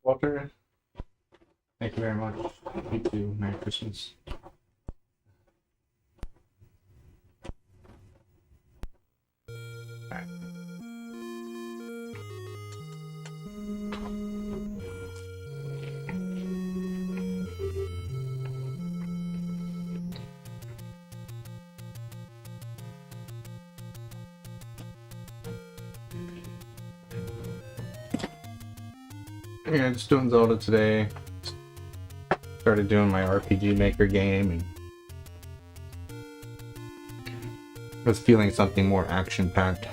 Walter, thank you very much. You too. Merry Christmas. Alright. Yeah, just doing Zelda today. Started doing my RPG Maker game and was feeling something more action-packed.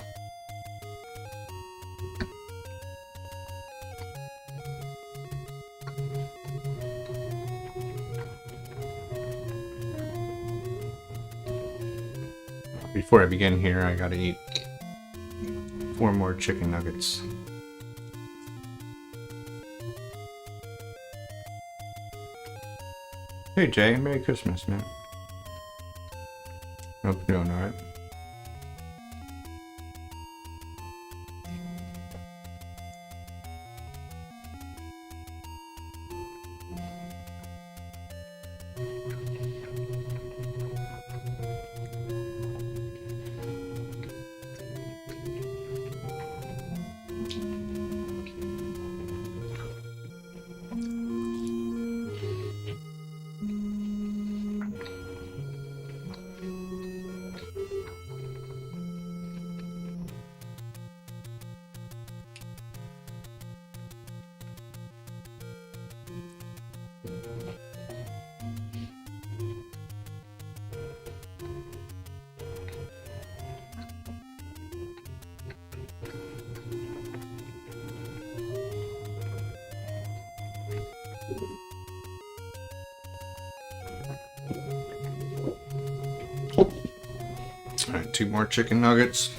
Before I begin here, I gotta eat 4 more chicken nuggets. Hey Jay, Merry Christmas, man. Hope you're doing alright. Alright, 2 more chicken nuggets.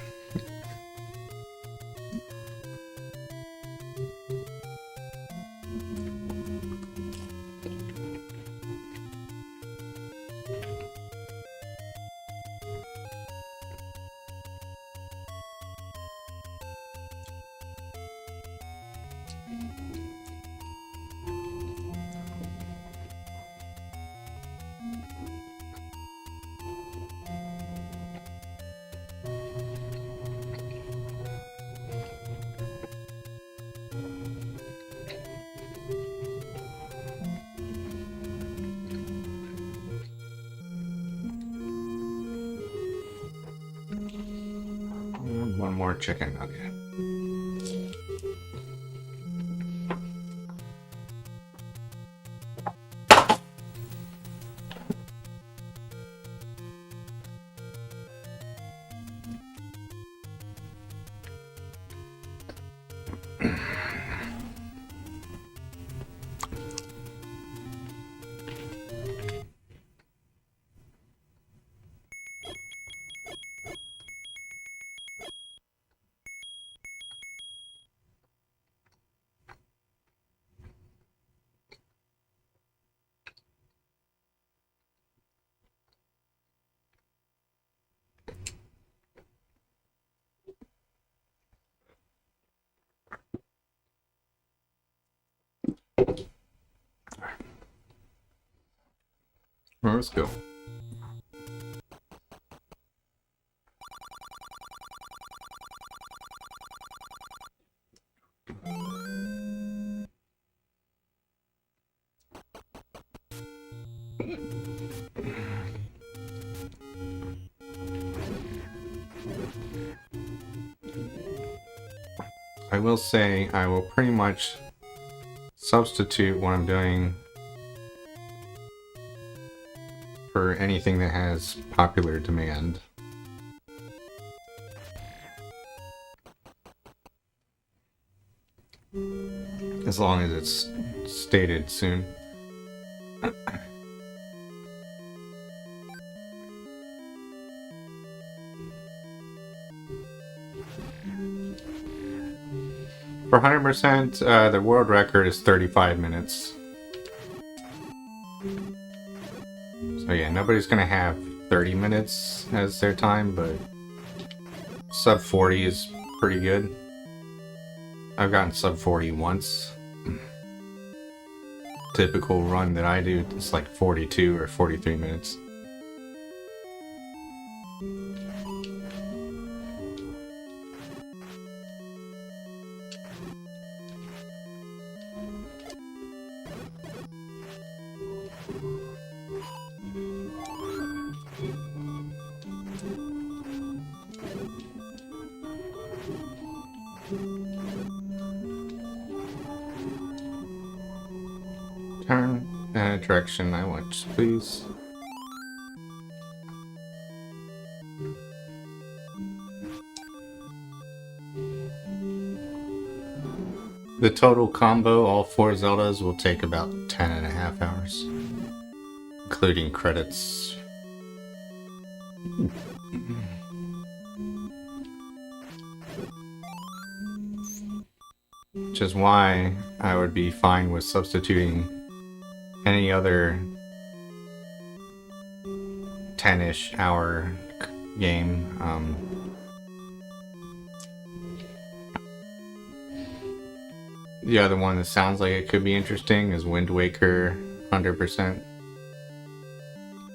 And 1 more chicken nugget. Well, let's go. I will say I will pretty much substitute what I'm doing for anything that has popular demand. As long as it's stated soon. For 100%, the world record is 35 minutes. So yeah, nobody's gonna have 30 minutes as their time, but sub 40 is pretty good. I've gotten sub 40 once. typical run that I do is like 42 or 43 minutes. Turn direction I want, please. The total combo, all 4 Zeldas, will take about 10.5 hours, including credits. Which is why I would be fine with substituting any other 10-ish hour game. The other one that sounds like it could be interesting is Wind Waker 100%.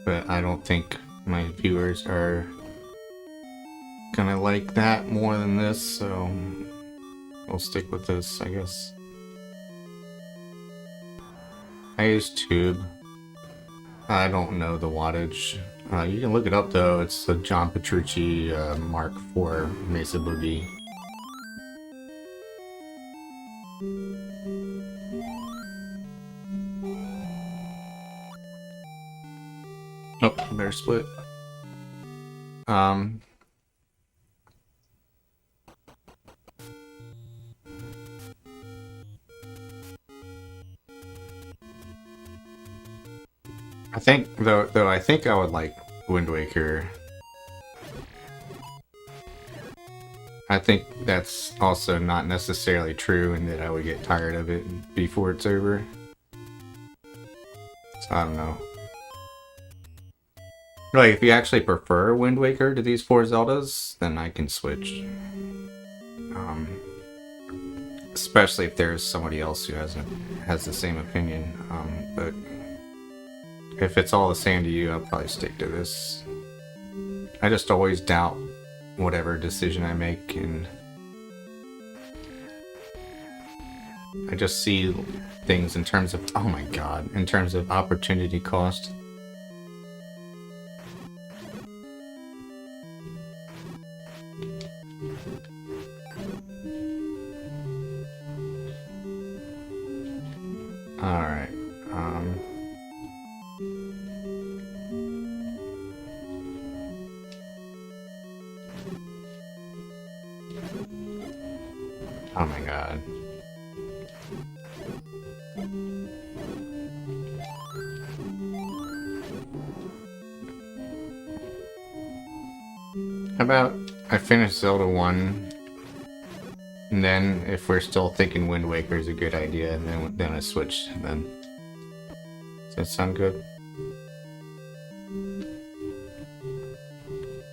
But I don't think my viewers are gonna like that more than this, so we'll stick with this, I guess. I use Tube. I don't know the wattage. You can look it up though. It's the John Petrucci Mark IV Mesa Boogie. Oh, better split. I think though I think I would like Wind Waker. I think that's also not necessarily true, and that I would get tired of it before it's over. So I don't know. Like, if you actually prefer Wind Waker to these 4 Zeldas, then I can switch. Especially if there's somebody else who has the same opinion. But if it's all the same to you, I'll probably stick to this. I just always doubt whatever decision I make, and I just see things in terms of, oh my god, in terms of opportunity cost. Alright, oh my god. How about I finish Zelda 1, and then if we're still thinking Wind Waker is a good idea, then I switch then. Does that sound good?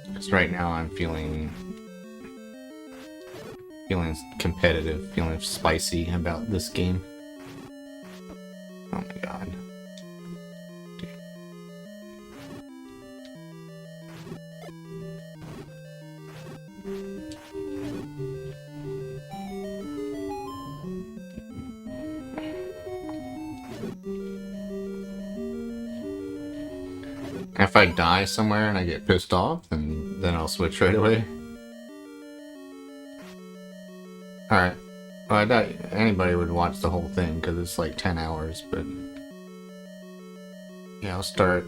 Because right now I'm feeling competitive, feeling spicy about this game. Oh my god. Dude. If I die somewhere and I get pissed off, then I'll switch right away. Alright. Well, I doubt anybody would watch the whole thing because it's like 10 hours, but yeah, I'll start.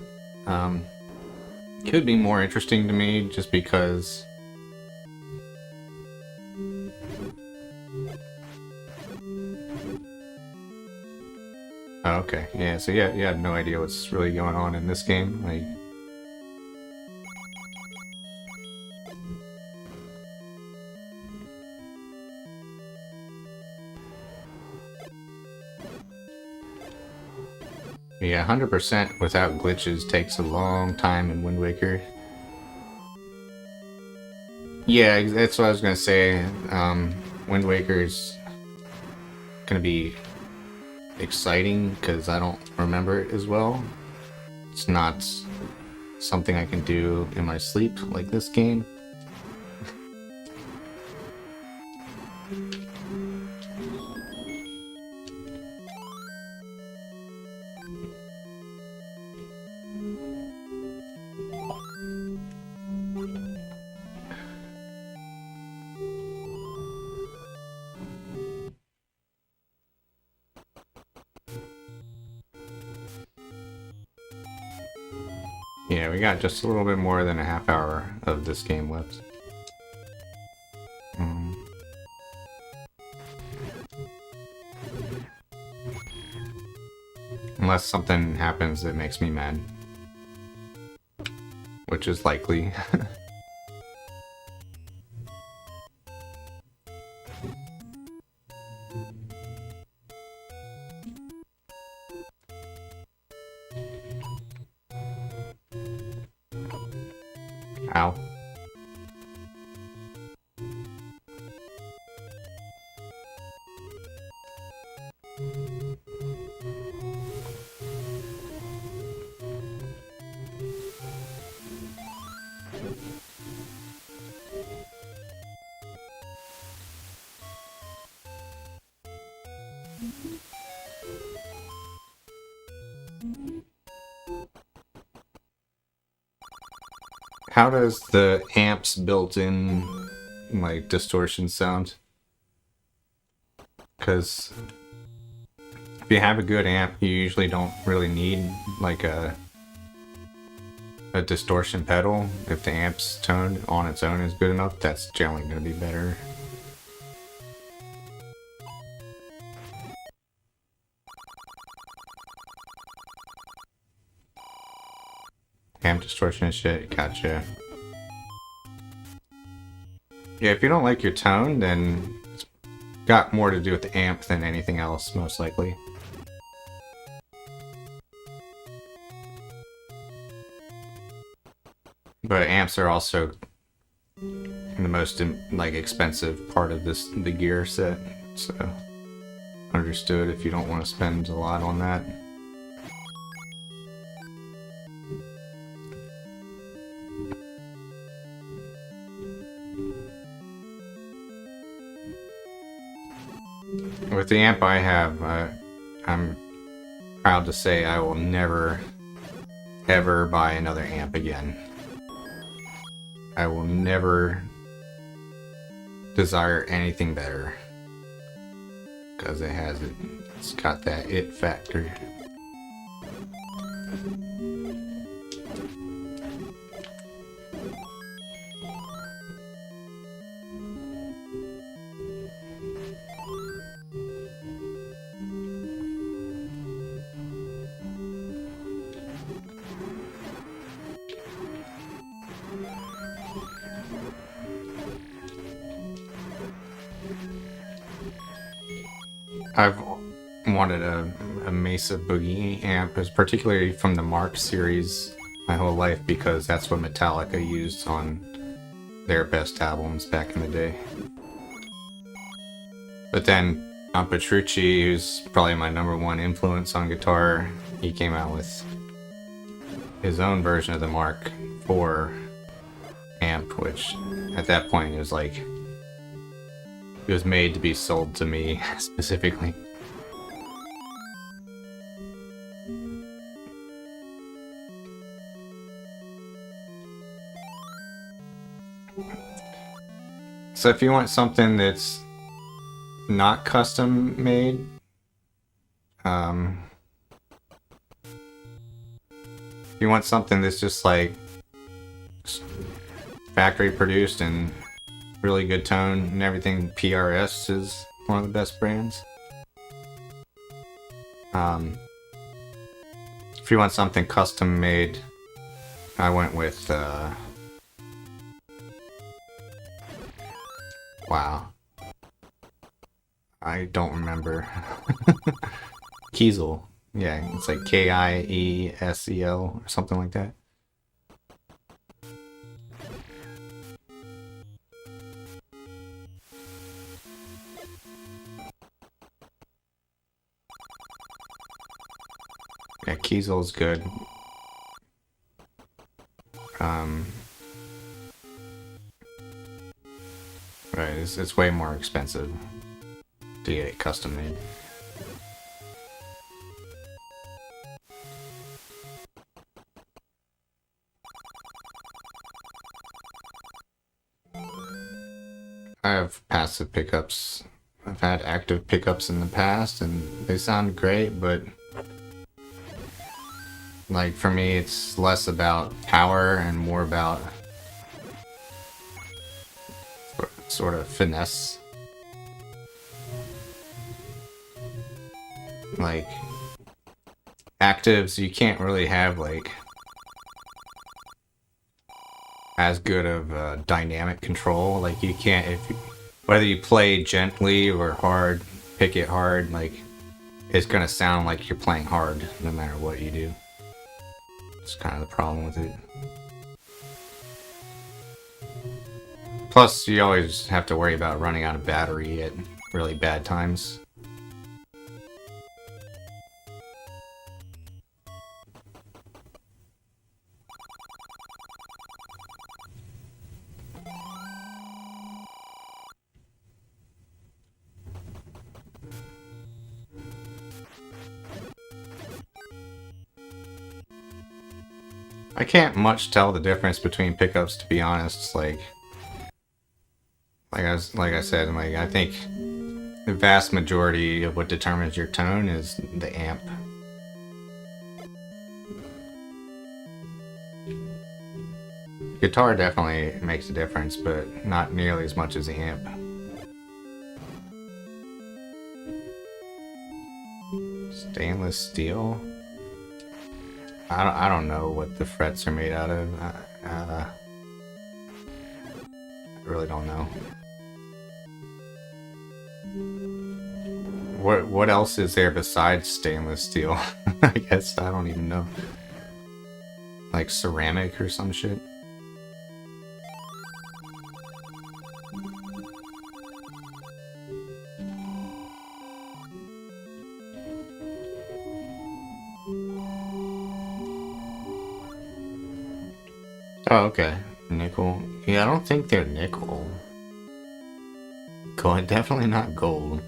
Could be more interesting to me just because oh, okay, yeah, so yeah, you had no idea what's really going on in this game, like. Yeah, 100% without glitches takes a long time in Wind Waker. Yeah, that's what I was gonna say. Wind Waker's gonna be exciting because I don't remember it as well. It's not something I can do in my sleep like this game. Yeah, we got just a little bit more than a half hour of this game left. Unless something happens that makes me mad. Which is likely. Ow. How does the amps built-in like distortion sound? Because if you have a good amp, you usually don't really need like a distortion pedal. If the amp's tone on its own is good enough, that's generally going to be better. Amp distortion and shit, gotcha. Yeah, if you don't like your tone, then it's got more to do with the amp than anything else, most likely. But amps are also the most like expensive part of the gear set, so understood if you don't want to spend a lot on that. With the amp I have, I'm proud to say I will never, ever buy another amp again. I will never desire anything better. Because it's got that it factor. I've wanted a Mesa Boogie amp, particularly from the Mark series, my whole life, because that's what Metallica used on their best albums back in the day. But then John Petrucci, who's probably my #1 influence on guitar, he came out with his own version of the Mark IV amp, which at that point it was like, it was made to be sold to me specifically. So if you want something that's not custom made, if you want something that's just like factory produced and really good tone and everything, PRS is one of the best brands. If you want something custom made, I went with wow, I don't remember. Kiesel. Yeah, it's like Kiesel or something like that. Yeah, Kiesel's good. Right, it's way more expensive to get it custom made. I have passive pickups. I've had active pickups in the past and they sound great, but like for me it's less about power and more about sort of finesse. Like actives, you can't really have like as good of dynamic control. Like you can't, whether you play gently or hard, pick it hard, like it's gonna sound like you're playing hard no matter what you do. It's kind of the problem with it. Plus, you always have to worry about running out of battery at really bad times. I can't much tell the difference between pickups, to be honest. Like I said, like I think the vast majority of what determines your tone is the amp. Guitar definitely makes a difference, but not nearly as much as the amp. Stainless steel? I don't know what the frets are made out of. I really don't know. What else is there besides stainless steel? I guess I don't even know. Like ceramic or some shit? Oh, okay. Nickel. Yeah, I don't think they're nickel. Gold, definitely not gold.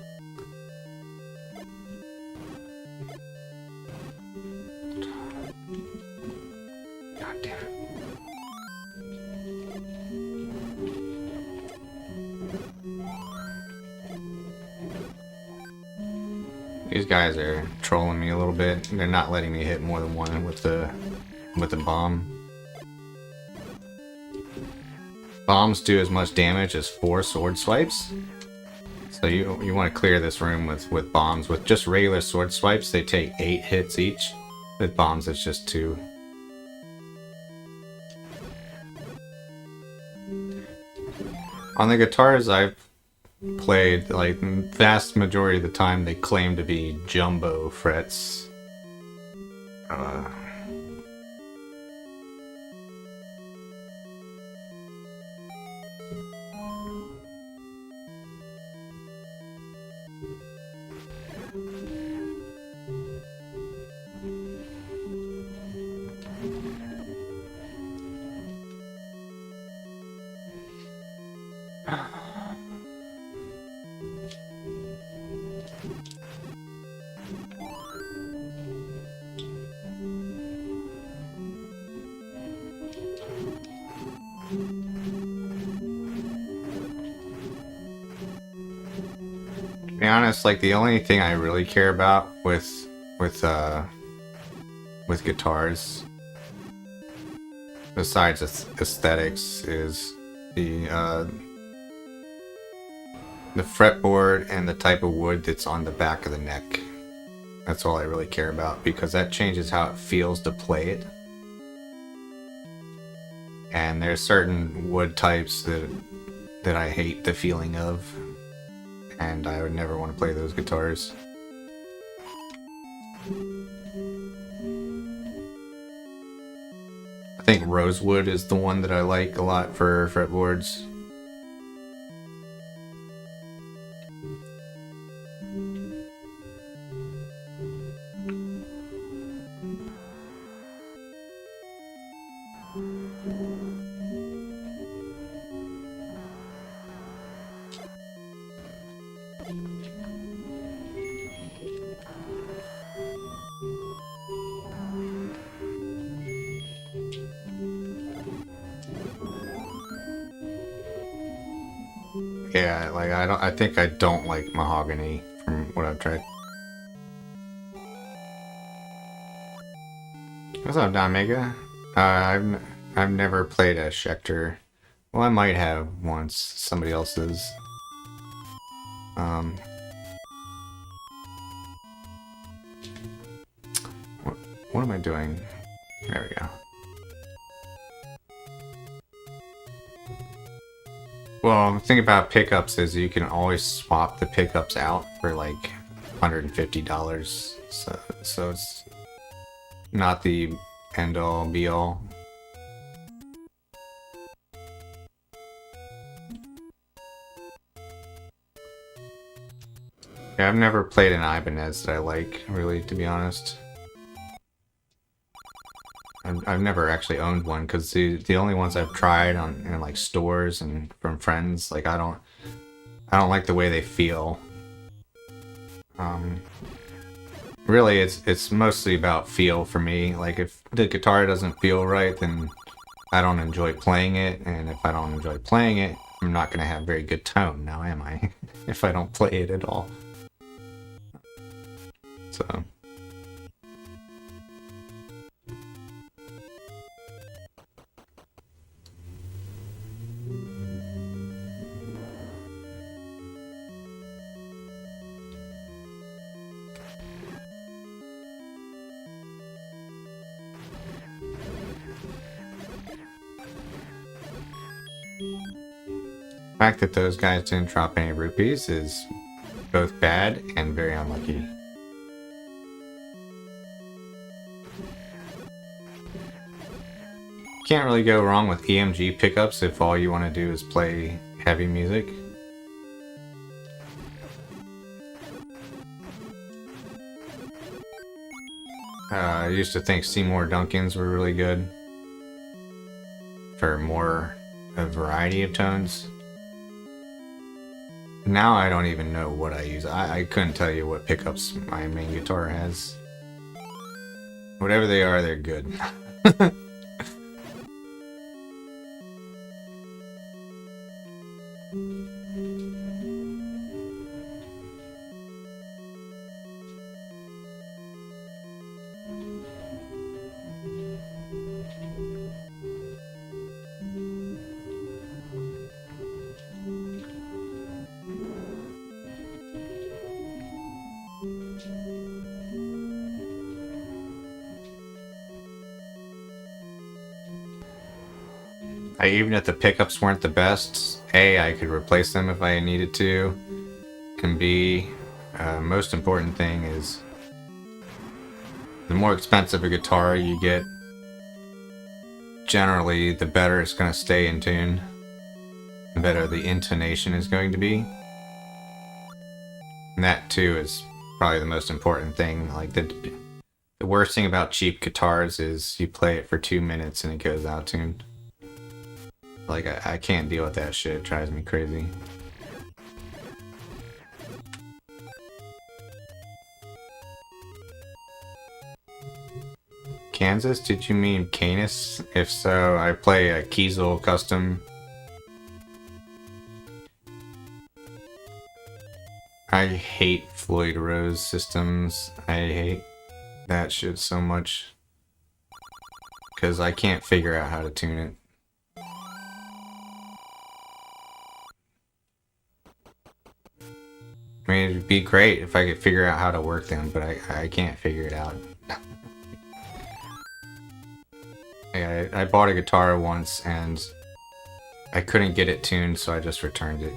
God damn it. These guys are trolling me a little bit. They're not letting me hit more than one with the bomb. Bombs do as much damage as 4 sword swipes. So you want to clear this room with bombs. With just regular sword swipes, they take 8 hits each. With bombs, it's just 2. On the guitars I've played, like, the vast majority of the time, they claim to be jumbo frets. To be honest, like the only thing I really care about with guitars, besides aesthetics, is the fretboard and the type of wood that's on the back of the neck. That's all I really care about, because that changes how it feels to play it. And there's certain wood types that I hate the feeling of, and I would never want to play those guitars. I think rosewood is the one that I like a lot for fretboards. Yeah, like I think I don't like mahogany from what I've tried. What's up, Don Mega? I've never played a Schecter. Well, I might have once. Somebody else's. What am I doing? There we go. Well, the thing about pickups is you can always swap the pickups out for like $150. So it's not the end all be all. Yeah, I've never played an Ibanez that I like, really, to be honest. I've never actually owned one because the only ones I've tried in like stores and from friends, like I don't like the way they feel. Really, it's mostly about feel for me. Like if the guitar doesn't feel right, then I don't enjoy playing it, and if I don't enjoy playing it, I'm not gonna have very good tone. Now, am I? If I don't play it at all. So. The fact that those guys didn't drop any rupees is both bad and very unlucky. Can't really go wrong with EMG pickups if all you want to do is play heavy music. I used to think Seymour Duncans were really good for more a variety of tones. Now I don't even know what I use. I couldn't tell you what pickups my main guitar has. Whatever they are, they're good. Even if the pickups weren't the best, A, I could replace them if I needed to, and B, most important thing is the more expensive a guitar you get, generally the better it's going to stay in tune, the better the intonation is going to be. And that too is probably the most important thing. Like the worst thing about cheap guitars is you play it for 2 minutes and it goes out tuned. Like, I can't deal with that shit. It drives me crazy. Kansas? Did you mean Canis? If so, I play a Kiesel custom. I hate Floyd Rose systems. I hate that shit so much. Because I can't figure out how to tune it. I mean, it'd be great if I could figure out how to work them, but I can't figure it out. I bought a guitar once and I couldn't get it tuned, so I just returned it.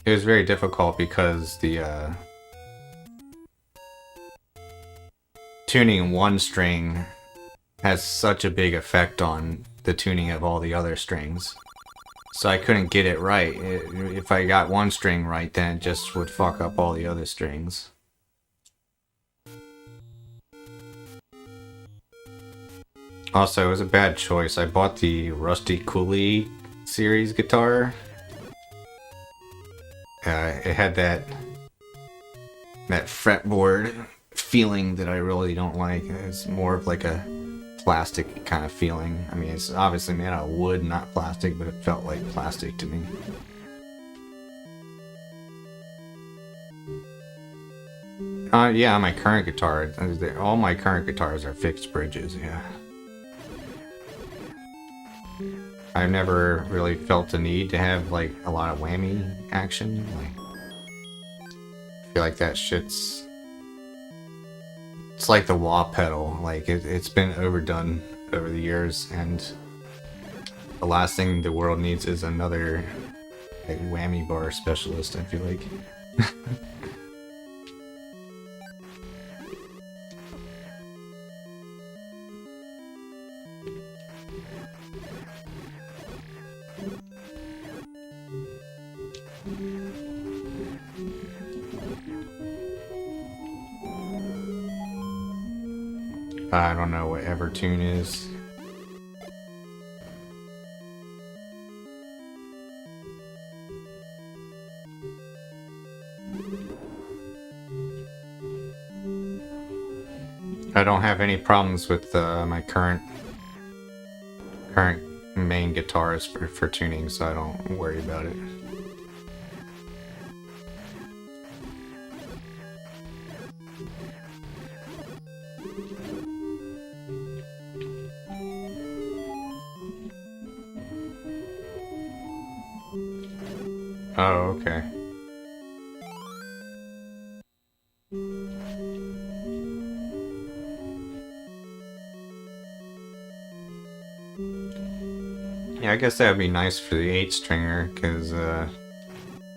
It was very difficult because the tuning one string has such a big effect on the tuning of all the other strings. So I couldn't get it right. If I got one string right, then it just would fuck up all the other strings. Also, it was a bad choice. I bought the Rusty Cooley series guitar. It had that fretboard feeling that I really don't like. It's more of like a plastic kind of feeling. I mean, it's obviously made out of wood, not plastic, but it felt like plastic to me. Yeah, my current guitar. All my current guitars are fixed bridges, yeah. I've never really felt the need to have, like, a lot of whammy action. Like, I feel like that shit's... It's like the wah pedal. Like, it's been overdone over the years, and the last thing the world needs is another, like, whammy bar specialist, I feel like. I don't know what Evertune is. I don't have any problems with my current main guitars for tuning, so I don't worry about it. Oh, okay. Yeah, I guess that would be nice for the 8-stringer, because I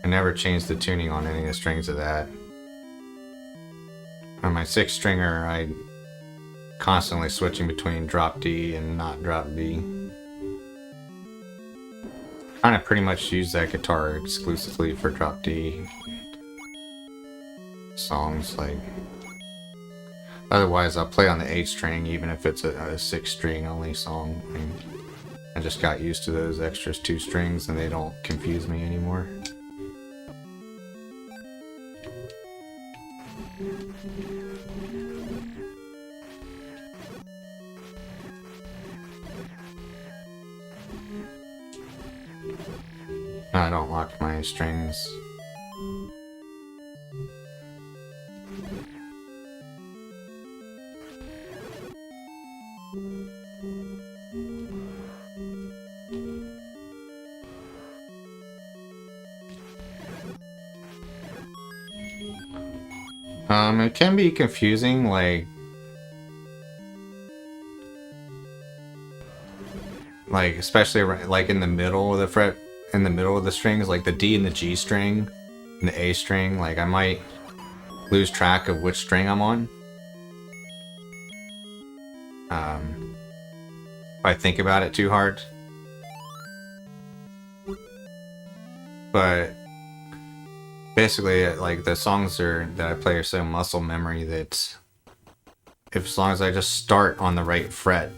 never changed the tuning on any of the strings of that. On my 6-stringer, I constantly switching between drop D and not drop D. Kind of pretty much use that guitar exclusively for drop D songs. Like, otherwise I'll play on the 8-string even if it's a 6-string only song. I just got used to those extras 2 strings and they don't confuse me anymore. I don't lock my strings. It can be confusing, like especially like in the middle of the fret, in the middle of the strings, like the D and the G string and the A string. Like, I might lose track of which string I'm on. If I think about it too hard. But basically, like, the songs that I play are so muscle memory that as long as I just start on the right fret,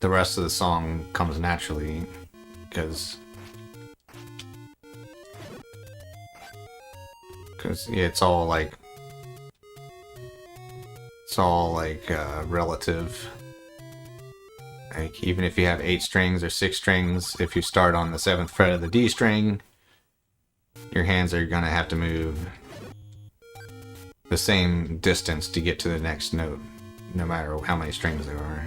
the rest of the song comes naturally, because yeah, it's all like relative. Like, even if you have 8 strings or 6 strings, if you start on the 7th fret of the D string, your hands are gonna have to move the same distance to get to the next note, no matter how many strings there are.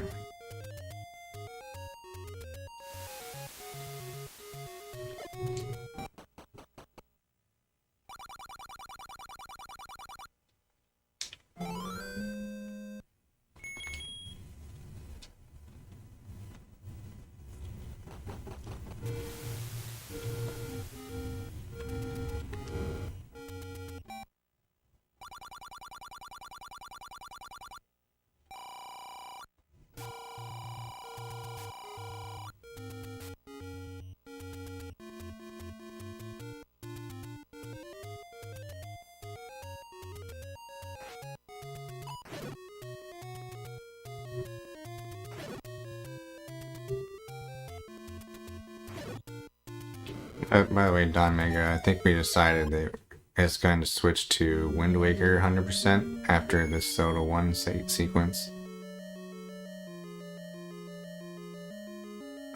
By the way, Don Mega, I think we decided that it's going to switch to Wind Waker 100% after this Zelda 1 sequence.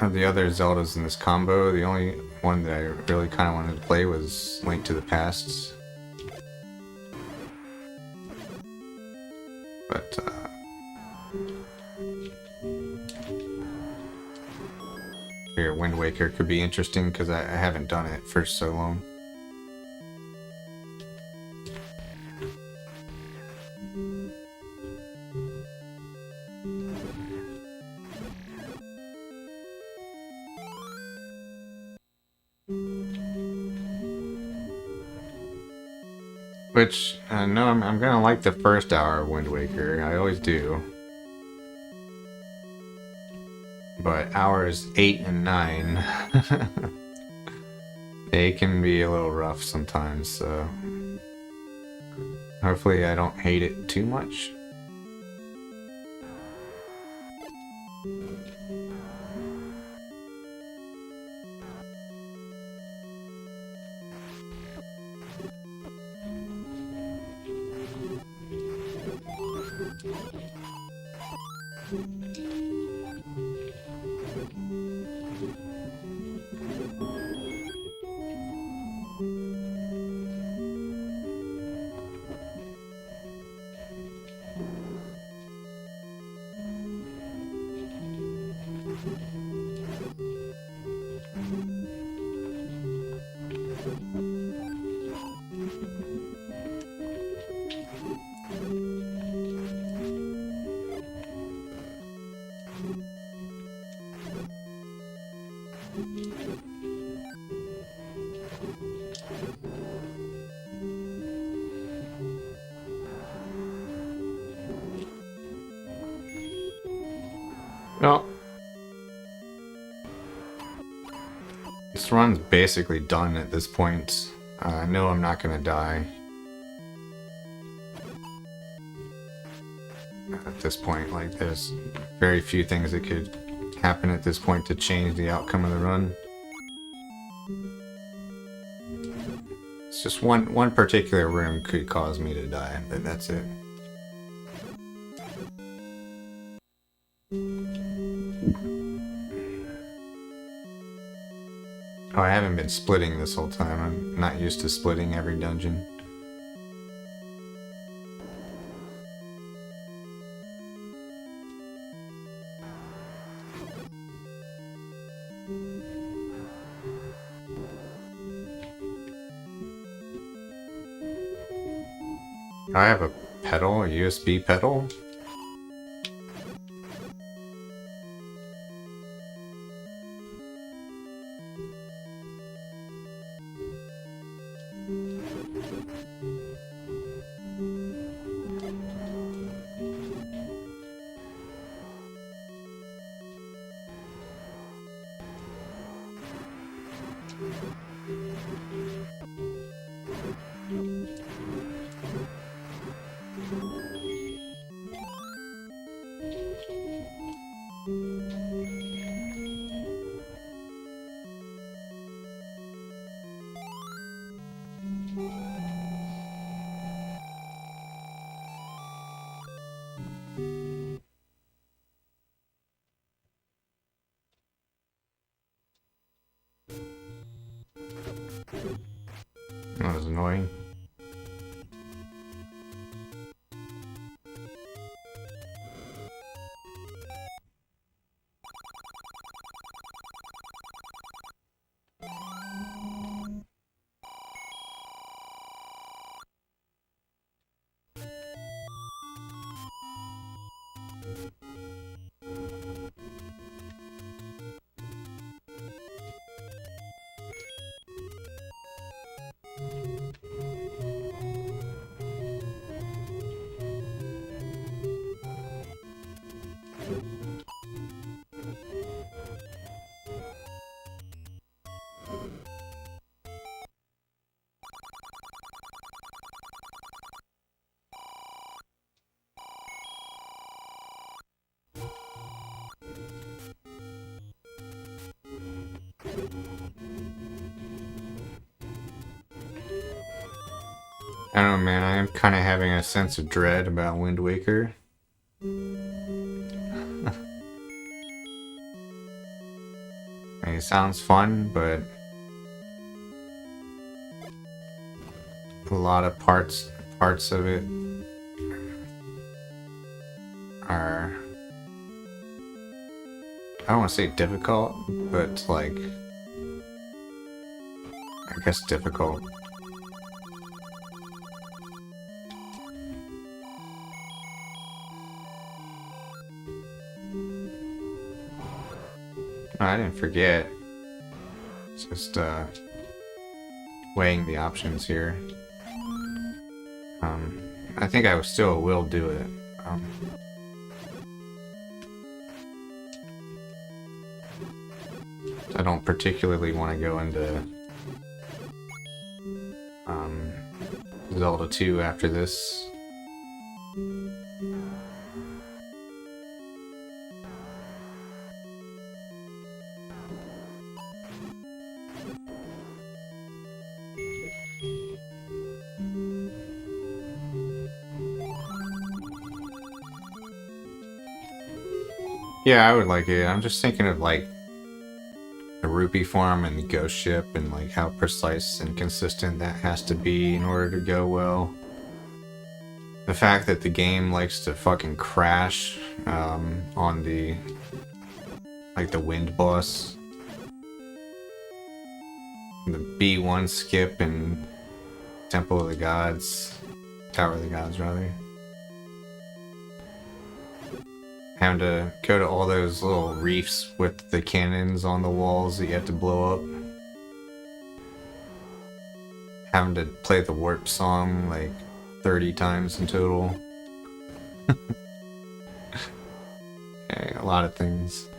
Of the other Zeldas in this combo, the only one that I really kind of wanted to play was Link to the Past. But, here, Wind Waker could be interesting because I haven't done it for so long. Which, no, I'm gonna like the first hour of Wind Waker. I always do. But hours 8 and 9, they can be a little rough sometimes, so hopefully I don't hate it too much. Well, this run's basically done at this point. I know I'm not gonna die. At this point, like, there's very few things that could happen at this point to change the outcome of the run. It's just one particular room could cause me to die, but that's it. Oh, I haven't been splitting this whole time. I'm not used to splitting every dungeon. I have a pedal, a USB pedal. That was annoying. I don't know, man. I am kind of having a sense of dread about Wind Waker. It sounds fun, but a lot of parts of it are, I don't want to say difficult, but like, I guess difficult. I didn't forget. It's just weighing the options here. I think I still will do it. I don't particularly want to go into Zelda 2 after this. Yeah, I would like it. I'm just thinking of like the rupee farm and the ghost ship and like how precise and consistent that has to be in order to go well. The fact that the game likes to fucking crash on the like the wind boss, the B1 skip and Temple of the Gods, Tower of the Gods rather. Having to go to all those little reefs with the cannons on the walls that you have to blow up. Having to play the warp song like 30 times in total. Okay, a lot of things.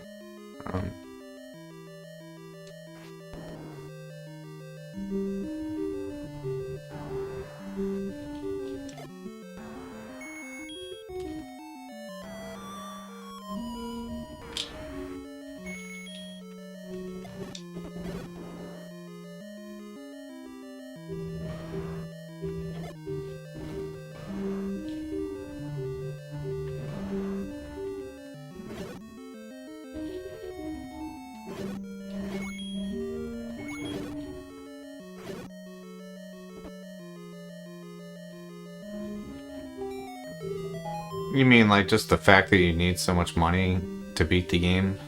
You mean like just the fact that you need so much money to beat the game?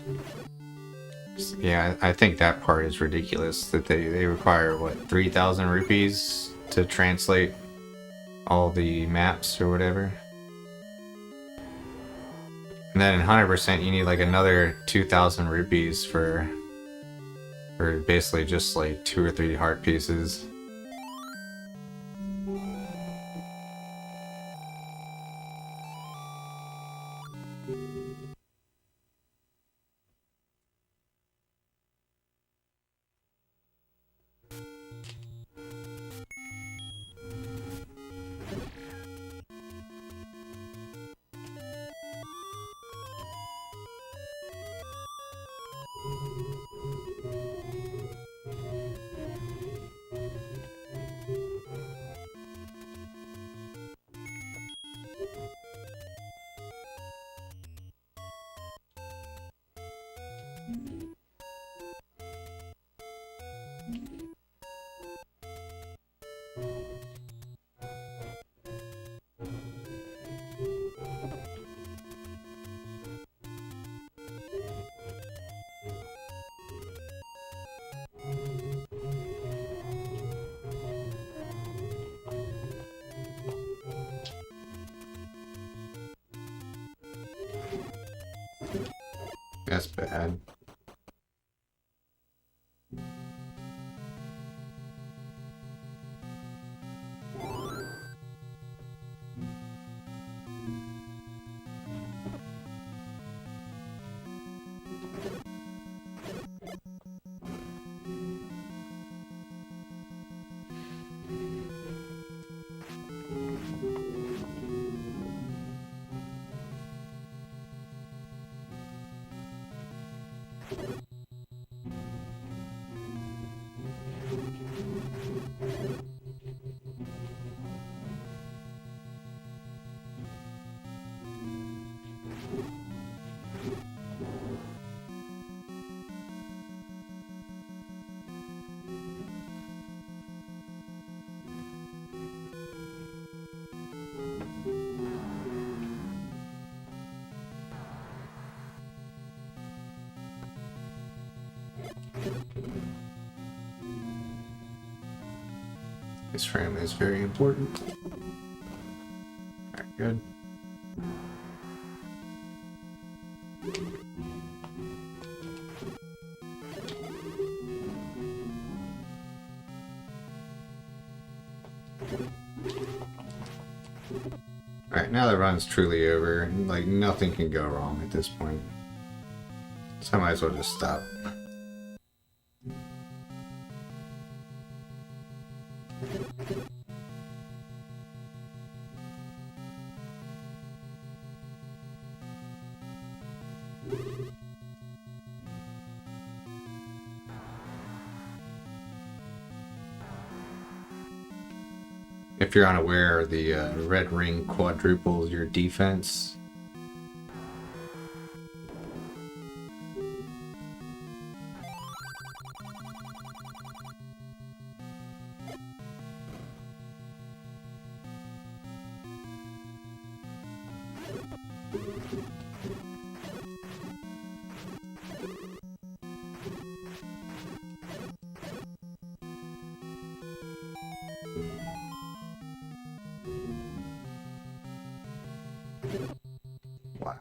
Yeah, I think that part is ridiculous. That they require, what, 3,000 rupees to translate all the maps or whatever? And then in 100% you need like another 2,000 rupees for basically just like 2 or 3 heart pieces. That's bad. This frame is very important. Alright, good. Alright, now the run's truly over. Like, nothing can go wrong at this point. So I might as well just stop. If you're unaware, the red ring quadruples your defense. Wow.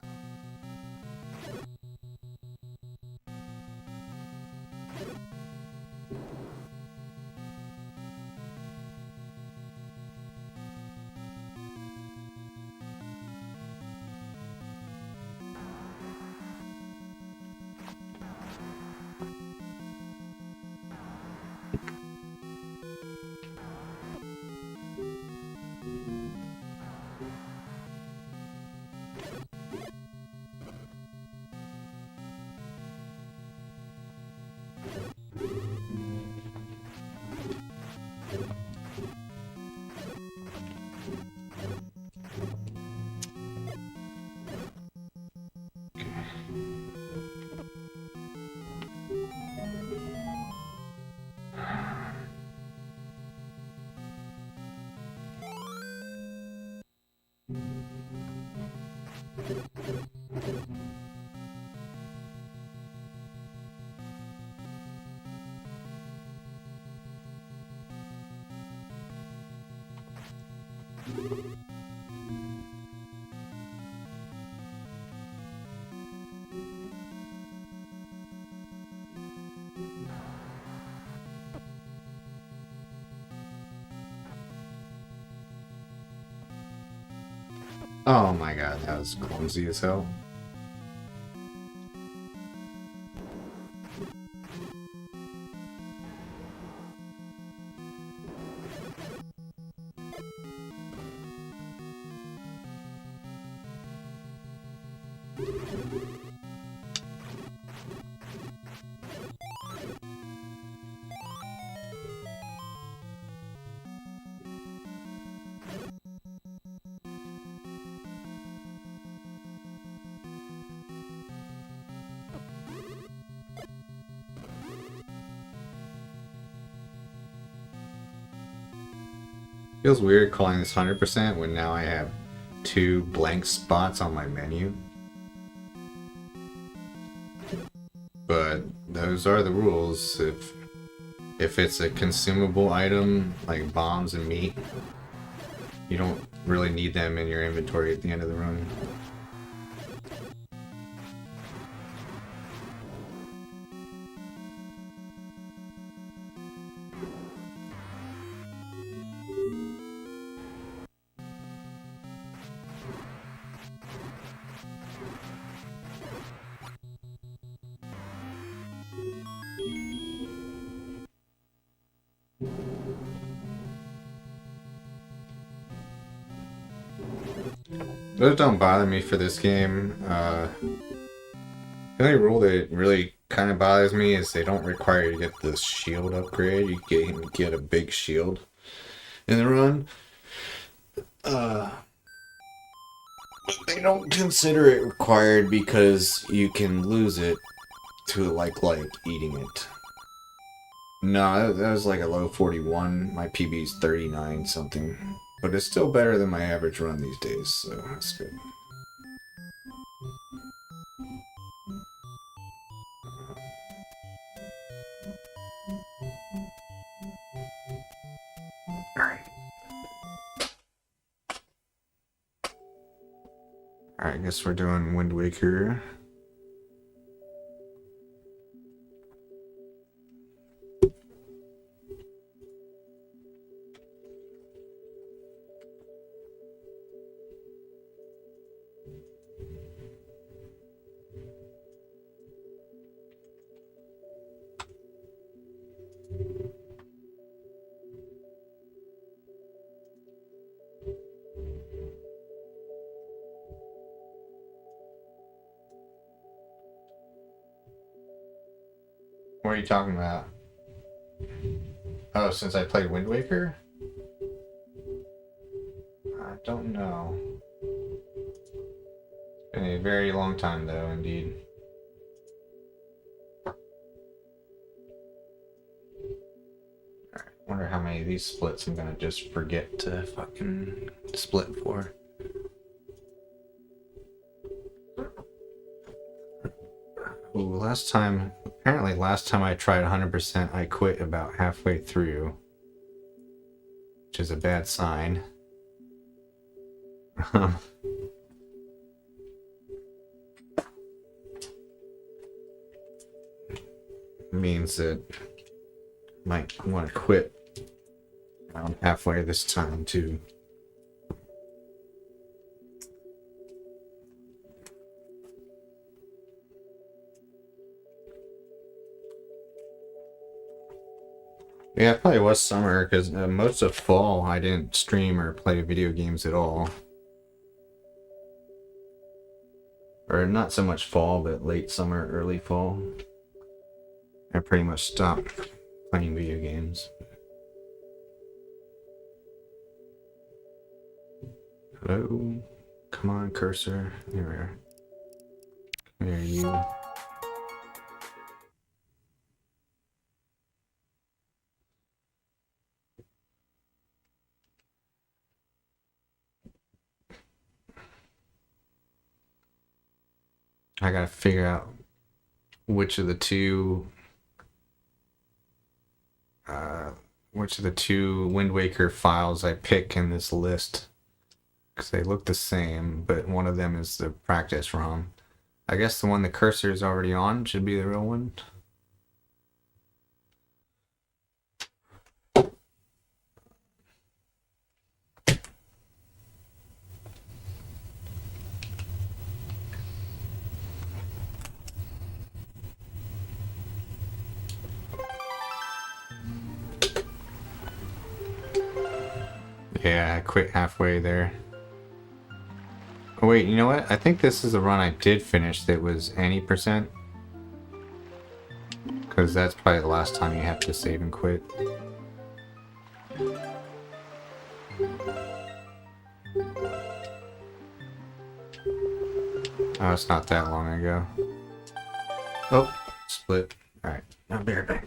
Oh my god, that was clumsy as hell. Feels weird calling this 100% when now I have 2 blank spots on my menu. But those are the rules. If it's a consumable item like bombs and meat, you don't really need them in your inventory at the end of the run. Those don't bother me for this game. The only rule that really kind of bothers me is they don't require you to get this shield upgrade. You get a big shield in the run. But they don't consider it required because you can lose it to like eating it. No, that was like a low 41. My PB's 39 something. But it's still better than my average run these days, so that's good. Alright. Alright, I guess we're doing Wind Waker. What are you talking about? Oh, since I played Wind Waker? I don't know. It's been a very long time, though, indeed. Alright, wonder how many of these splits I'm gonna just forget to fucking split for. Ooh, apparently last time I tried 100%, I quit about halfway through, which is a bad sign. Means that I might want to quit around halfway this time too. Yeah, it probably was summer because most of fall I didn't stream or play video games at all. Or not so much fall, but late summer, early fall. I pretty much stopped playing video games. Hello? Come on, cursor. Here we are. There you. I gotta figure out which of the two Wind Waker files I pick in this list, because they look the same, but one of them is the practice ROM. I guess the one the cursor is already on should be the real one. Yeah, I quit halfway there. Oh wait, you know what? I think this is the run I did finish that was any percent. Because that's probably the last time you have to save and quit. Oh, it's not that long ago. Oh, split. Alright, I'll be right back.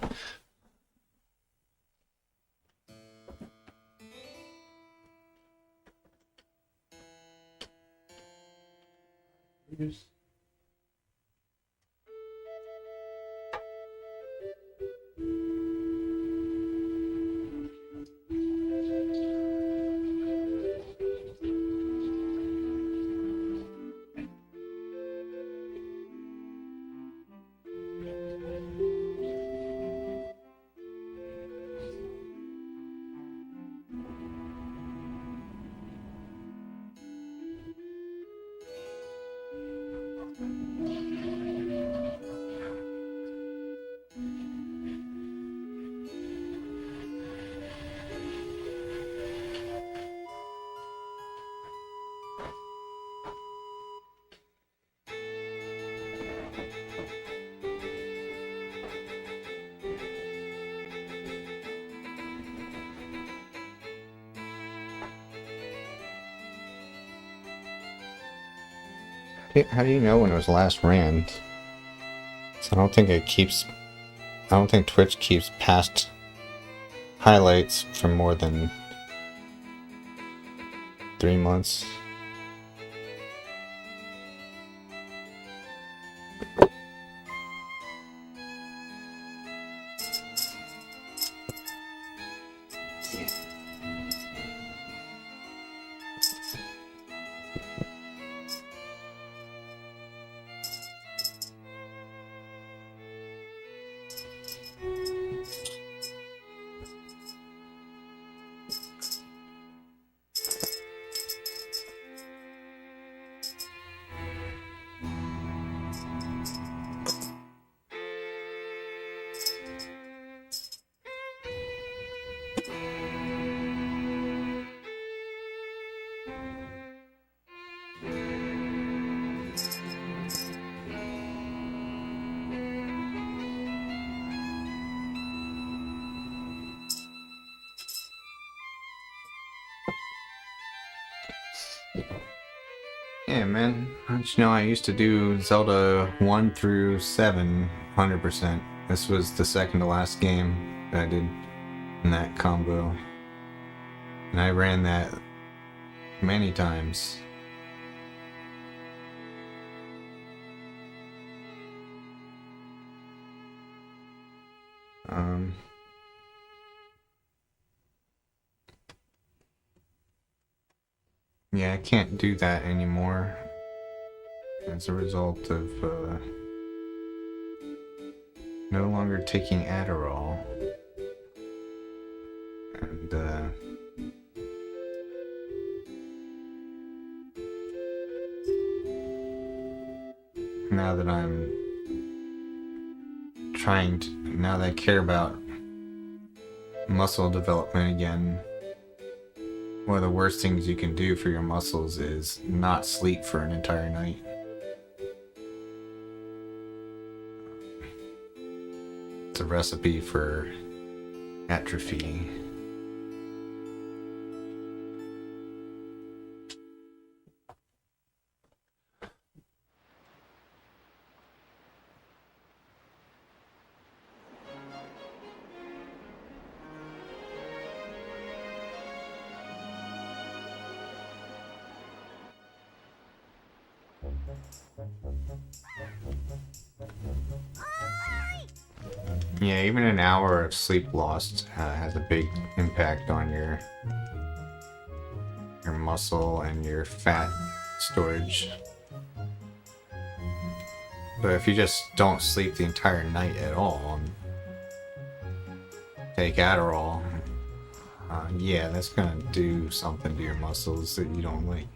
How do you know when it was last ran? So I don't think Twitch keeps past highlights for more than 3 months. Yeah, man. Don't you know I used to do Zelda 1 through 7 100%. This was the second to last game that I did in that combo. And I ran that many times. Yeah, I can't do that anymore as a result of no longer taking Adderall. And now that now that I care about muscle development again, one of the worst things you can do for your muscles is not sleep for an entire night. It's a recipe for atrophy. Yeah, even an hour of sleep lost has a big impact on your muscle and your fat storage. But if you just don't sleep the entire night at all and take Adderall, yeah, that's gonna do something to your muscles that you don't like.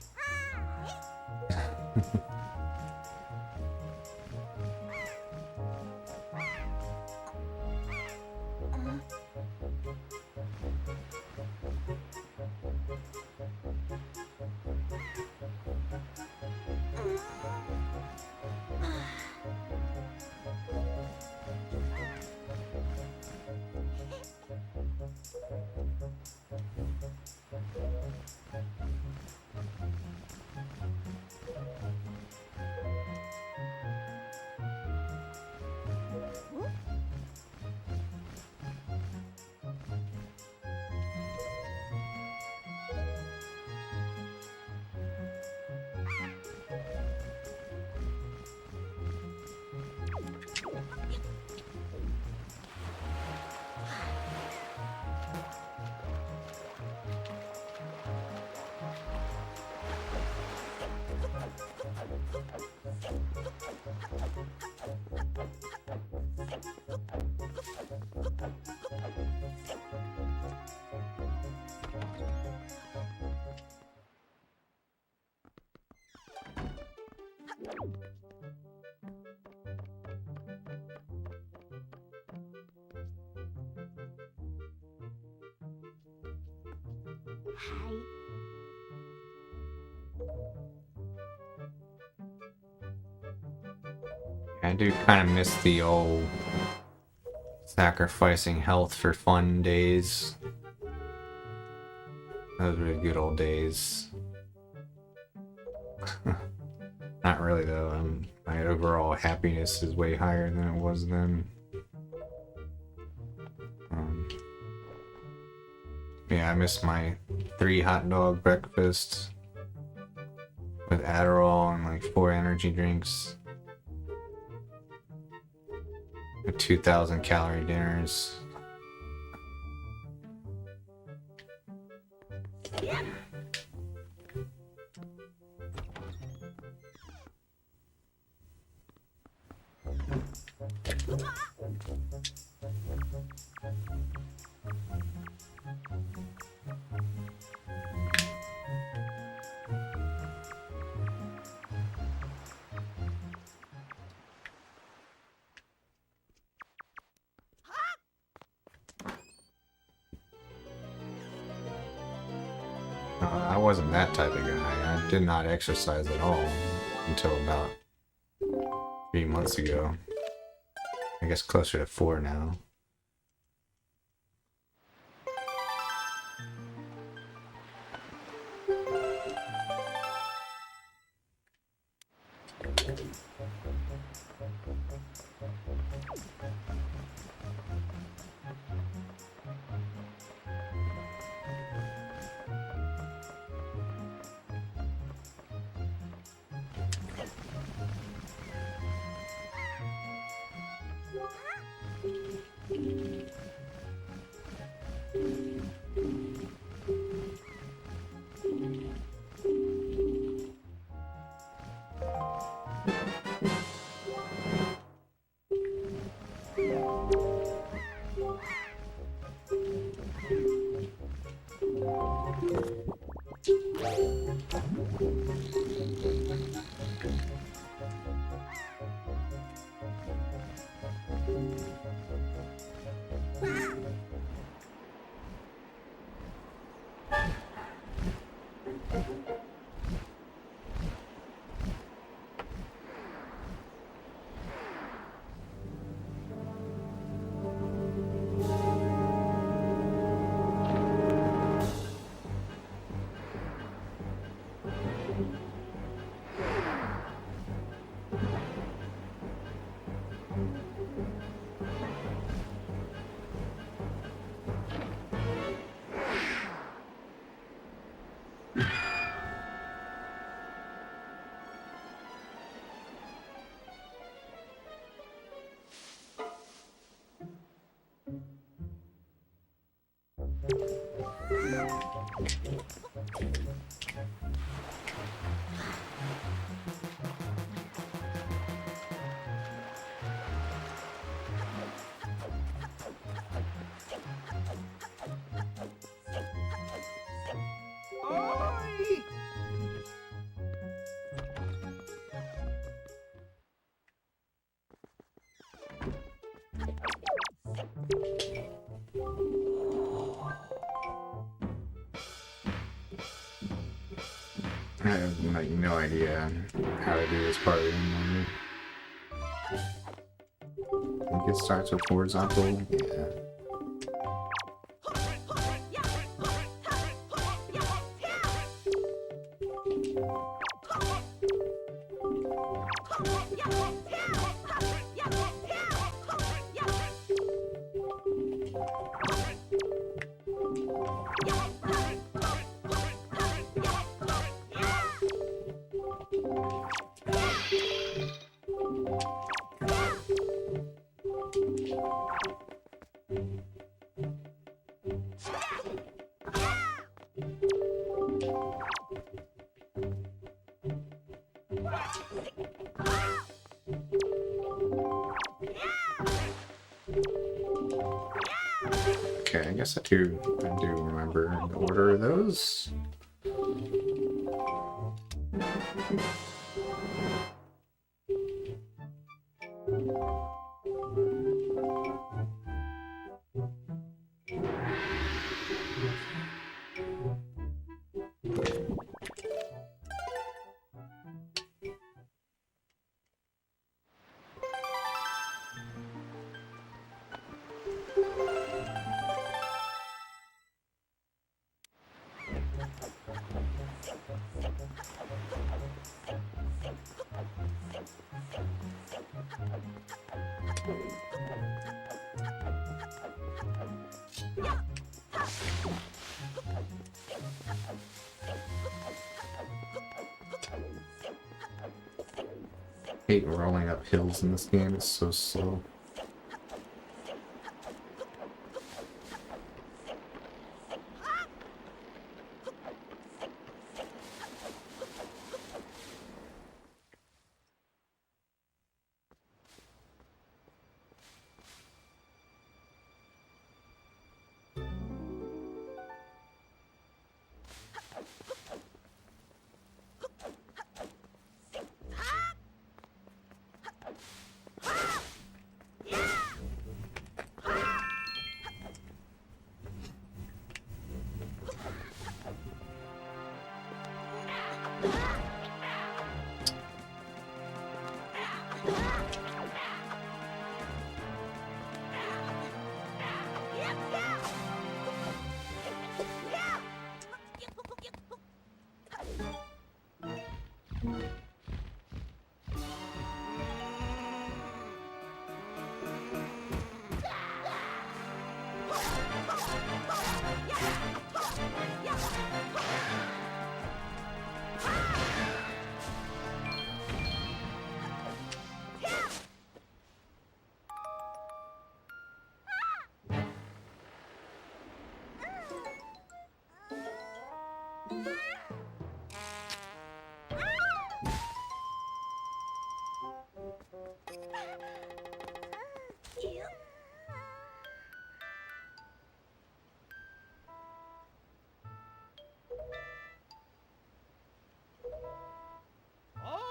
I do kind of miss the old sacrificing health for fun days. Those were the good old days. Not really though. My overall happiness is way higher than it was then. Yeah, I miss my 3 hot dog breakfasts with Adderall and like 4 energy drinks. 2,000 calorie dinners. I wasn't that type of guy. I did not exercise at all until about 3 months ago. I guess closer to 4 now. I have like no idea how to do this part anymore. I think it starts with horizontal. Yeah. Okay, I guess I do remember the order of those. I hate rolling up hills in this game, it's so slow.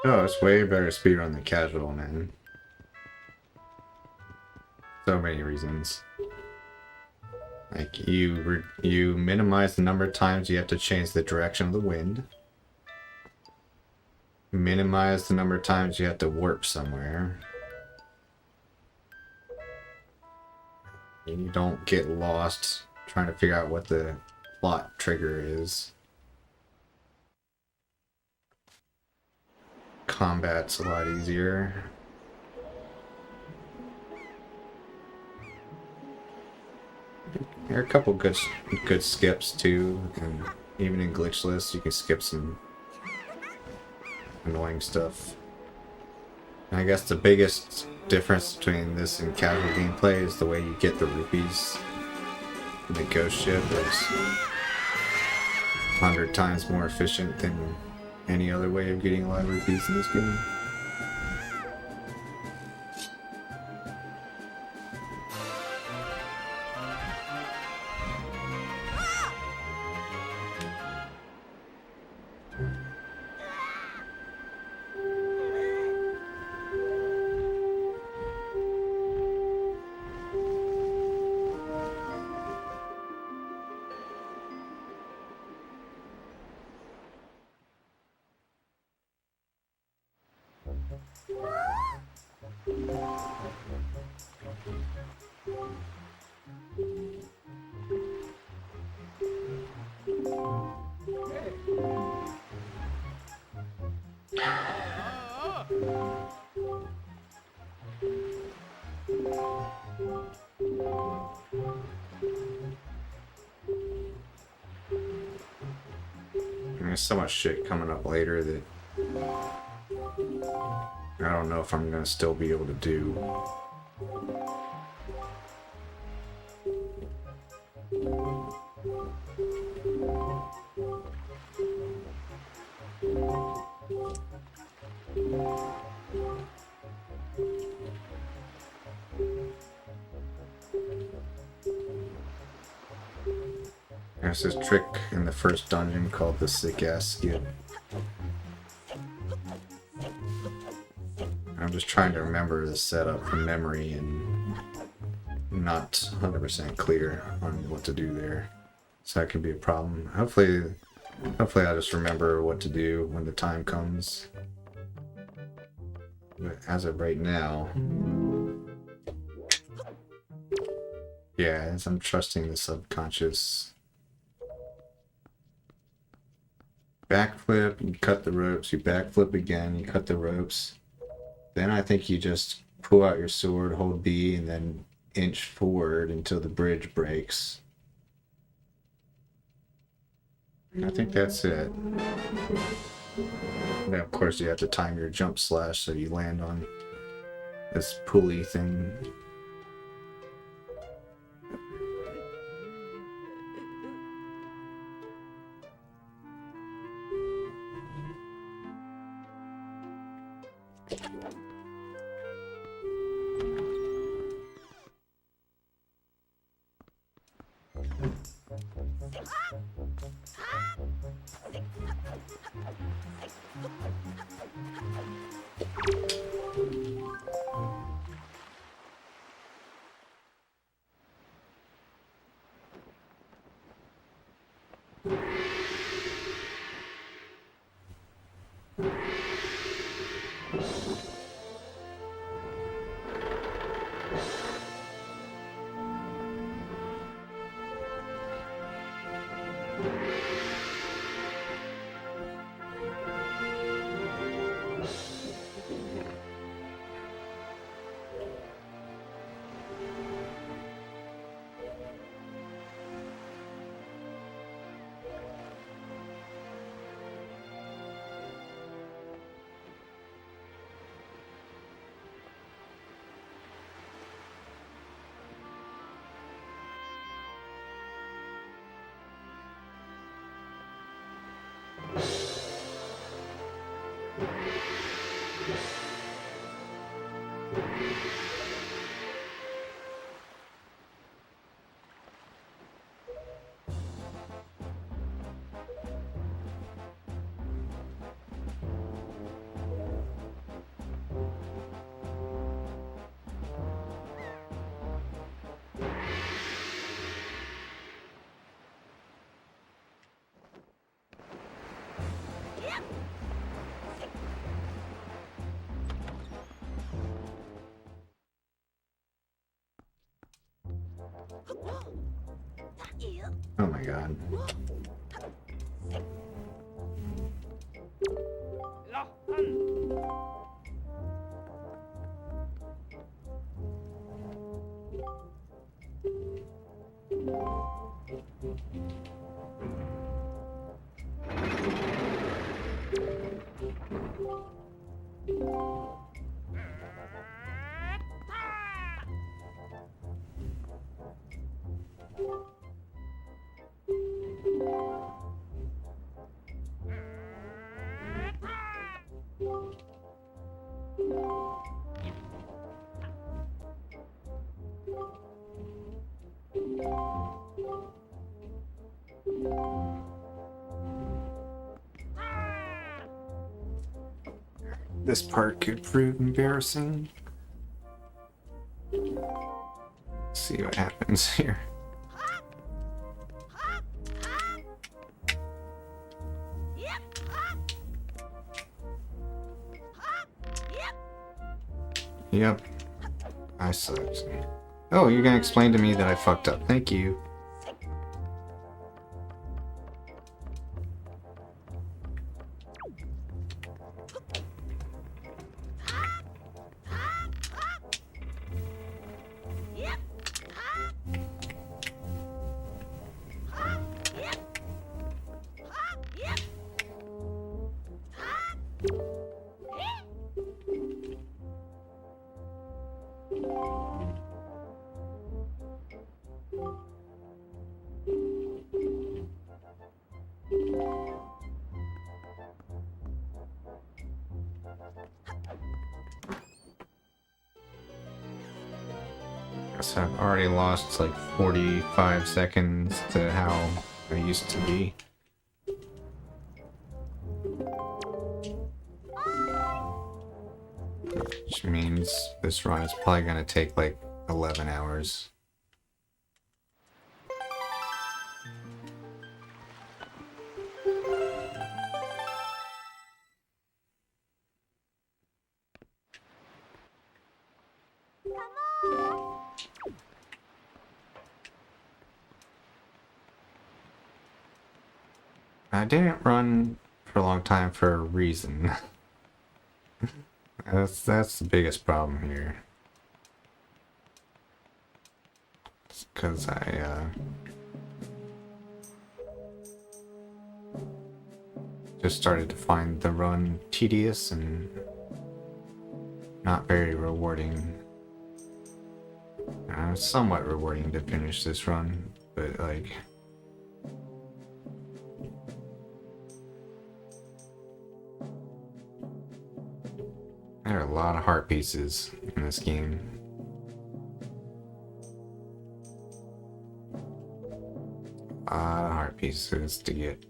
Oh, it's way better speed on the casual, man. So many reasons. Like, you minimize the number of times you have to change the direction of the wind. Minimize the number of times you have to warp somewhere. And you don't get lost trying to figure out what the plot trigger is. Combat's a lot easier. There are a couple good skips too, and even in glitchless you can skip some annoying stuff. And I guess the biggest difference between this and casual gameplay is the way you get the rupees in the ghost ship. 100 times more efficient than any other way of getting a lot of rupees in this game. There's so much shit coming up later that I don't know if I'm gonna still be able to do. There's this trick in the first dungeon called the sick ass skip. I'm just trying to remember the setup from memory and not 100% clear on what to do there. So that could be a problem. Hopefully I'll just remember what to do when the time comes. But as of right now, yeah, as I'm trusting the subconscious. Backflip, you cut the ropes, you backflip again, you cut the ropes. Then I think you just pull out your sword, hold B, and then inch forward until the bridge breaks. I think that's it. Then of course you have to time your jump slash so you land on this pulley thing. Oh my god. this part could prove embarrassing. Let's see what happens here. Yep, I sucked. Oh, you're gonna explain to me that I fucked up. Thank you. Guess I've already lost like 45 seconds to how I used to be. Which means this run is probably gonna take like 11 hours. I didn't run for a long time for a reason. That's the biggest problem here. It's because I just started to find the run tedious and not very rewarding. It's somewhat rewarding to finish this run, but like there are a lot of heart pieces in this game. A lot of heart pieces to get.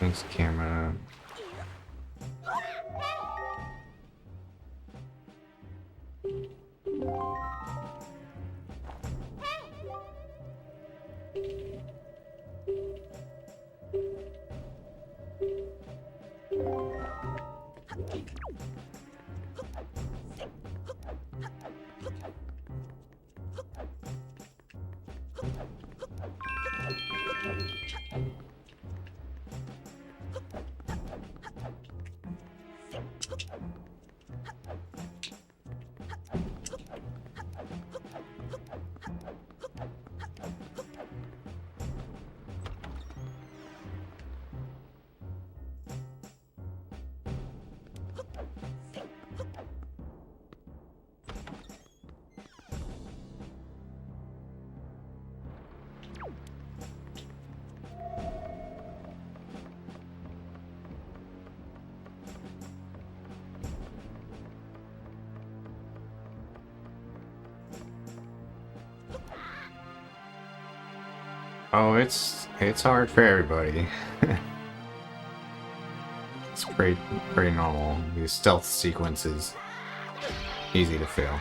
Thanks, camera. Oh, it's hard for everybody. It's pretty normal. These stealth sequences, easy to fail.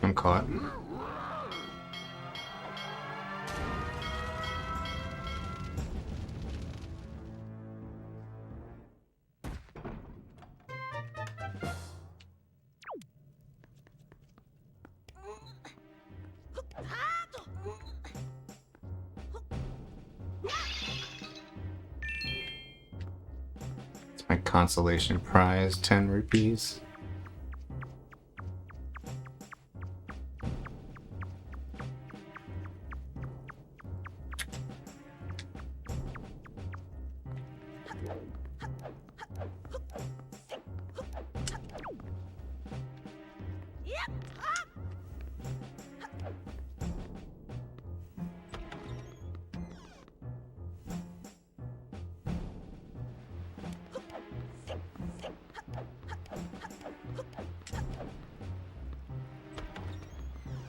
I'm caught. It's my consolation prize, 10 rupees.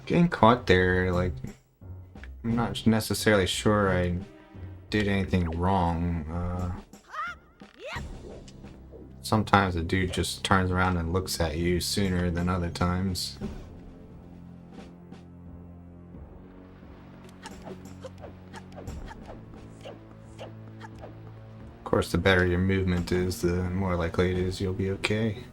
Getting caught there, like, I'm not necessarily sure I did anything wrong. Sometimes the dude just turns around and looks at you sooner than other times. Of course, the better your movement is, the more likely it is you'll be okay.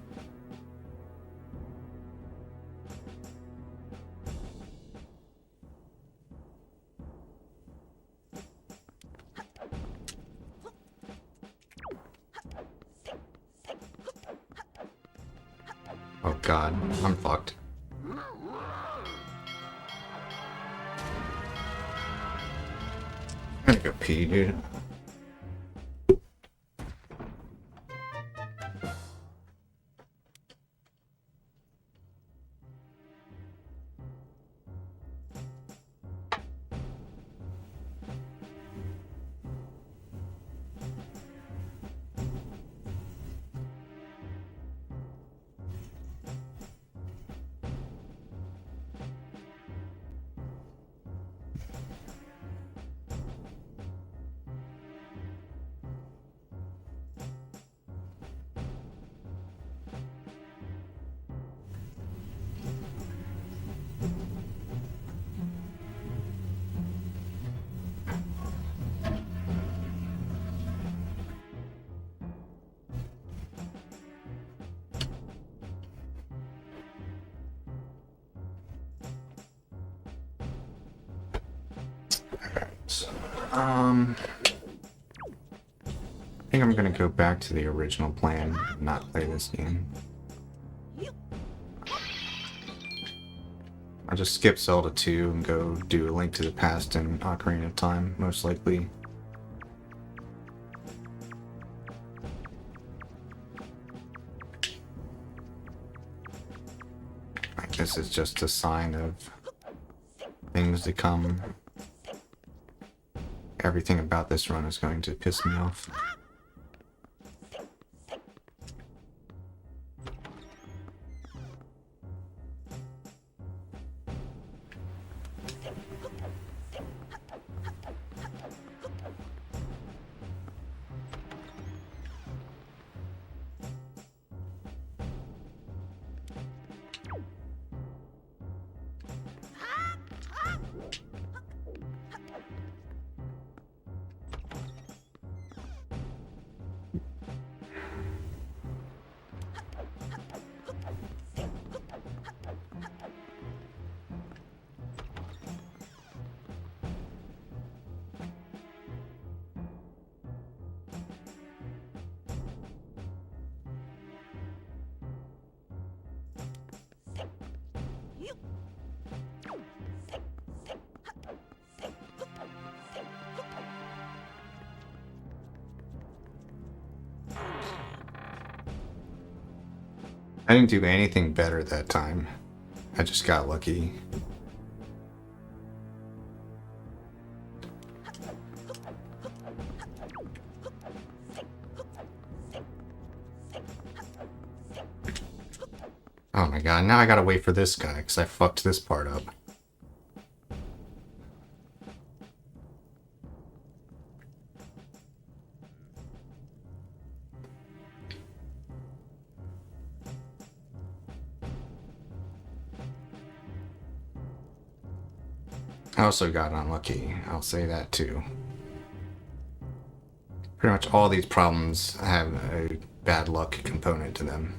Oh god, I'm fucked. I'm gonna go pee, dude. I think I'm gonna go back to the original plan and not play this game. I'll just skip Zelda 2 and go do A Link to the Past and Ocarina of Time, most likely. Like, this is just a sign of things to come. Everything about this run is going to piss me off. I didn't do anything better that time. I just got lucky. Oh my god, now I gotta wait for this guy because I fucked this part up. I also got unlucky, I'll say that too. Pretty much all these problems have a bad luck component to them.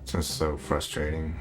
It's just so frustrating.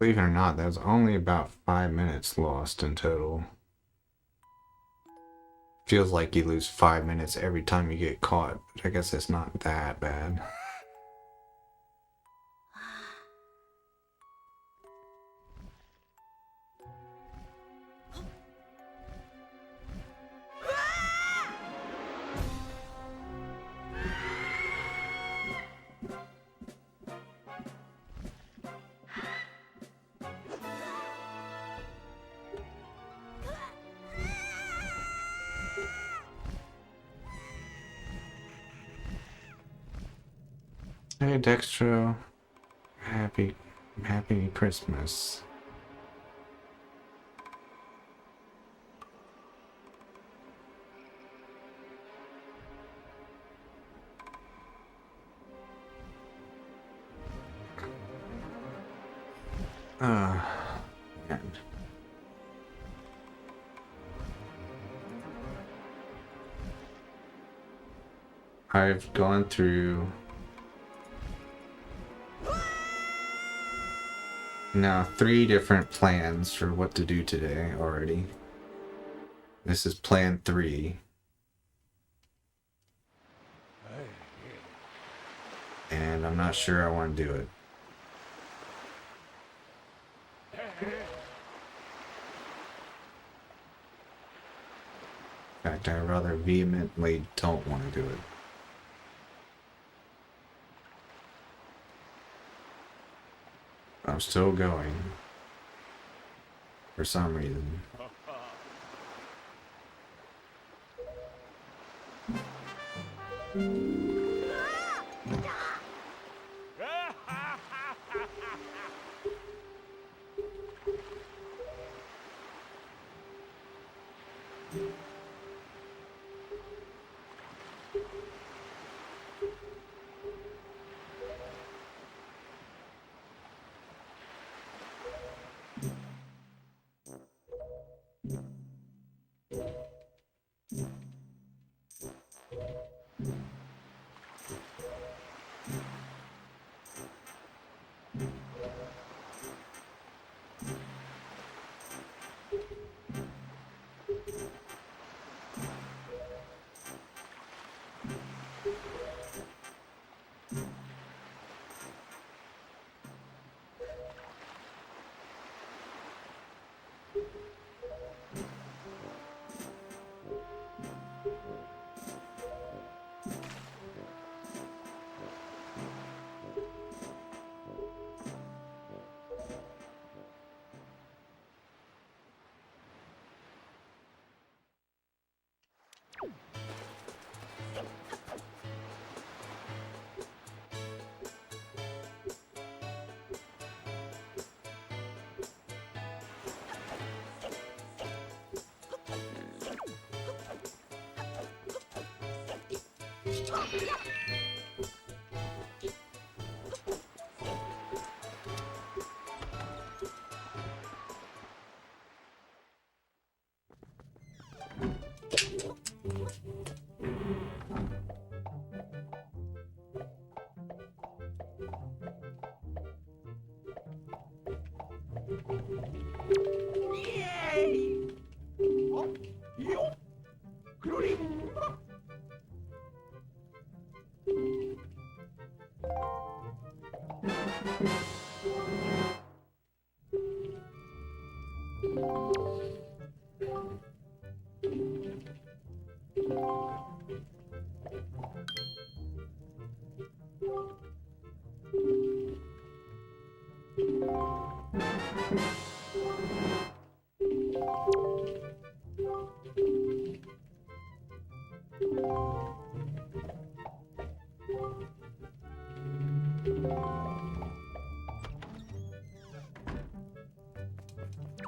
Believe it or not, that was only about 5 minutes lost in total. Feels like you lose 5 minutes every time you get caught, but I guess it's not that bad. Hey Dextro, happy Christmas. Man. I've gone through now 3 different plans for what to do today already. This is plan 3. And I'm not sure I want to do it. In fact, I rather vehemently don't want to do it. I'm still going. For some reason.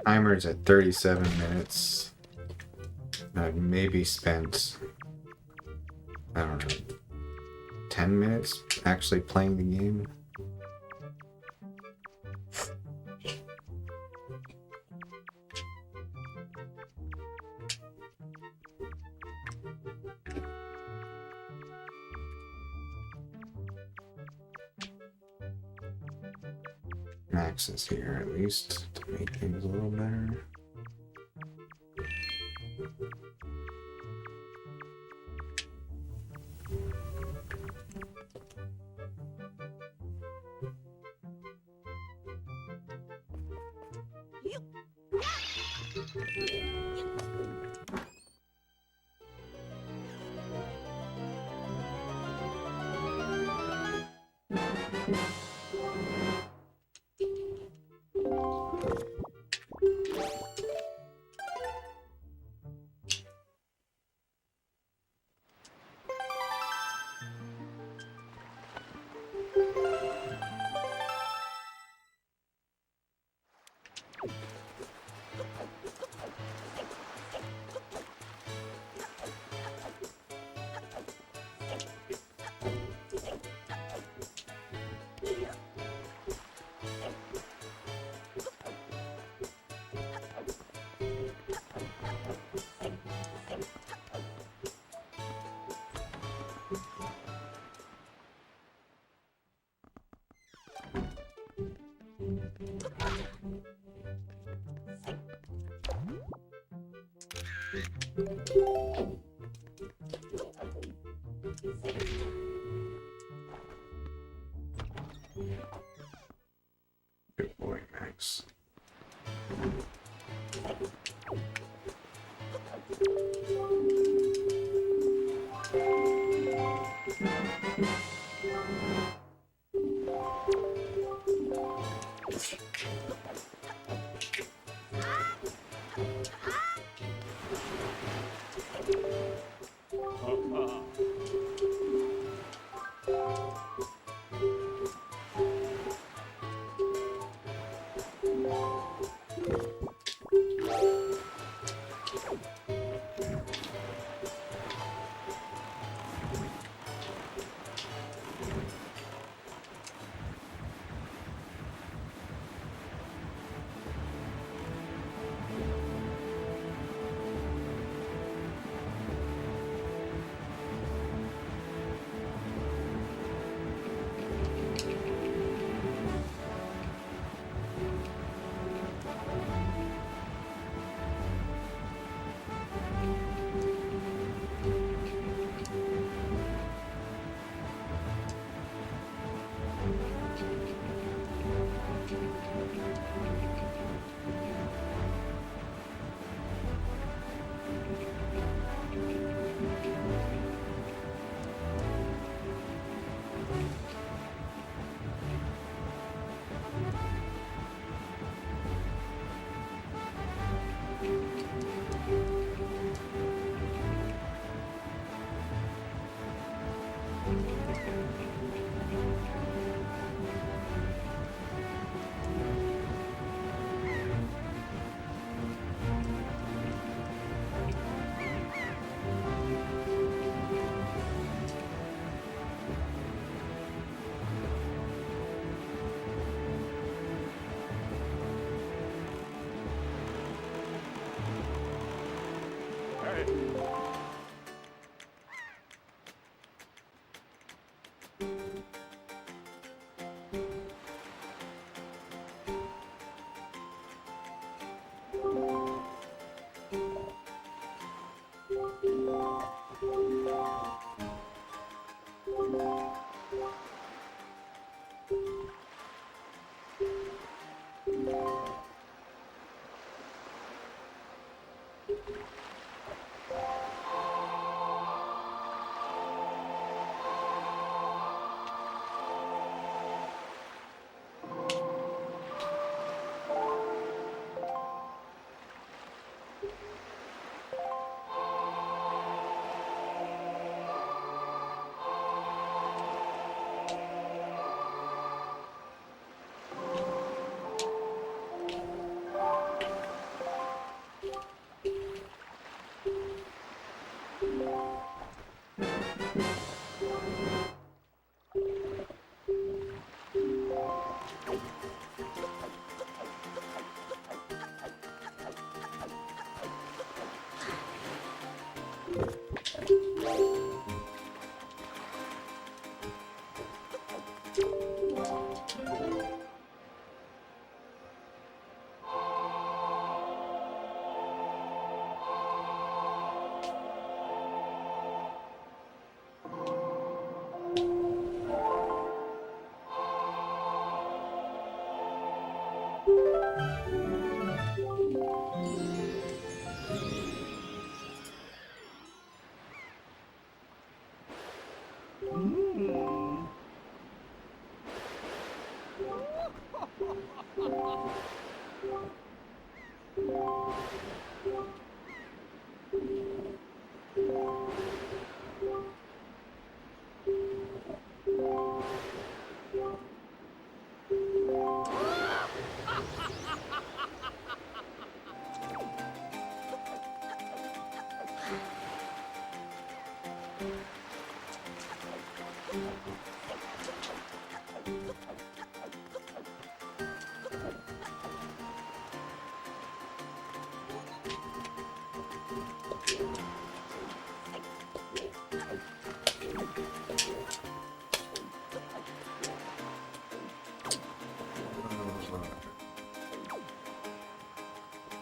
Timer's at 37 minutes. I've maybe spent, I don't know, 10 minutes actually playing the game. Max is here at least to make things a little better. Good boy, Max.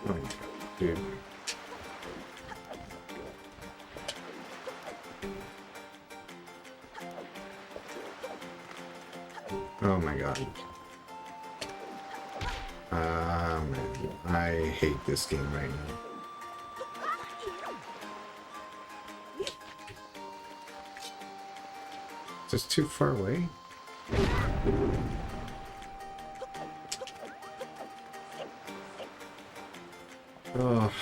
Oh, dude. Oh my god. Man, I hate this game right now. Just too far away? Oh.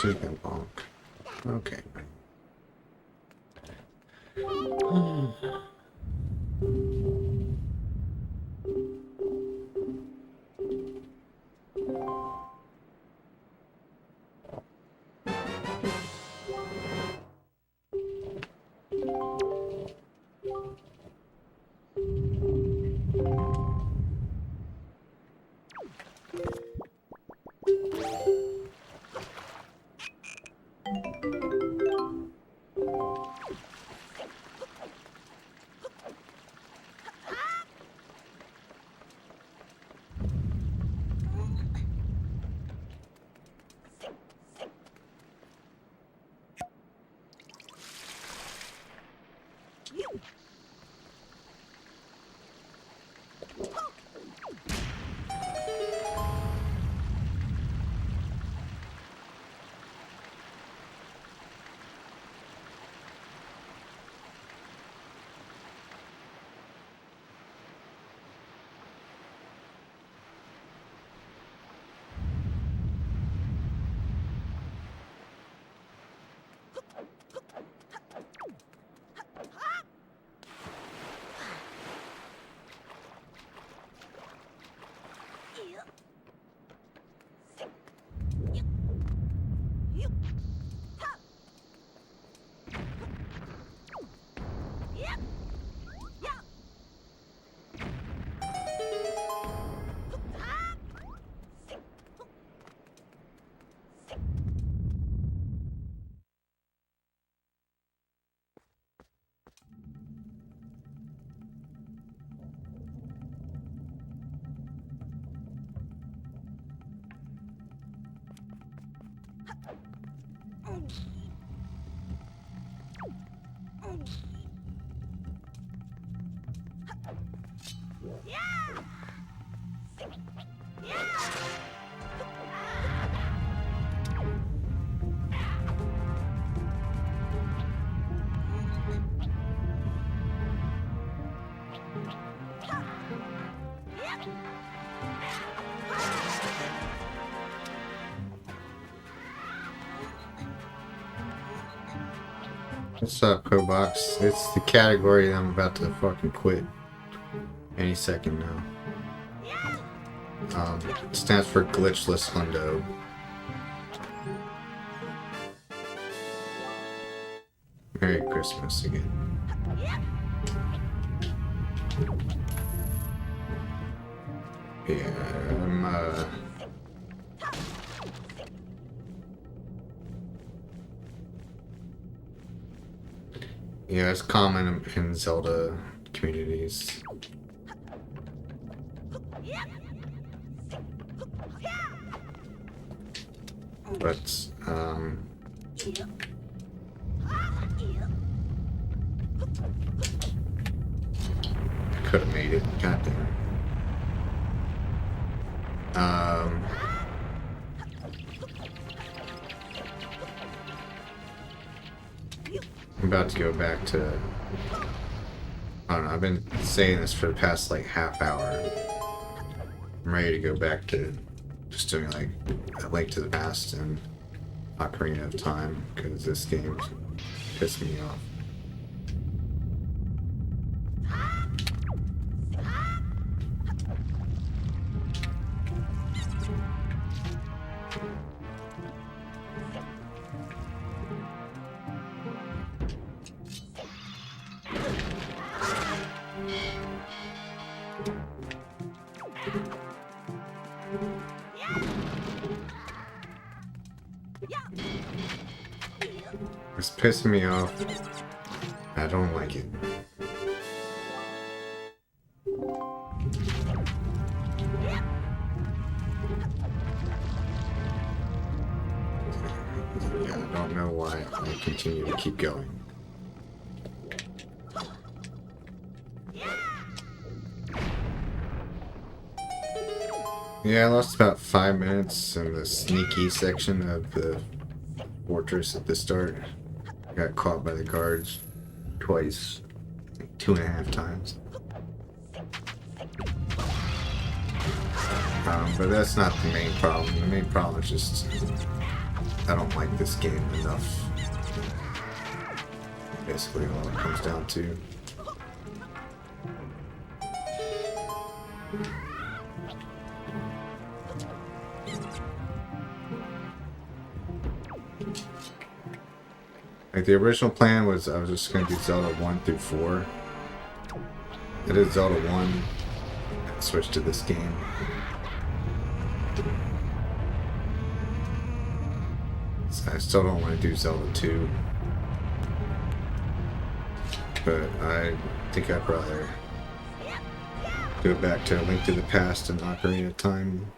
Take a bonk. Okay. What's up, Cobox? It's the category I'm about to fucking quit any second now. It stands for Glitchless Hundo. Merry Christmas again. Yeah, yeah, it's common in Zelda communities. But, could have made it. Goddamn. I'm about to go back to. I don't know. I've been saying this for the past like half hour. I'm ready to go back to just doing like A Link to the Past and Ocarina of Time because this game's pissed me off. It's pissing me off. I don't like it. Yeah, I don't know why I continue to keep going. Yeah, I lost about 5 minutes in the sneaky section of the fortress at the start. I got caught by the guards twice, like 2.5 times. But that's not the main problem. The main problem is just I don't like this game enough. Basically all it comes down to. Like the original plan was I was just going to do Zelda 1 through 4. I did Zelda 1 and switched to this game. So I still don't want to do Zelda 2. But I think I'd rather go back to A Link to the Past and Ocarina of Time.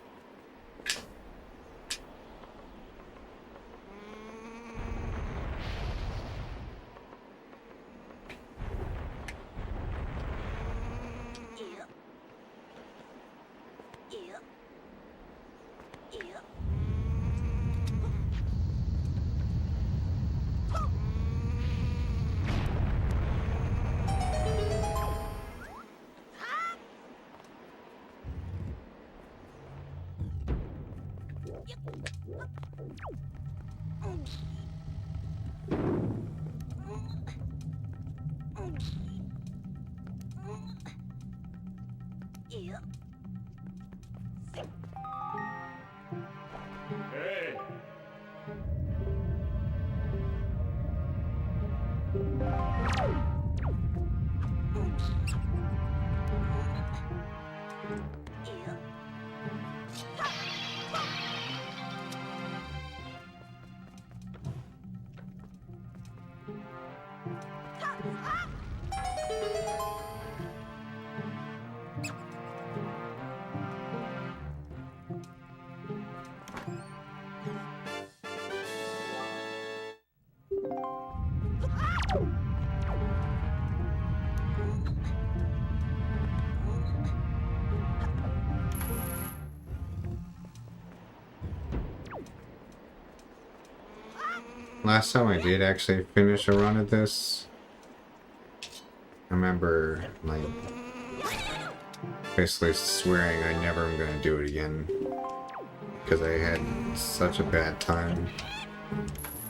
Last time I did actually finish a run of this, I remember like basically swearing I never am going to do it again because I had such a bad time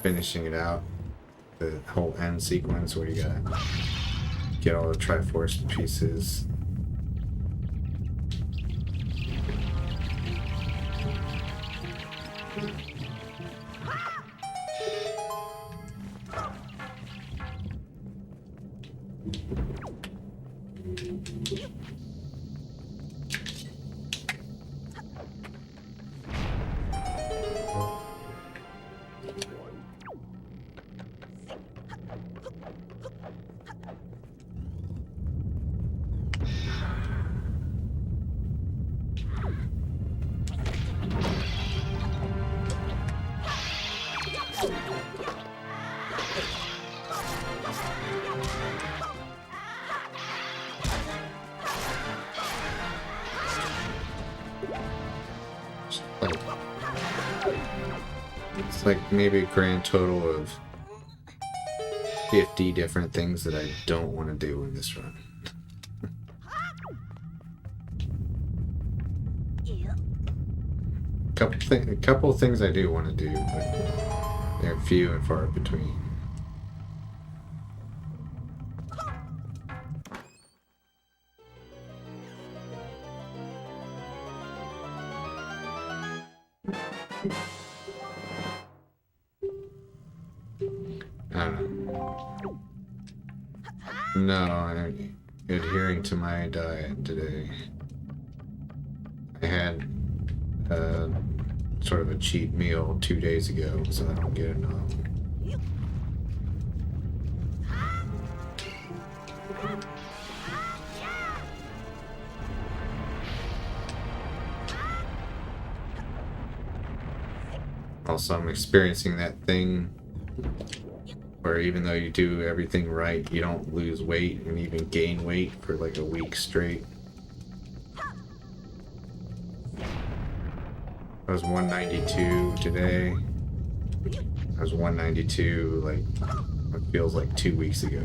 finishing it out the whole end sequence where you gotta get all the Triforce pieces. It's like maybe a grand total of 50 different things that I don't want to do in this run. A couple of things I do want to do, but they're few and far between. I don't know. No, I'm adhering to my diet today. I had sort of a cheat meal 2 days ago, so I don't get enough. Also, I'm experiencing that thing where even though you do everything right, you don't lose weight and even gain weight for like a week straight. I was 192 today. I was 192 like it feels like 2 weeks ago.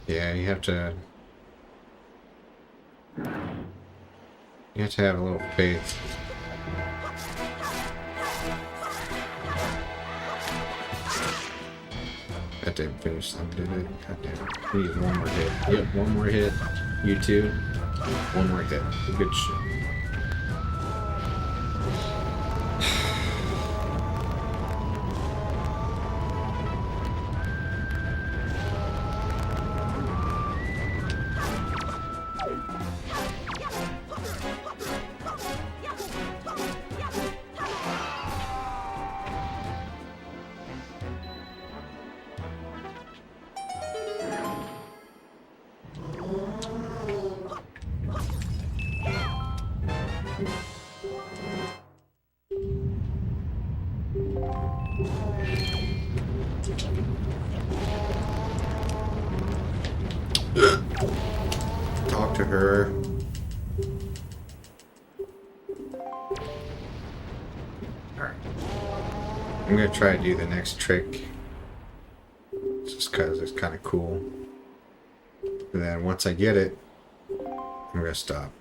Yeah, you have to have a little faith. That didn't finish them, did it? God damn it. We need one more hit. Yep, one more hit. You two. One more hit. Good shit. Talk to her. Alright. I'm gonna try to do the next trick. Just because it's kind of cool. And then once I get it, I'm gonna stop.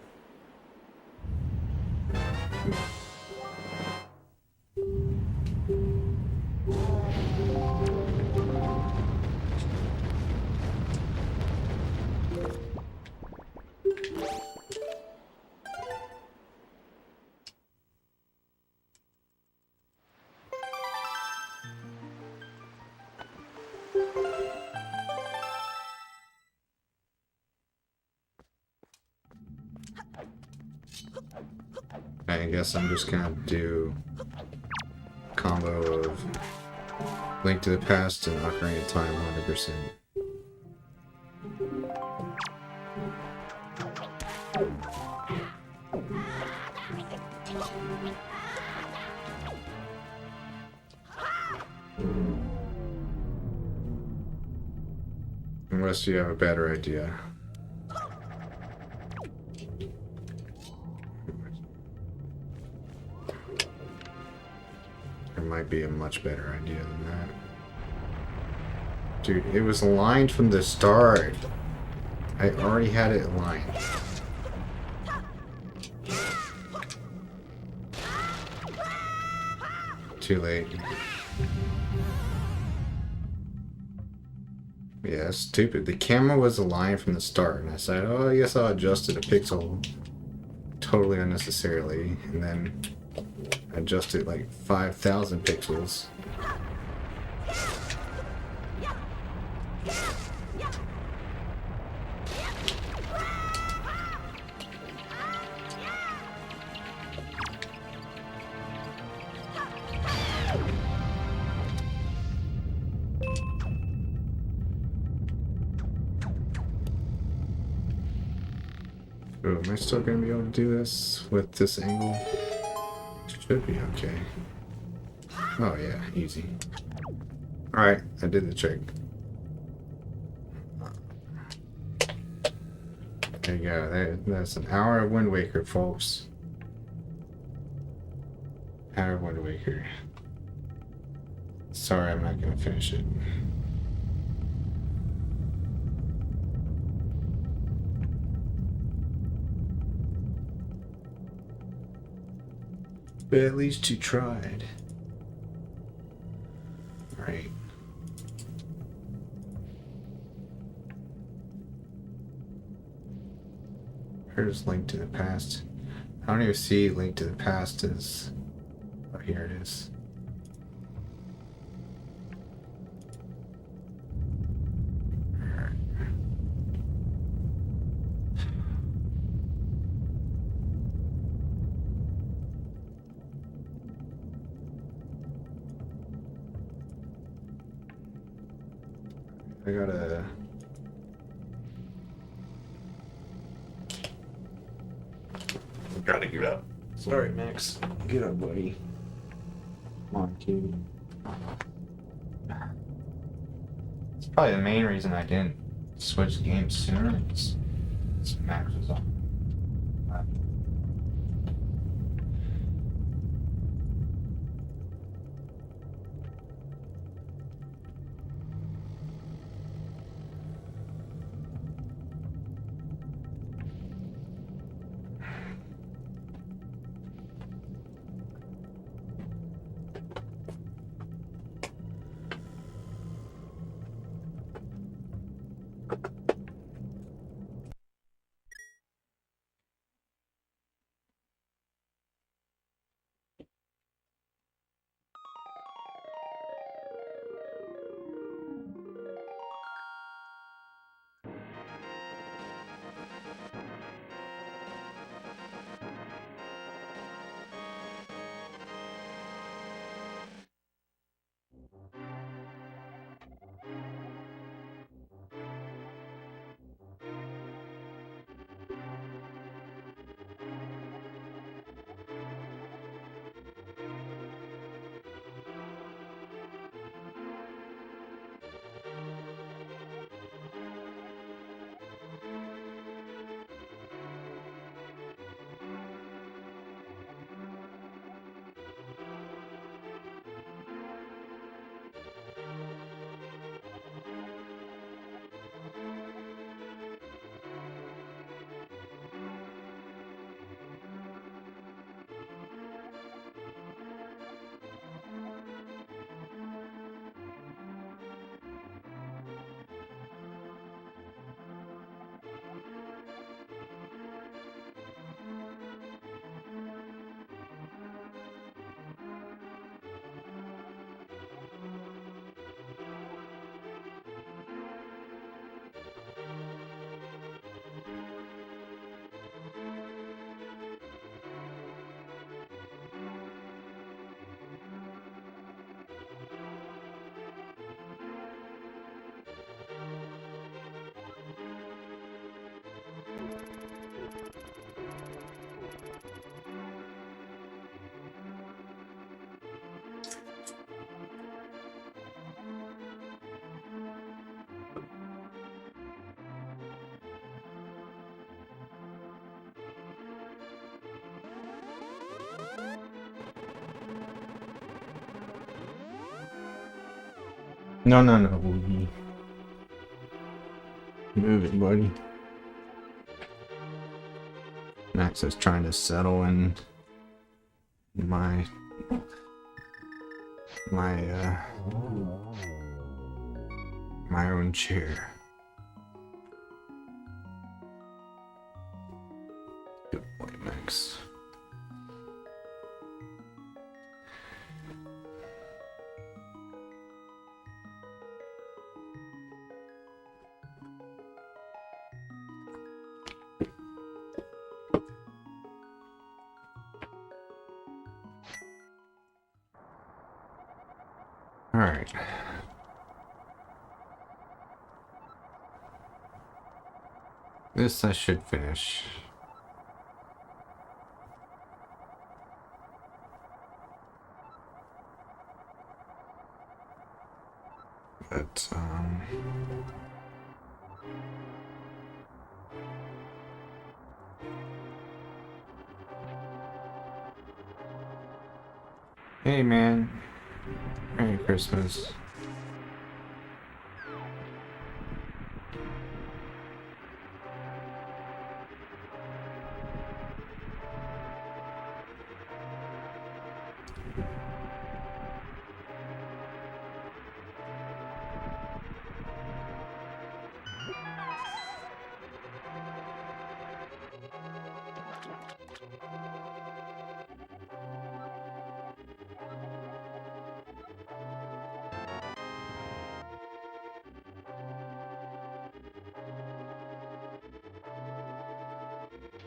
I guess I'm just gonna do a combo of Link to the Past and Ocarina of Time 100%. Unless you have a better idea. might be a much better idea than that. Dude, it was aligned from the start. I already had it aligned. Too late. Yeah, that's stupid. The camera was aligned from the start, and I said, oh, I guess I'll adjust it a pixel totally unnecessarily, and then adjust it like 5,000 pixels. Oh, am I still going to be able to do this with this angle? Should be okay. Oh yeah, easy. Alright, I did the trick. There you go. That's an hour of Wind Waker, folks. Hour of Wind Waker. Sorry, I'm not going to finish it. But at least you tried. Right. Here's Link to the Past. I don't even see Link to the Past as... Oh, here it is. I gotta get up. Sorry, Max. Get up, buddy. Come on, kid. It's probably the main reason I didn't switch games sooner. It's Max was on. No, no, no. Move it, buddy. Max is trying to settle in my my own chair. Good boy, Max. All right. This I should finish. But hey man, Merry Christmas.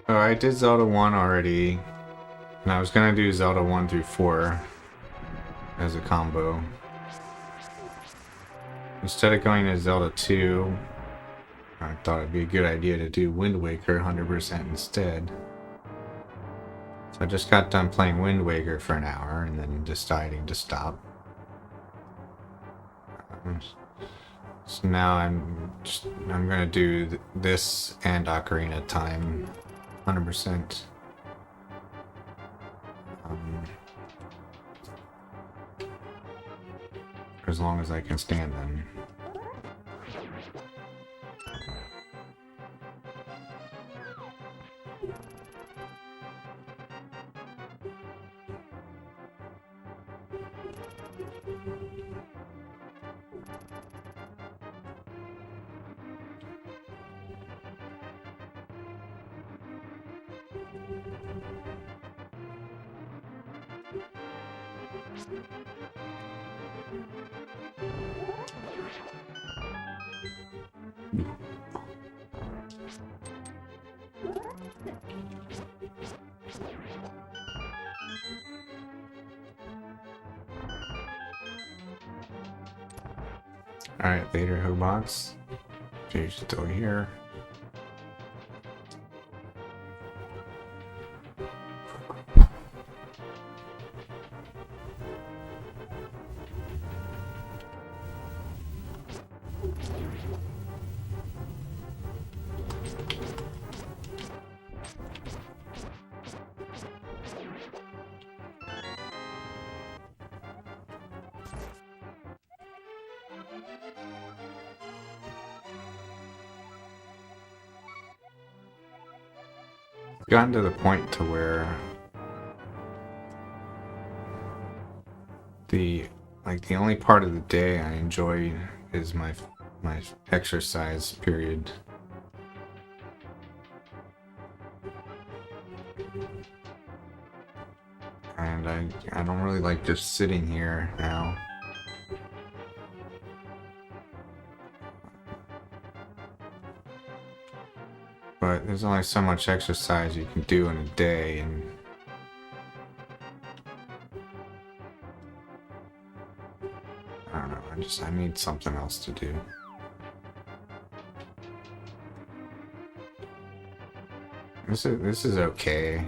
Oh, I did Zelda 1 already, and I was gonna do Zelda 1 through 4 as a combo. Instead of going to Zelda 2, I thought it'd be a good idea to do Wind Waker 100% instead. So I just got done playing Wind Waker for an hour and then deciding to stop. So now I'm gonna do this and Ocarina of Time 100%. For as long as I can stand them. Alright, later, Hobox. You're still here. Gotten to the point to where the only part of the day I enjoy is my exercise period. And I don't really like just sitting here now. But there's only so much exercise you can do in a day, and I don't know, I need something else to do. This is okay.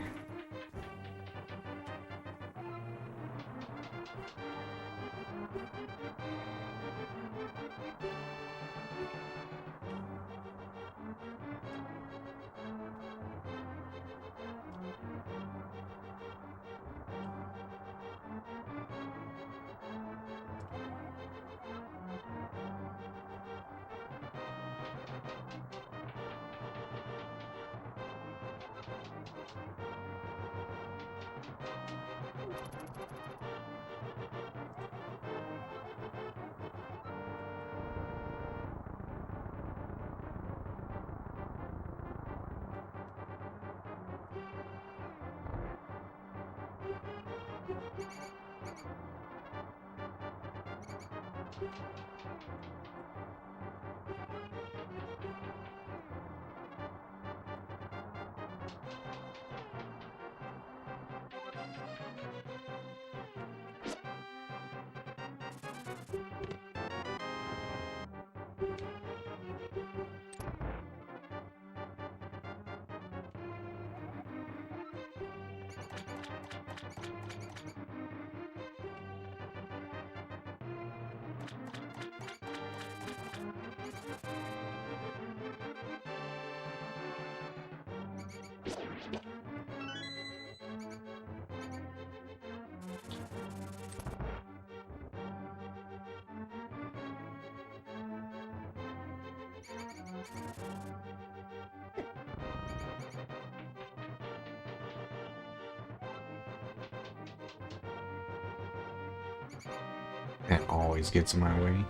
That always gets in my way.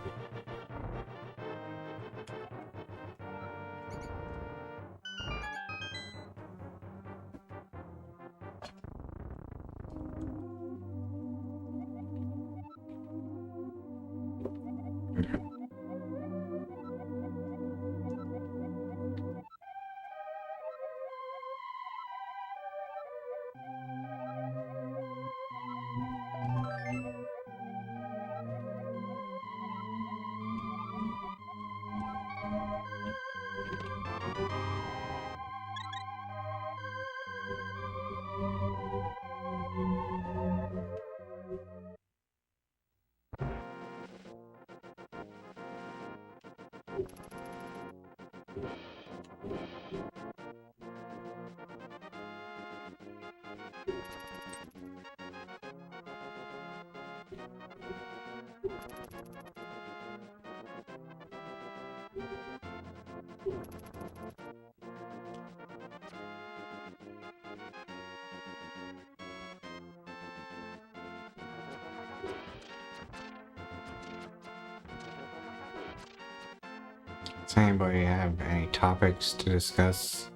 Does anybody have any topics to discuss?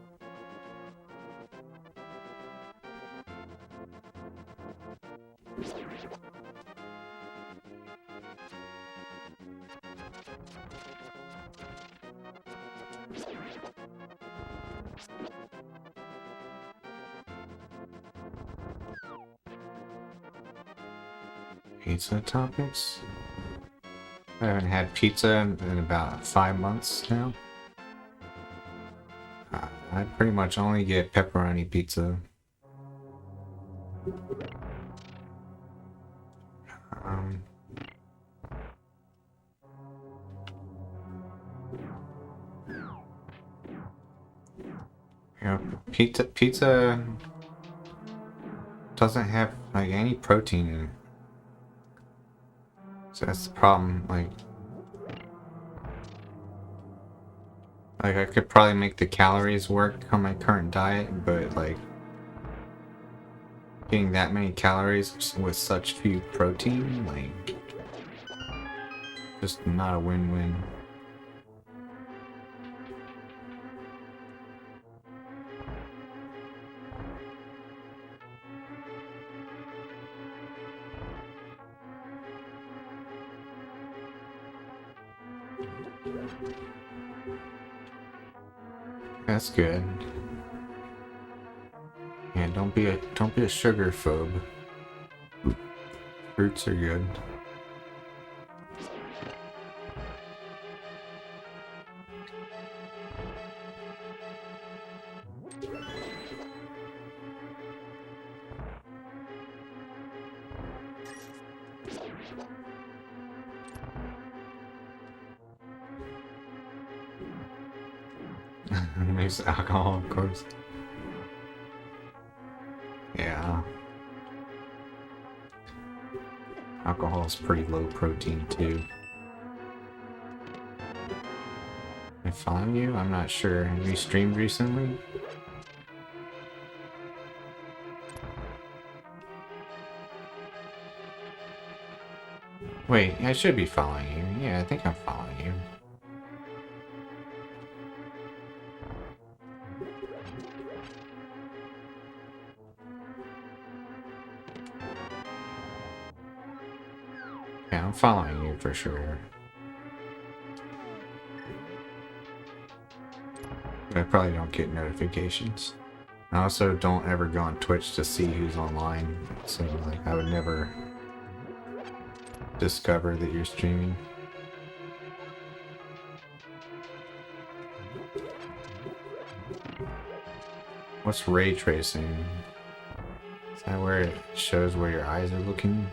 Pizza topics? I haven't had pizza in about 5 months now. I pretty much only get pepperoni pizza. You know, pizza doesn't have like any protein in it. So that's the problem. Like I could probably make the calories work on my current diet, but like getting that many calories with such few protein, like just not a win-win. That's good. Yeah, don't be a sugar phobe. Fruits are good. There's alcohol, of course. Yeah. Alcohol is pretty low protein too. I follow you? I'm not sure. Have you streamed recently? Wait, I should be following you. Yeah, I think I'm following you. Yeah, I'm following you for sure. But I probably don't get notifications. I also don't ever go on Twitch to see who's online, so like I would never discover that you're streaming. What's ray tracing? Is that where it shows where your eyes are looking?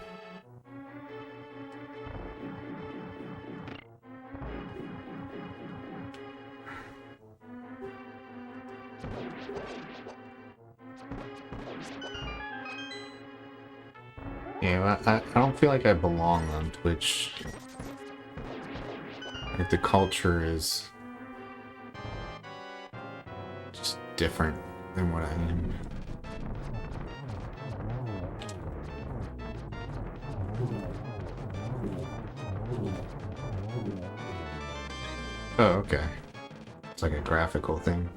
Yeah, well, I don't feel like I belong on Twitch. Like the culture is just different than what I am. Oh, okay. It's like a graphical thing.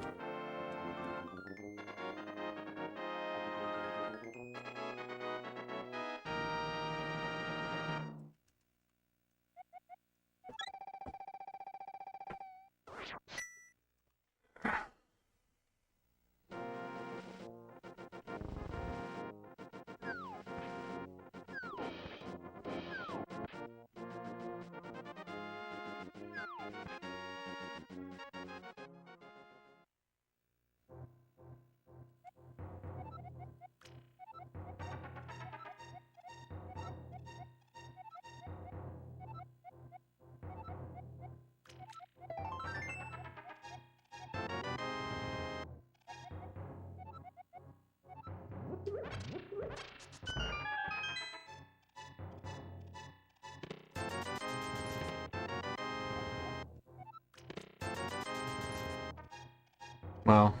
Well,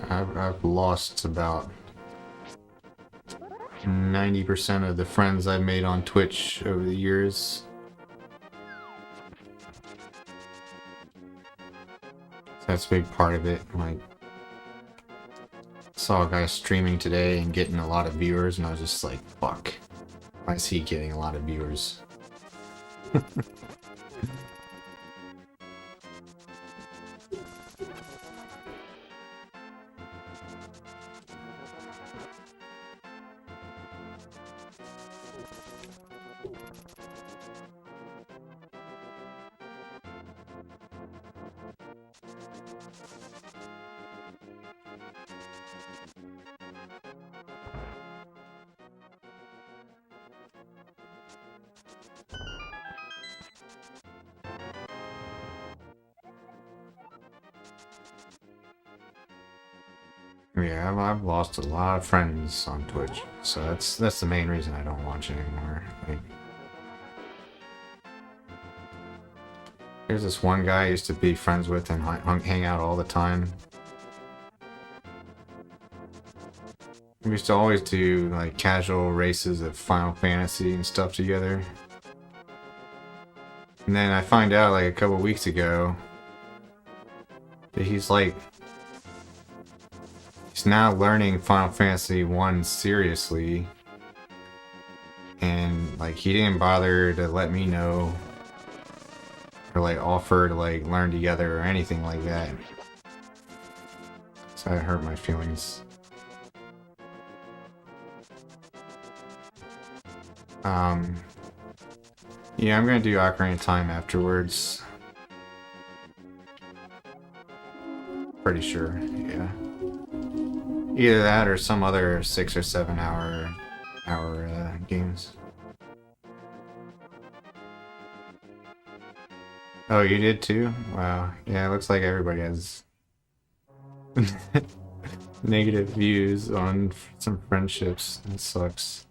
I've lost about 90% of the friends I've made on Twitch over the years. That's a big part of it. Like, saw a guy streaming today and getting a lot of viewers, and I was just like, fuck. Why is he getting a lot of viewers? Yeah, I've lost a lot of friends on Twitch, so that's the main reason I don't watch anymore. Like, there's this one guy I used to be friends with and hang out all the time. We used to always do like casual races of Final Fantasy and stuff together. And then I find out like a couple weeks ago that he's now learning Final Fantasy 1 seriously. And like he didn't bother to let me know or like offer to like learn together or anything like that. So that hurt my feelings. Yeah, I'm gonna do Ocarina of Time afterwards. Pretty sure, yeah. Either that or some other 6 or 7 hour games. Oh, you did too? Wow. Yeah, it looks like everybody has negative views on some friendships. That sucks.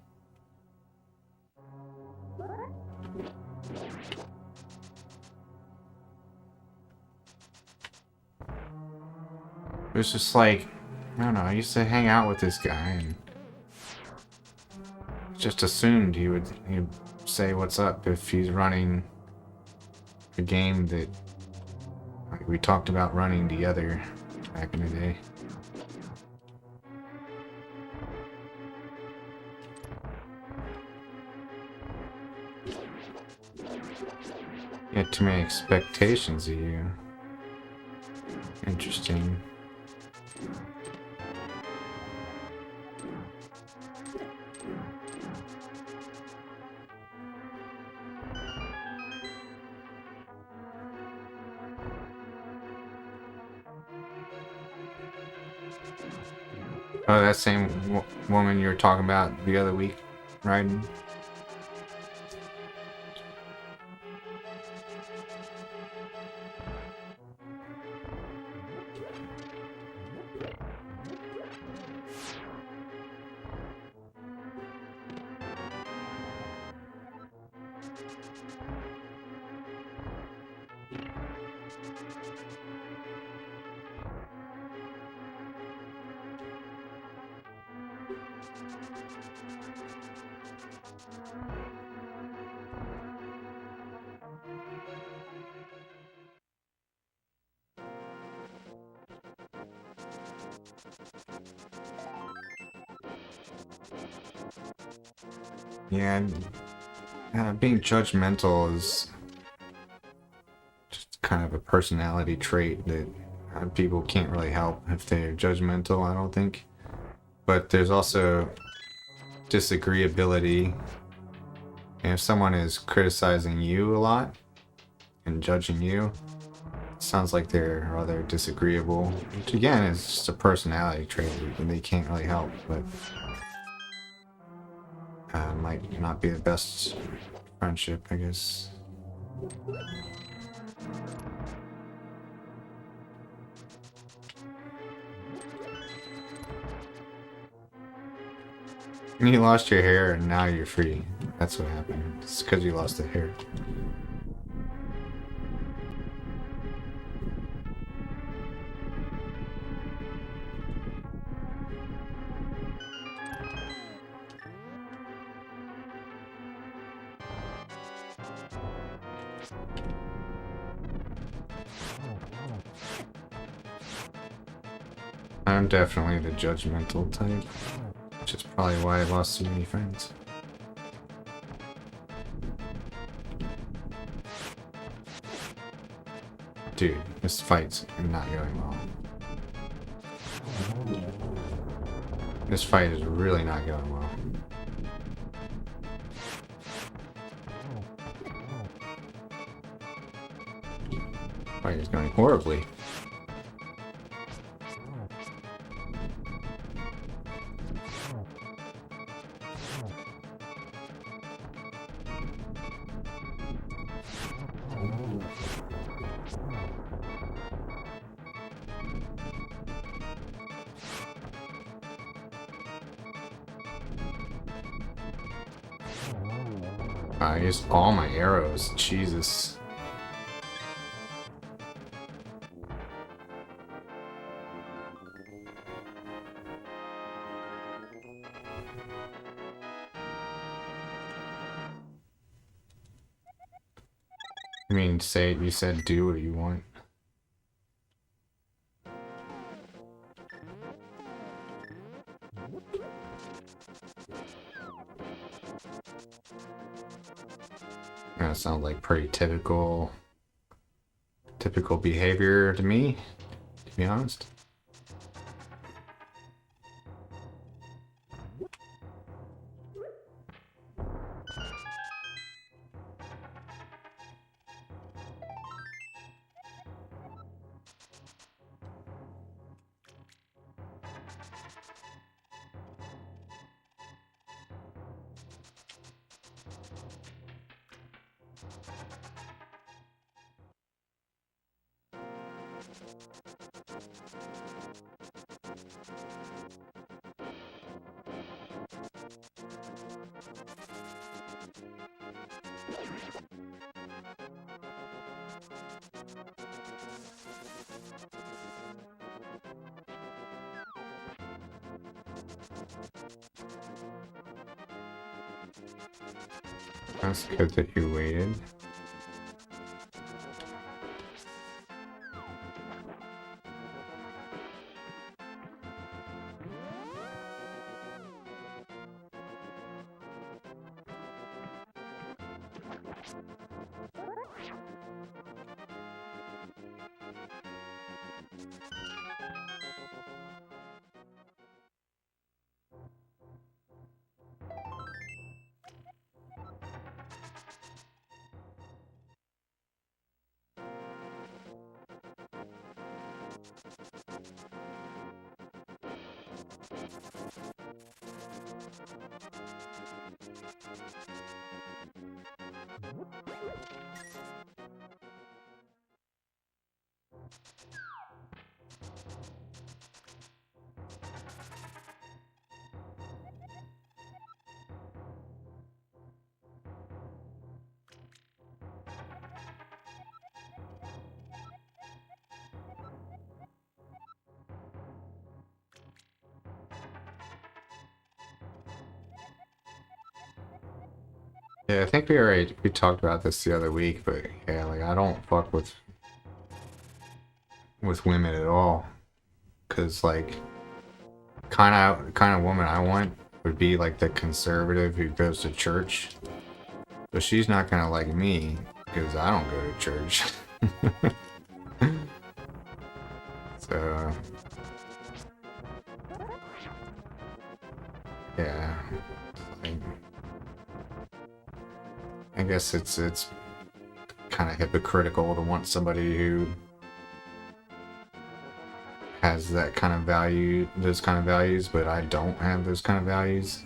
It was just like, I don't know, I used to hang out with this guy and just assumed he'd say what's up if he's running a game that like we talked about running together back in the day. You had too many expectations of you. Interesting. Oh, that same woman you were talking about the other week, riding. Yeah, being judgmental is just kind of a personality trait that people can't really help if they're judgmental, I don't think. But there's also disagreeability. And if someone is criticizing you a lot and judging you, it sounds like they're rather disagreeable, which again is just a personality trait and they can't really help, but might not be the best friendship, I guess. You lost your hair and now you're free. That's what happened. It's because you lost the hair. I'm definitely the judgmental type, which is probably why I lost so many friends. Dude, this fight's not going well. This fight is really not going well. Fight is going horribly. I used all my arrows. Jesus. I mean, you said do what you want. That sounds like pretty typical behavior to me, to be honest. That's good that you waited. Yeah, I think we talked about this the other week, but yeah, like I don't fuck with women at all, cause like kind of woman I want would be like the conservative who goes to church, but she's not gonna like me because I don't go to church. So yeah, like, I guess it's kind of hypocritical to want somebody who has that kind of value, those kind of values, but I don't have those kind of values.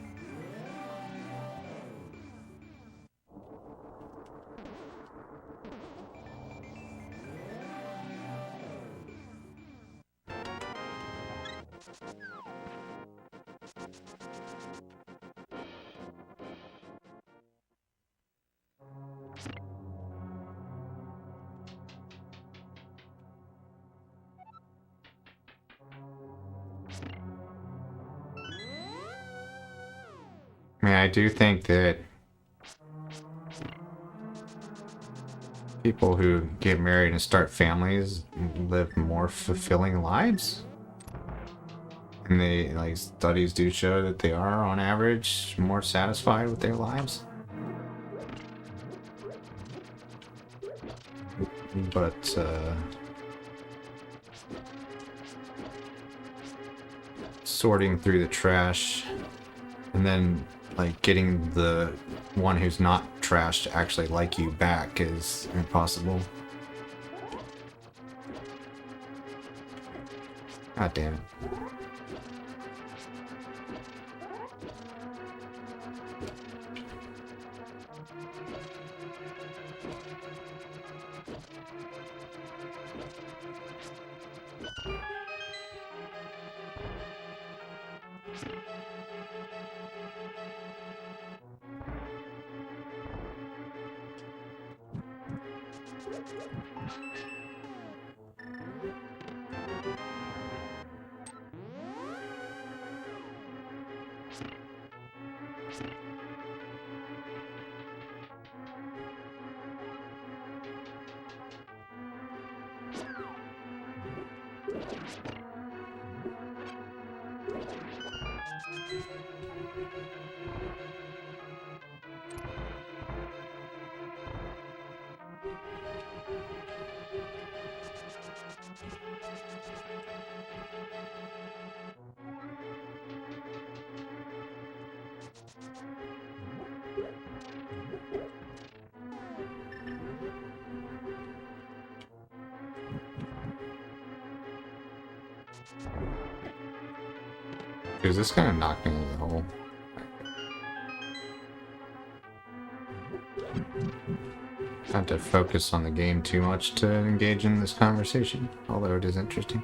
I mean, I do think that people who get married and start families live more fulfilling lives. And they, like, studies do show that they are, on average, more satisfied with their lives. But, sorting through the trash and then like getting the one who's not trash to actually like you back is impossible. God damn it. Is this gonna knock me in the hole? I have to focus on the game too much to engage in this conversation, although it is interesting.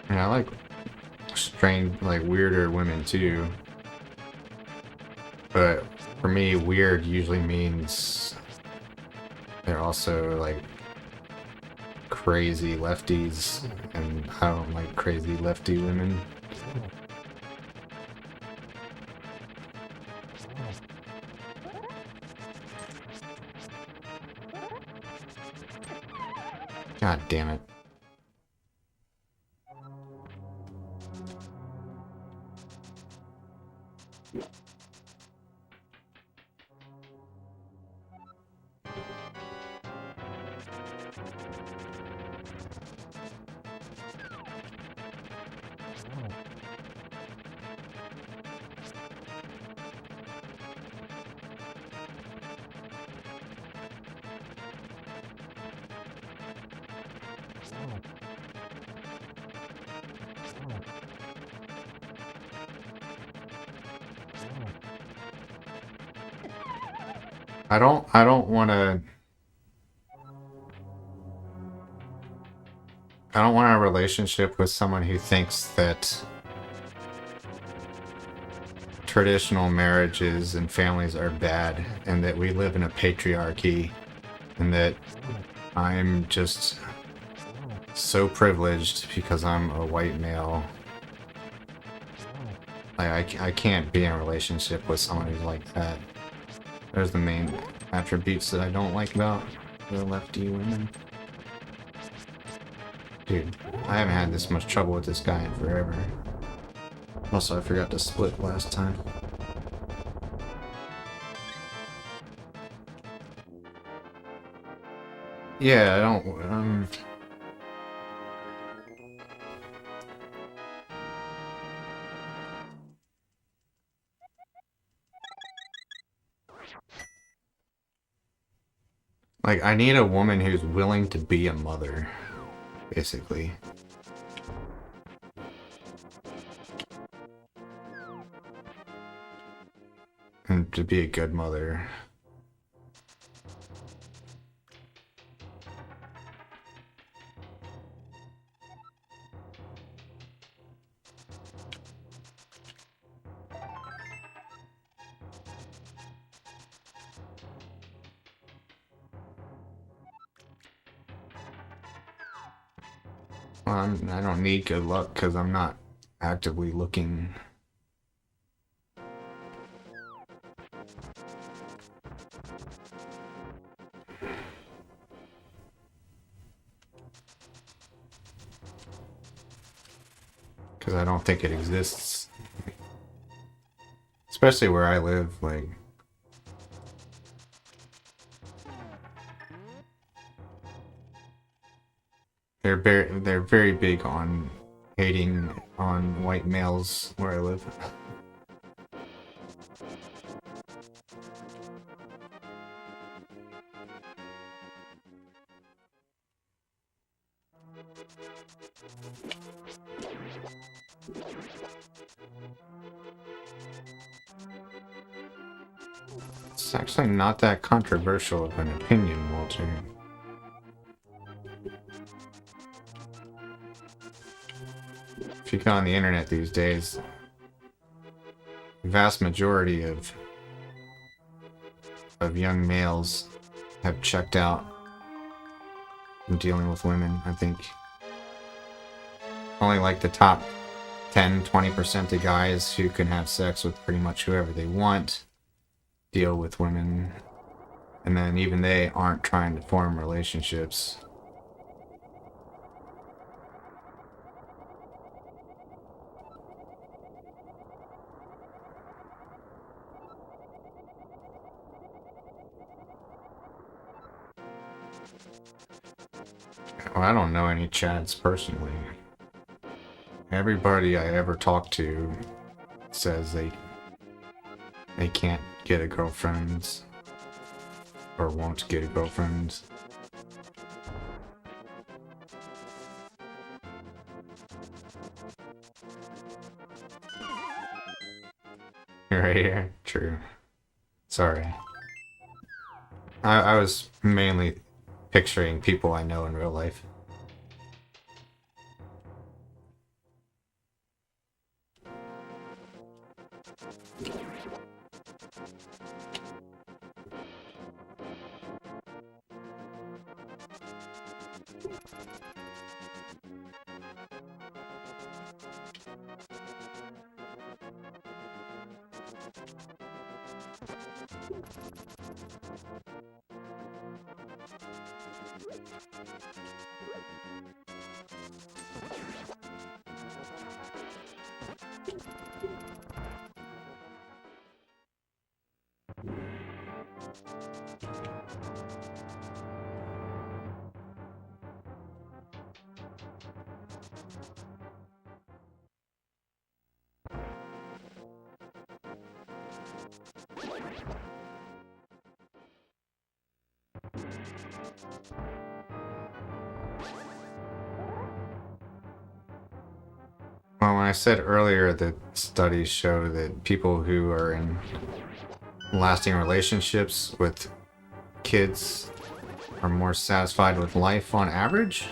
And I like strange, like weirder women too. For me, weird usually means they're also like crazy lefties, and I don't like crazy lefty women. God damn it. I don't want to. I don't want a relationship with someone who thinks that traditional marriages and families are bad and that we live in a patriarchy and that I'm just so privileged because I'm a white male. Like, I can't be in a relationship with someone who's like that. There's the main attributes that I don't like about the lefty women. Dude, I haven't had this much trouble with this guy in forever. Also, I forgot to split last time. Yeah, I don't, like, I need a woman who's willing to be a mother, basically. And to be a good mother. Well, I don't need good luck because I'm not actively looking. Because I don't think it exists. Especially where I live, like... They're very big on hating on white males where I live. It's actually not that controversial of an opinion, Walter. If you go on the internet these days, the vast majority of young males have checked out from dealing with women. I think only like the top 10-20% of guys who can have sex with pretty much whoever they want deal with women, and then even they aren't trying to form relationships. Well, I don't know any Chads personally. Everybody I ever talk to says they can't get a girlfriend or won't get a girlfriend. Right here, true. Sorry. I was mainly picturing people I know in real life. Well, when I said earlier that studies show that people who are in lasting relationships with kids are more satisfied with life on average,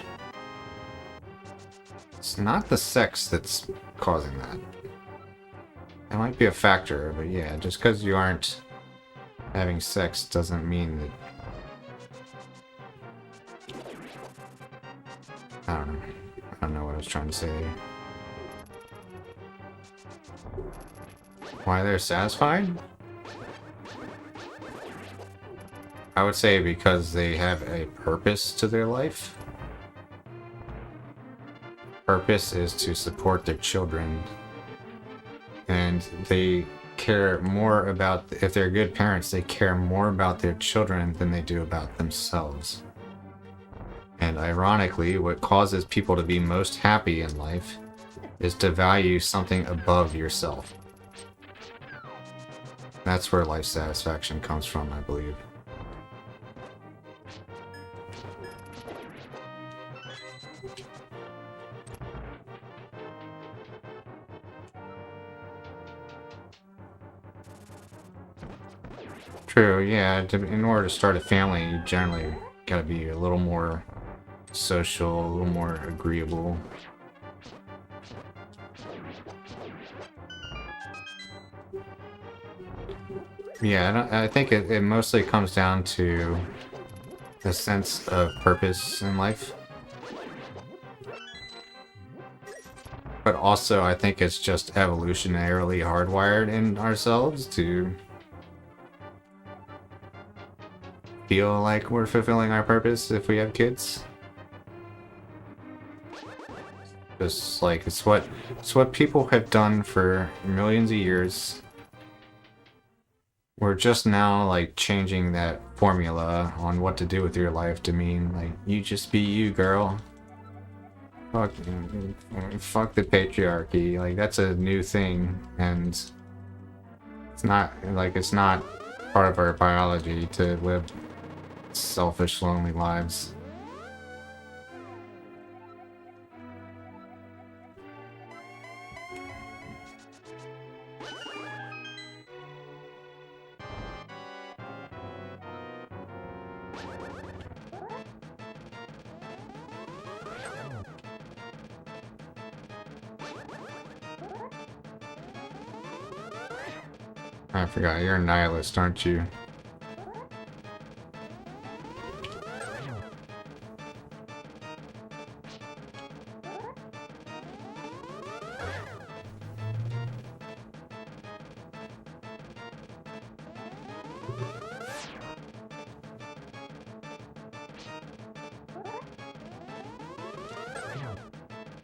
it's not the sex that's causing that. It might be a factor, but yeah, just because you aren't having sex doesn't mean that. I don't know. I don't know what I was trying to say there. Why they're satisfied? I would say because they have a purpose to their life. Purpose is to support their children, and they care more about, if they're good parents, they care more about their children than they do about themselves. And ironically, what causes people to be most happy in life is to value something above yourself. That's where life satisfaction comes from, I believe. True, yeah. In order to start a family, you generally gotta be a little more social, a little more agreeable. Yeah, I think it mostly comes down to a sense of purpose in life. But also, I think it's just evolutionarily hardwired in ourselves to feel like we're fulfilling our purpose if we have kids. Just like it's what people have done for millions of years. We're just now like changing that formula on what to do with your life to mean like you just be you, girl. Fuck the patriarchy. Like that's a new thing, and it's not part of our biology to live selfish, lonely lives. I forgot, you're a nihilist, aren't you?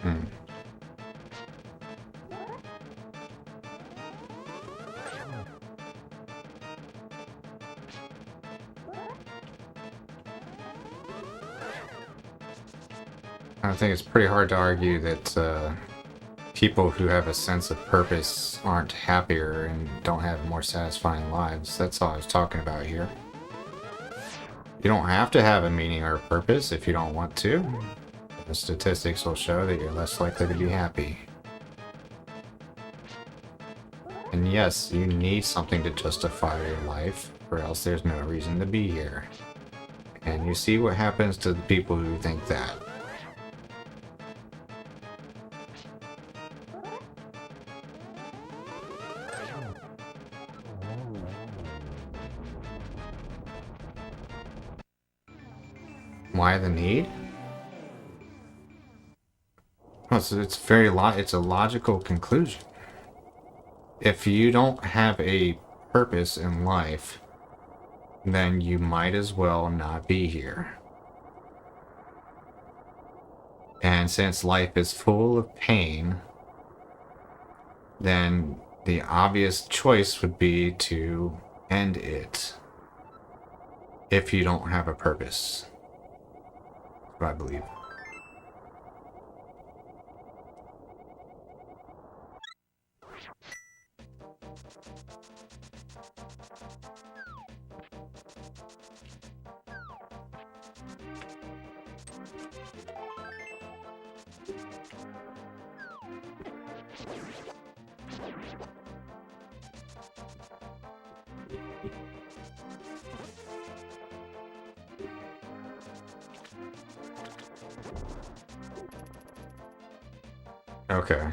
Hmm. I think it's pretty hard to argue that people who have a sense of purpose aren't happier and don't have more satisfying lives. That's all I was talking about here. You don't have to have a meaning or a purpose if you don't want to. The statistics will show that you're less likely to be happy. And yes, you need something to justify your life, or else there's no reason to be here. And you see what happens to the people who think that. Why the need? Oh, so it's it's a logical conclusion. If you don't have a purpose in life, then you might as well not be here. And since life is full of pain, then the obvious choice would be to end it if you don't have a purpose. That's what I believe. Okay.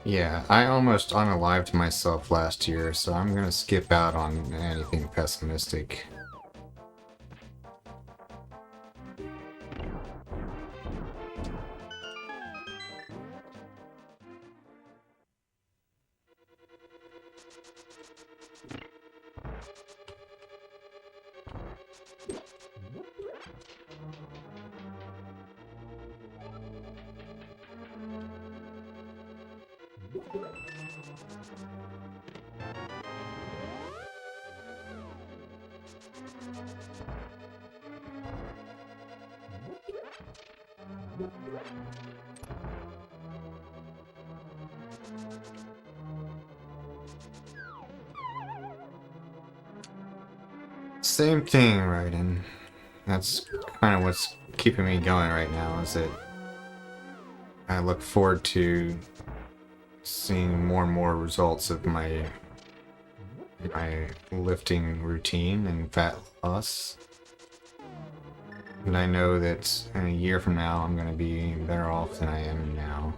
Yeah, I almost unalived myself last year, so I'm gonna skip out on anything pessimistic. Same thing, Raiden. That's kind of what's keeping me going right now, is that I look forward to seeing more and more results of my lifting routine and fat loss. And I know that in a year from now, I'm going to be better off than I am now.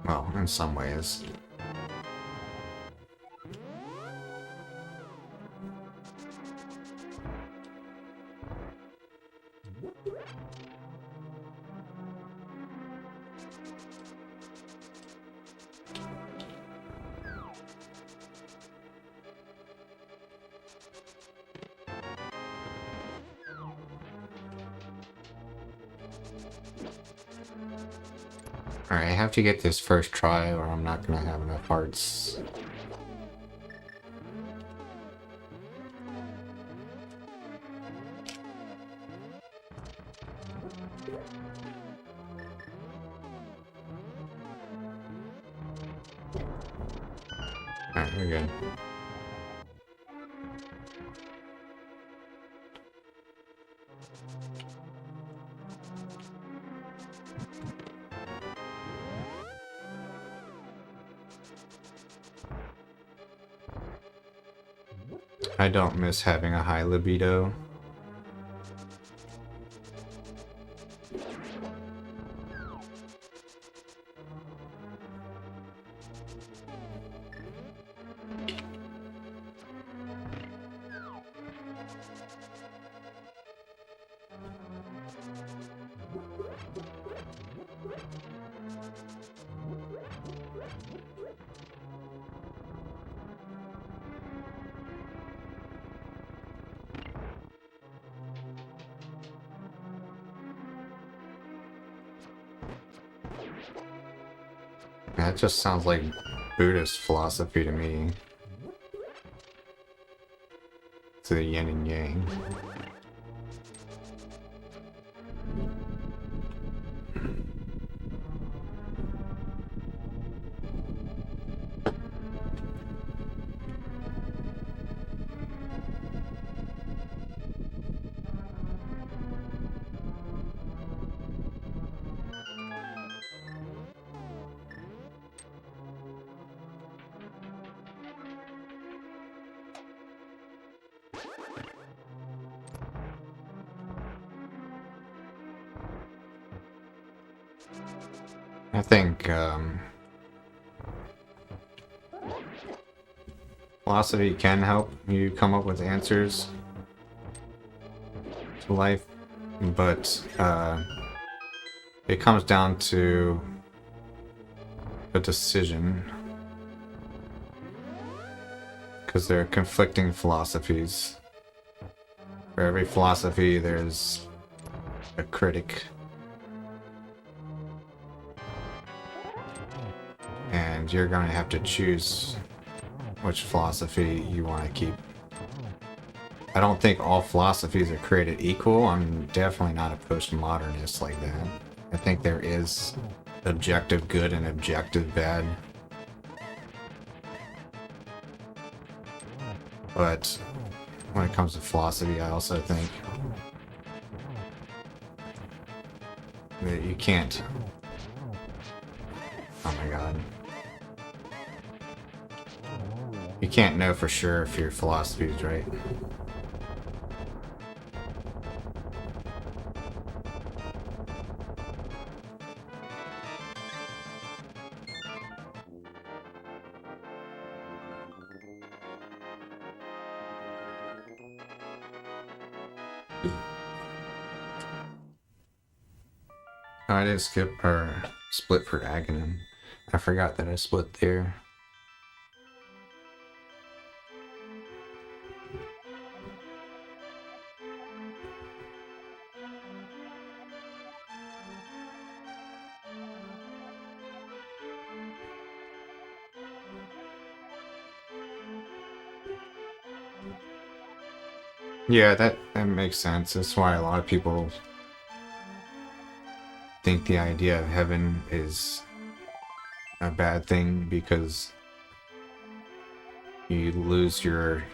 Well, in some ways. Alright, I have to get this first try or I'm not gonna have enough hearts. Alright, we're good. I don't miss having a high libido. That just sounds like Buddhist philosophy to me. It's the yin and yang. I think philosophy can help you come up with answers to life, but it comes down to a decision, because there are conflicting philosophies. For every philosophy, there's a critic. And you're going to have to choose which philosophy you want to keep. I don't think all philosophies are created equal. I'm definitely not a postmodernist like that. I think there is objective good and objective bad. But when it comes to philosophy, I also think that you can't... Oh my god. You can't know for sure if your philosophy is right. Oh, I didn't skip or split for Aghanim. I forgot that I split there. Yeah, that makes sense. That's why a lot of people think the idea of heaven is a bad thing, because you lose your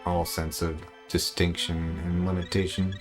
whole sense of distinction and limitation.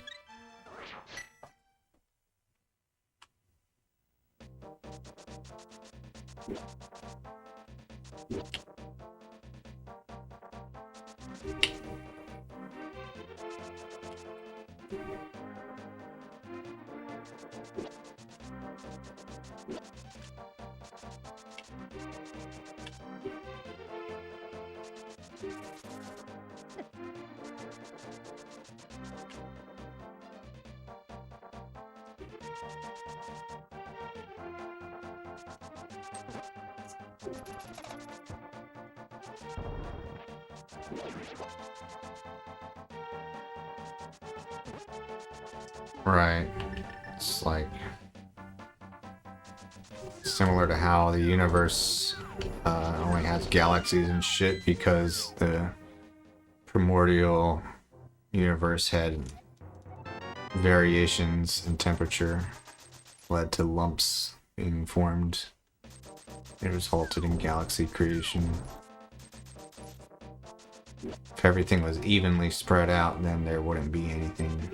Right. It's like similar to how the universe only has galaxies and shit because the primordial universe had variations in temperature led to lumps being formed. It resulted in galaxy creation. If everything was evenly spread out, then there wouldn't be anything.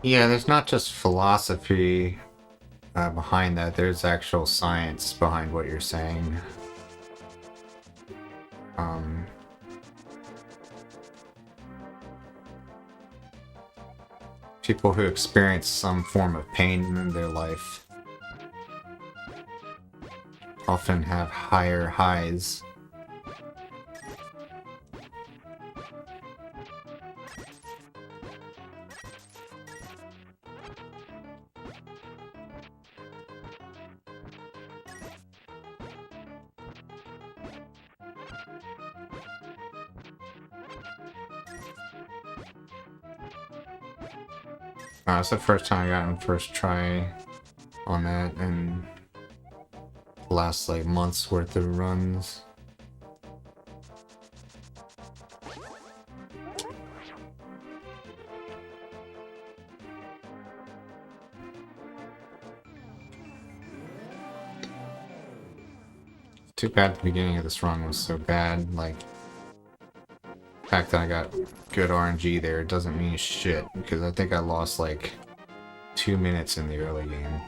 Yeah, there's not just philosophy behind that, there's actual science behind what you're saying. People who experience some form of pain in their life often have higher highs. It's the first time I got in first try on that, and last like month's worth of runs. Too bad the beginning of this run was so bad. Like, the fact that I got good RNG there doesn't mean shit, because I think I lost like 2 minutes in the early game.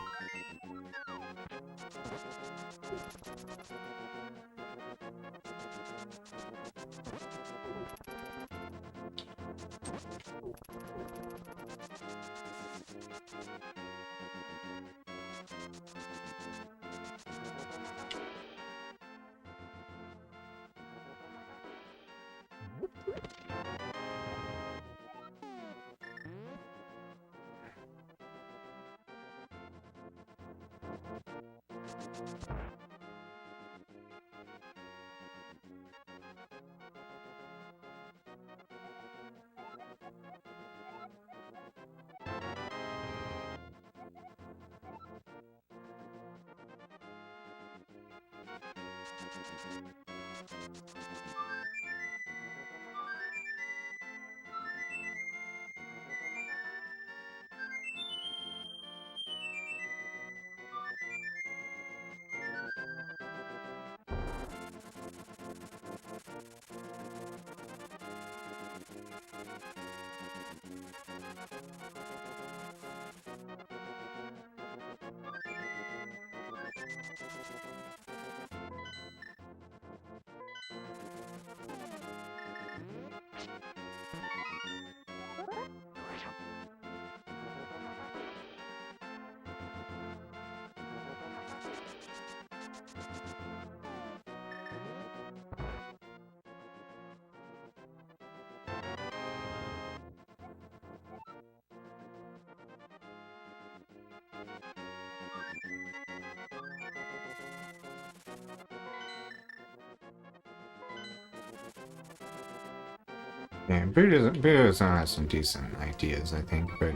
Yeah, Buddhism has some decent ideas, I think, but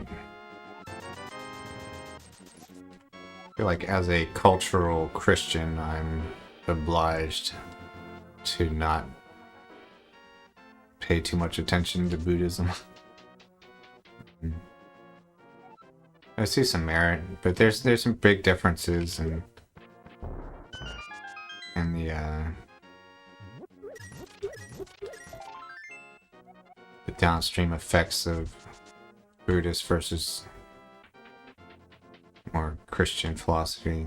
I feel like as a cultural Christian, I'm obliged to not pay too much attention to Buddhism. I see some merit, but there's some big differences in the downstream effects of Buddhist versus more Christian philosophy.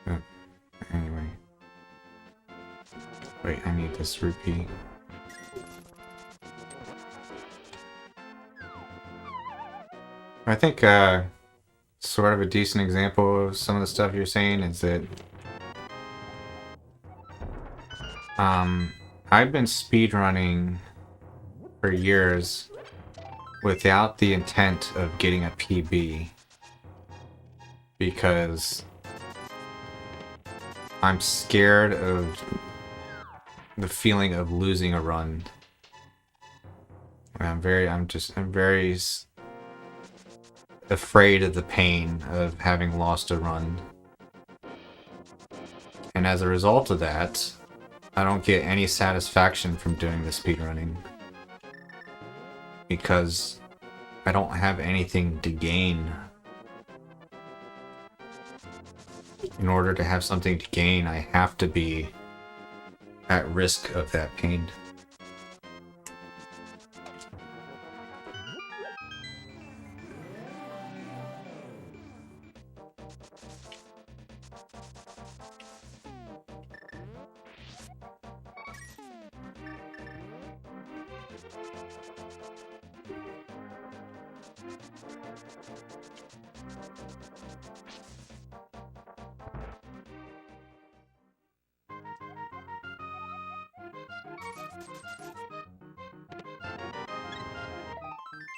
But anyway. Wait, I need this rupee. I think sort of a decent example of some of the stuff you're saying is that I've been speedrunning for years without the intent of getting a PB because I'm scared of the feeling of losing a run. I'm very afraid of the pain of having lost a run. And as a result of that, I don't get any satisfaction from doing the speedrunning. Because I don't have anything to gain. In order to have something to gain, I have to be at risk of that pain.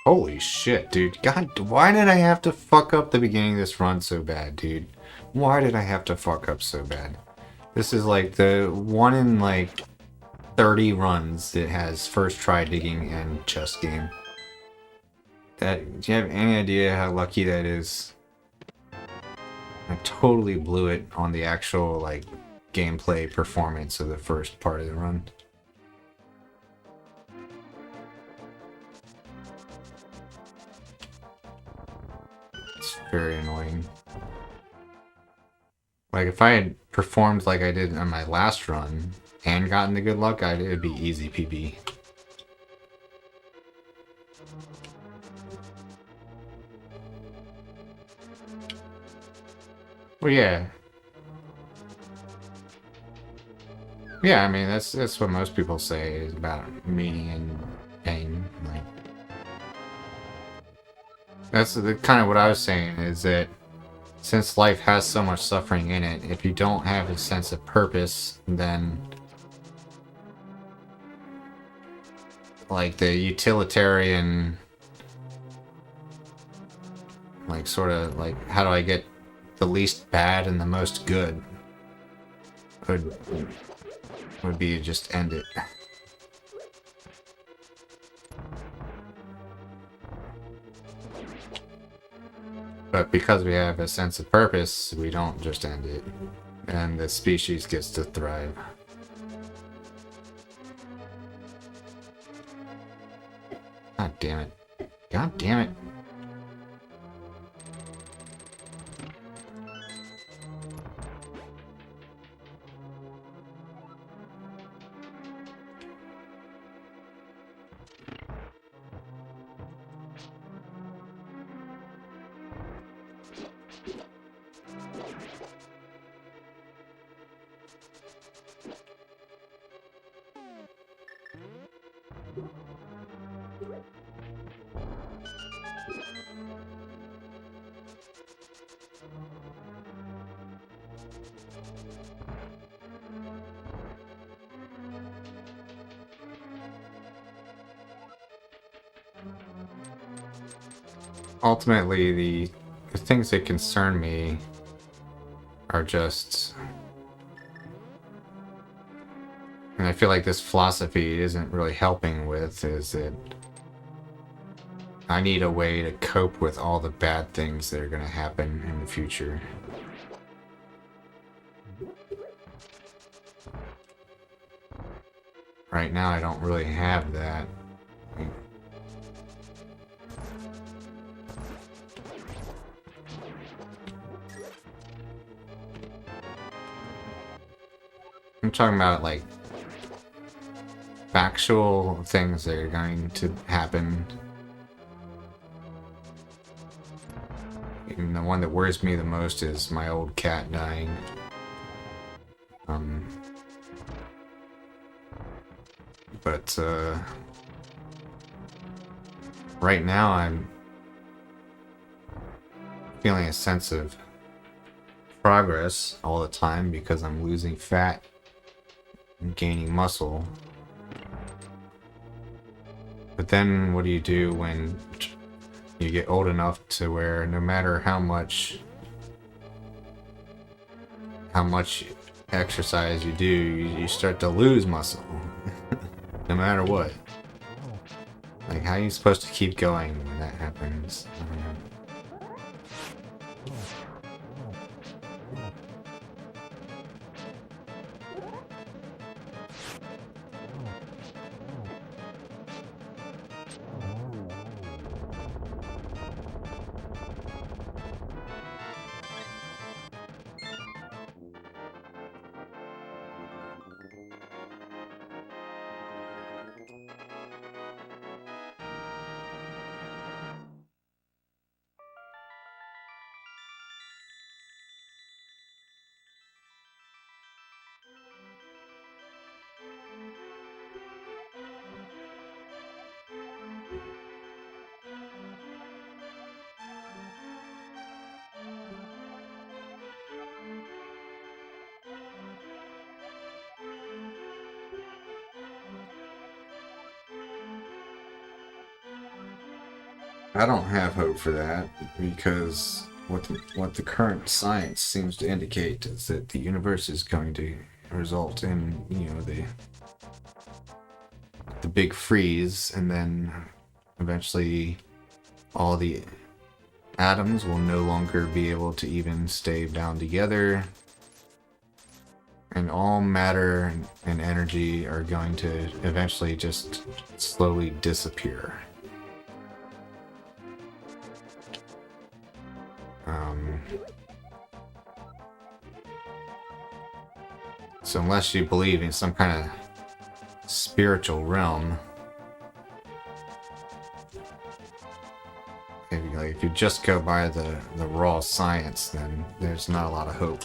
Holy shit, dude. God, why did I have to fuck up the beginning of this run so bad, dude? Why did I have to fuck up so bad? This is like the one in like 30 runs that has first try digging and chess game. That, do you have any idea how lucky that is? I totally blew it on the actual like gameplay performance of the first part of the run. It's very annoying. Like if I had performed like I did on my last run and gotten the good luck, it'd be easy PB. Well, yeah. Yeah, I mean that's what most people say is about me and pain. Like that's the kind of what I was saying is that since life has so much suffering in it, if you don't have a sense of purpose, then like the utilitarian, like sort of like how do I get the least bad and the most good would be to just end it. But because we have a sense of purpose, we don't just end it, and the species gets to thrive. God damn it. God damn it. Ultimately, the things that concern me are just... And I feel like this philosophy isn't really helping with, is that I need a way to cope with all the bad things that are going to happen in the future. Right now, I don't really have that. I'm talking about, like, factual things that are going to happen. And the one that worries me the most is my old cat dying. But, right now I'm feeling a sense of progress all the time because I'm losing fat and gaining muscle. But then what do you do when you get old enough to where no matter how much exercise you do, you start to lose muscle. No matter what. Like, how are you supposed to keep going when that happens? I don't know. I don't have hope for that because what the current science seems to indicate is that the universe is going to result in, you know, the big freeze, and then eventually all the atoms will no longer be able to even stay bound together, and all matter and energy are going to eventually just slowly disappear. So unless you believe in some kind of spiritual realm, if you just go by the raw science, then there's not a lot of hope.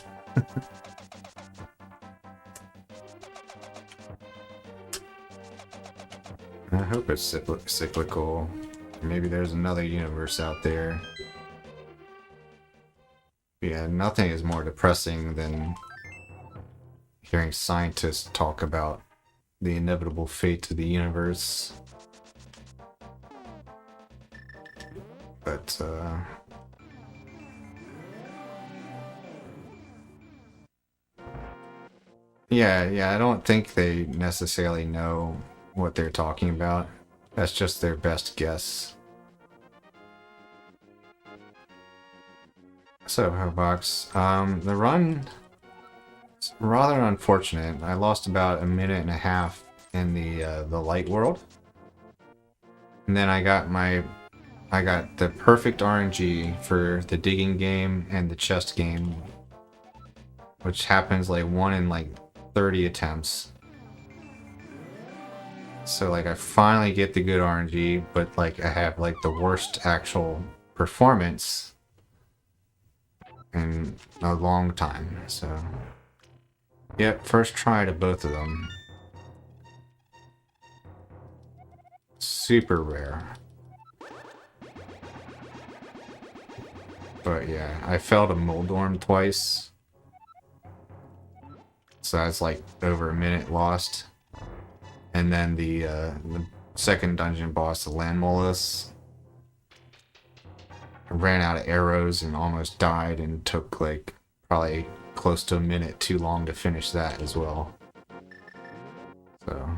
I hope it's cyclical. Maybe there's another universe out there. Yeah, nothing is more depressing than hearing scientists talk about the inevitable fate of the universe. But, yeah, I don't think they necessarily know what they're talking about. That's just their best guess. So, Hobox, the run is rather unfortunate. I lost about a minute and a half in the light world. And then I got the perfect RNG for the digging game and the chest game, which happens like 1 in like 30 attempts. So like I finally get the good RNG, but like I have like the worst actual performance in a long time. So yep, first try to both of them. Super rare. But yeah, I fell to Moldorm twice. So that's like over a minute lost. And then the second dungeon boss, the Landmolus, I ran out of arrows and almost died, and took like probably close to a minute too long to finish that as well. So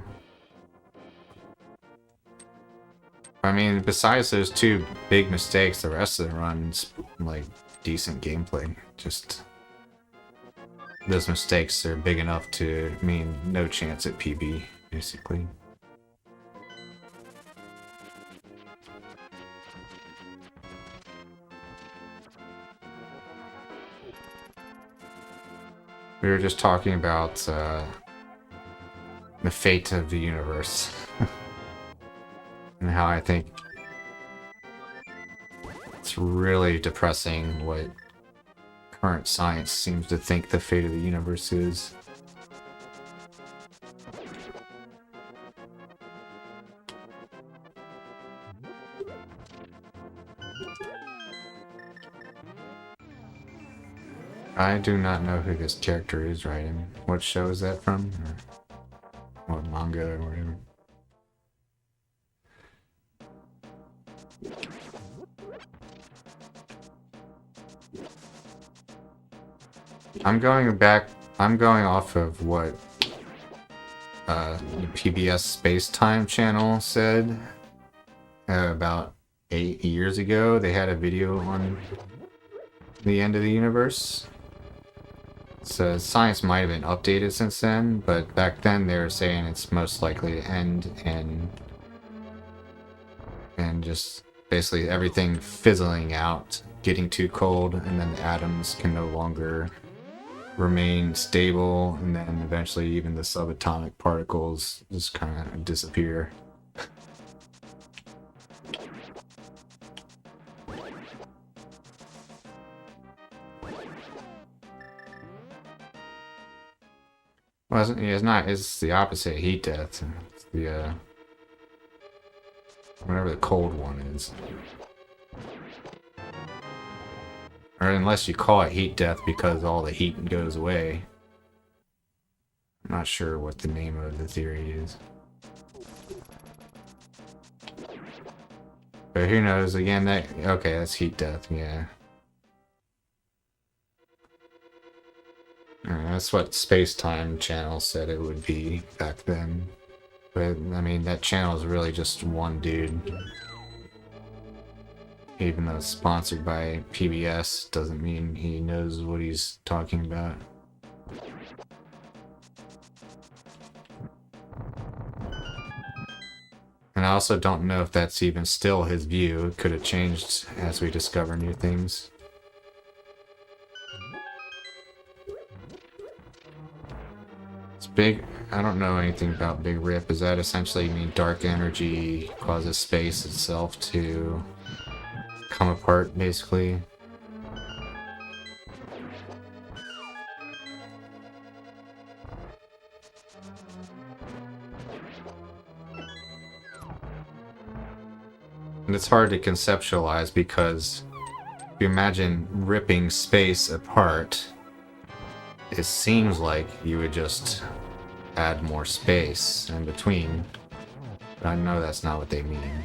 I mean, besides those two big mistakes, the rest of the run's like decent gameplay. Just those mistakes are big enough to mean no chance at PB, basically. We were just talking about the fate of the universe. And how I think it's really depressing what current science seems to think the fate of the universe is. I do not know who this character is writing. What show is that from? Or what manga or whatever. I'm going off of what the PBS Space Time channel said about 8 years ago. They had a video on the end of the universe. So science might have been updated since then, but back then they were saying it's most likely to end and just basically everything fizzling out, getting too cold, and then the atoms can no longer remain stable, and then eventually even the subatomic particles just kind of disappear. Well, it's the opposite of heat death. It's the, whatever the cold one is. Or unless you call it heat death because all the heat goes away. I'm not sure what the name of the theory is. But who knows? Again, that okay, that's heat death. Yeah, that's what Space Time Channel said it would be back then. But I mean, that channel is really just one dude. Even though it's sponsored by PBS, doesn't mean he knows what he's talking about. And I also don't know if that's even still his view. It could have changed as we discover new things. It's big. I don't know anything about Big Rip. Does that essentially mean dark energy causes space itself to come apart, basically? And it's hard to conceptualize because if you imagine ripping space apart, it seems like you would just add more space in between. But I know that's not what they mean.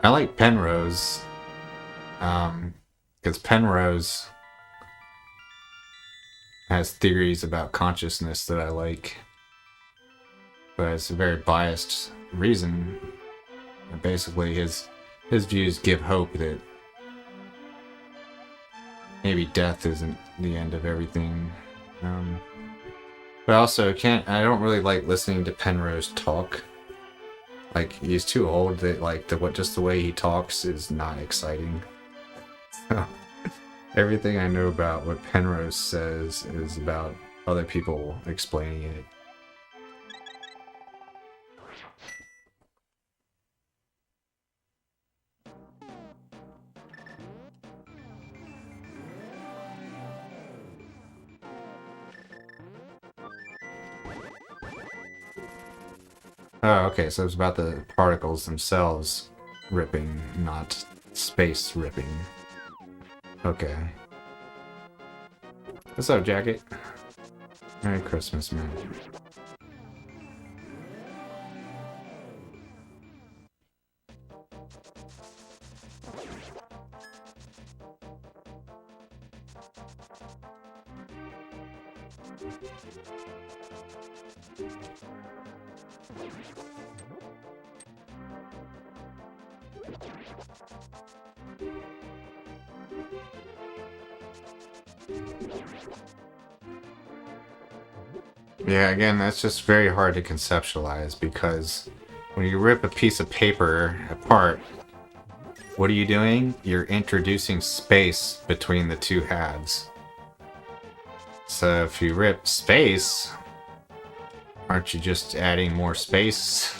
I like Penrose, because Penrose has theories about consciousness that I like, but it's a very biased reason. Basically, his views give hope that maybe death isn't the end of everything. But also, I don't really like listening to Penrose talk. Like, he's too old that, like, just the way he talks is not exciting. So, everything I know about what Penrose says is about other people explaining it. Oh, okay, so it's about the particles themselves ripping, not space ripping. Okay. What's up, Jacket? Merry Christmas, man. Yeah, again, that's just very hard to conceptualize because when you rip a piece of paper apart, what are you doing? You're introducing space between the two halves. So if you rip space, aren't you just adding more space?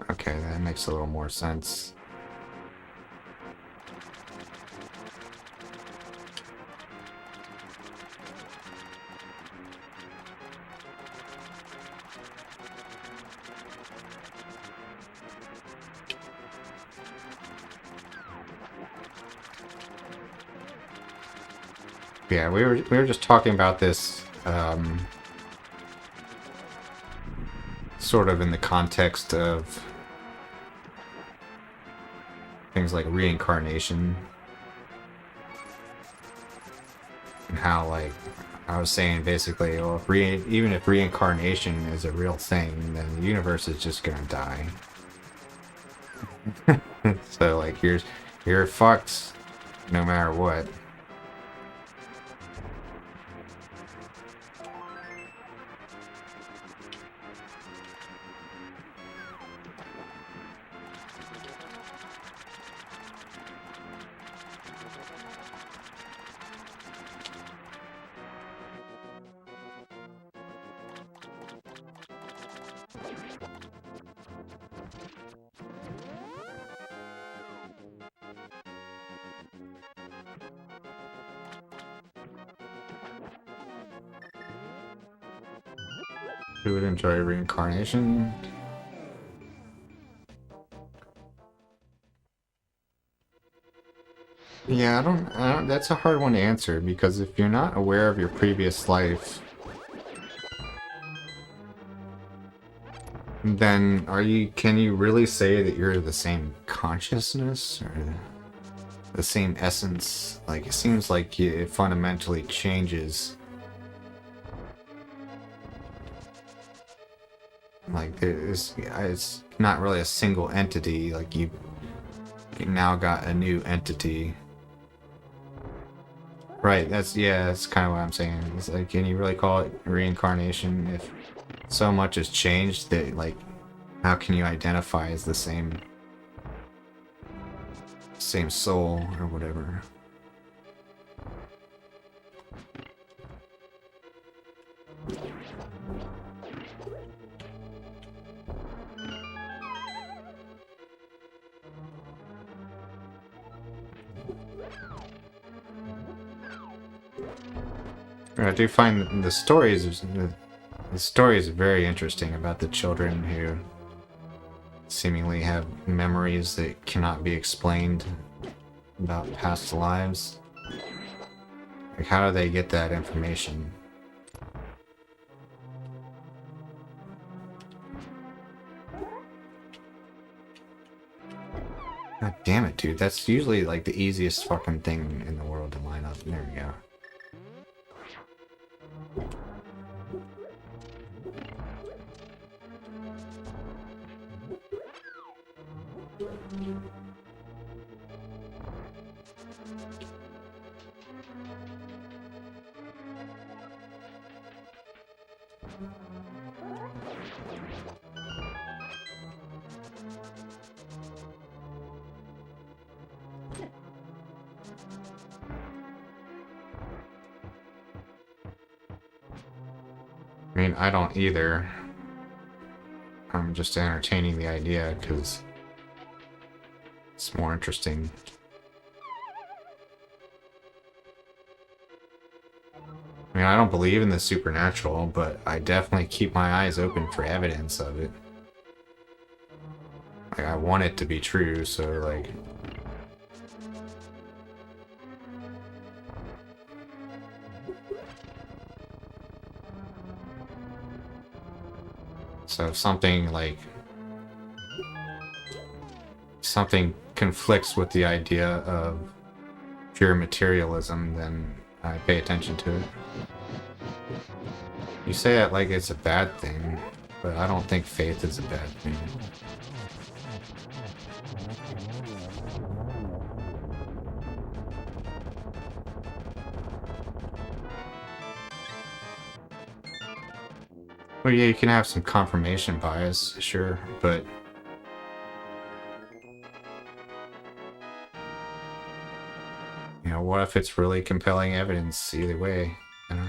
Okay, that makes a little more sense. Yeah, we were just talking about this sort of in the context of things like reincarnation and how, like, I was saying basically, well, even if reincarnation is a real thing, then the universe is just gonna die. So, like, you're fucked no matter what. Who would enjoy reincarnation? Yeah, I don't, that's a hard one to answer because if you're not aware of your previous life, then can you really say that you're the same consciousness or the same essence? Like, it seems like it fundamentally changes. Like, it's not really a single entity, like you now got a new entity. Right, that's kind of what I'm saying. It's like, can you really call it reincarnation if so much has changed that, like, how can you identify as the same soul or whatever? I do find the stories very interesting about the children who seemingly have memories that cannot be explained about past lives. Like, how do they get that information? God damn it, dude. That's usually like the easiest fucking thing in the world to line up. There we go. I mean, I don't either. I'm just entertaining the idea because it's more interesting. I mean, I don't believe in the supernatural, but I definitely keep my eyes open for evidence of it. Like, I want it to be true, so, like... So if something, like... something conflicts with the idea of pure materialism, then I pay attention to it. You say it like it's a bad thing, but I don't think faith is a bad thing. Well, yeah, you can have some confirmation bias, sure, but... you know, what if it's really compelling evidence either way, you know?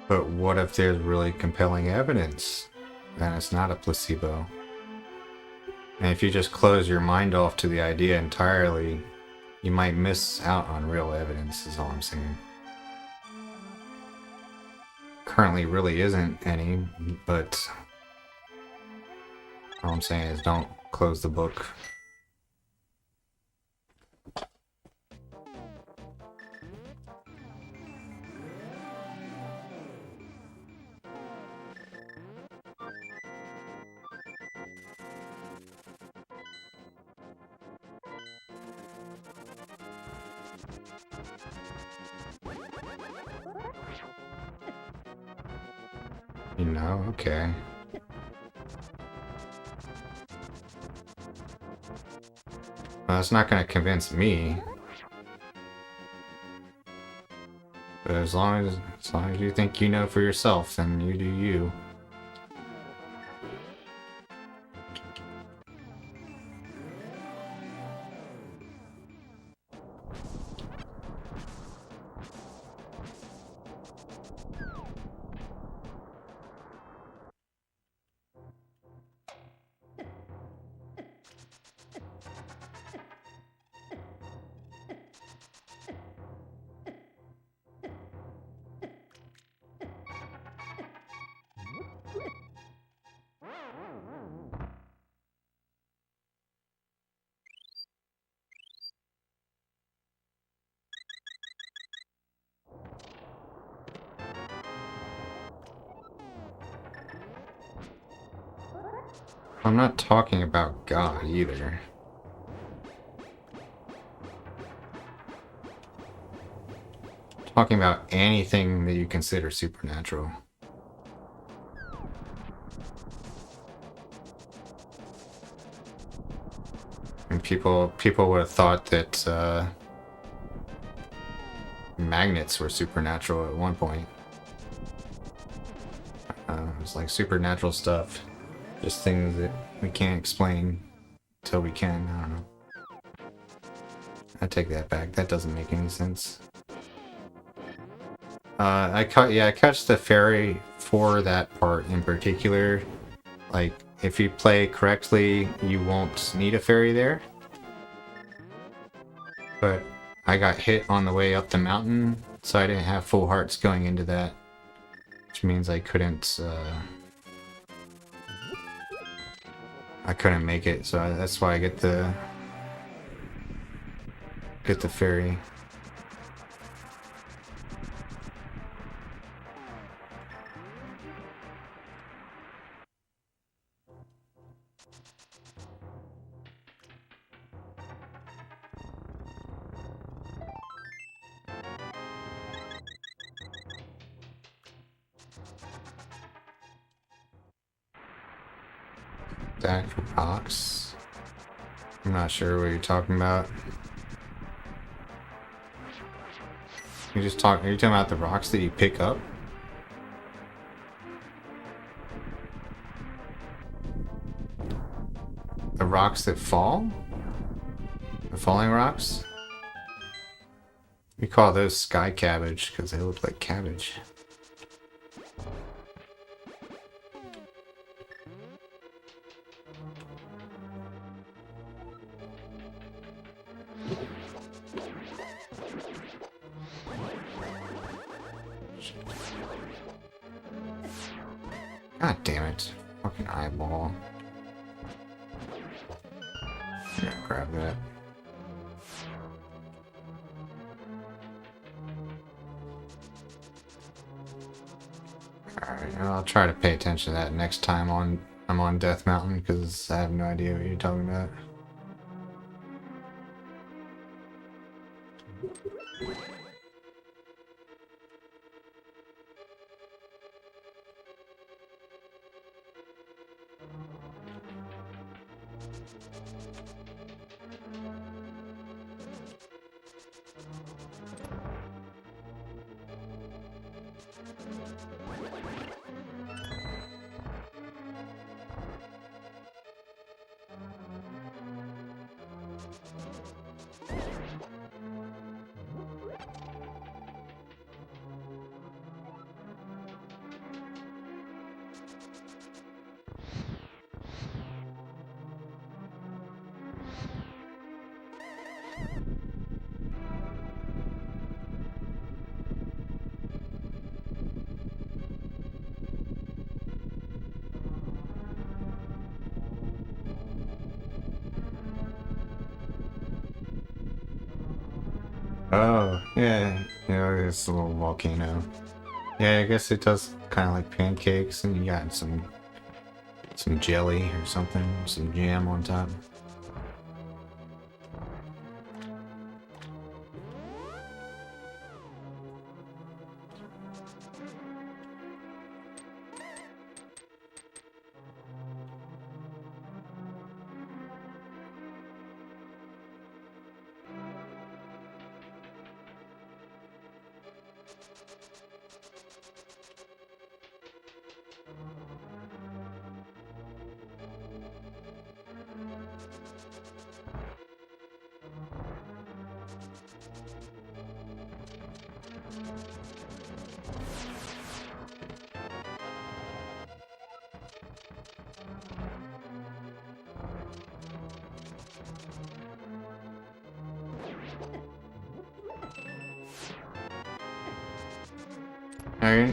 But what if there's really compelling evidence? Then it's not a placebo. And if you just close your mind off to the idea entirely, you might miss out on real evidence, is all I'm saying. Currently really isn't any, but all I'm saying is don't close the book. You know, okay. Well, that's not going to convince me. But as long as you think you know for yourself, then you do you. I'm not talking about God either. I'm talking about anything that you consider supernatural. And people would have thought that magnets were supernatural at one point. It's like supernatural stuff. Just things that we can't explain till we can. I don't know. I take that back. That doesn't make any sense. I catch the fairy for that part in particular. Like, if you play correctly, you won't need a fairy there. But I got hit on the way up the mountain, so I didn't have full hearts going into that. Which means I couldn't make it, so that's why I get the fairy. That rocks. I'm not sure what you're talking about. Are you talking about the rocks that you pick up? The rocks that fall? The falling rocks? We call those sky cabbage because they look like cabbage. God damn it. Fucking eyeball. Yeah, grab that. Alright, I'll try to pay attention to that next time I'm on Death Mountain, because I have no idea what you're talking about. Oh, yeah, it's a little volcano. Yeah, I guess it does kind of like pancakes, and you got some jelly or something, some jam on top.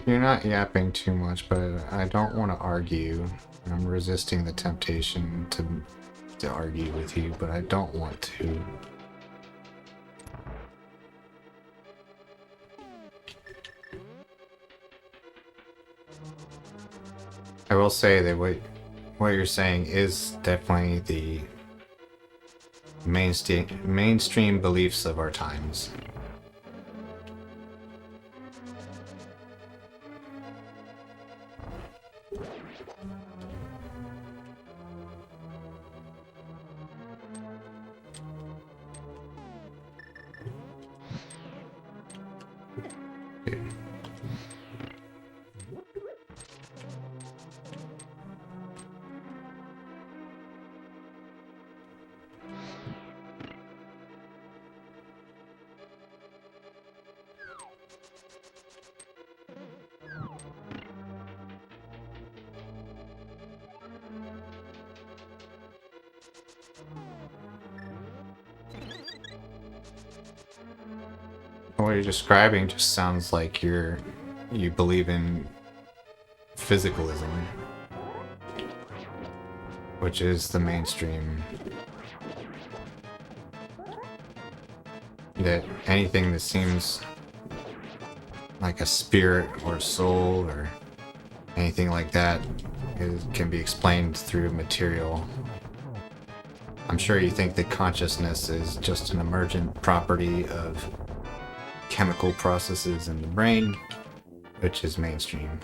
You're not yapping too much, but I don't want to argue. I'm resisting the temptation to argue with you, but I don't want to. I will say that what you're saying is definitely the mainstream beliefs of our times. What you're describing just sounds like you believe in physicalism, which is the mainstream. That anything that seems like a spirit or soul or anything like that can be explained through material. I'm sure you think that consciousness is just an emergent property of chemical processes in the brain, which is mainstream.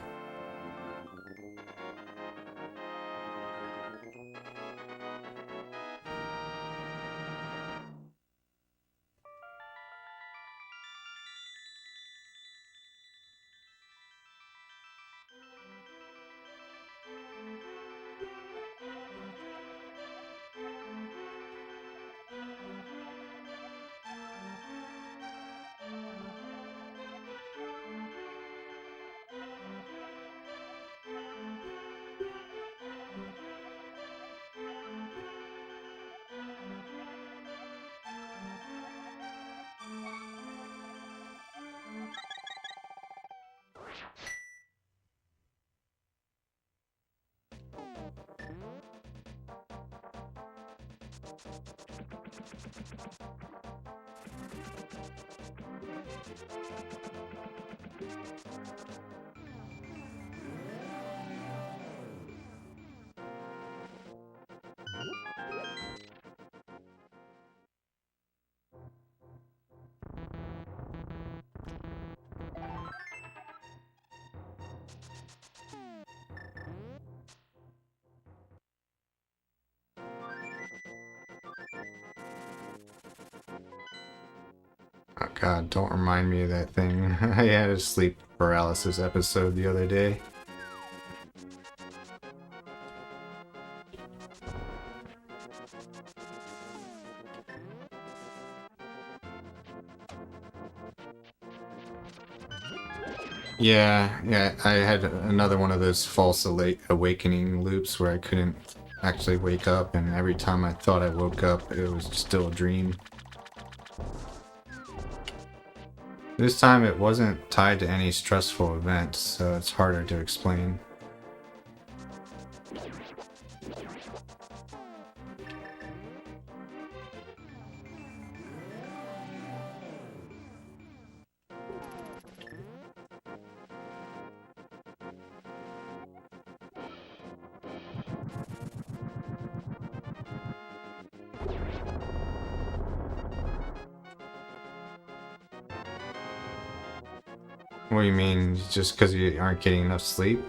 Oh god, don't remind me of that thing. I had a sleep paralysis episode the other day. Yeah, I had another one of those false awakening loops where I couldn't actually wake up, and every time I thought I woke up, it was still a dream. This time it wasn't tied to any stressful event, so it's harder to explain. What do you mean, just because you aren't getting enough sleep?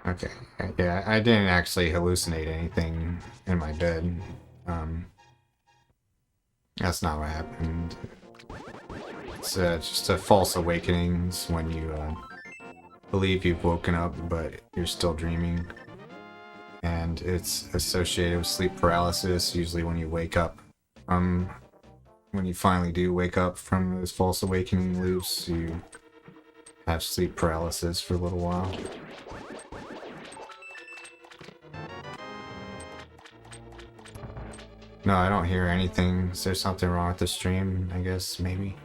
Okay, yeah, I didn't actually hallucinate anything in my bed. That's not what happened. It's just a false awakenings when you believe you've woken up, but you're still dreaming. And it's associated with sleep paralysis, usually when you wake up. When you finally do wake up from those false awakening loops, you have sleep paralysis for a little while. No, I don't hear anything. Is there something wrong with the stream? I guess, maybe.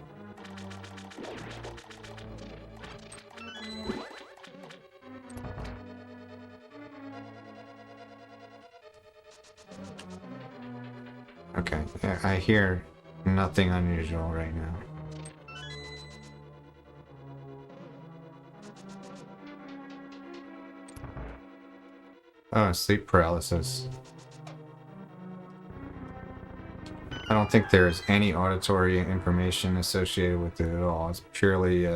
Okay, yeah, I hear nothing unusual right now. Oh, sleep paralysis. I don't think there's any auditory information associated with it at all. It's purely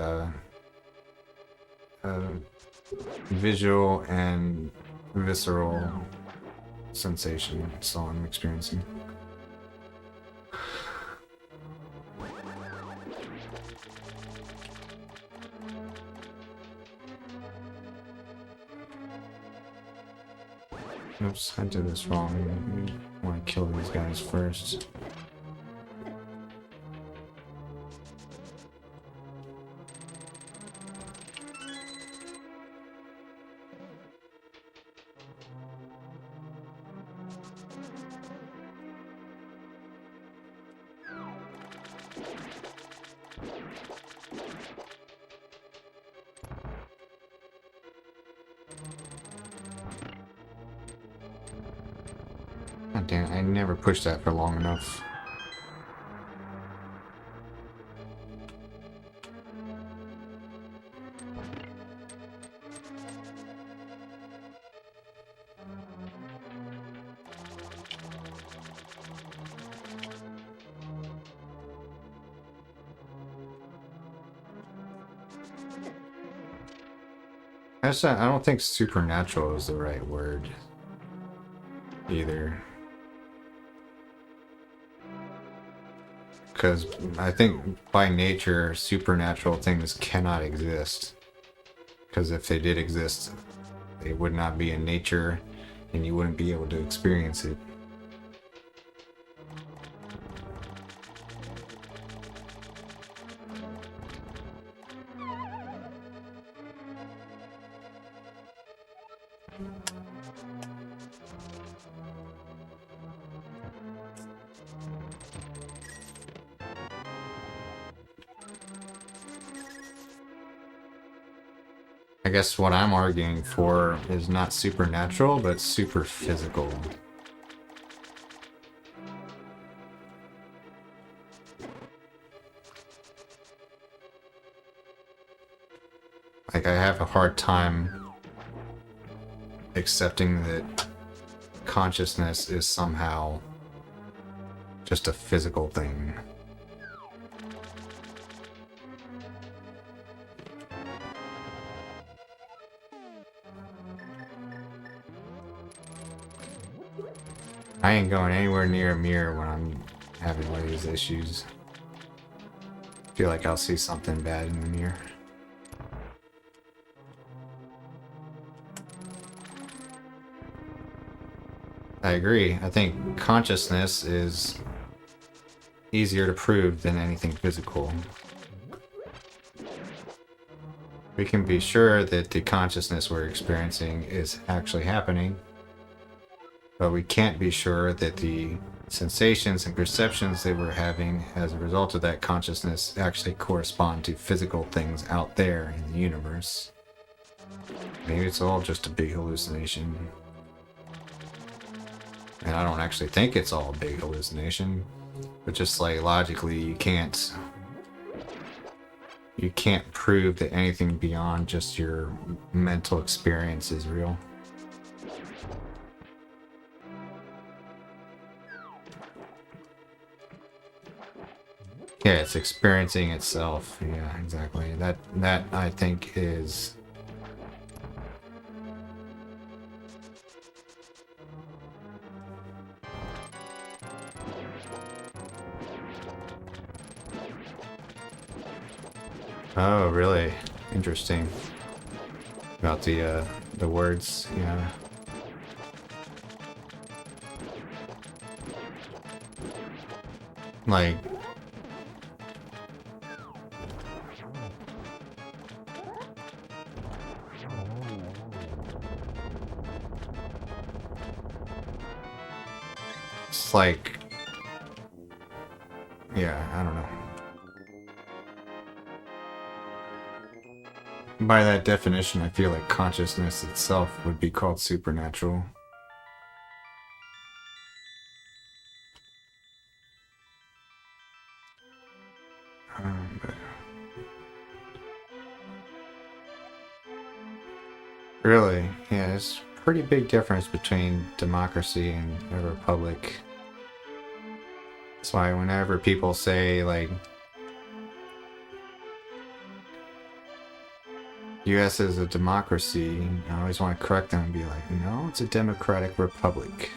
visual and visceral sensation. That's all I'm experiencing. Oops, I did this wrong. I want to kill these guys first. God damn, I never pushed that for long enough. I don't think supernatural is the right word either. Because I think by nature, supernatural things cannot exist. Because if they did exist, they would not be in nature and you wouldn't be able to experience it. I guess what I'm arguing for is not supernatural, but super physical. Like, I have a hard time accepting that consciousness is somehow just a physical thing. I ain't going anywhere near a mirror when I'm having one of these issues. I feel like I'll see something bad in the mirror. I agree. I think consciousness is easier to prove than anything physical. We can be sure that the consciousness we're experiencing is actually happening, but we can't be sure that the sensations and perceptions that we're having as a result of that consciousness actually correspond to physical things out there in the universe. Maybe it's all just a big hallucination. And I don't actually think it's all a big hallucination, but just like logically you can't prove that anything beyond just your mental experience is real. Yeah, it's experiencing itself. Yeah, exactly. That I think is Oh, really? Interesting. About the words, yeah. Like, it's like Yeah, I don't know. By that definition, I feel like consciousness itself would be called supernatural. But really, yeah, there's a pretty big difference between democracy and a republic. That's why whenever people say, like, US is a democracy, I always want to correct them and be like, no, it's a democratic republic.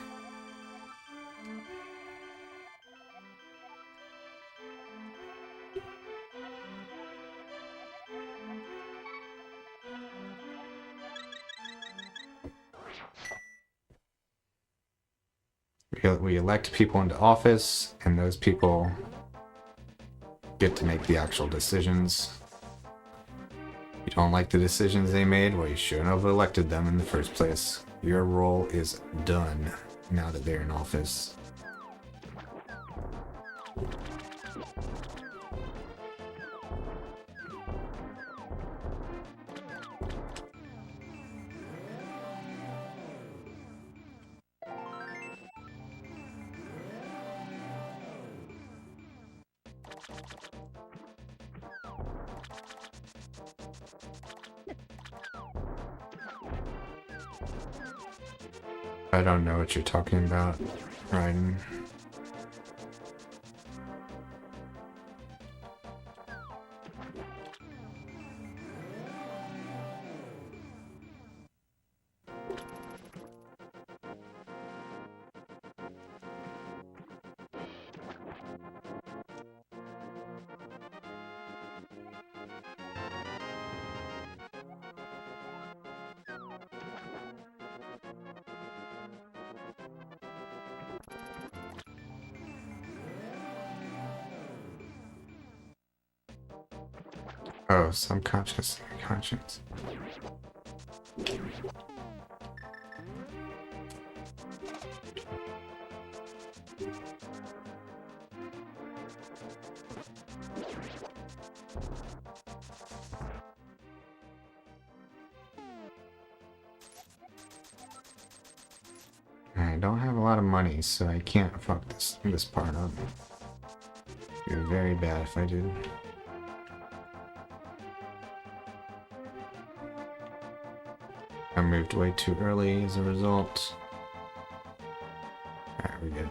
We elect people into office, and those people get to make the actual decisions. You don't like the decisions they made? Well, you shouldn't have elected them in the first place. Your role is done now that they're in office. I don't know what you're talking about, Raiden. Oh, subconscious conscience. I don't have a lot of money, so I can't fuck this part up. It'd be very bad if I did. I moved way too early as a result. Alright, we're good.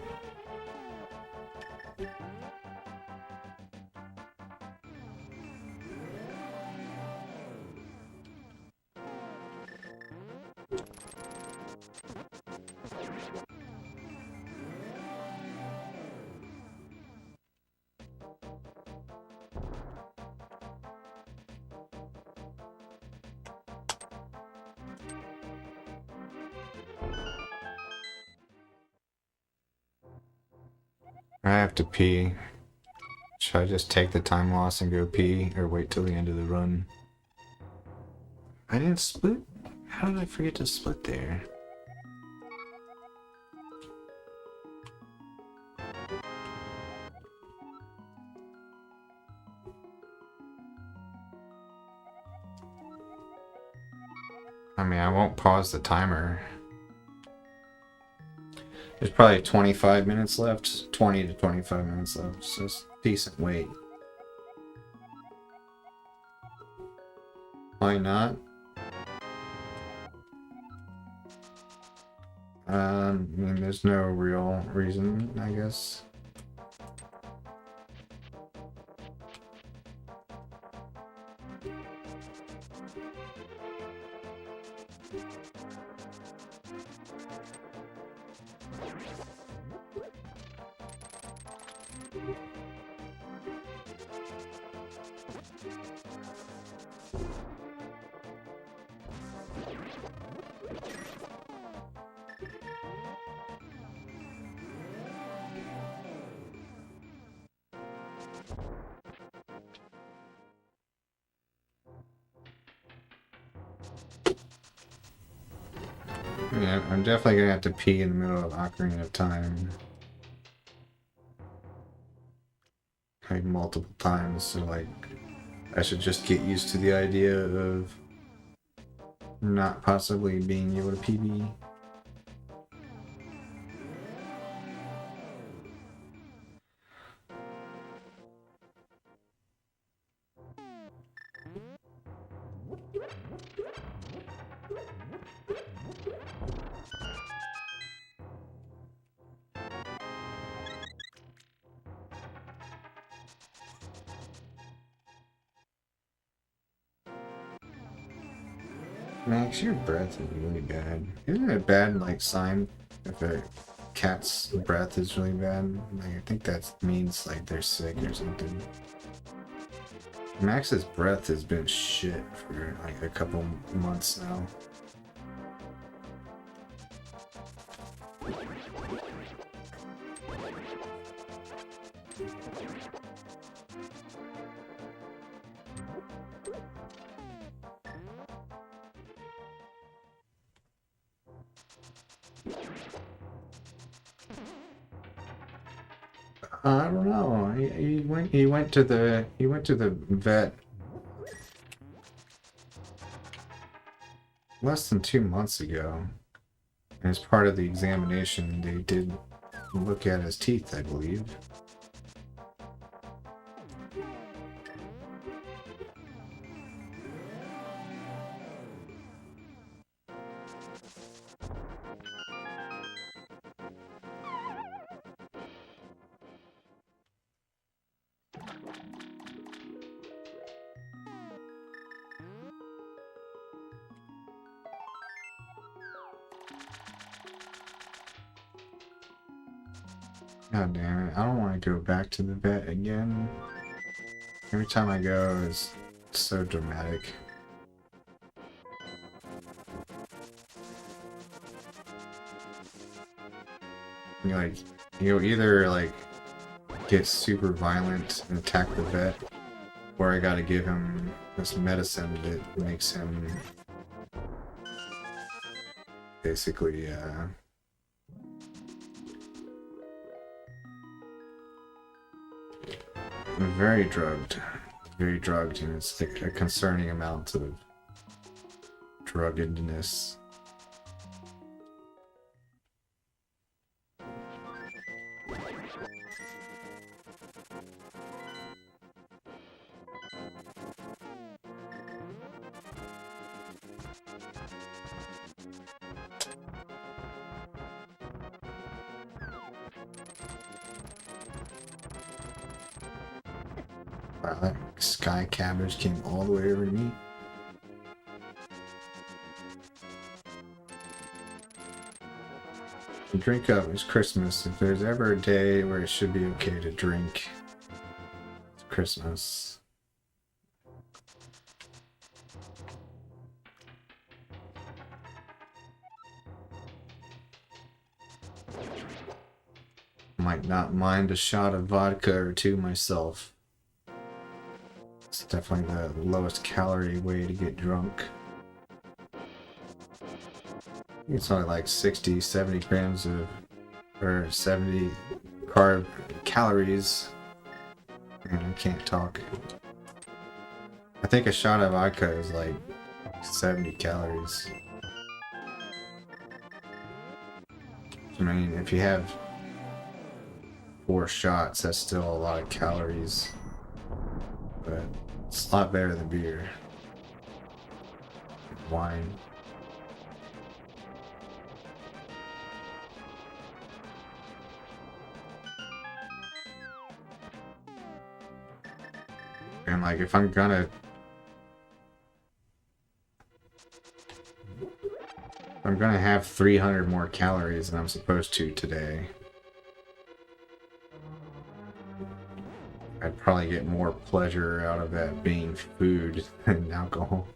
I have to pee. Should I just take the time loss and go pee, or wait till the end of the run? I didn't split? How did I forget to split there? I mean, I won't pause the timer. There's probably 25 minutes left. 20 to 25 minutes left. So it's decent wait. Why not? I mean, there's no real reason, I guess. Yeah, I'm definitely gonna have to pee in the middle of Ocarina of Time. like multiple times, so like I should just get used to the idea of not possibly being able to PB. Max, your breath is really bad. Isn't it a bad like sign if a cat's breath is really bad? Like I think that means like they're sick or something. Max's breath has been shit for like a couple months now. I don't know. He went to the vet less than 2 months ago. And as part of the examination, they did look at his teeth, I believe. God damn it, I don't want to go back to the vet again. Every time I go, it's so dramatic. Like, you'll either, like, get super violent and attack the vet, or I gotta give him this medicine that makes him basically, very drugged, and it's like a concerning amount of druggedness. Wow, that sky cabbage came all the way over to me. Drink up, it's Christmas. If there's ever a day where it should be okay to drink, it's Christmas. Might not mind a shot of vodka or two myself. It's definitely the lowest calorie way to get drunk. It's only like 60, 70 grams of, or 70 calories. And I can't talk. I think a shot of vodka is like 70 calories. I mean, if you have 4 shots, that's still a lot of calories. But it's a lot better than beer. Wine. And like, if I'm gonna have 300 more calories than I'm supposed to today, I'd probably get more pleasure out of that being food than alcohol.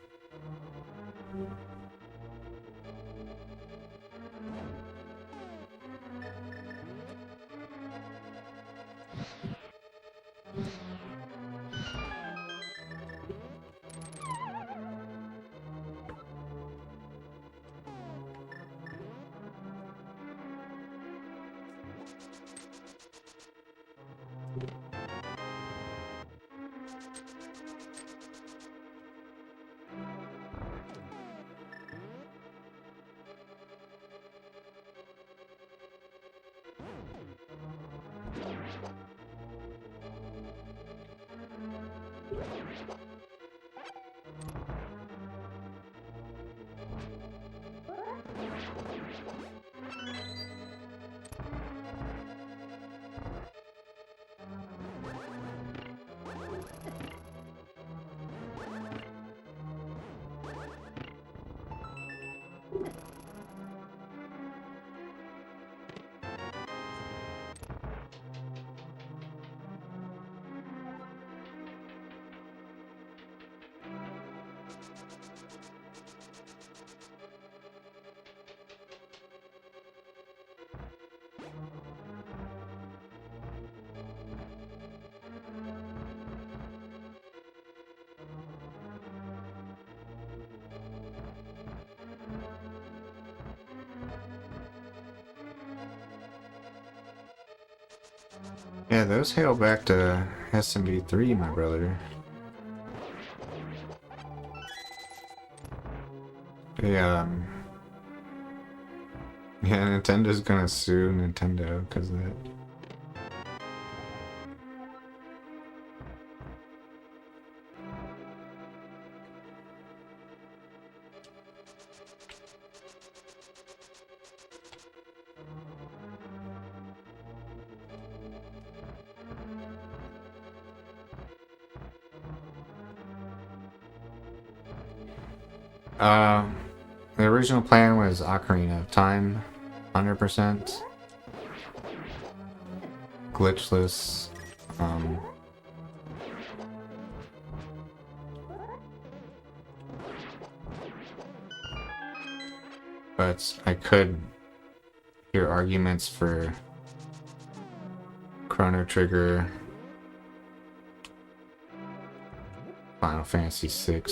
Yeah, those hail back to SMB3, my brother. Yeah, yeah, Nintendo's gonna sue Nintendo because of that. The original plan was Ocarina of Time, 100%. Glitchless. But I could hear arguments for Chrono Trigger, Final Fantasy VI.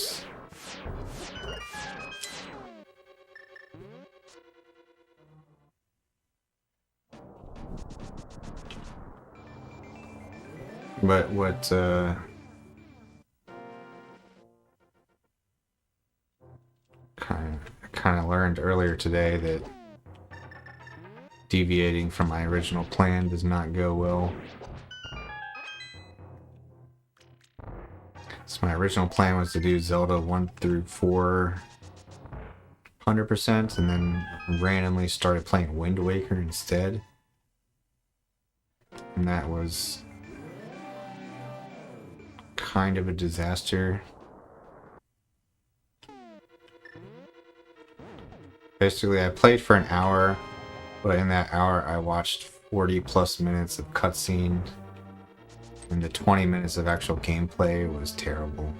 But what kind of learned earlier today that deviating from my original plan does not go well. So my original plan was to do Zelda 1 through 4 100%, and then randomly started playing Wind Waker instead. And that was kind of a disaster. Basically, I played for an hour, but in that hour I watched 40 plus minutes of cutscene, and the 20 minutes of actual gameplay was terrible.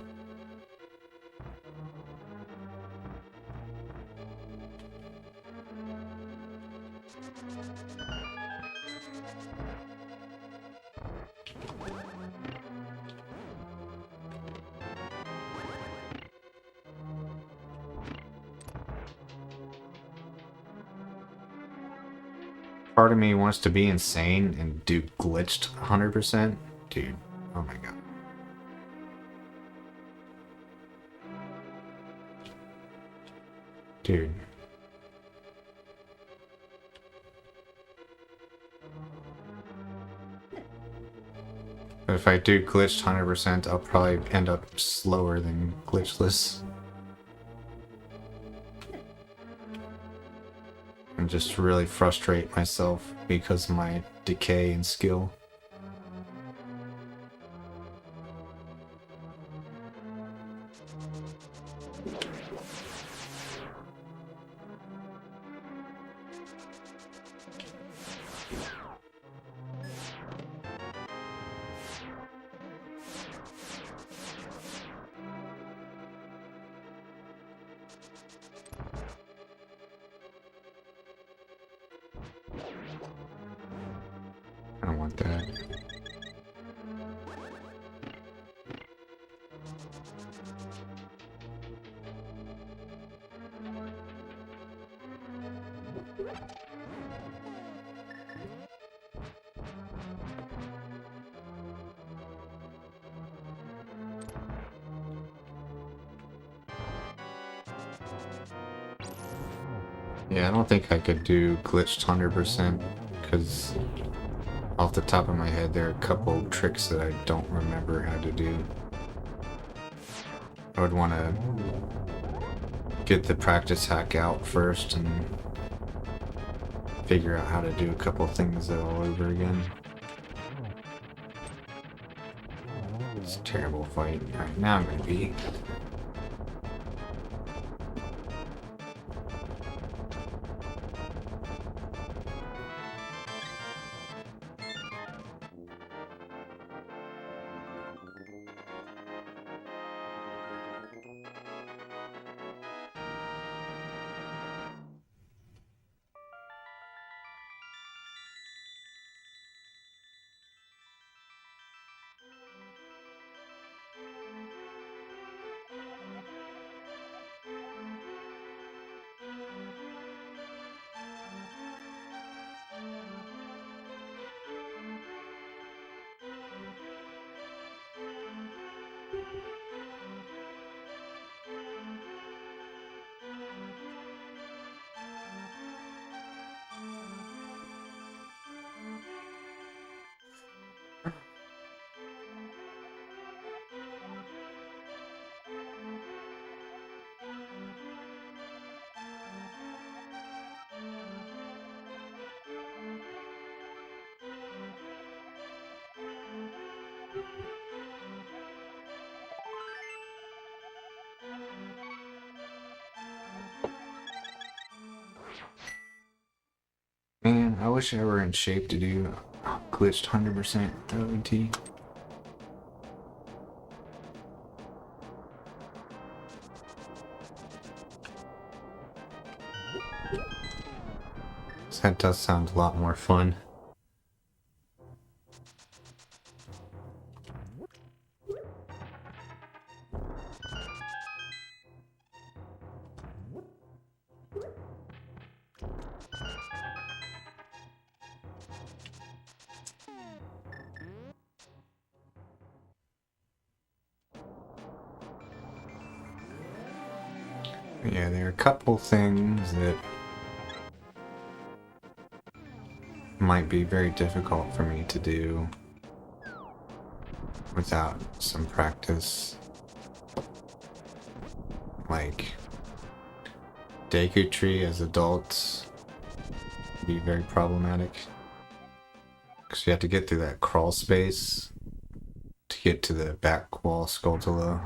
Part of me wants to be insane and do glitched 100%. Dude, oh my god. Dude. But if I do glitched 100%, I'll probably end up slower than glitchless. And just really frustrate myself because of my decay in skill. I don't want that. Yeah, I don't think I could do glitched 100% because off the top of my head there are a couple tricks that I don't remember how to do. I would want to get the practice hack out first and figure out how to do a couple things all over again. It's a terrible fight. Alright, now I'm gonna be. wish I were in shape to do glitched 100% OT. That does sound a lot more fun. Yeah, there are a couple things that might be very difficult for me to do without some practice. Like Deku Tree as adults be very problematic. Because you have to get through that crawl space to get to the back wall Skulltula.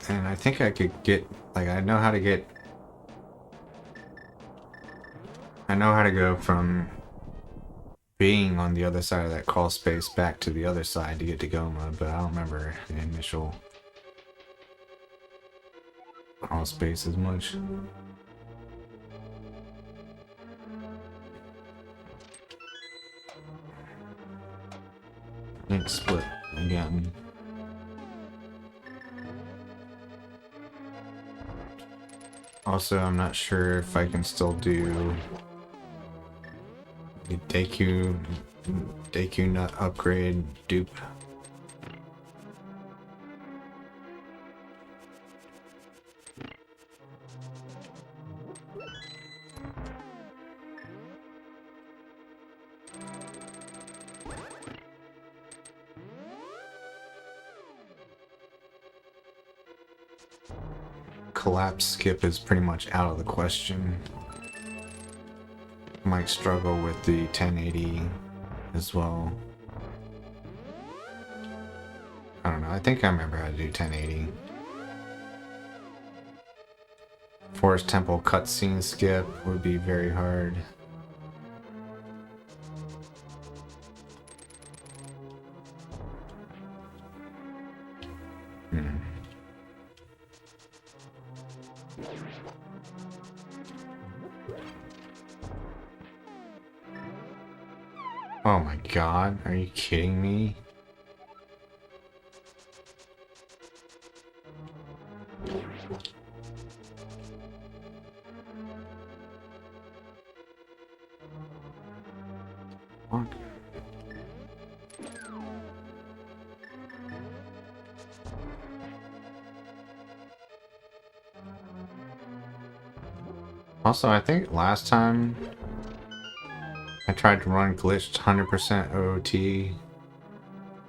And I think I could get, like, I know how to go from being on the other side of that crawl space back to the other side to get to Goma, but I don't remember the initial crawl space as much. Link split again. Also, I'm not sure if I can still do the Deku Nut upgrade dupe. Collapse skip is pretty much out of the question. Might struggle with the 1080 as well. I don't know, I think I remember how to do 1080. Forest Temple cutscene skip would be very hard. Oh my god, are you kidding me? Fuck. Also, I think last time I tried to run glitched 100% OOT.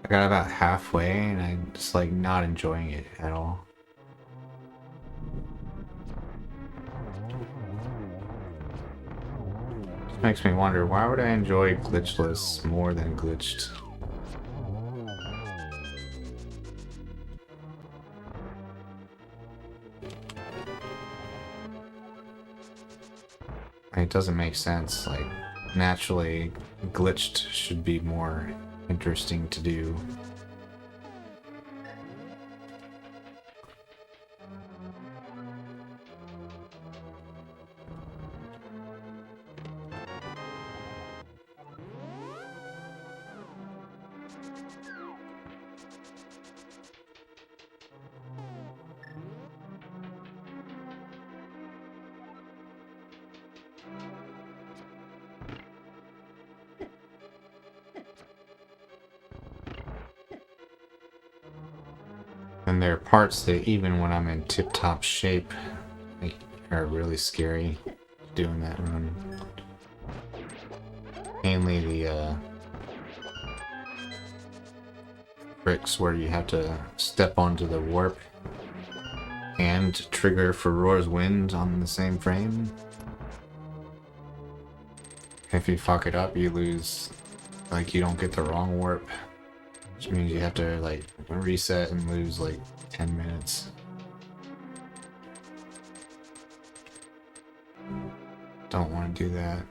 I got about halfway and I'm just like not enjoying it at all. This makes me wonder, why would I enjoy glitchless more than glitched? It doesn't make sense. Like, naturally, glitched should be more interesting to do. And there are parts that even when I'm in tip-top shape, like, are really scary doing that run. Mainly the bricks where you have to step onto the warp and trigger Farore's Wind on the same frame. If you fuck it up, you lose, like, you don't get the wrong warp. Which means you have to like reset and lose like 10 minutes. Don't want to do that.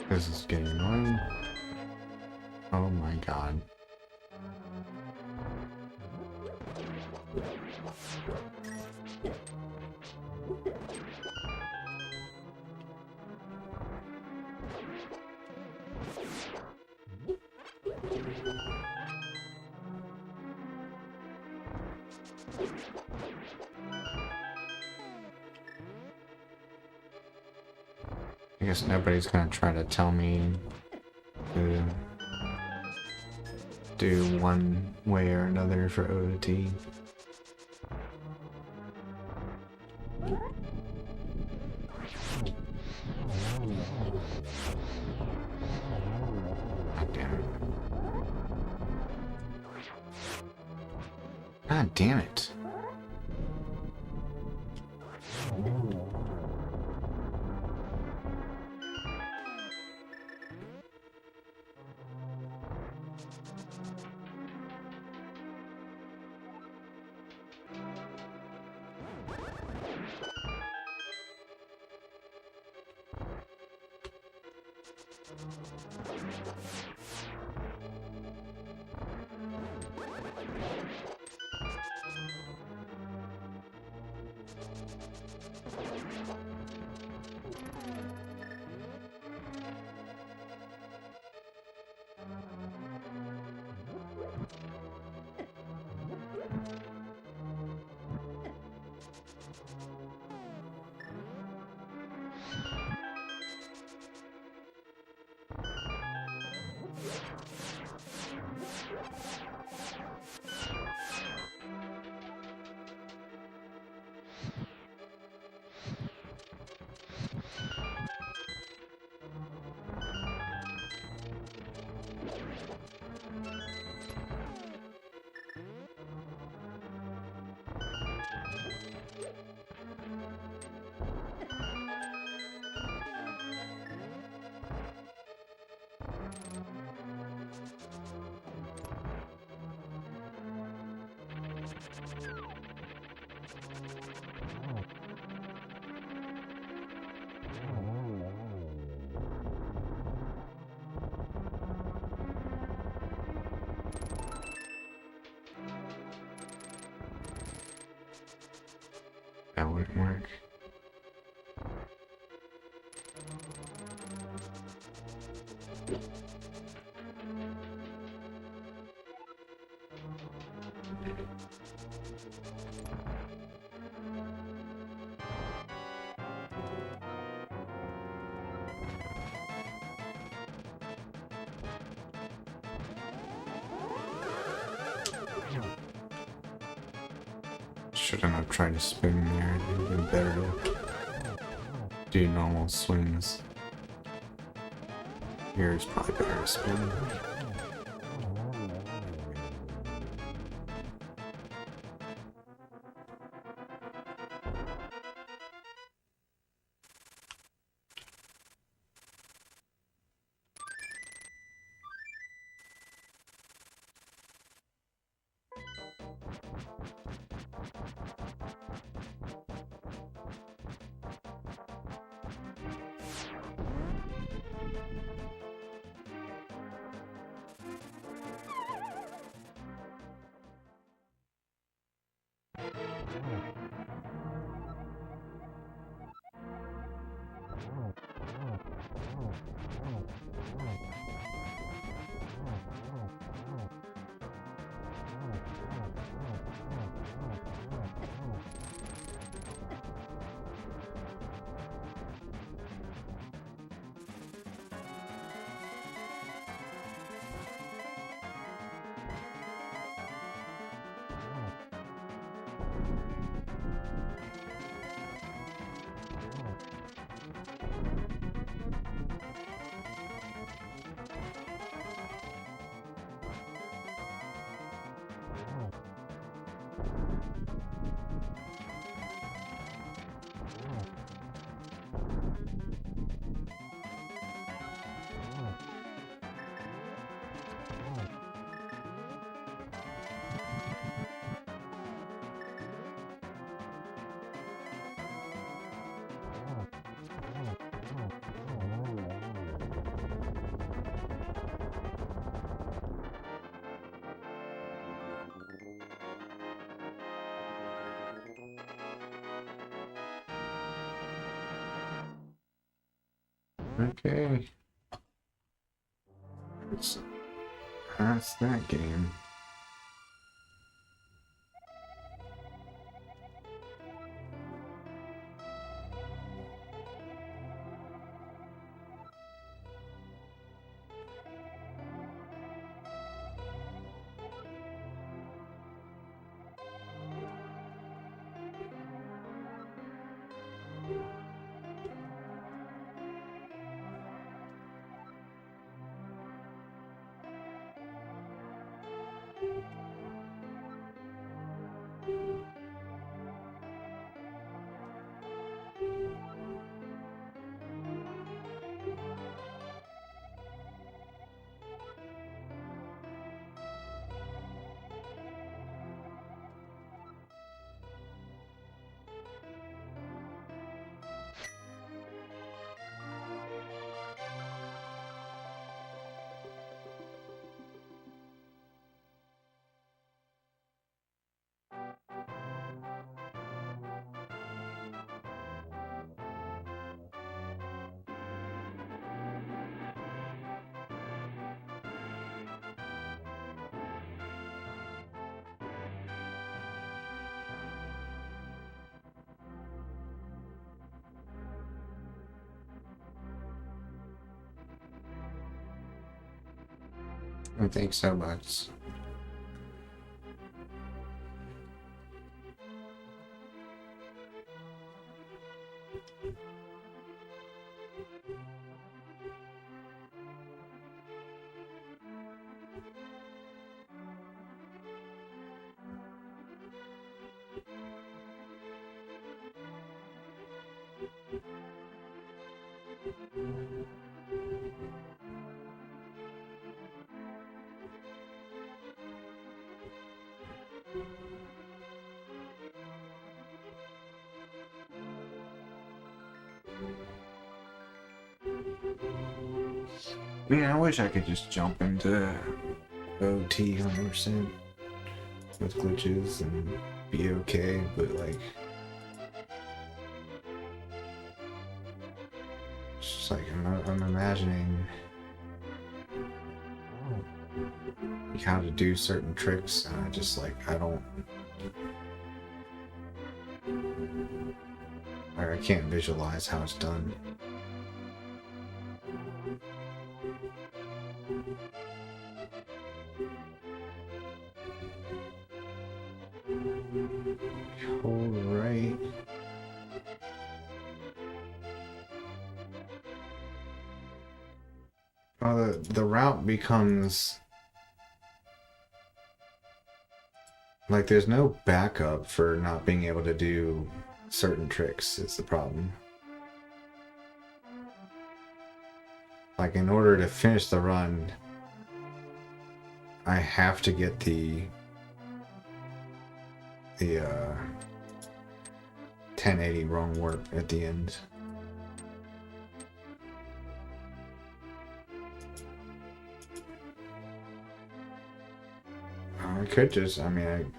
This is getting annoying. Oh my god. I guess nobody's gonna try to tell me to do one way or another for OT. God damn it. God damn it. That wouldn't work. Shouldn't have tried to spin there. It would have been better to do normal swings. Here is probably better to spin. Okay. That's that game. I think so much. Man, I wish I could just jump into OT 100% with glitches and be okay, but like, it's just like I'm imagining how to do certain tricks, and I just like I can't visualize how it's done. Hold right. Oh, the route becomes like there's no backup for not being able to do certain tricks is the problem. Like in order to finish the run, I have to get the 1080 wrong warp at the end. I could just, I mean,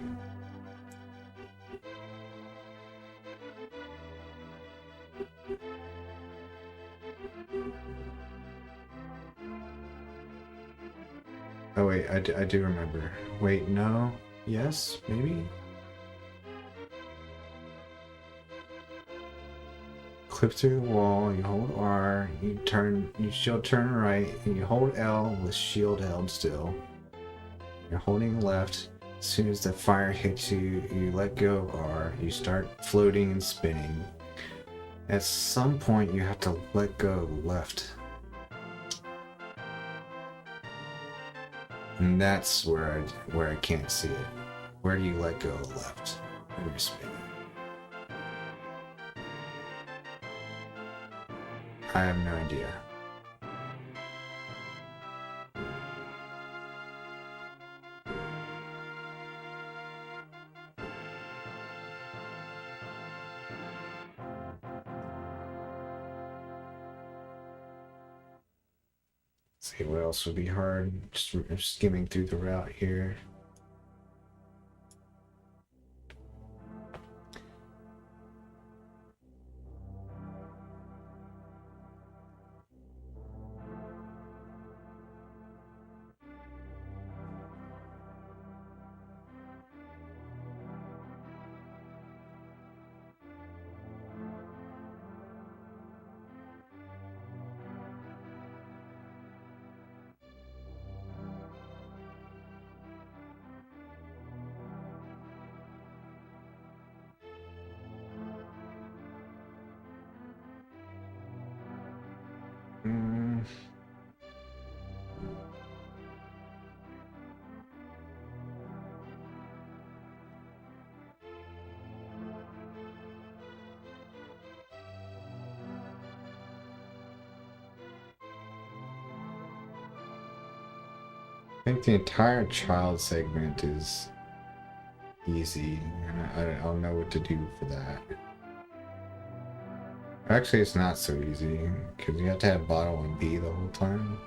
oh wait, I do remember. Wait, no, yes, maybe? Clip through the wall, you hold R, you shield turn right, and you hold L with shield held still. You're holding left. As soon as the fire hits you, you let go of R, you start floating and spinning. At some point, you have to let go left. And that's where I can't see it. Where do you let go left when you're spinning? I have no idea. Let's see what else would be hard. Just skimming through the route here. think the entire child segment is easy, and I don't know what to do for that. Actually, it's not so easy, because you have to have bottle and B the whole time.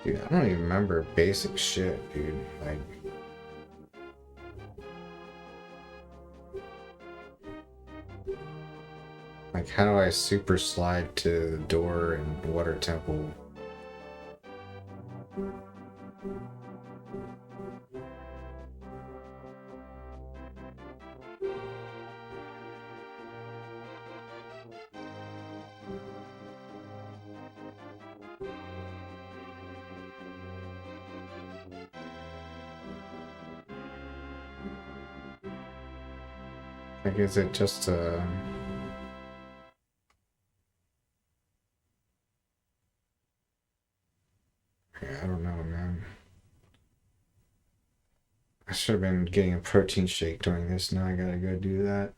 Dude, I don't even remember basic shit, dude. Like how do I super slide to the door in Water Temple? Like, is it just I don't know, man. I should have been getting a protein shake during this. Now I gotta go do that.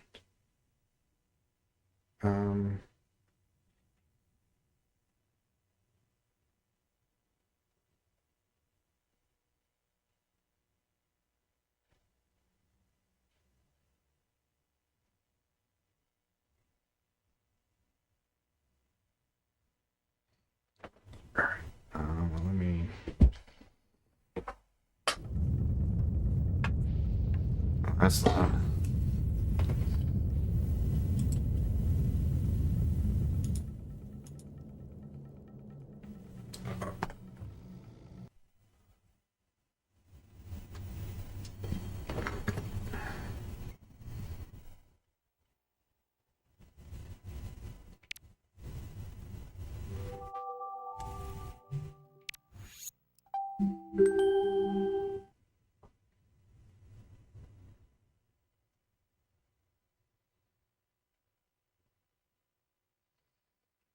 Let me. Oh, that's not.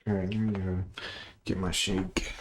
All right, let me go get my shake.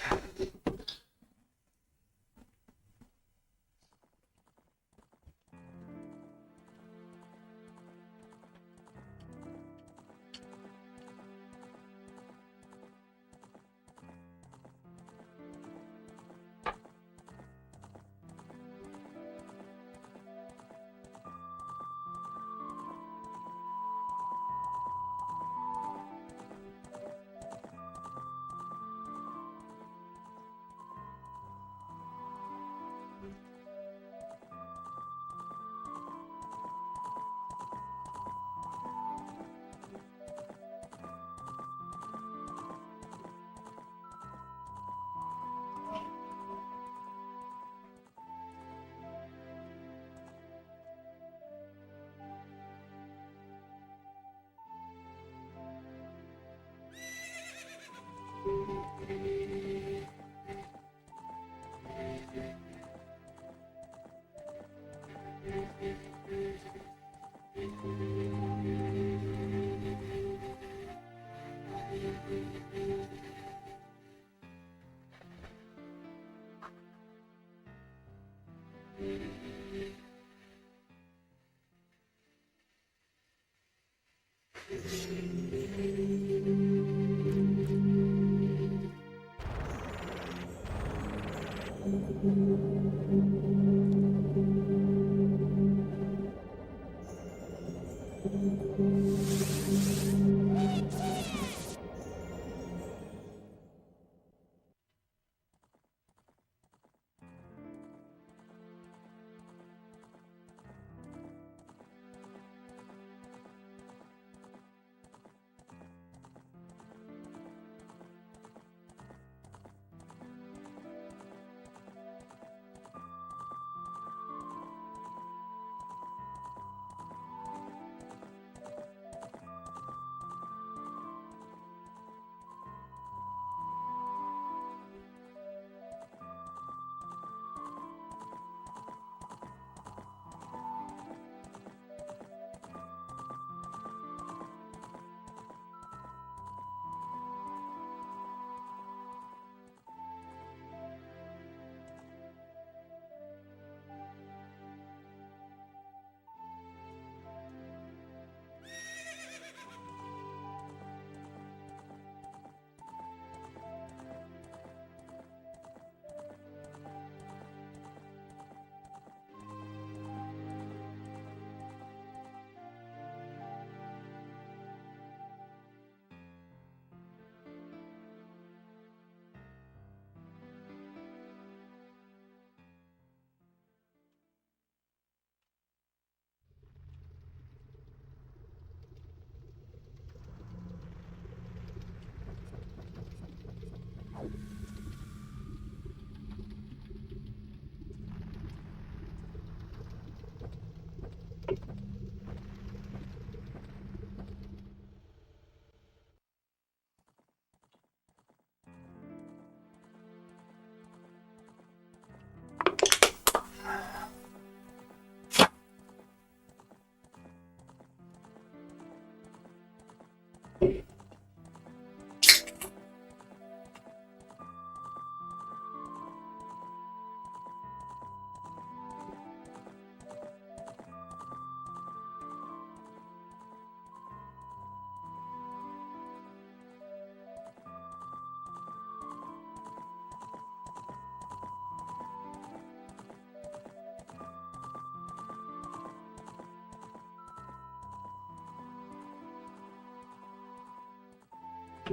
I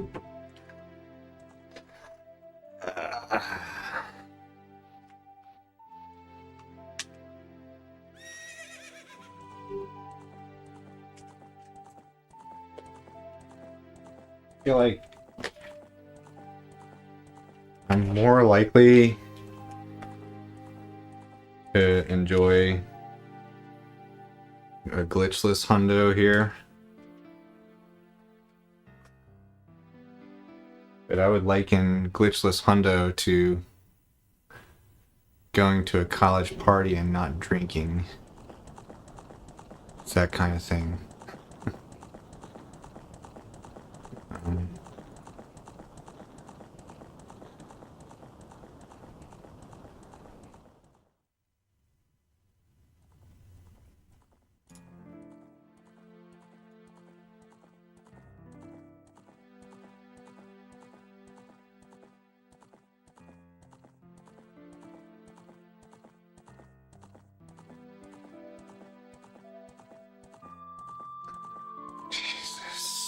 feel like I'm more likely to enjoy a glitchless hundo here. But I would liken glitchless hundo to going to a college party and not drinking. It's that kind of thing. um,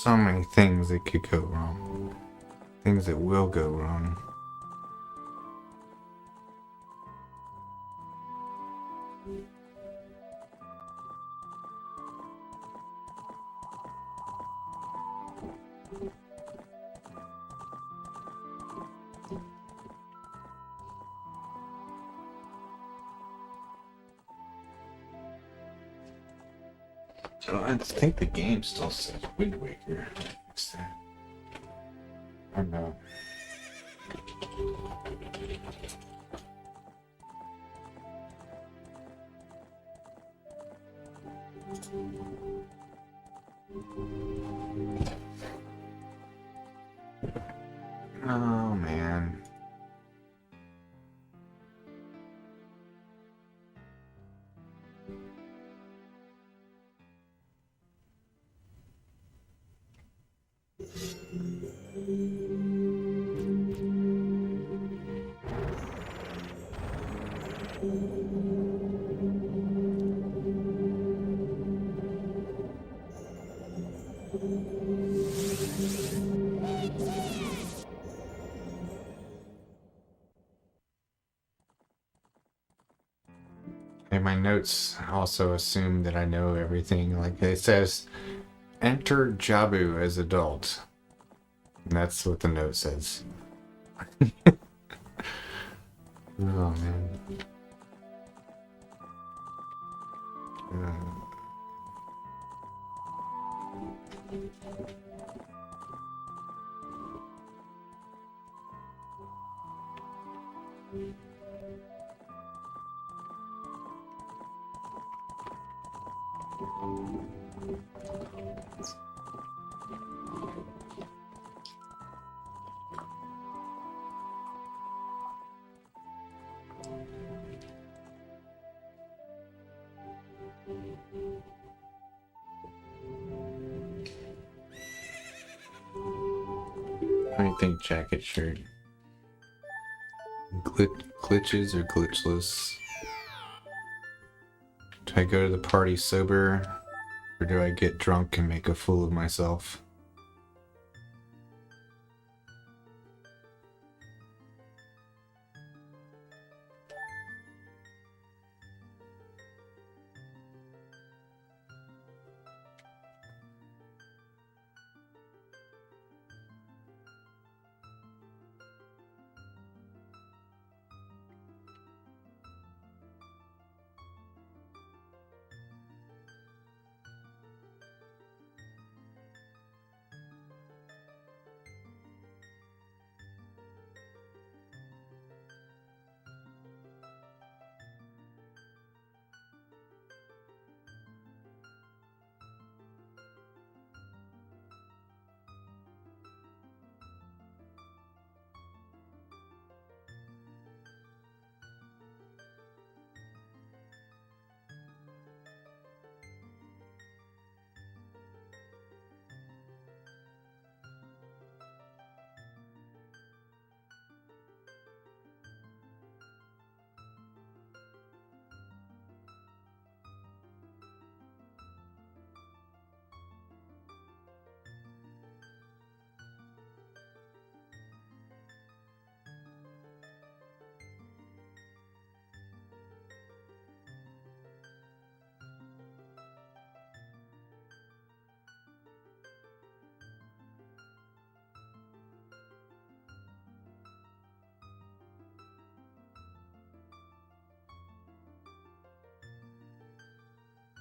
so many things that could go wrong. Things that will go wrong. I think the game still says Wind Waker. I don't know. Oh man. And my notes also assume that I know everything. Like it says, enter Jabu as adult. And that's what the note says. Oh man. I think jacket shirt. Glitches or glitchless? Do I go to the party sober, or do I get drunk and make a fool of myself?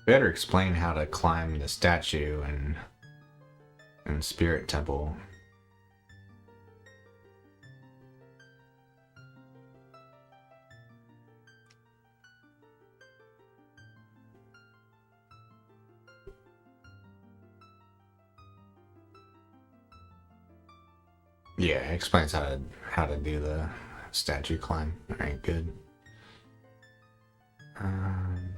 Better explain how to climb the statue and Spirit Temple. Yeah, it explains how to do the statue climb. All right, good. Um,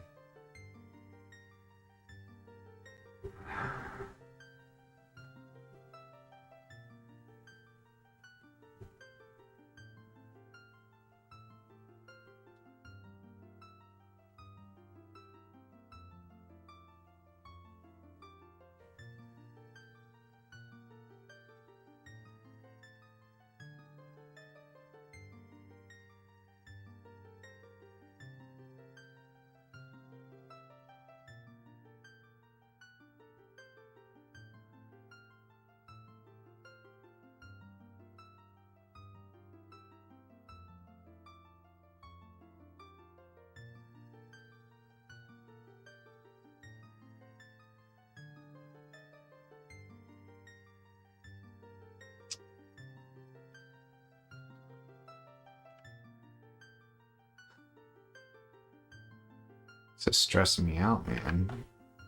it's just stressing me out, man.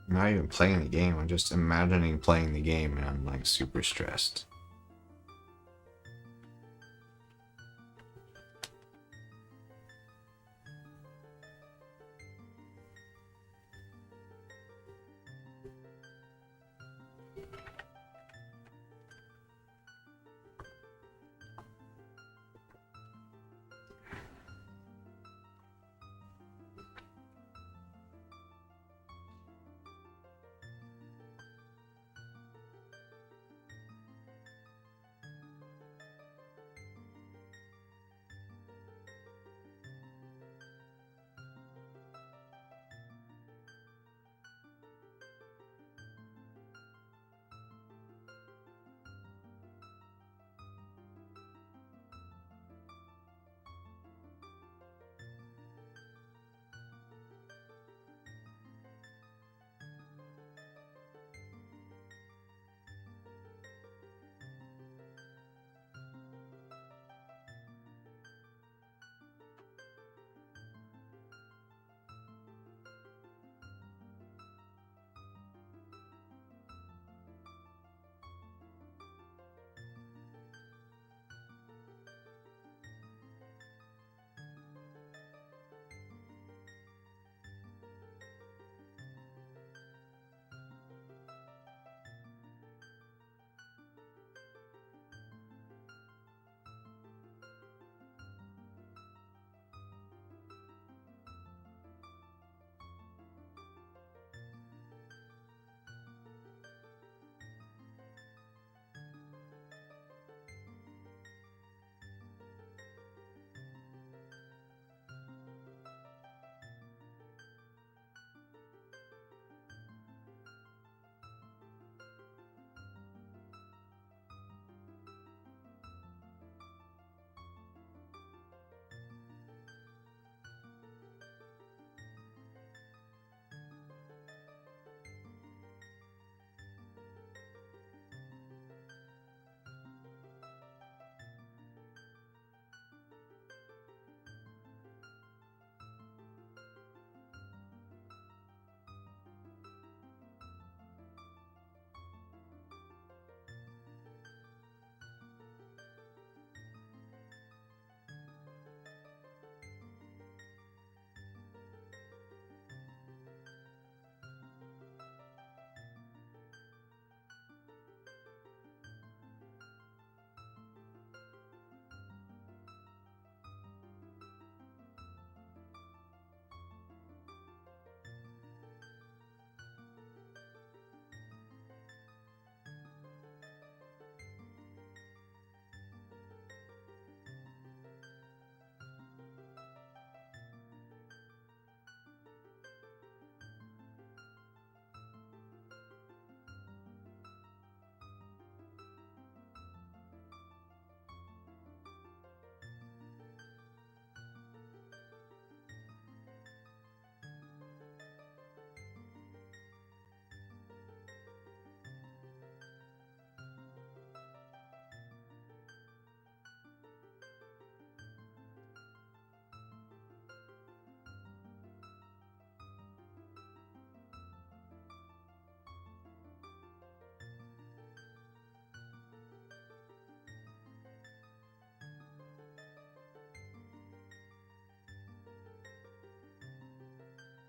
I'm not even playing the game. I'm just imagining playing the game, and I'm like super stressed.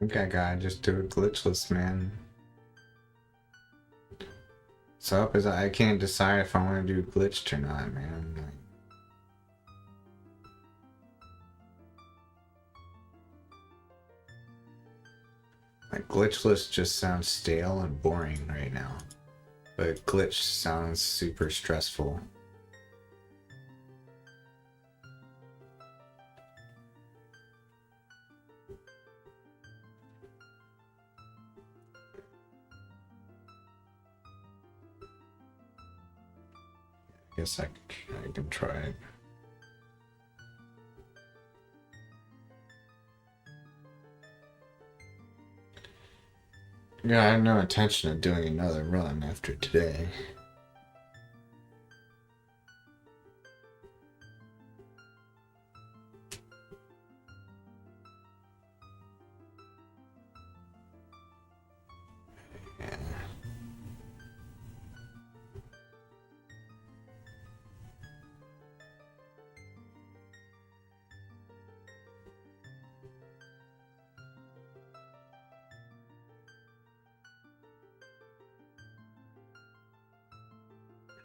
think I gotta just do it glitchless, man. So up is I can't decide if I want to do glitched or not, man. Like glitchless just sounds stale and boring right now, but glitch sounds super stressful. Guess I can try it. Yeah, I have no intention of doing another run after today. Yeah.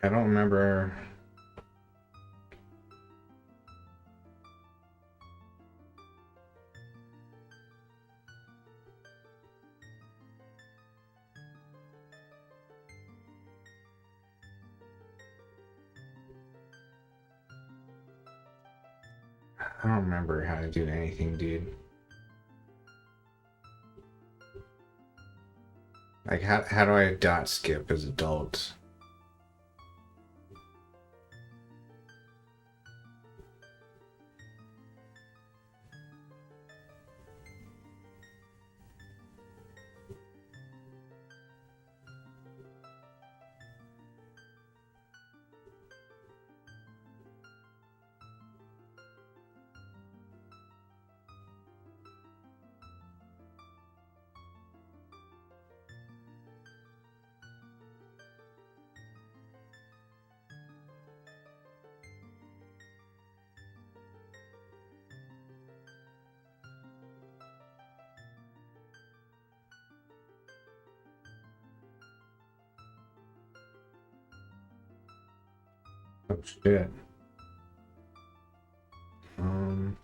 I don't remember. I don't remember how to do anything, dude. Like, how do I dot skip as adults? Oh shit. Um.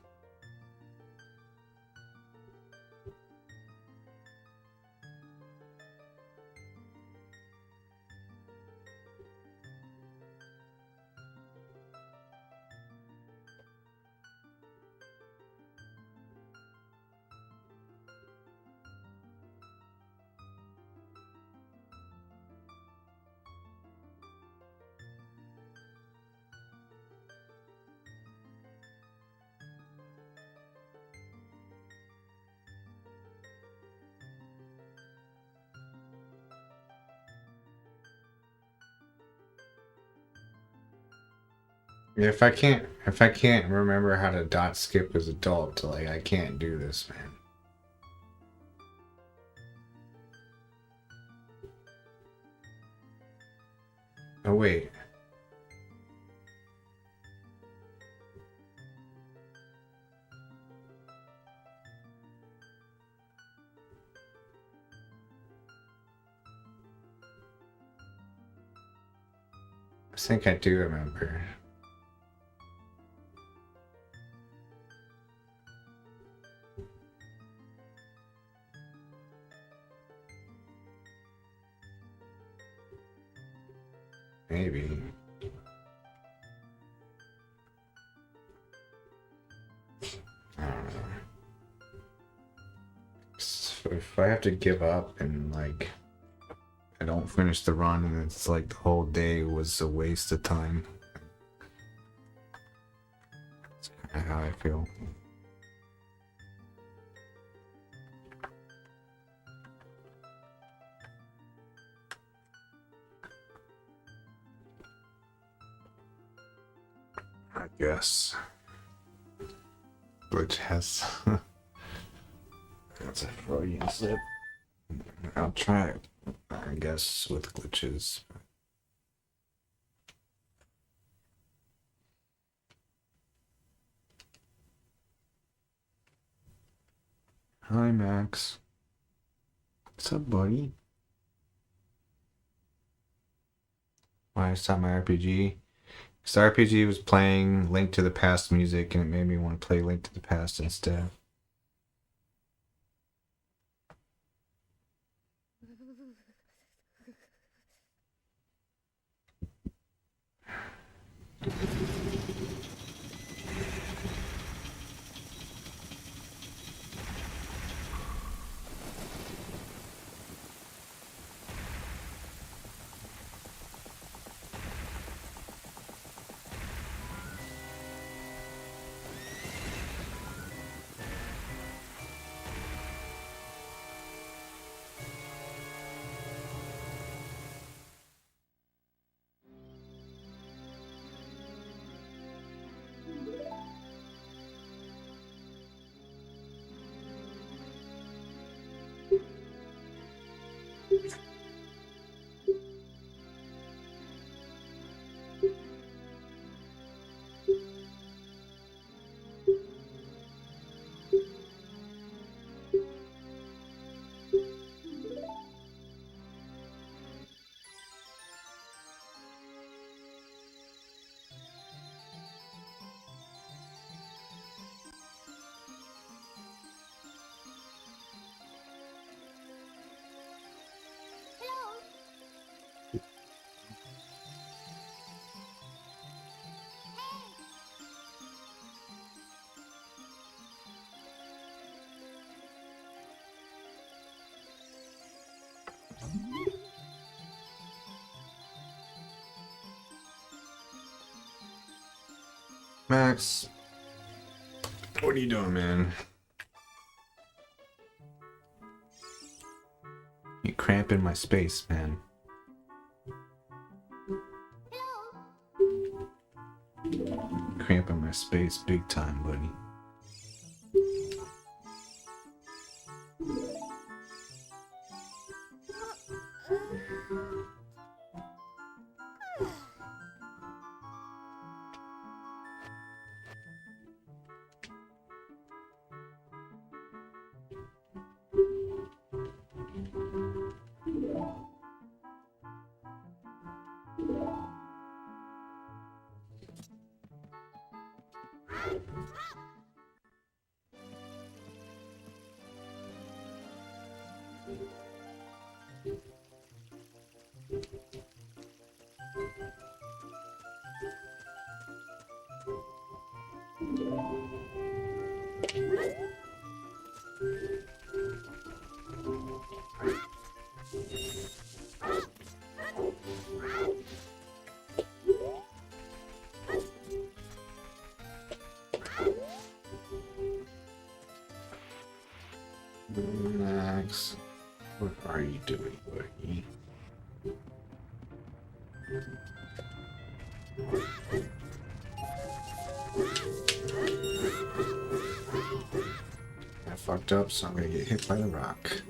If I can't remember how to dot skip as adult, like I can't do this, man. Oh wait. I think I do remember. Maybe. I don't know. If I have to give up and like I don't finish the run and it's like the whole day was a waste of time. That's kind of how I feel. I guess. Which has that's a Freudian slip. I'll try it, I guess, with glitches. Hi, Max. What's up, buddy? Why I stopped my RPG? Because the RPG was playing Link to the Past music, and it made me want to play Link to the Past instead. Max, what are you doing, man? You cramping my space, man. Cramping my space big time, buddy. Max, what are you doing, buddy? I fucked up, so I'm gonna get hit by the rock.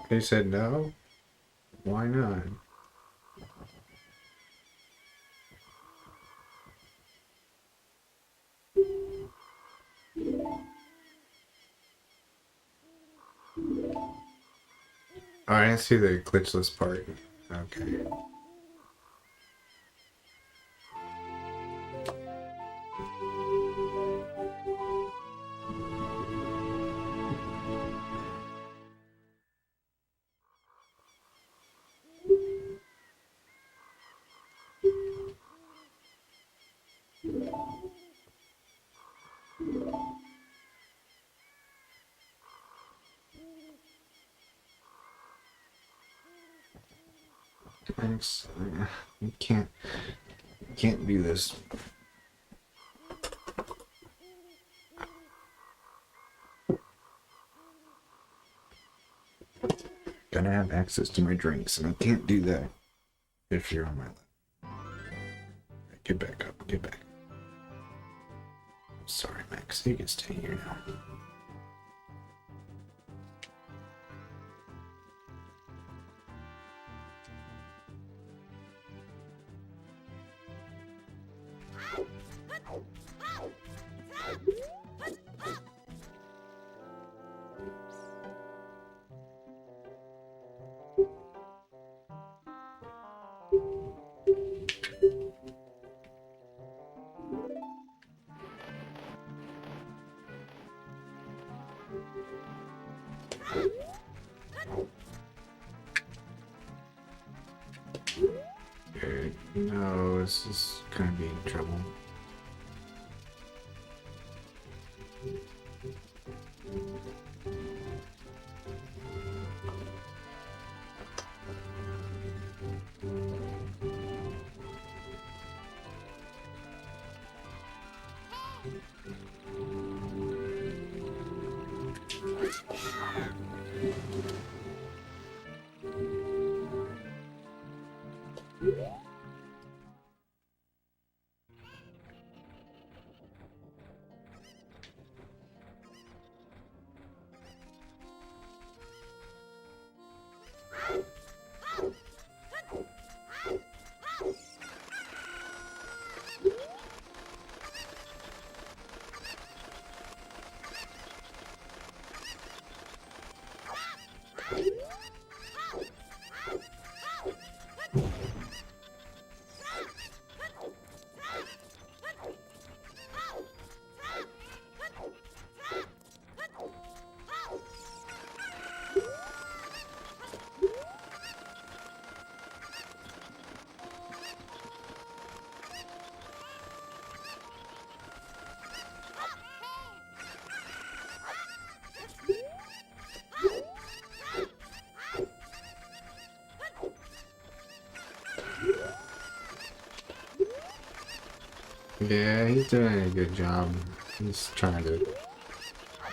They said no? Why not? Oh, I didn't see the glitchless part. Okay. Thanks. You can't do this. Gotta have access to my drinks, and I can't do that if you're on my lap. Get back up. Get back. Sorry, Max. You can stay here now. Okay. No, this is gonna be in trouble. Yeah, he's doing a good job. He's trying to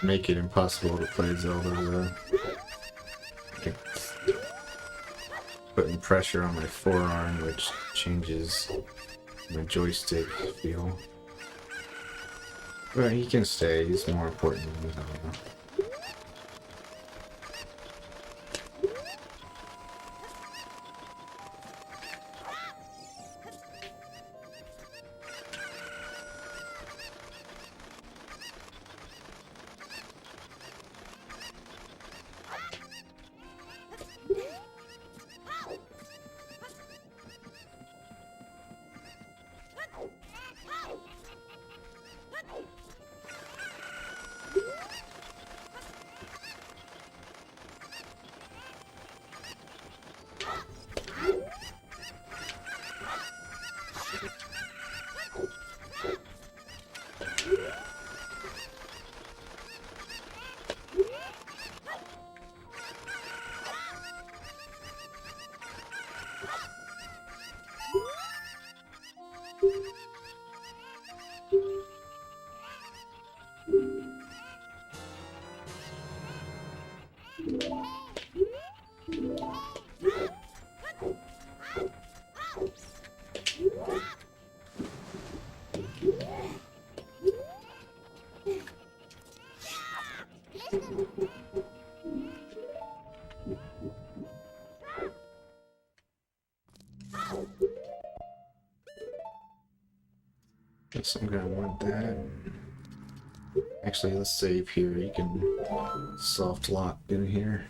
make it impossible to play Zelda though. It's putting pressure on my forearm, which changes my joystick feel. But he can stay, he's more important than Zelda. Guess I'm gonna want that. Actually, let's save here. You can soft lock in here.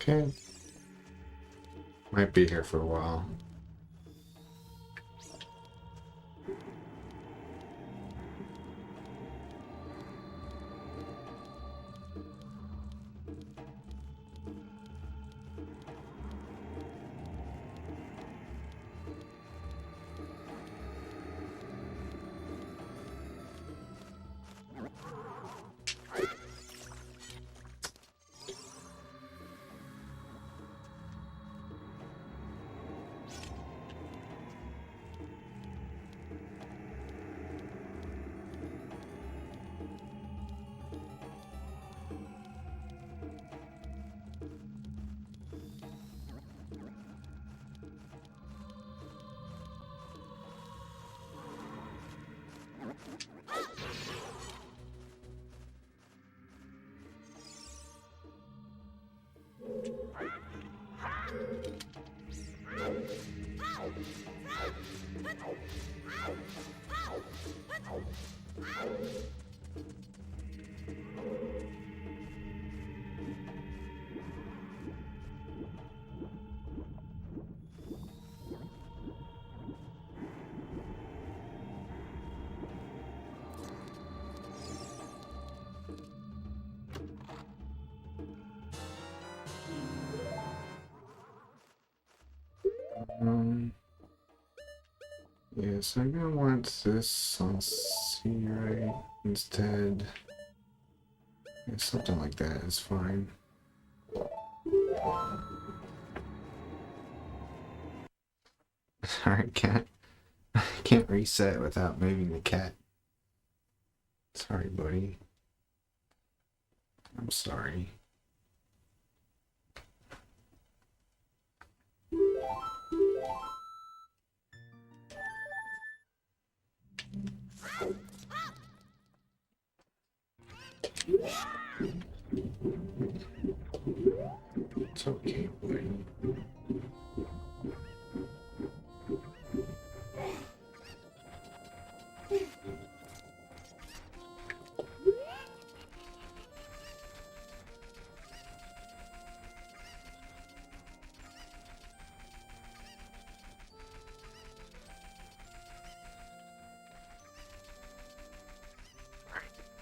Okay. Might be here for a while. Yes, I'm gonna want this on C right instead. Yeah, something like that is fine. Alright, cat. I can't reset without moving the cat. Sorry, buddy. I'm sorry. It's okay, buddy.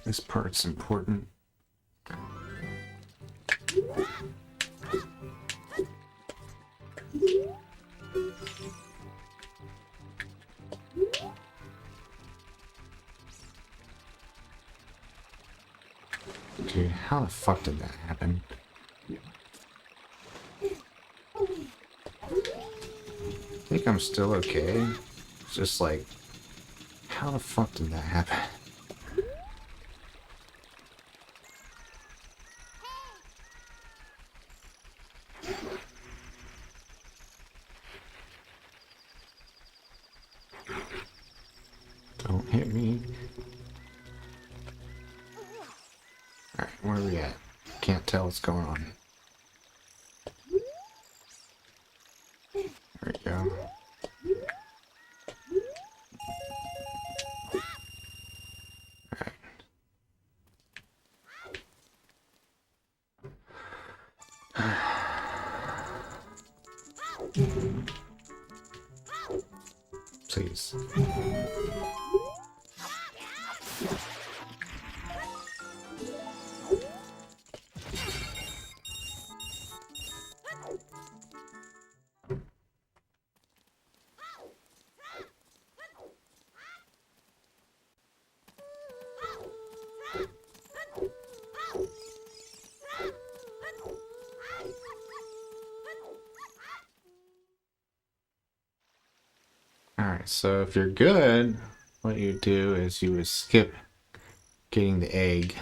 This part's important. Dude, how the fuck did that happen? I think I'm still okay. It's just like, how the fuck did that happen? Don't hit me. Alright, where are we at? Can't tell what's going on. There we go. Alright. Please. Alright, so if you're good, what you do is you would skip getting the egg.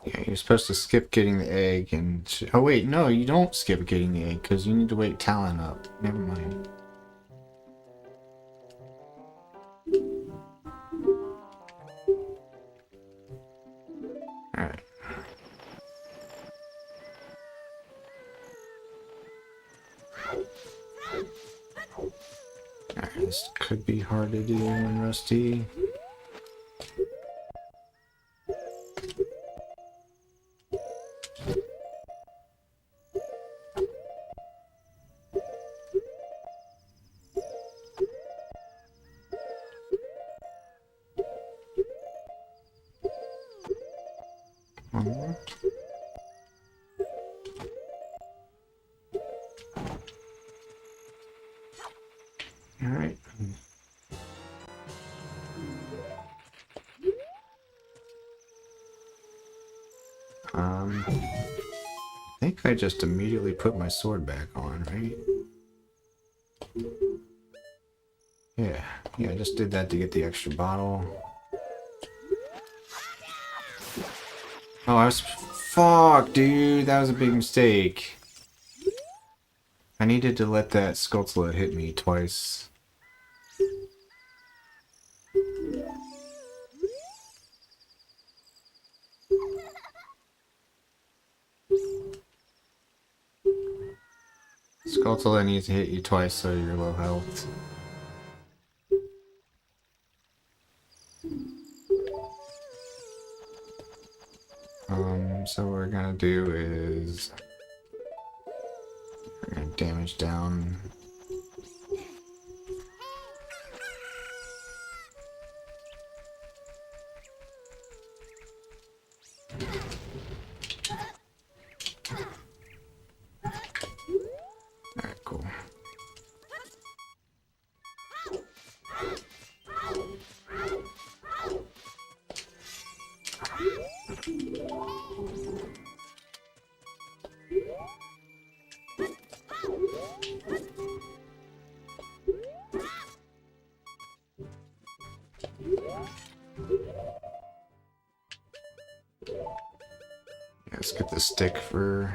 Yeah, you're supposed to skip getting the egg and... Oh wait, no, you don't skip getting the egg because you need to wake Talon up. Never mind. Alright. Alright, this could be hard to do when Rusty. One more. Alright. I think I just immediately put my sword back on, right? Yeah, I just did that to get the extra bottle. Oh, I was... Fuck, dude, that was a big mistake. I needed to let that Skulltula hit me twice. Skulltula needs to hit you twice so you're low health. So what we're gonna do is... We're gonna damage down... Alright, cool. Let's get the stick for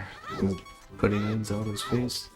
putting in Zelda's face.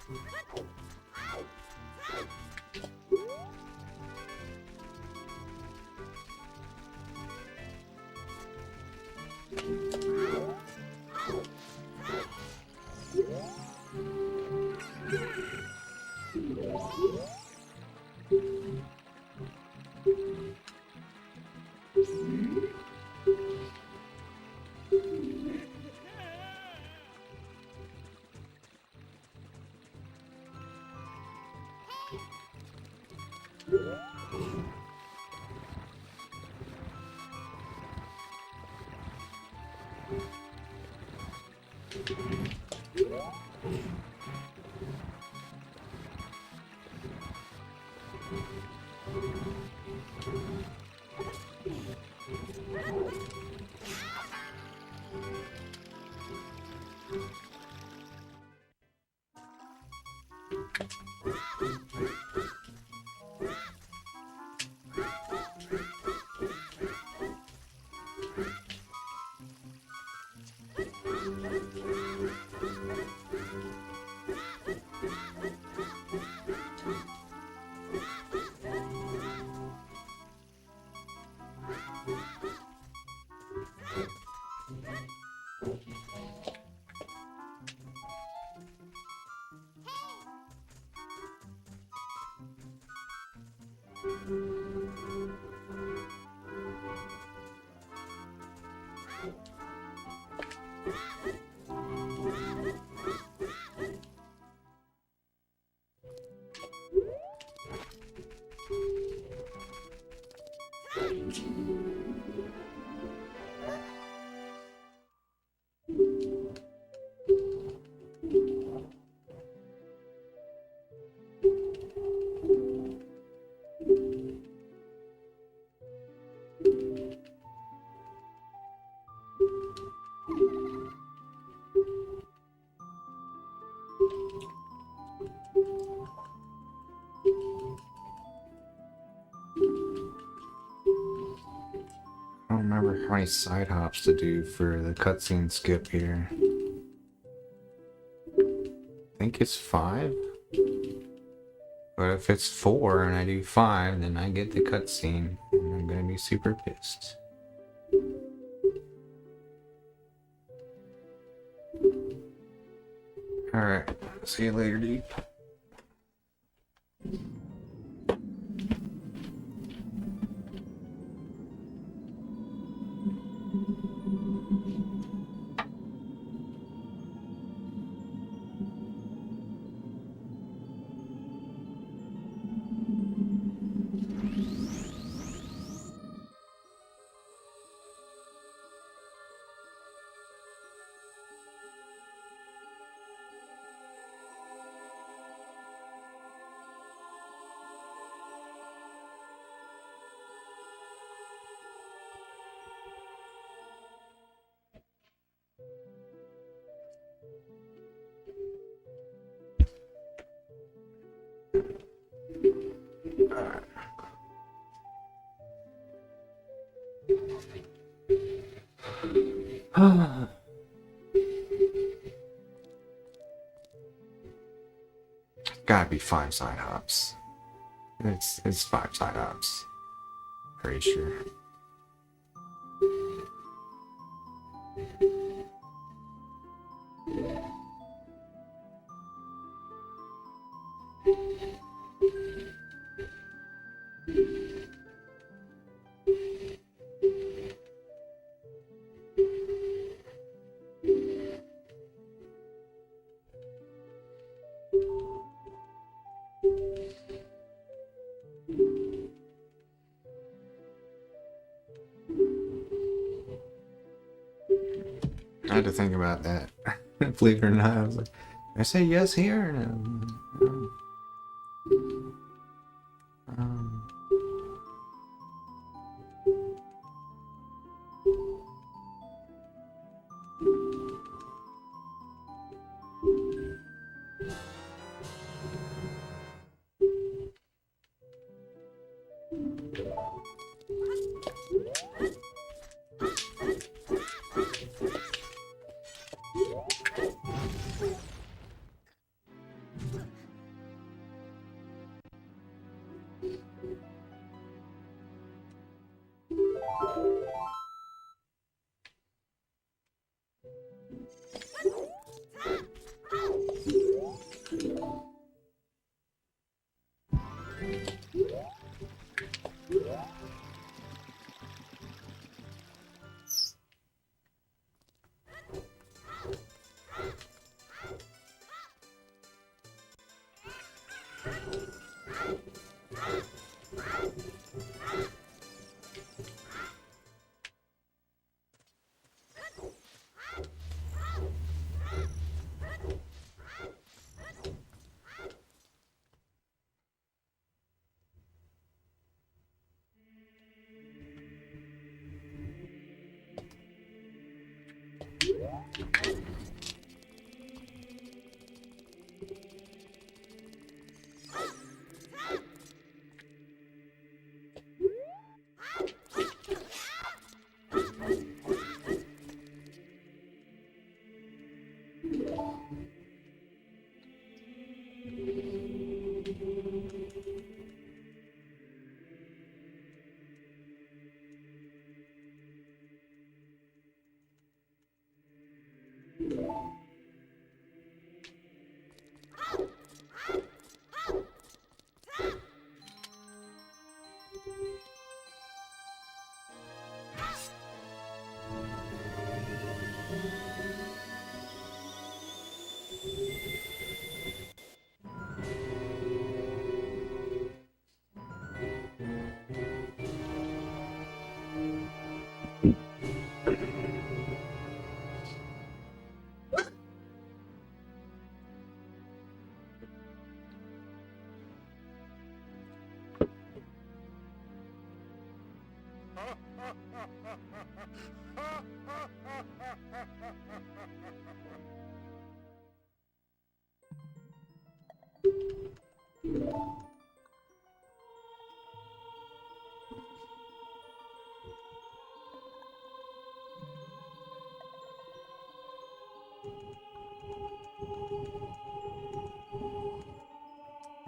how many side hops to do for the cutscene skip here. I think it's 5. But if it's 4 and I do 5, then I get the cutscene. And I'm gonna be super pissed. Alright, see you later, dude. Gotta be 5 side hops. It's 5 side hops. Pretty sure. I had to think about that. Believe it or not, I was like, I say yes here. And,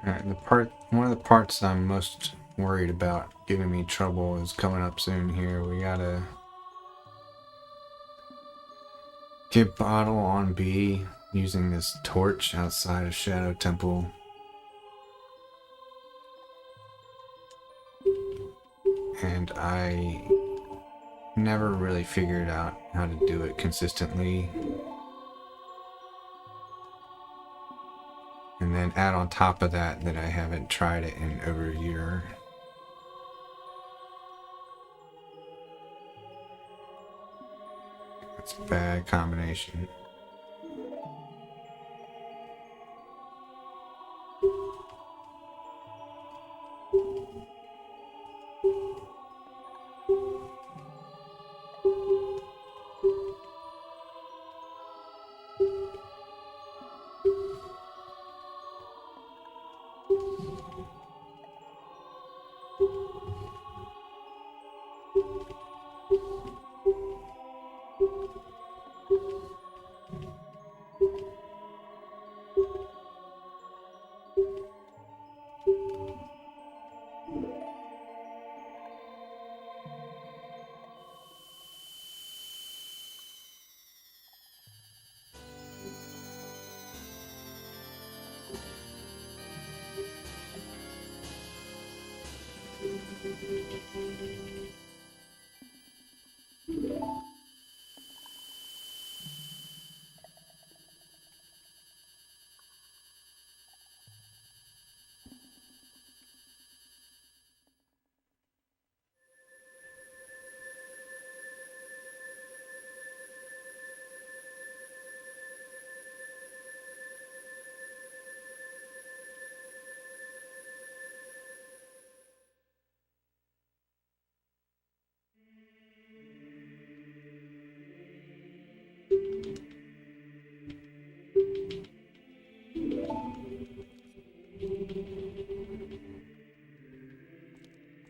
Alright, one of the parts I'm most worried about giving me trouble is coming up soon here. We gotta get Bottle on B using this torch outside of Shadow Temple. And I never really figured out how to do it consistently. And then add on top of that I haven't tried it in over a year. It's a bad combination.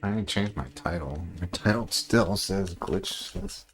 I didn't change my title. My title still says glitchless.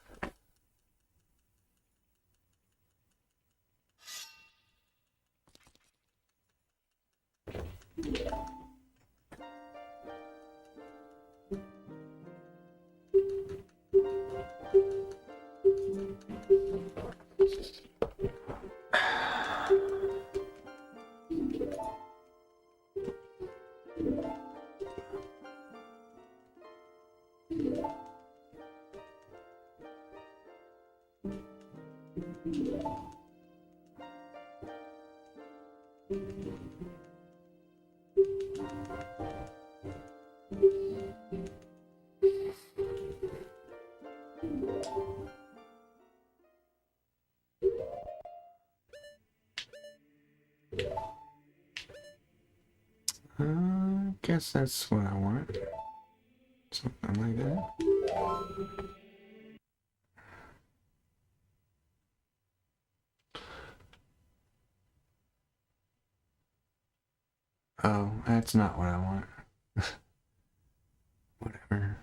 I guess that's what I want. Something like that. Oh, that's not what I want. Whatever.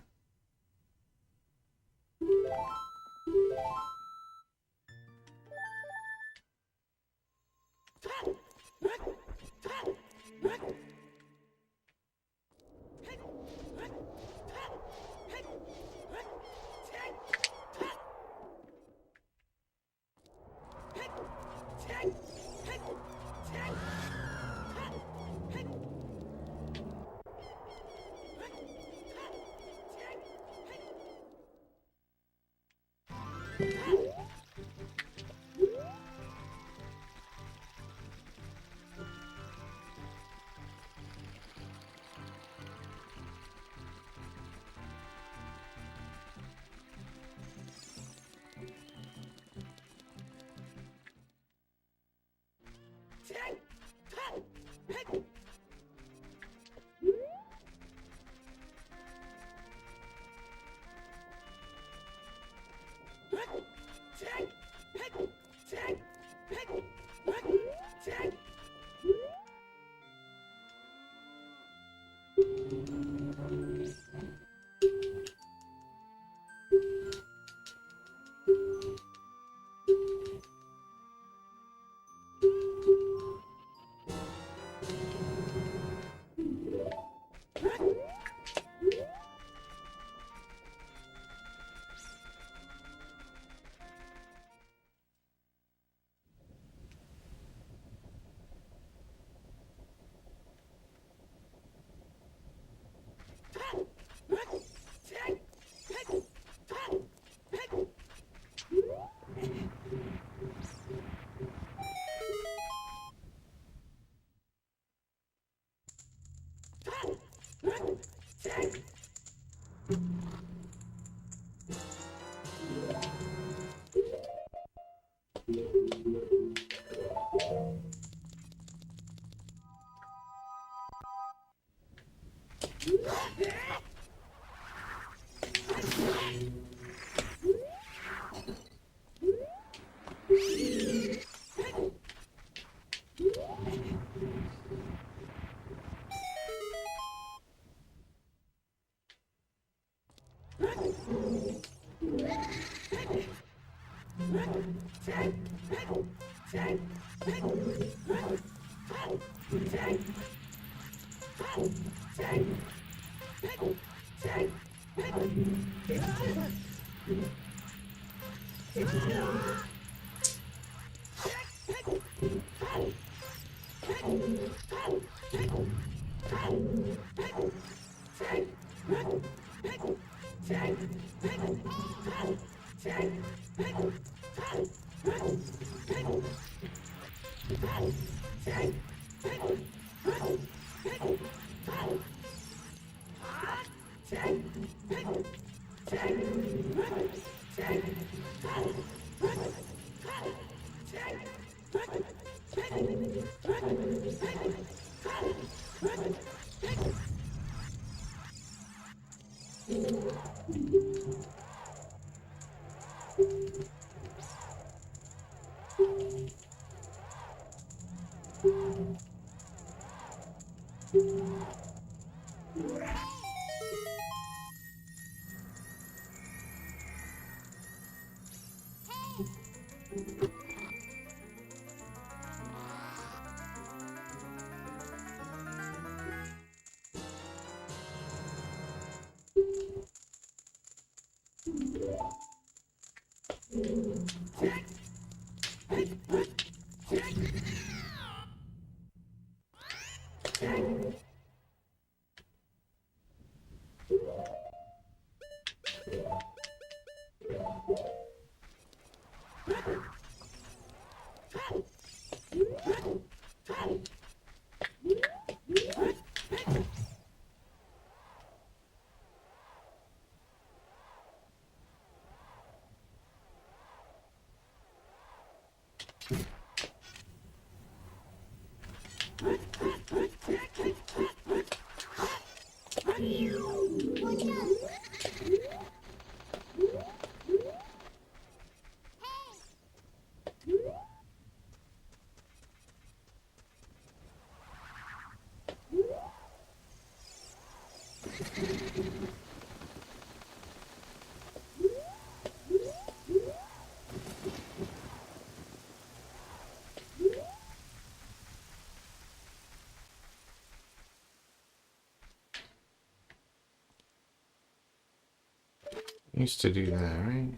Used to do that, right?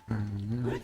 No.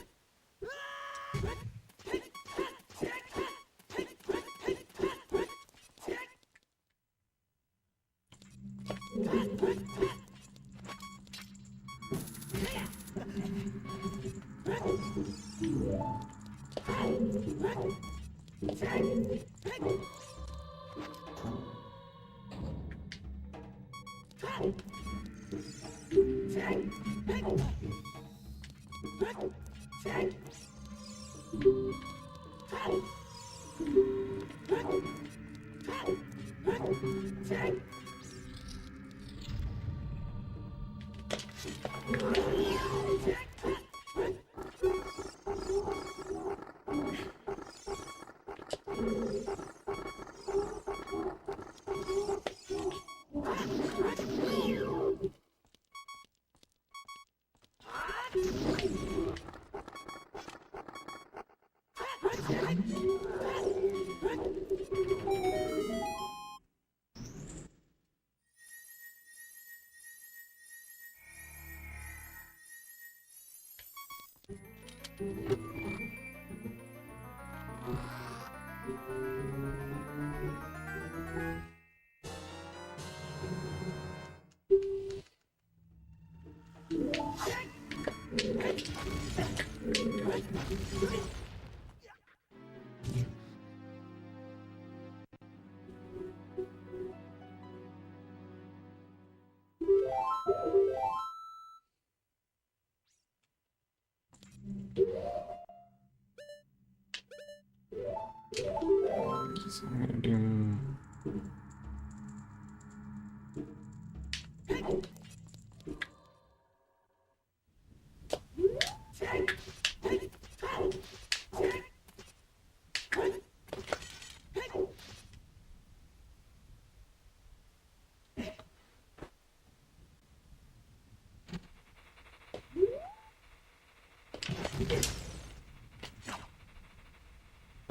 So I'm gonna do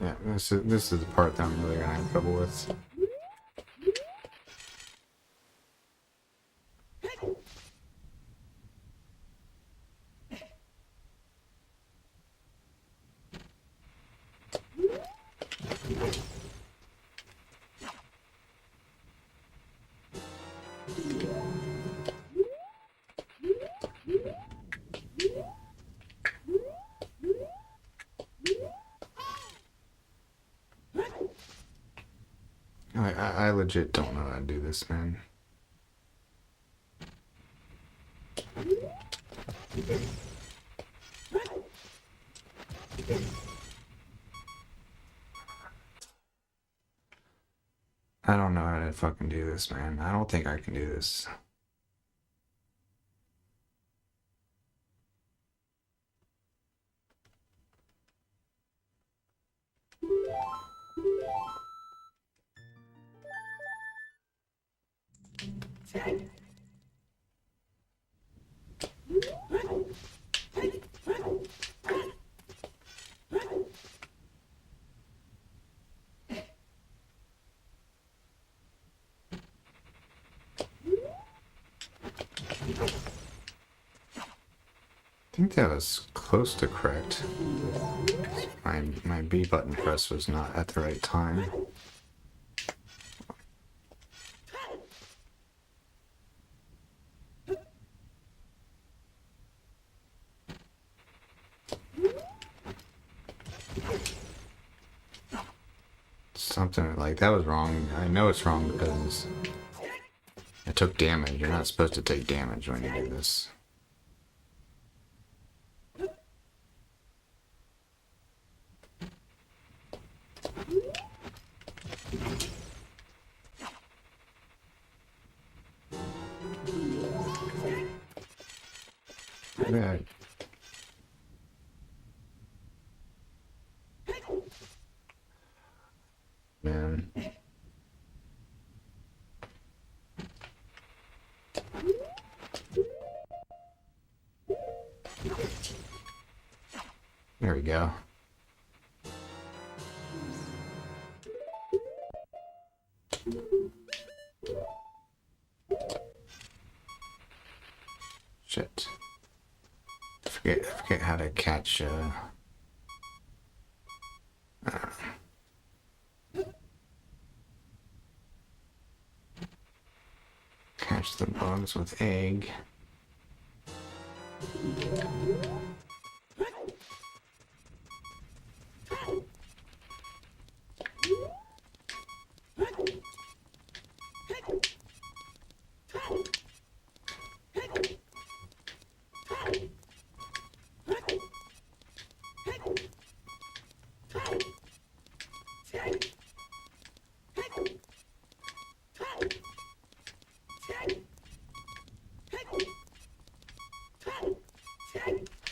Yeah, this is the part that I'm really gonna have trouble with. I legit don't know how to do this, man. I don't know how to fucking do this, man. I don't think I can do this. I think that was close to correct. My B button press was not at the right time. Something like that was wrong. I know it's wrong because I took damage. You're not supposed to take damage when you do this. Yeah. Man. There we go. Shit. I forget how to catch catch the bugs with egg.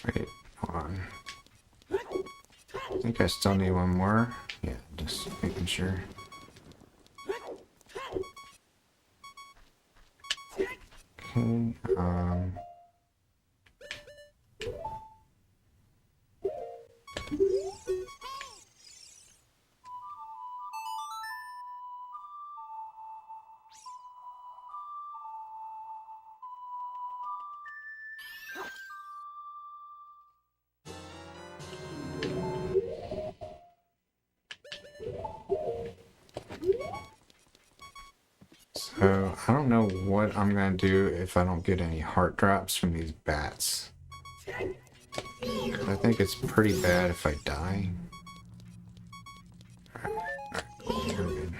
Wait, hold on. I think I still need one more. Yeah, just making sure. Okay, so I don't know what I'm gonna do if I don't get any heart drops from these bats. I think it's pretty bad if I die. Alright, cool, we're good.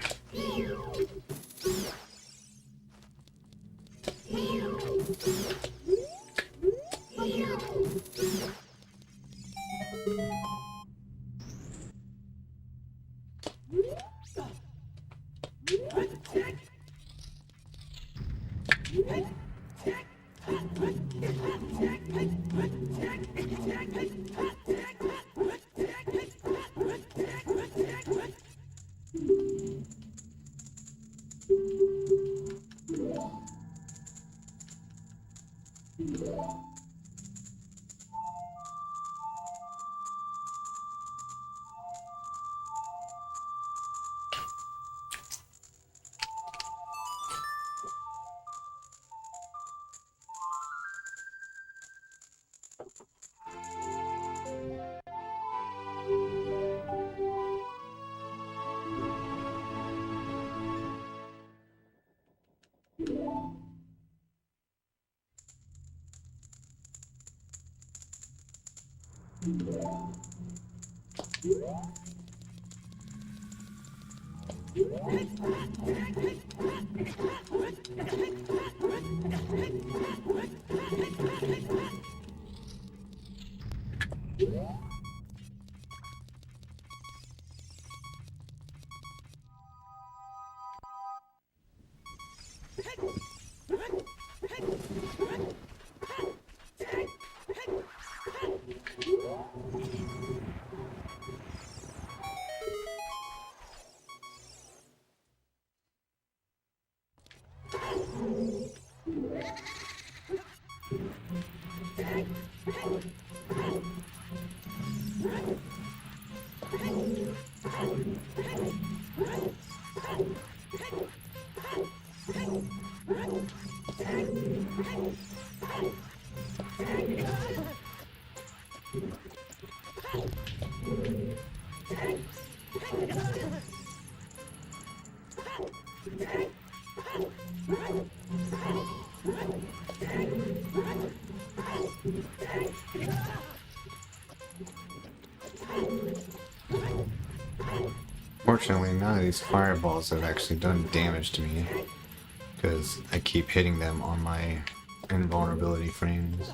Fortunately, none of these fireballs have actually done damage to me, because I keep hitting them on my invulnerability frames.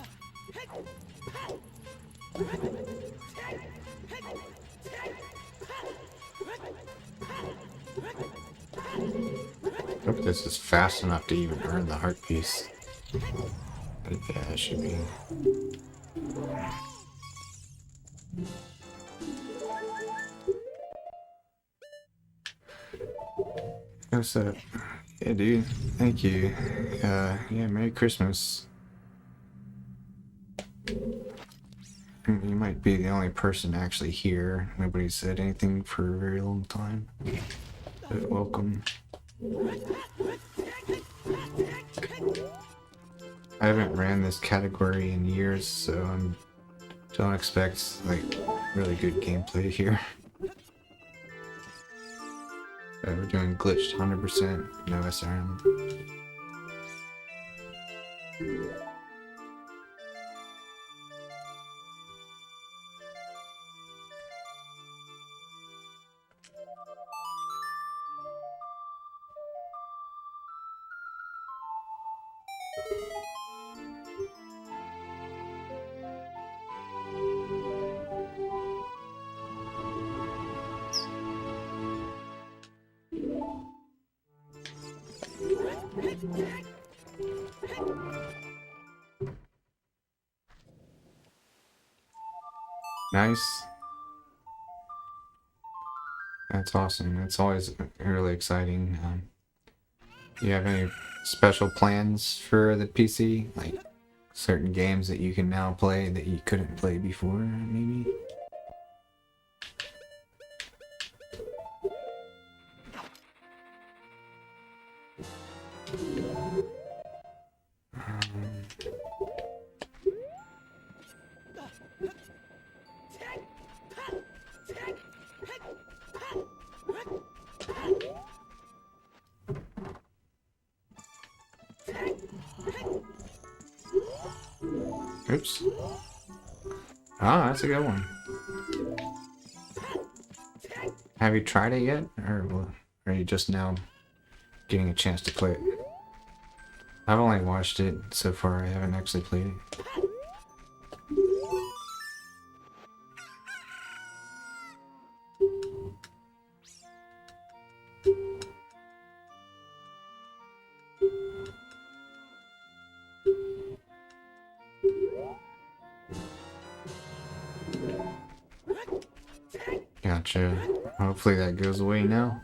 Hope this is fast enough to even earn the heart piece. But yeah, it should be. What's up? Yeah, dude. Thank you. Yeah, Merry Christmas. You might be the only person actually here. Nobody said anything for a very long time. But welcome. I haven't ran this category in years, so don't expect like really good gameplay here. We're doing glitched 100%, no SRM. Nice. That's awesome. It's always really exciting. Do you have any special plans for the PC? Like certain games that you can now play that you couldn't play before, maybe? Oops. Ah, that's a good one. Have you tried it yet? Or are you just now getting a chance to play it? I've only watched it so far, I haven't actually played it. Gotcha. Hopefully that goes away now.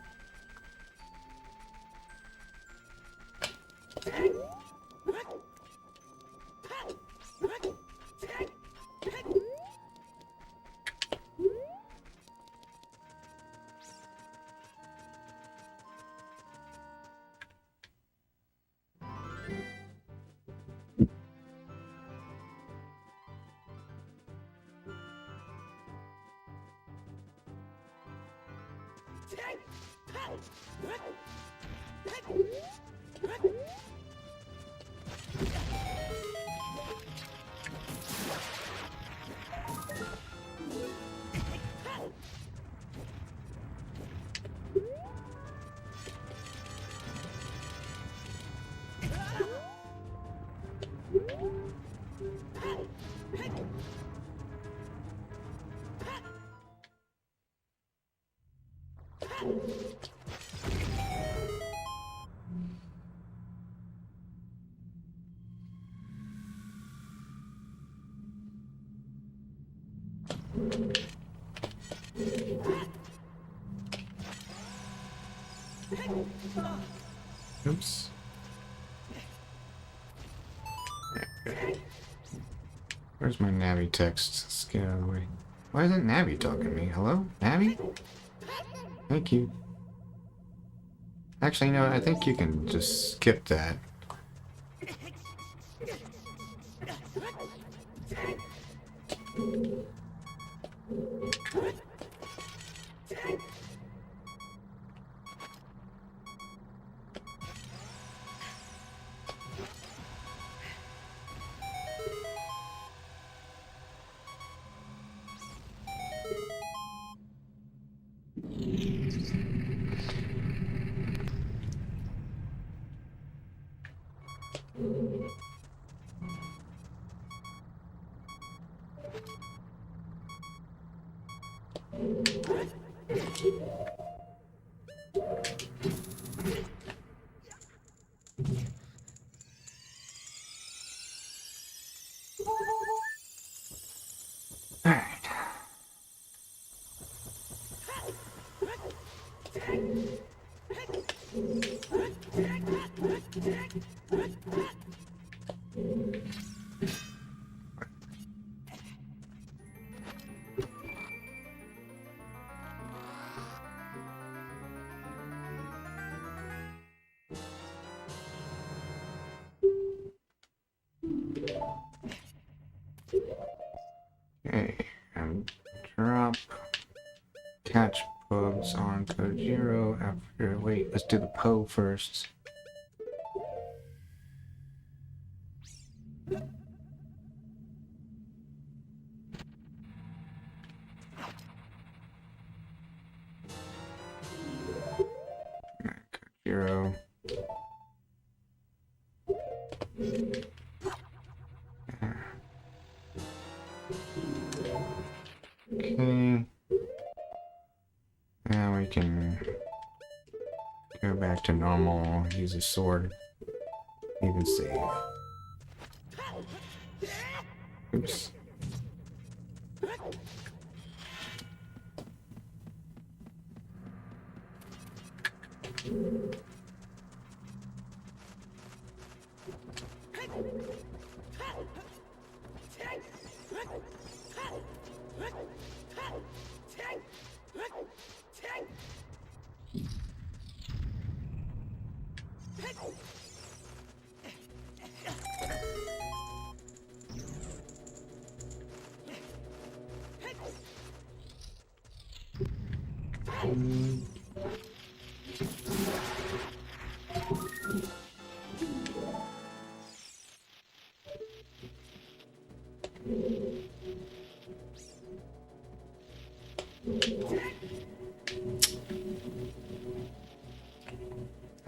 Oops. Where's my Navi text? Let's get out of the way. Why isn't Navi talking to me? Hello? Navi? Thank you. Actually, you know what? I think you can just skip that. Alright. Okay, and drop catch bugs on Kojiro after. Wait, let's do the Poe first. Kojiro. Okay. Now we can go back to normal, use a sword, even save. Oops.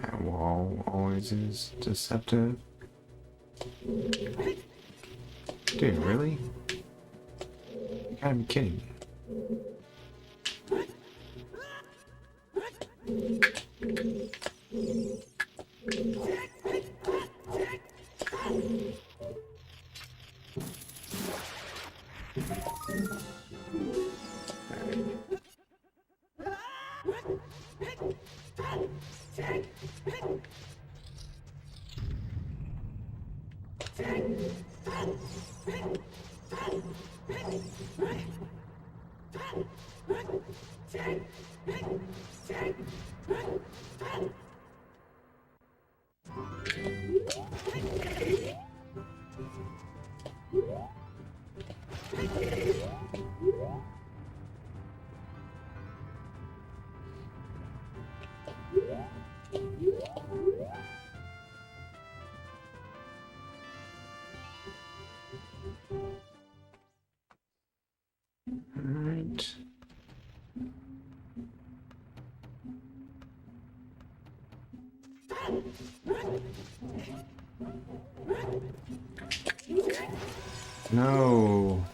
That wall always is deceptive. Dude, really? You gotta be kidding me. Alright. No.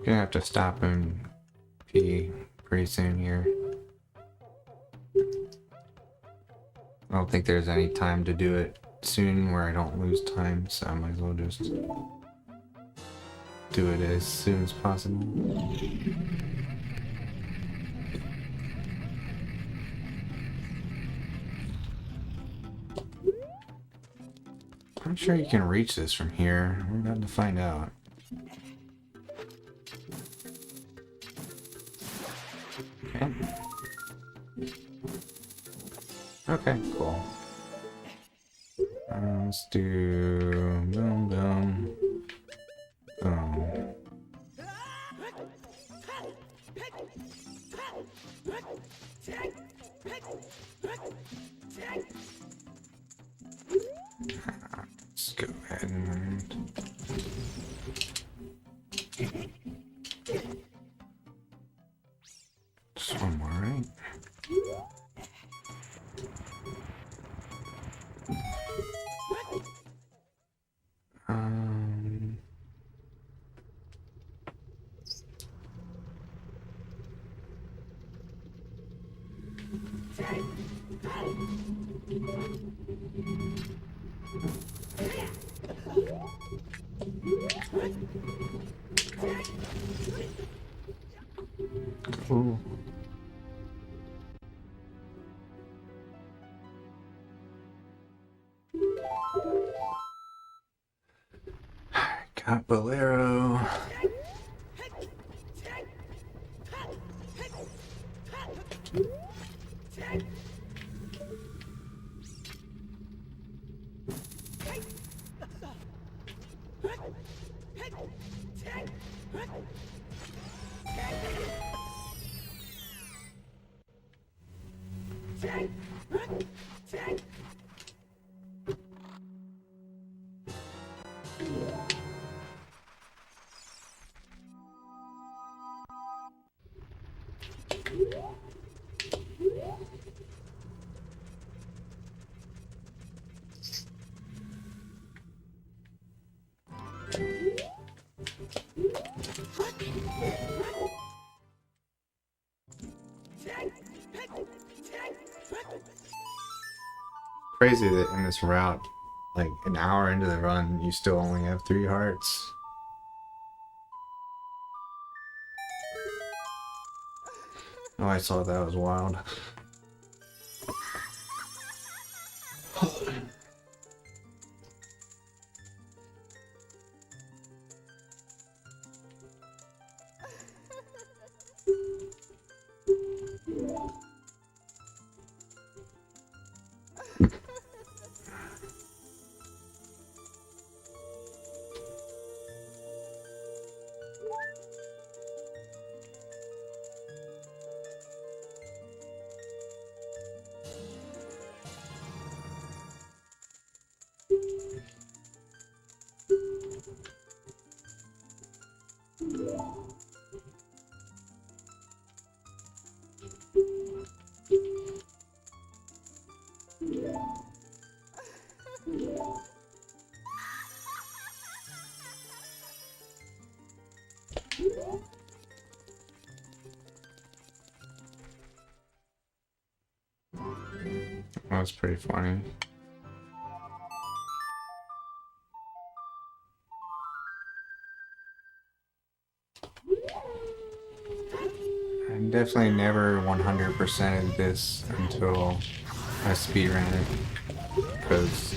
Gonna have to stop and pee pretty soon here. I don't think there's any time to do it soon where I don't lose time, so I might as well just do it as soon as possible. I'm sure you can reach this from here. We're about to find out. Okay. Okay, cool. Let's do boom, boom, boom. Let's go ahead and just one more, right? Ooh. Got Bolero. Crazy that in this route, like an hour into the run, you still only have 3 hearts. Oh, I saw that was wild. That's pretty funny. I definitely never 100%ed this until I speedran it, because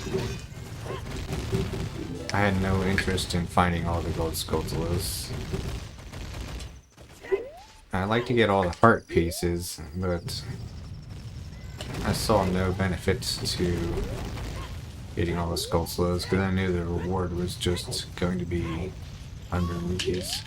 I had no interest in finding all the gold Skulltulas. I'd like to get all the heart pieces, but I saw no benefits to getting all the skull slows because I knew the reward was just going to be under Lucas.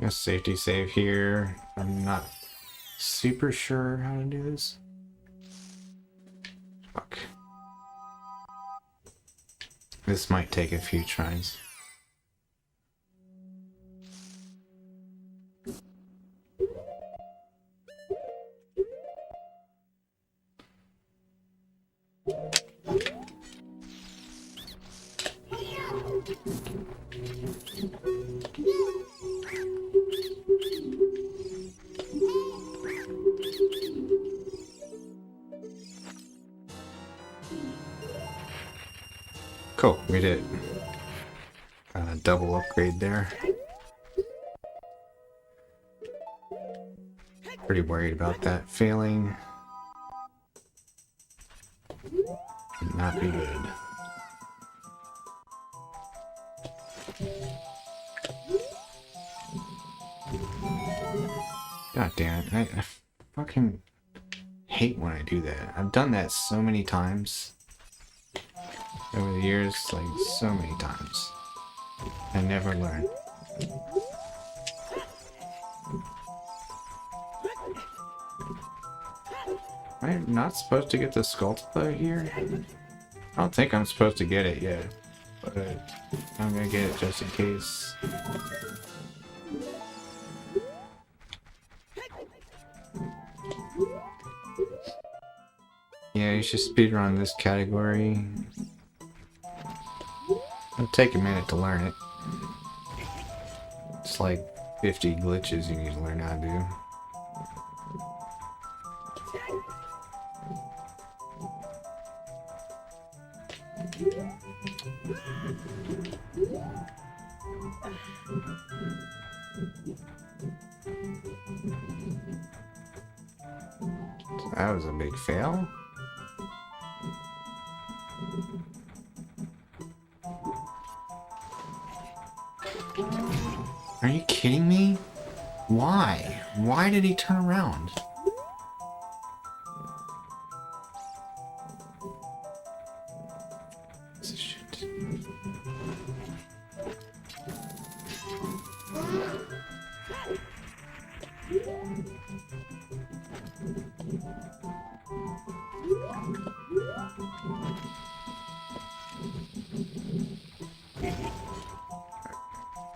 A safety save here. I'm not super sure how to do this. Fuck. This might take a few tries. Cool, we did it. Got a double upgrade there. Pretty worried about that failing. Would not be good. God damn it. I fucking hate when I do that. I've done that so many times over the years, like so many times. I never learn. Am I not supposed to get the Skulltula here? I don't think I'm supposed to get it yet, but I'm gonna get it just in case. Yeah, you should speedrun this category. It'll take a minute to learn it. It's like 50 glitches you need to learn how to do. So that was a big fail. Are you kidding me? Why? Why did he turn around? Shit.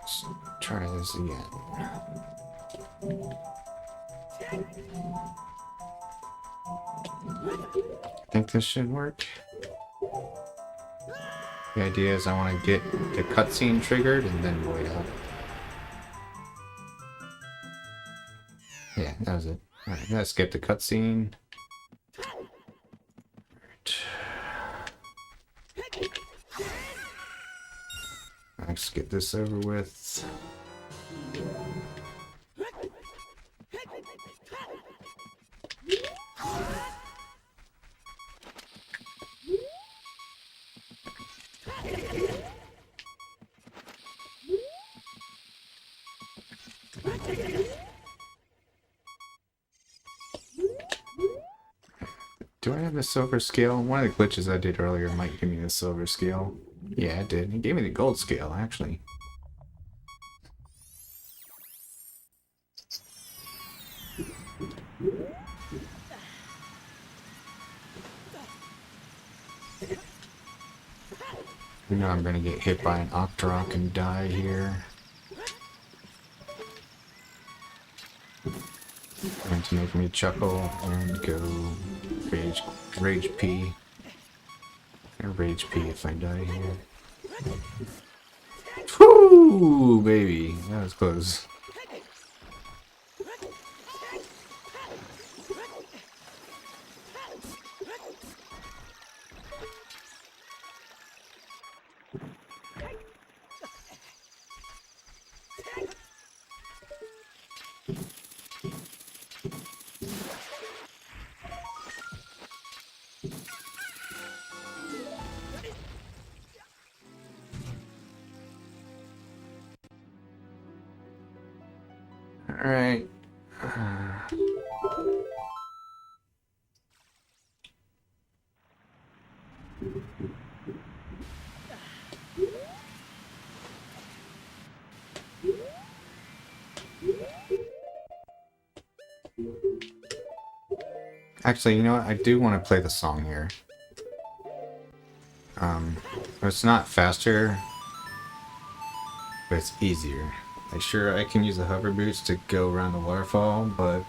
Let's try this again. I think this should work. The idea is I want to get the cutscene triggered and then void out. Yeah, that was it. Alright, let's skip the cutscene. Let's get this over with. Do I have the silver scale? One of the glitches I did earlier might give me the silver scale. Yeah, it did. It gave me the gold scale, actually. You know I'm gonna get hit by an Octorok and die here. Going to make me chuckle and go rage P. Or rage P if I die here. Whoo, baby, that was close. Alright. Actually, you know what? I do want to play the song here. It's not faster, but it's easier. Like, sure, I can use the hover boots to go around the waterfall, but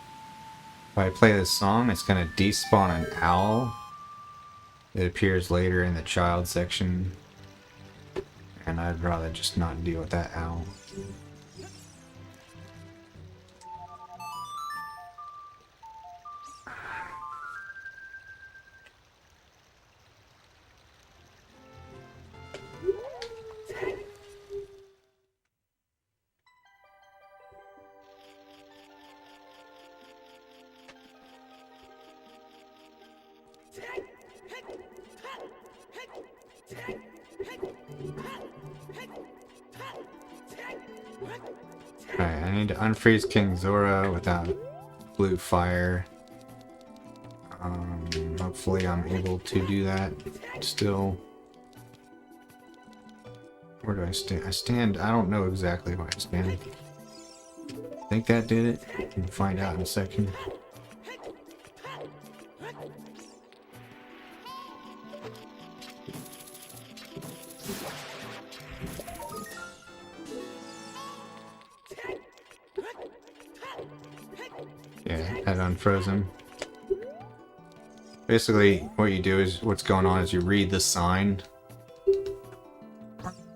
if I play this song, it's gonna despawn an owl. It appears later in the child section, and I'd rather just not deal with that owl. Alright, I need to unfreeze King Zora without blue fire. Hopefully I'm able to do that still. Where do I stand? I don't know exactly where I stand. I think that did it. We'll find out in a second. Yeah, that unfroze him. Basically, what you do is, what's going on is you read the sign.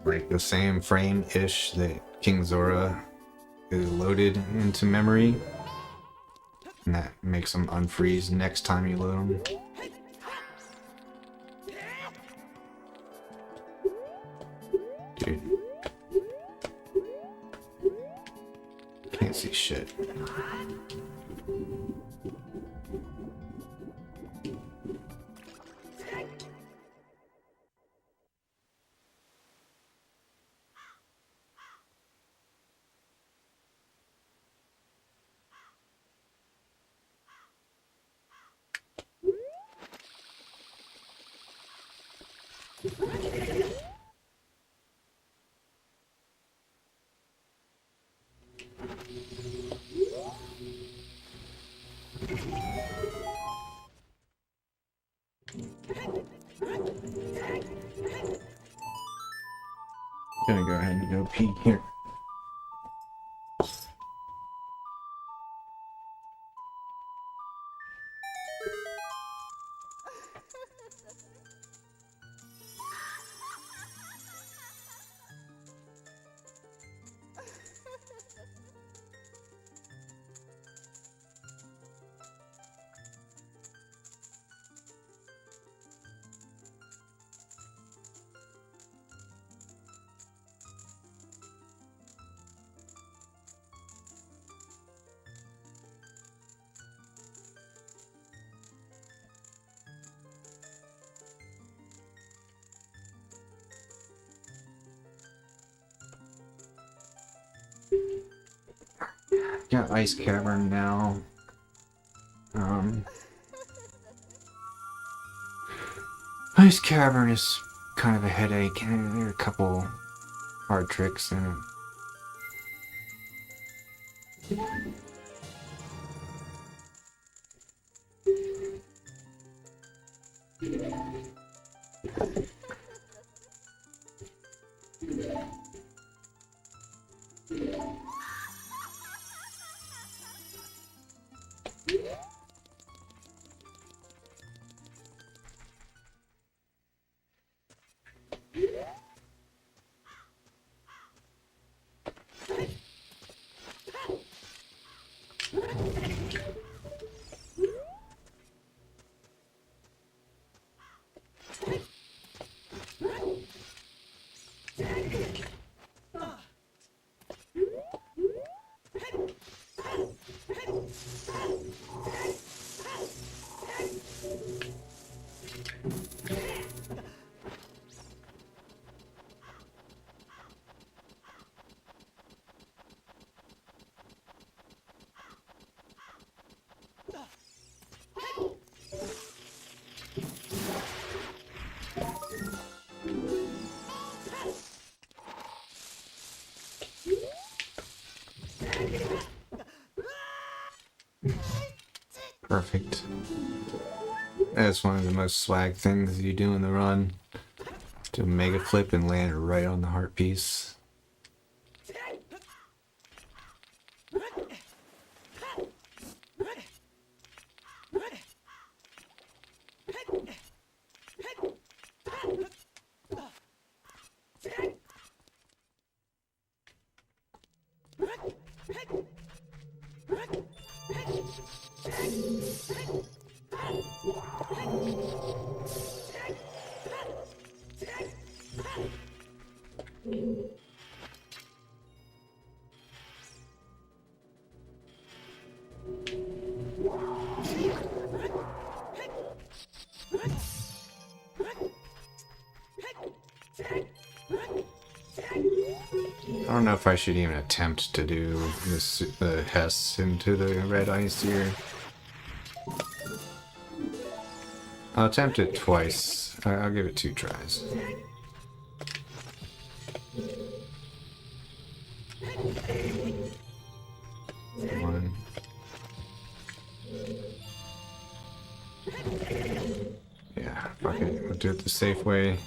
Like the same frame-ish that King Zora is loaded into memory. And that makes him unfreeze next time you load him. Dude. Can't see shit. Gonna go ahead and go pee here. Got Ice Cavern now. Ice Cavern is kind of a headache, and there are a couple hard tricks in it. Perfect. That's one of the most swag things you do in the run. Do a mega flip and land right on the heart piece. I don't know if I should even attempt to do this, the Hess into the red ice here. I'll attempt it twice. I'll give it 2 tries. One. Yeah, fuck it. We'll do it the safe way.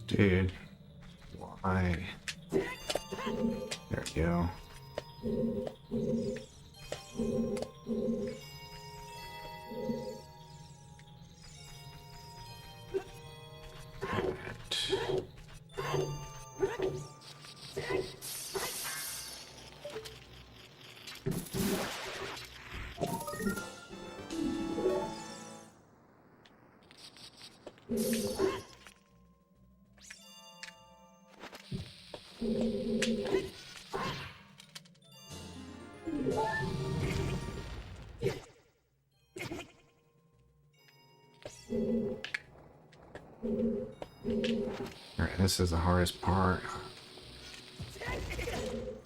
Dude, why? There we go. Alright, this is the hardest part.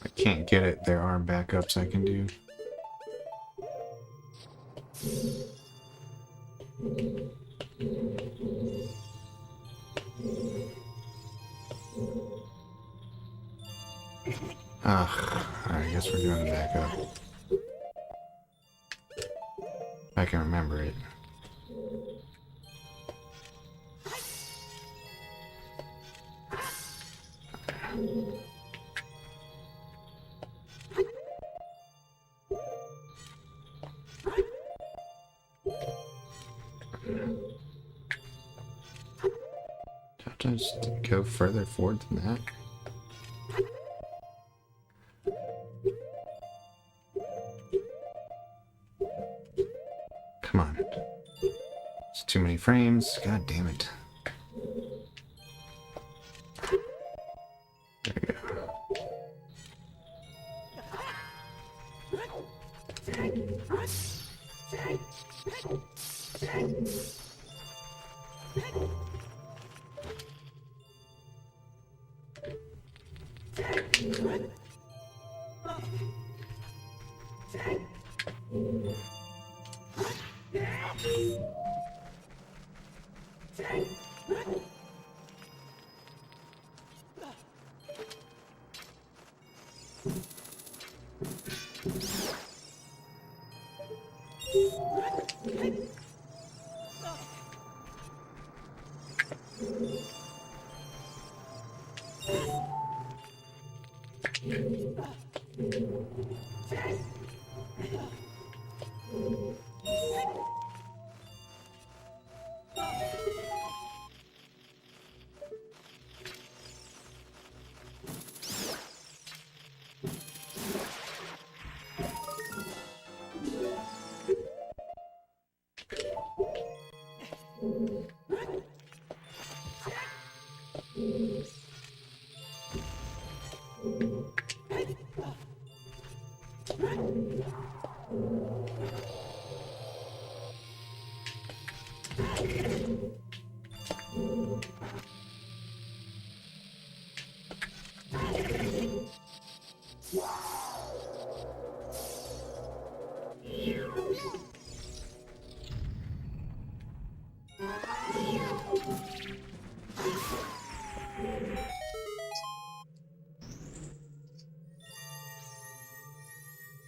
I can't get it. There are backups I can do. Ugh, I guess we're doing the backup. I can remember it. Don't I just go further forward than that? Come on. It's too many frames. God damn it. There we go.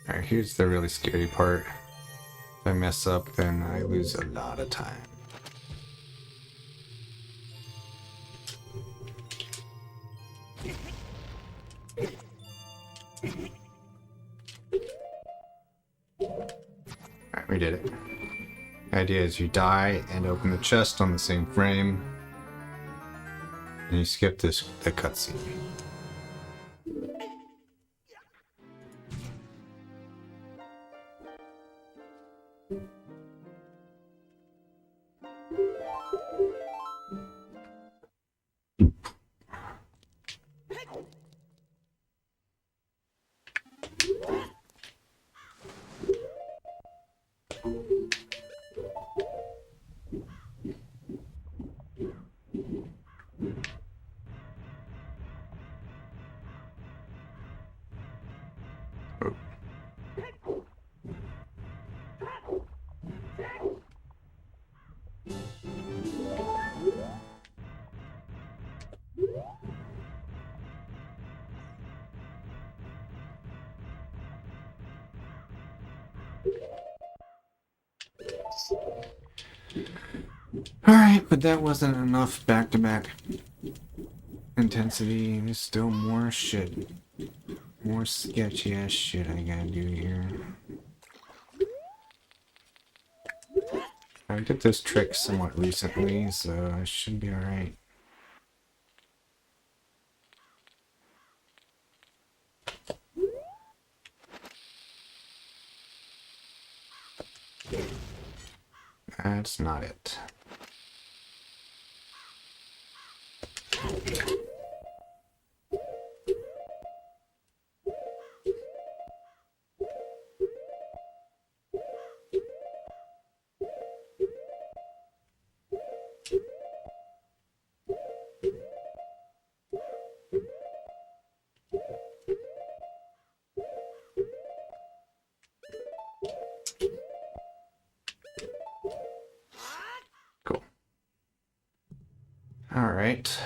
Alright, here's the really scary part. If I mess up, then I lose a lot of time. Alright, we did it. The idea is you die and open the chest on the same frame, and you skip the cutscene. Alright, but that wasn't enough back-to-back intensity. There's still more shit. More sketchy ass shit I gotta do here. I did this trick somewhat recently, so I should be alright. That's not it. Cool. All right.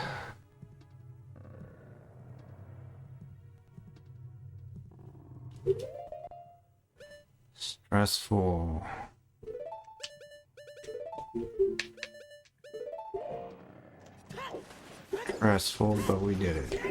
Stressful. Stressful, but we did it.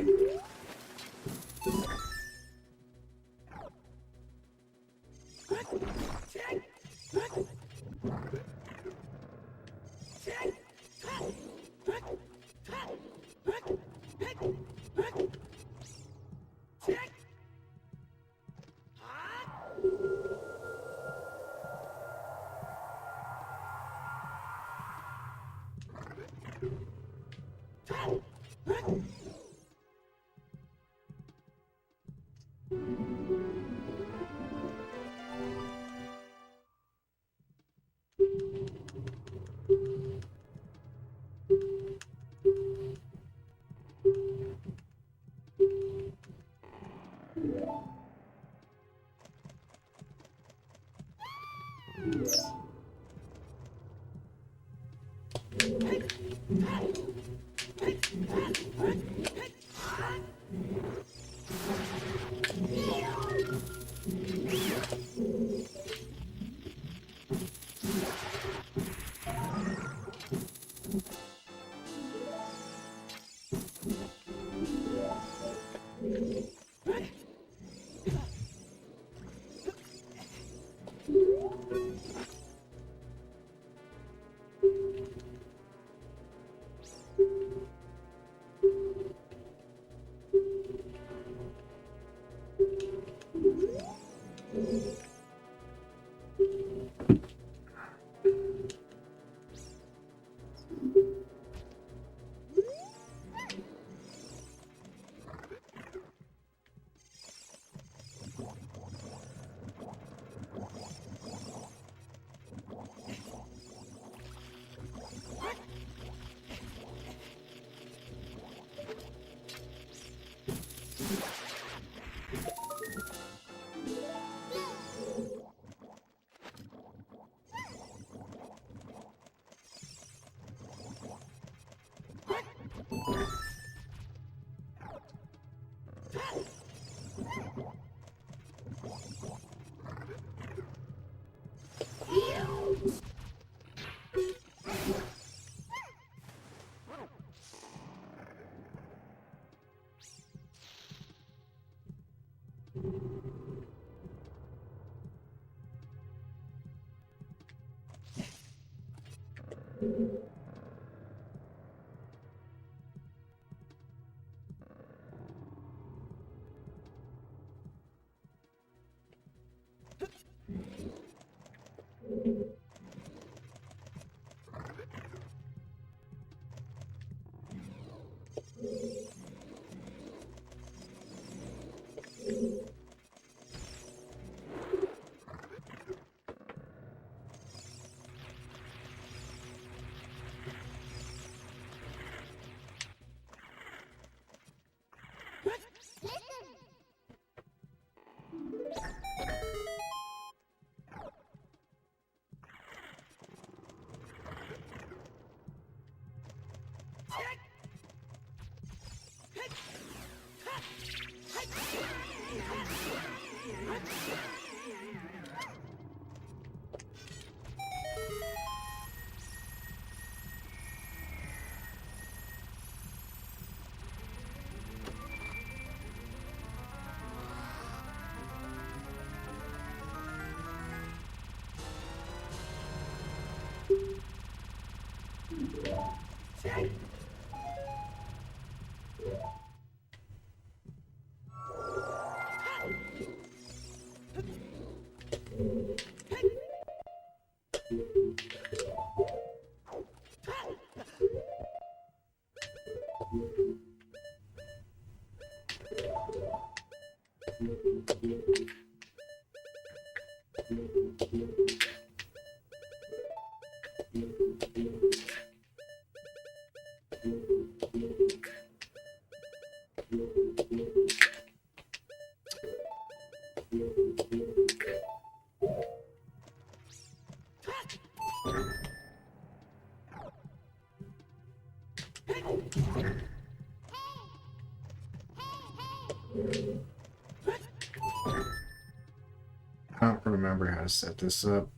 I don't remember how to set this up.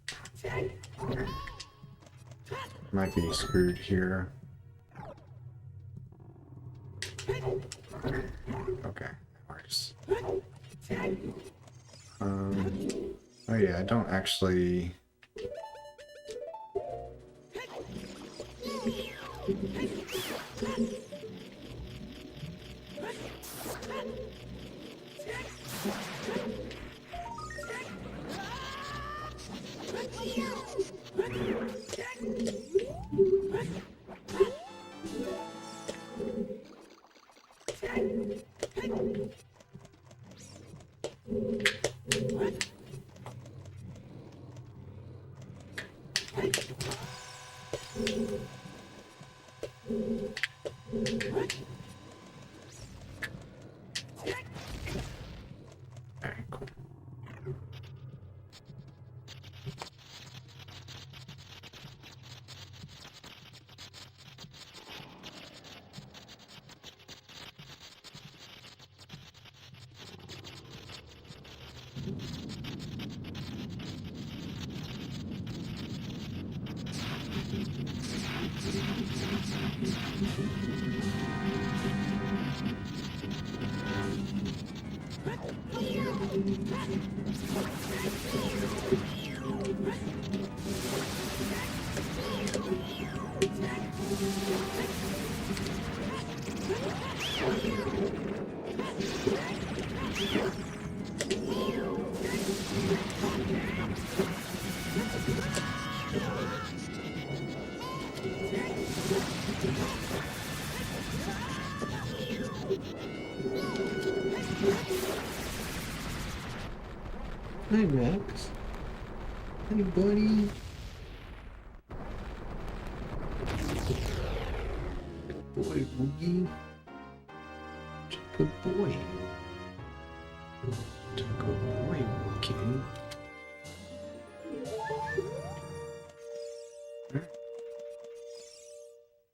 Might be screwed here. Okay, works. Oh yeah, I don't actually... Okay, cool. Hi, Max. Hey, buddy. Boy, Woogie. Good boy. Good boy, Woogie.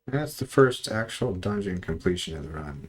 That's the first actual dungeon completion of the run.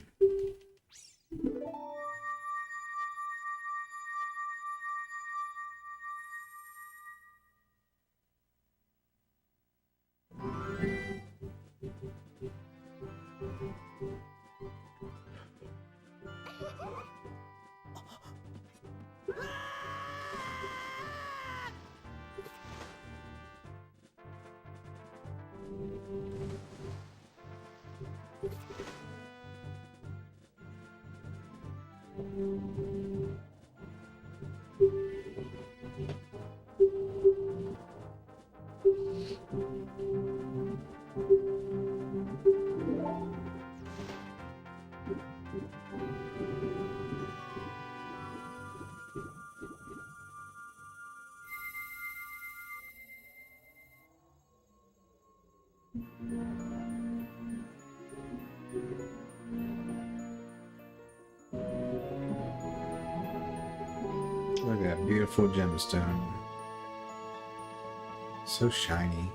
Look at that beautiful gemstone. So shiny.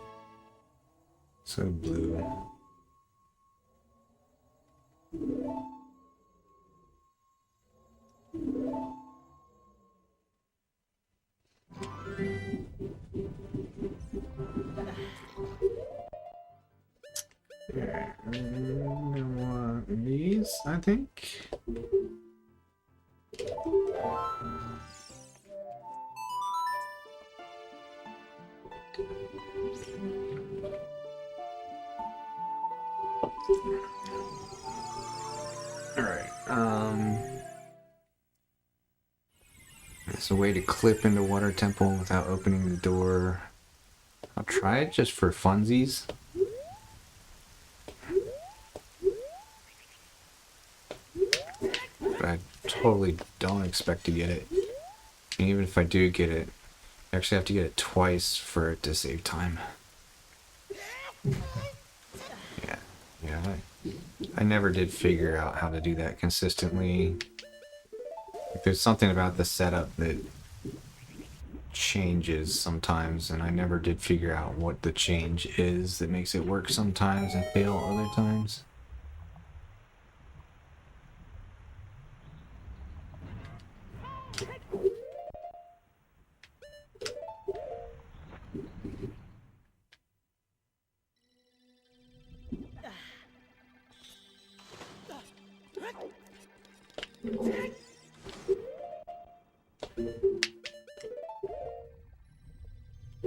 So blue. Yeah, I want these, I think. Alright, there's a way to clip into Water Temple without opening the door. I'll try it just for funsies. But I totally don't expect to get it. And even if I do get it, I actually have to get it twice for it to save time. Yeah, I never did figure out how to do that consistently. Like, there's something about the setup that changes sometimes, and I never did figure out what the change is that makes it work sometimes and fail other times.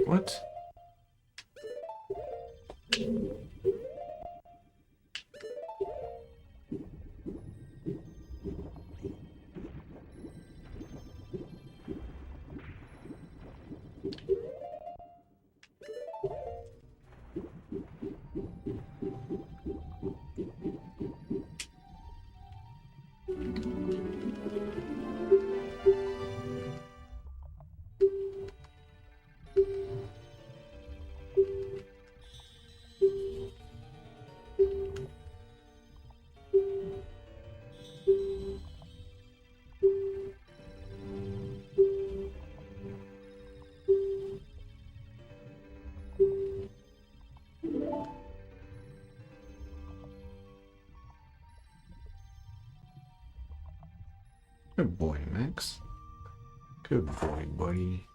What? Good boy, Max. Good boy, buddy.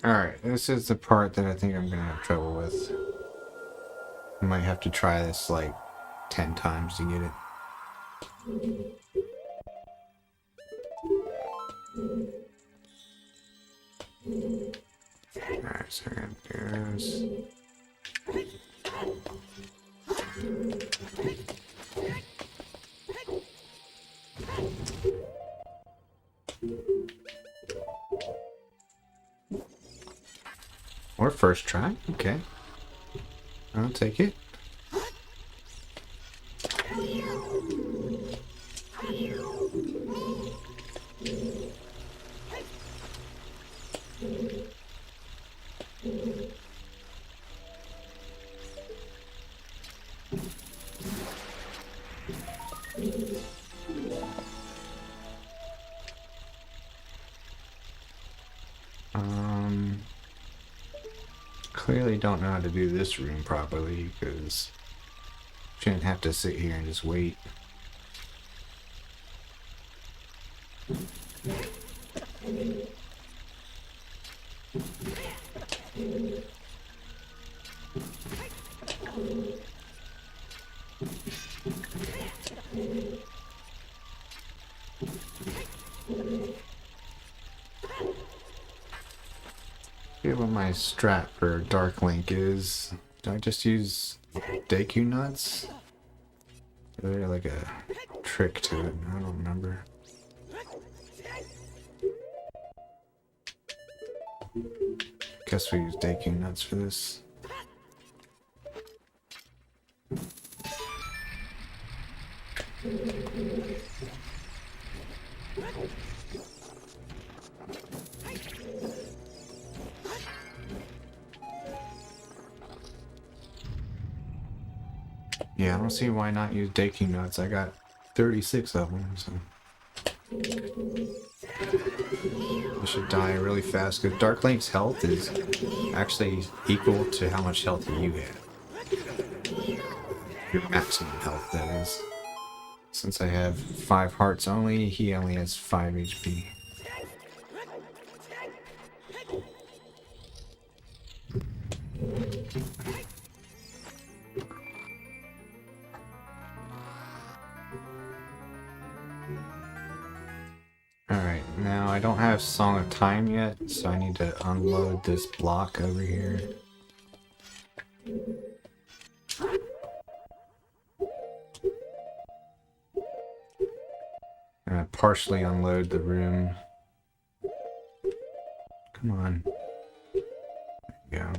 Alright, this is the part that I think I'm gonna have trouble with. I might have to try this like 10 times to get it. Alright, so I'm gonna do this. Or first try, okay. I'll take it. Clearly don't know how to do this room properly because shouldn't have to sit here and just wait. Forget what my strat for Dark Link is. Do I just use Deku Nuts? Is there like a trick to it? I don't remember. Guess we use Deku Nuts for this. Yeah, I don't see why not use Deku Nuts. I got 36 of them, so I should die really fast because Dark Link's health is actually equal to how much health you have. Your maximum health, that is. Since I have 5 hearts only, he only has 5 HP. Alright, now I don't have Song of Time yet, so I need to unload this block over here. I'm gonna partially unload the room. Come on. Yeah.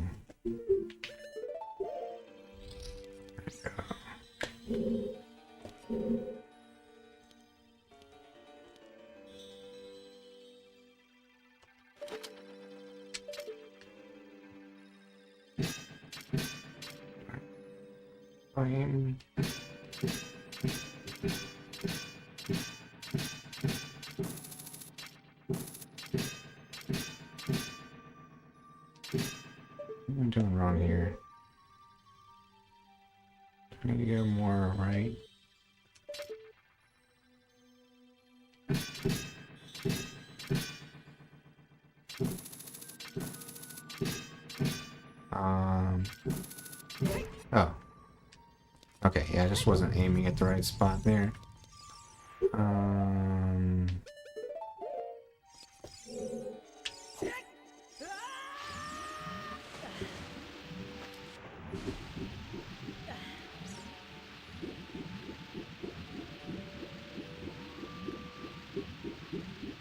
I'm doing wrong here. I need to go more right. Oh. Okay, yeah, I just wasn't aiming at the right spot there.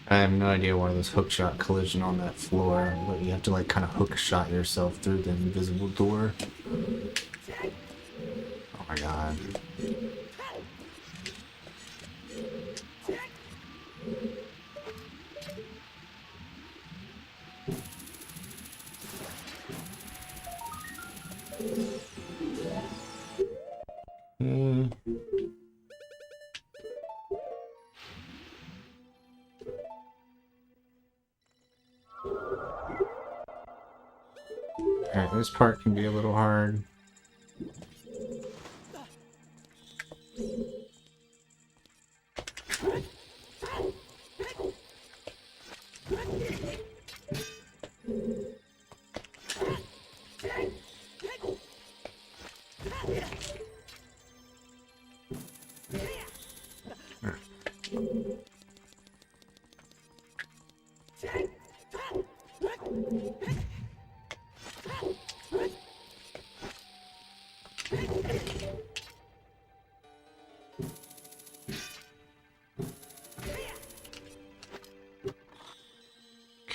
I have no idea why there's hookshot collision on that floor, but you have to like kind of hookshot yourself through the invisible door. Oh my god. Alright, this part can be a little hard.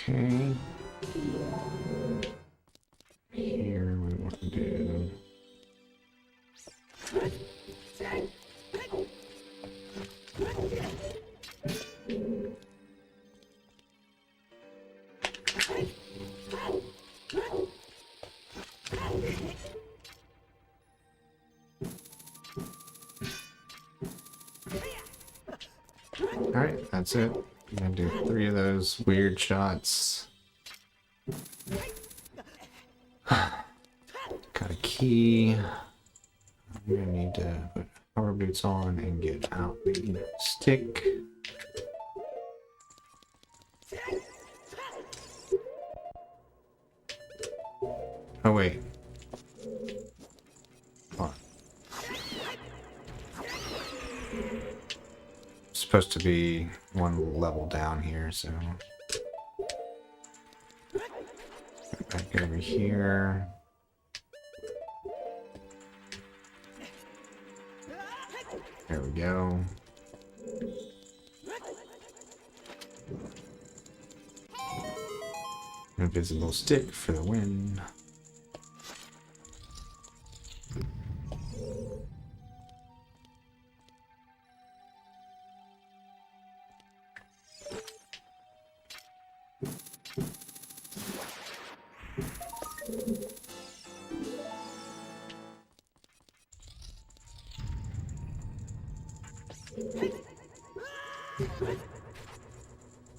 Okay. Here we want to do. Alright, that's it. I'm gonna do 3 of those weird shots. Got a key. I'm gonna need to put power boots on and get out the stick. Oh wait. Hold on. Supposed to be one level down here, so get back over here. There we go. Invisible stick for the win.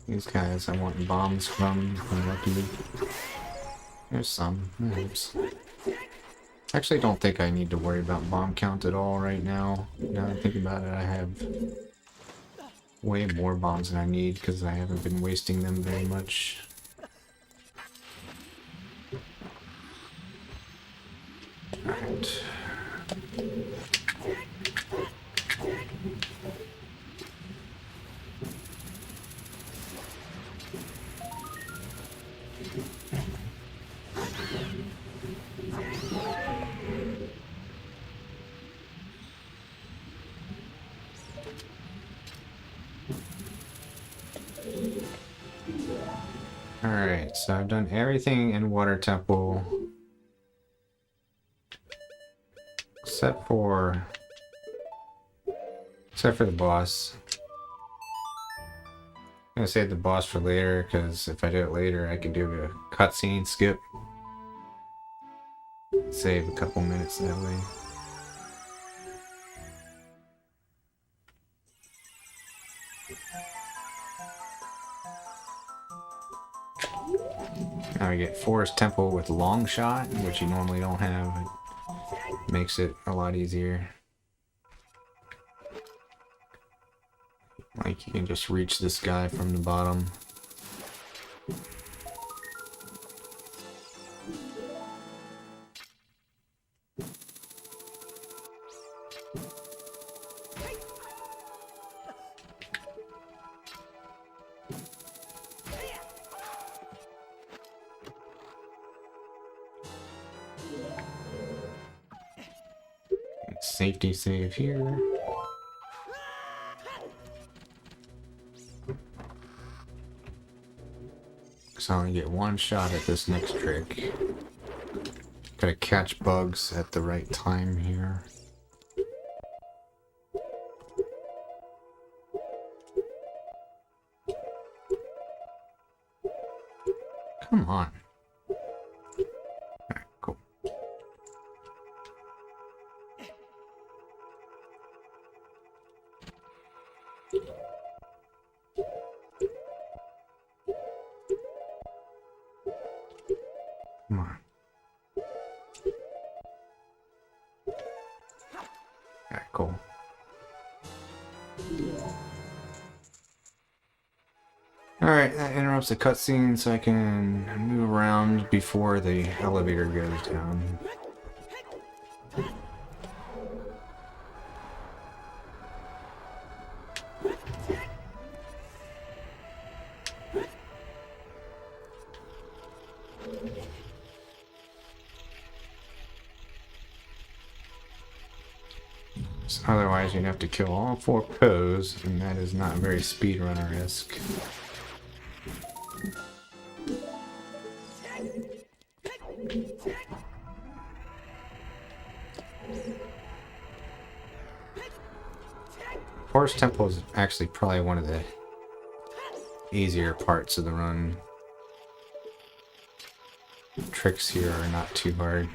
These guys I want bombs from. I'm lucky. There's some. Oops. Actually, I don't think I need to worry about bomb count at all right now. Now that I think about it, I have way more bombs than I need because I haven't been wasting them very much. Alright. Alright, so I've done everything in Water Temple except for the boss. I'm gonna save the boss for later, because if I do it later I can do a cutscene skip. Save a couple minutes that way. Now we get Forest Temple with Long Shot, which you normally don't have. It makes it a lot easier. Like, you can just reach this guy from the bottom. Safety save here. So I only get one shot at this next trick. Gotta catch bugs at the right time here. Come on. Alright, cool. Come on. Alright, cool. Alright, that interrupts the cutscene so I can move around before the elevator goes down. Otherwise, you'd have to kill all 4 Poes, and that is not very speedrunner-esque. Forest Temple is actually probably one of the easier parts of the run. Tricks here are not too hard.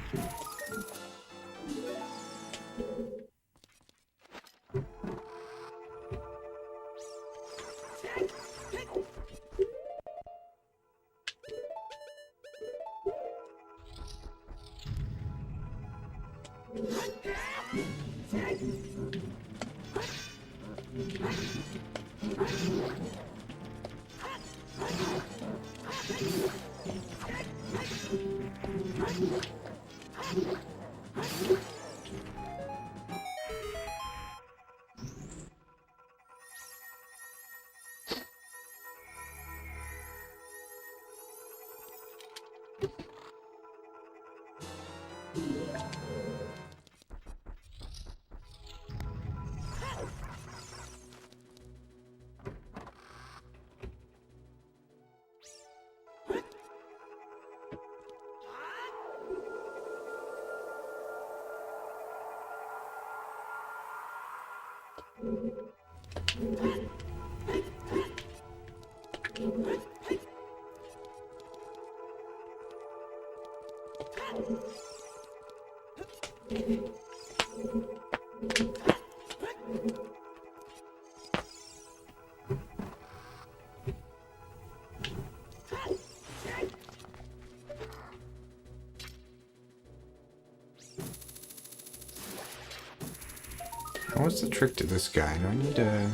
What's the trick to this guy? Do I need to...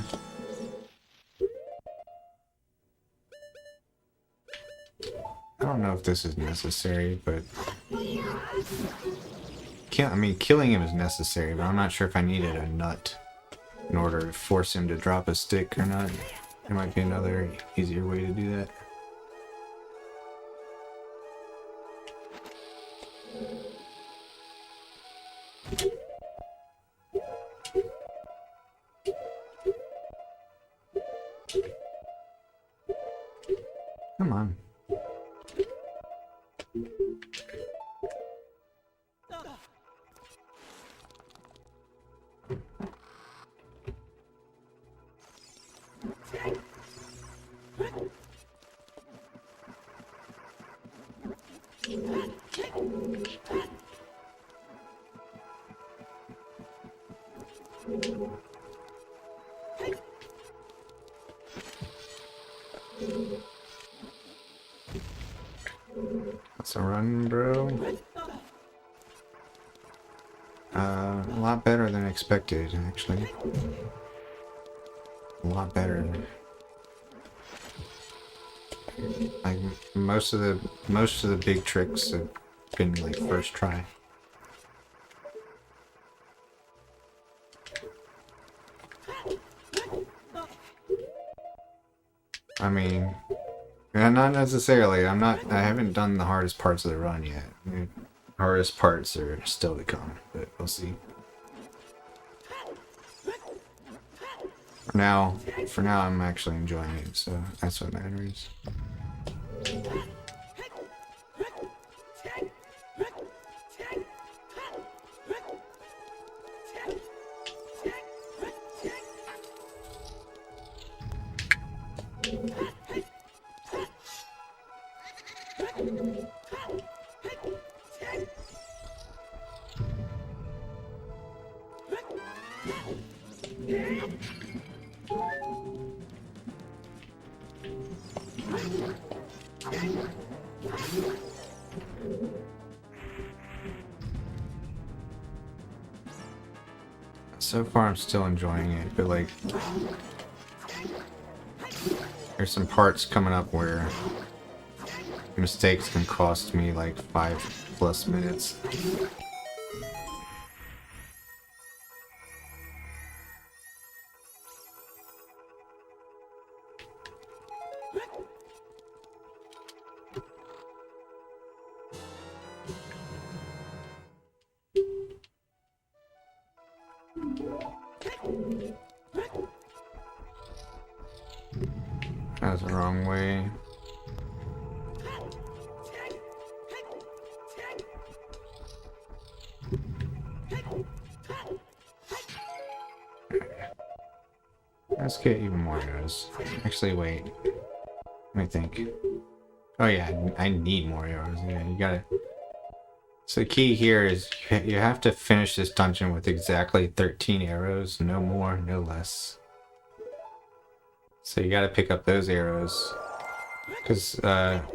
I don't know if this is necessary, but... I mean, killing him is necessary, but I'm not sure if I needed a nut in order to force him to drop a stick or not. There might be another easier way to do that. Come on. That's a run, bro. A lot better than expected, actually. A lot better. Like most of the big tricks have been like first try. I mean, not necessarily. I haven't done the hardest parts of the run yet. The hardest parts are still to come, but we'll see. For now, I'm actually enjoying it, so that's what matters. So far, I'm still enjoying it, but like, there's some parts coming up where mistakes can cost me like 5+ minutes. That's the wrong way. Let's get even more arrows. Actually, wait. Let me think. Oh yeah, I need more arrows. Yeah, you gotta... So the key here is you have to finish this dungeon with exactly 13 arrows. No more, no less. So you gotta pick up those arrows. Because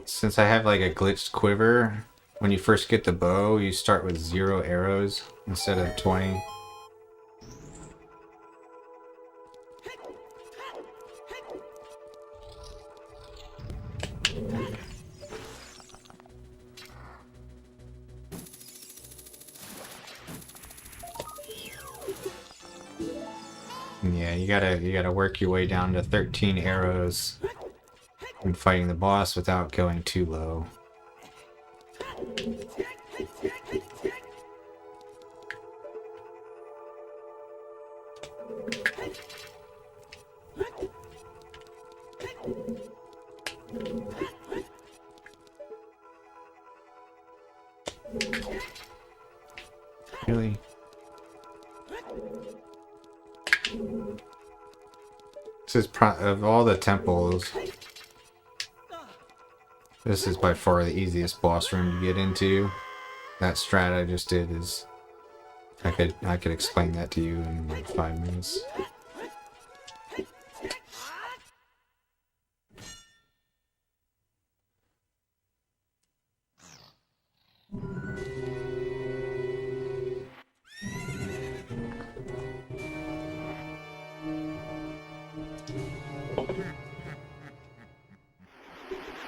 since I have like a glitched quiver, when you first get the bow, you start with 0 arrows instead of 20. Yeah, you gotta work your way down to 13 arrows when fighting the boss without going too low. Really? This is of all the temples, this is by far the easiest boss room to get into. That strat I just did is... I could explain that to you in like 5 minutes.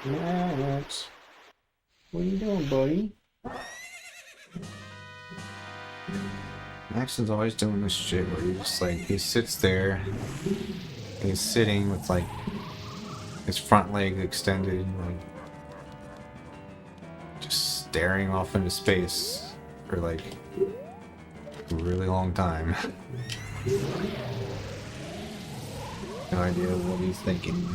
Max, what are you doing, buddy? Max is always doing this shit where he just like, he sits there, he's sitting with like his front leg extended, like just staring off into space for like a really long time. No idea what he's thinking.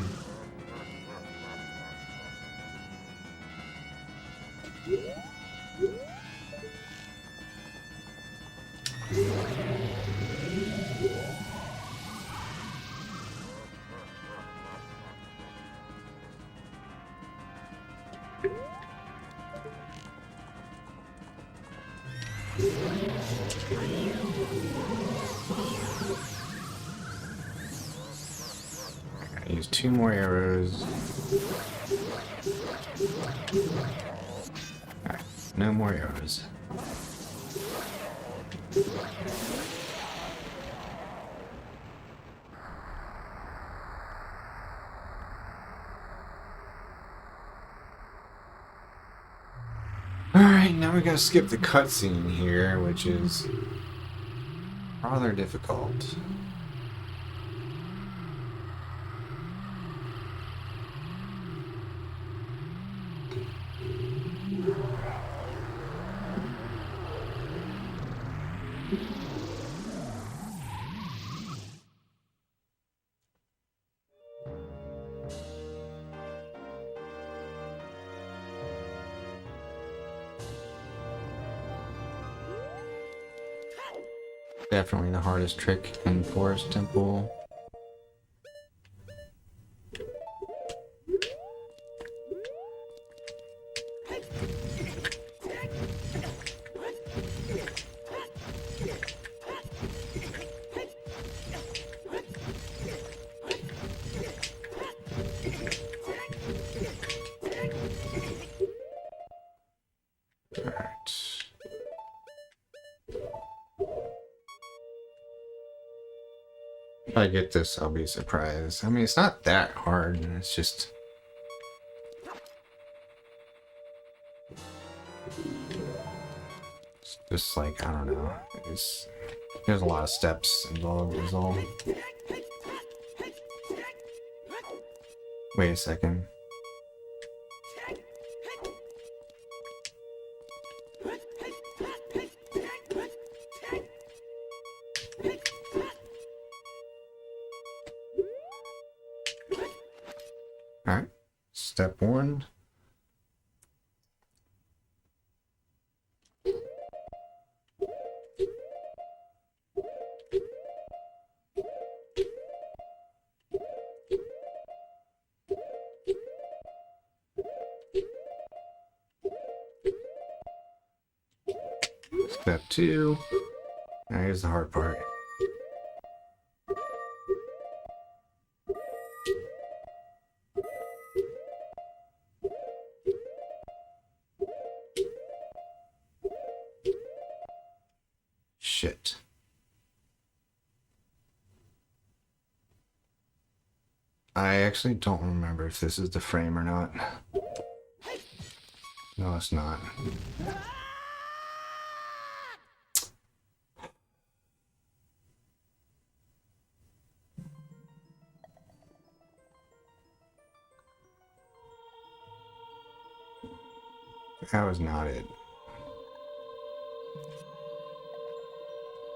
Use 2 more arrows. Alright, no more arrows. Alright, now we gotta skip the cutscene here, which is rather difficult. Definitely the hardest trick in Forest Temple. If I get this, I'll be surprised. I mean, it's not that hard. It's just... like, I don't know. There's a lot of steps involved is all. Wait a second. Alright, step 1. Step 2. Now here's the hard part. Shit. I actually don't remember if this is the frame or not. No, it's not. That was not it.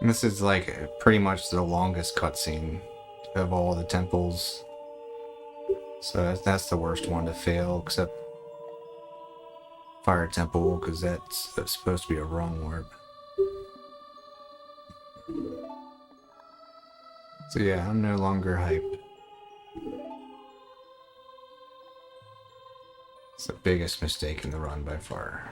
And this is like pretty much the longest cutscene of all the temples. So that's the worst one to fail, except Fire Temple, because that's supposed to be a wrong warp. So yeah, I'm no longer hyped. It's the biggest mistake in the run by far.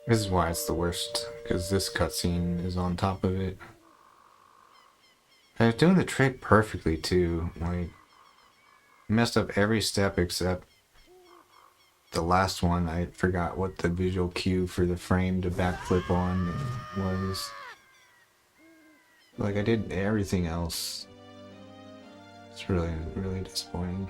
This is why it's the worst, because this cutscene is on top of it. I was doing the trick perfectly too. Like, messed up every step except the last one. I forgot what the visual cue for the frame to backflip on was. Like, I did everything else. It's really, really disappointing.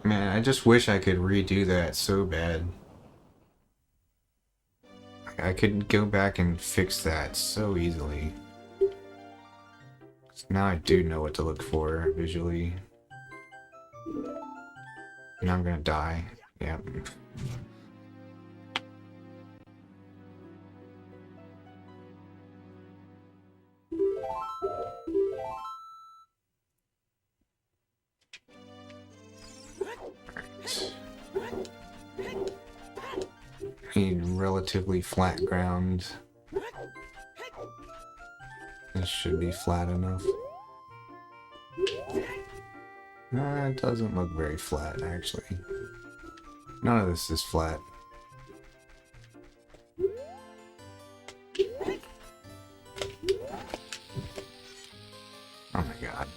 Man, I just wish I could redo that so bad. I could go back and fix that so easily. Now I do know what to look for visually. And I'm gonna die. Yep. Need relatively flat ground. This should be flat enough. It doesn't look very flat, actually. None of this is flat. Oh my god.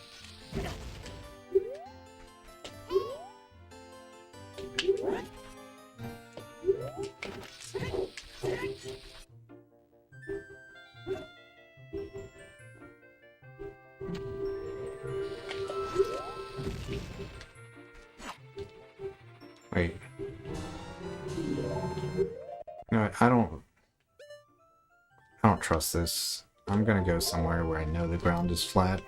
Wait. No, I don't trust this. I'm gonna go somewhere where I know the ground is flat.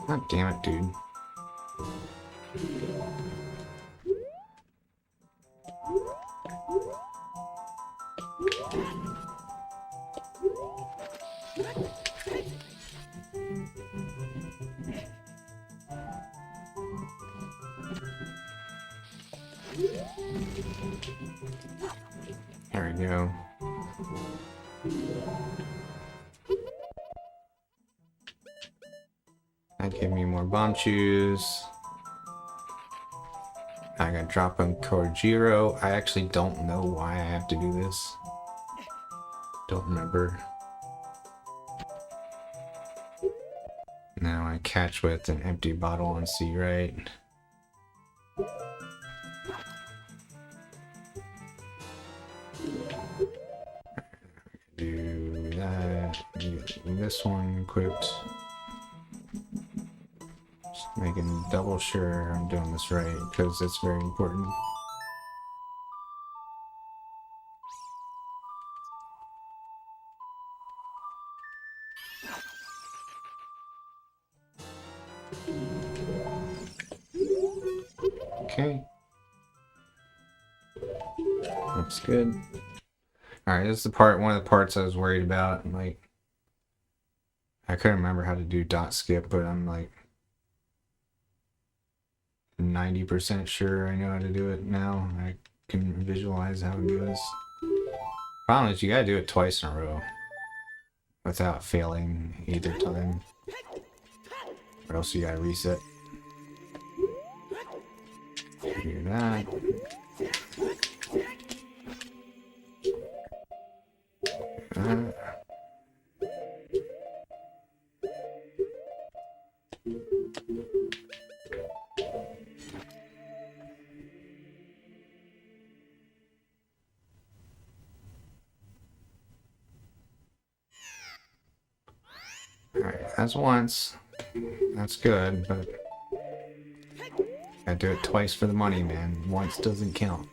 God damn it, dude. There we go. That gave me more Bonchus. I gotta drop on Korjiro. I actually don't know why I have to do this. Don't remember. Now I catch with an empty bottle on C, right? Do that. Get this one equipped. Just making double sure I'm doing this right because it's very important. Okay. Looks good. Alright, this is the part, one of the parts I was worried about. Like, I couldn't remember how to do dot skip, but I'm like 90% sure I know how to do it now. I can visualize how it goes. Problem is, you gotta do it twice in a row without failing either time, or else you gotta reset. Do that. Alright, that's once. That's good, but I do it twice for the money, man. Once doesn't count.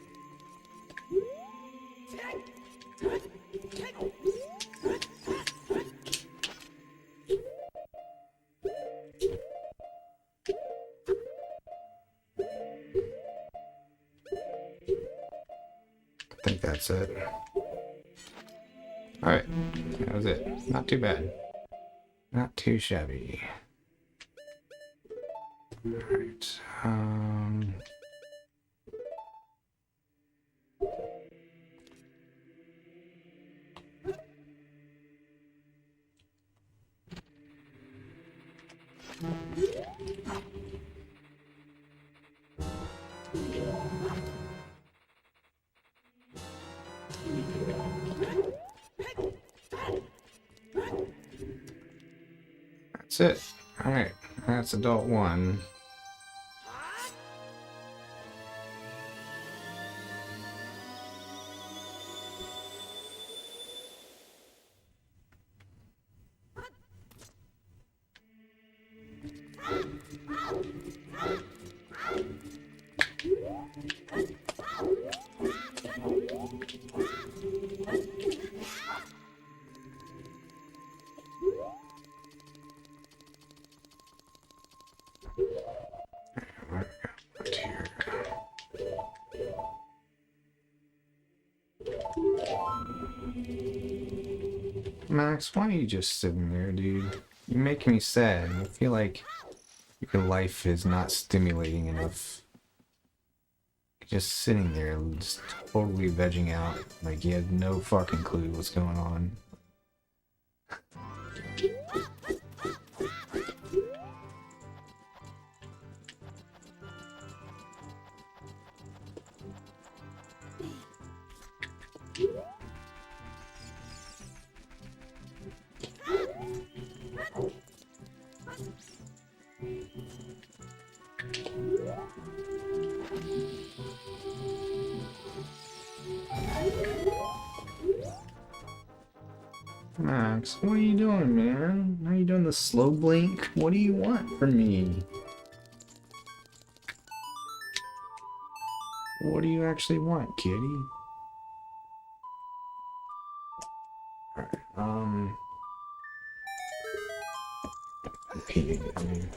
I think that's it. Alright, that was it. Not too bad. Not too shabby. Alright. Um. That's it. Alright, that's adult one. Max, why are you just sitting there, dude? You're making me sad. I feel like your life is not stimulating enough. You're just sitting there, just totally vegging out, like you have no fucking clue what's going on. Max, what are you doing, man? Are you doing the slow blink? What do you want from me? What do you actually want, kitty? Alright, repeating, I mean.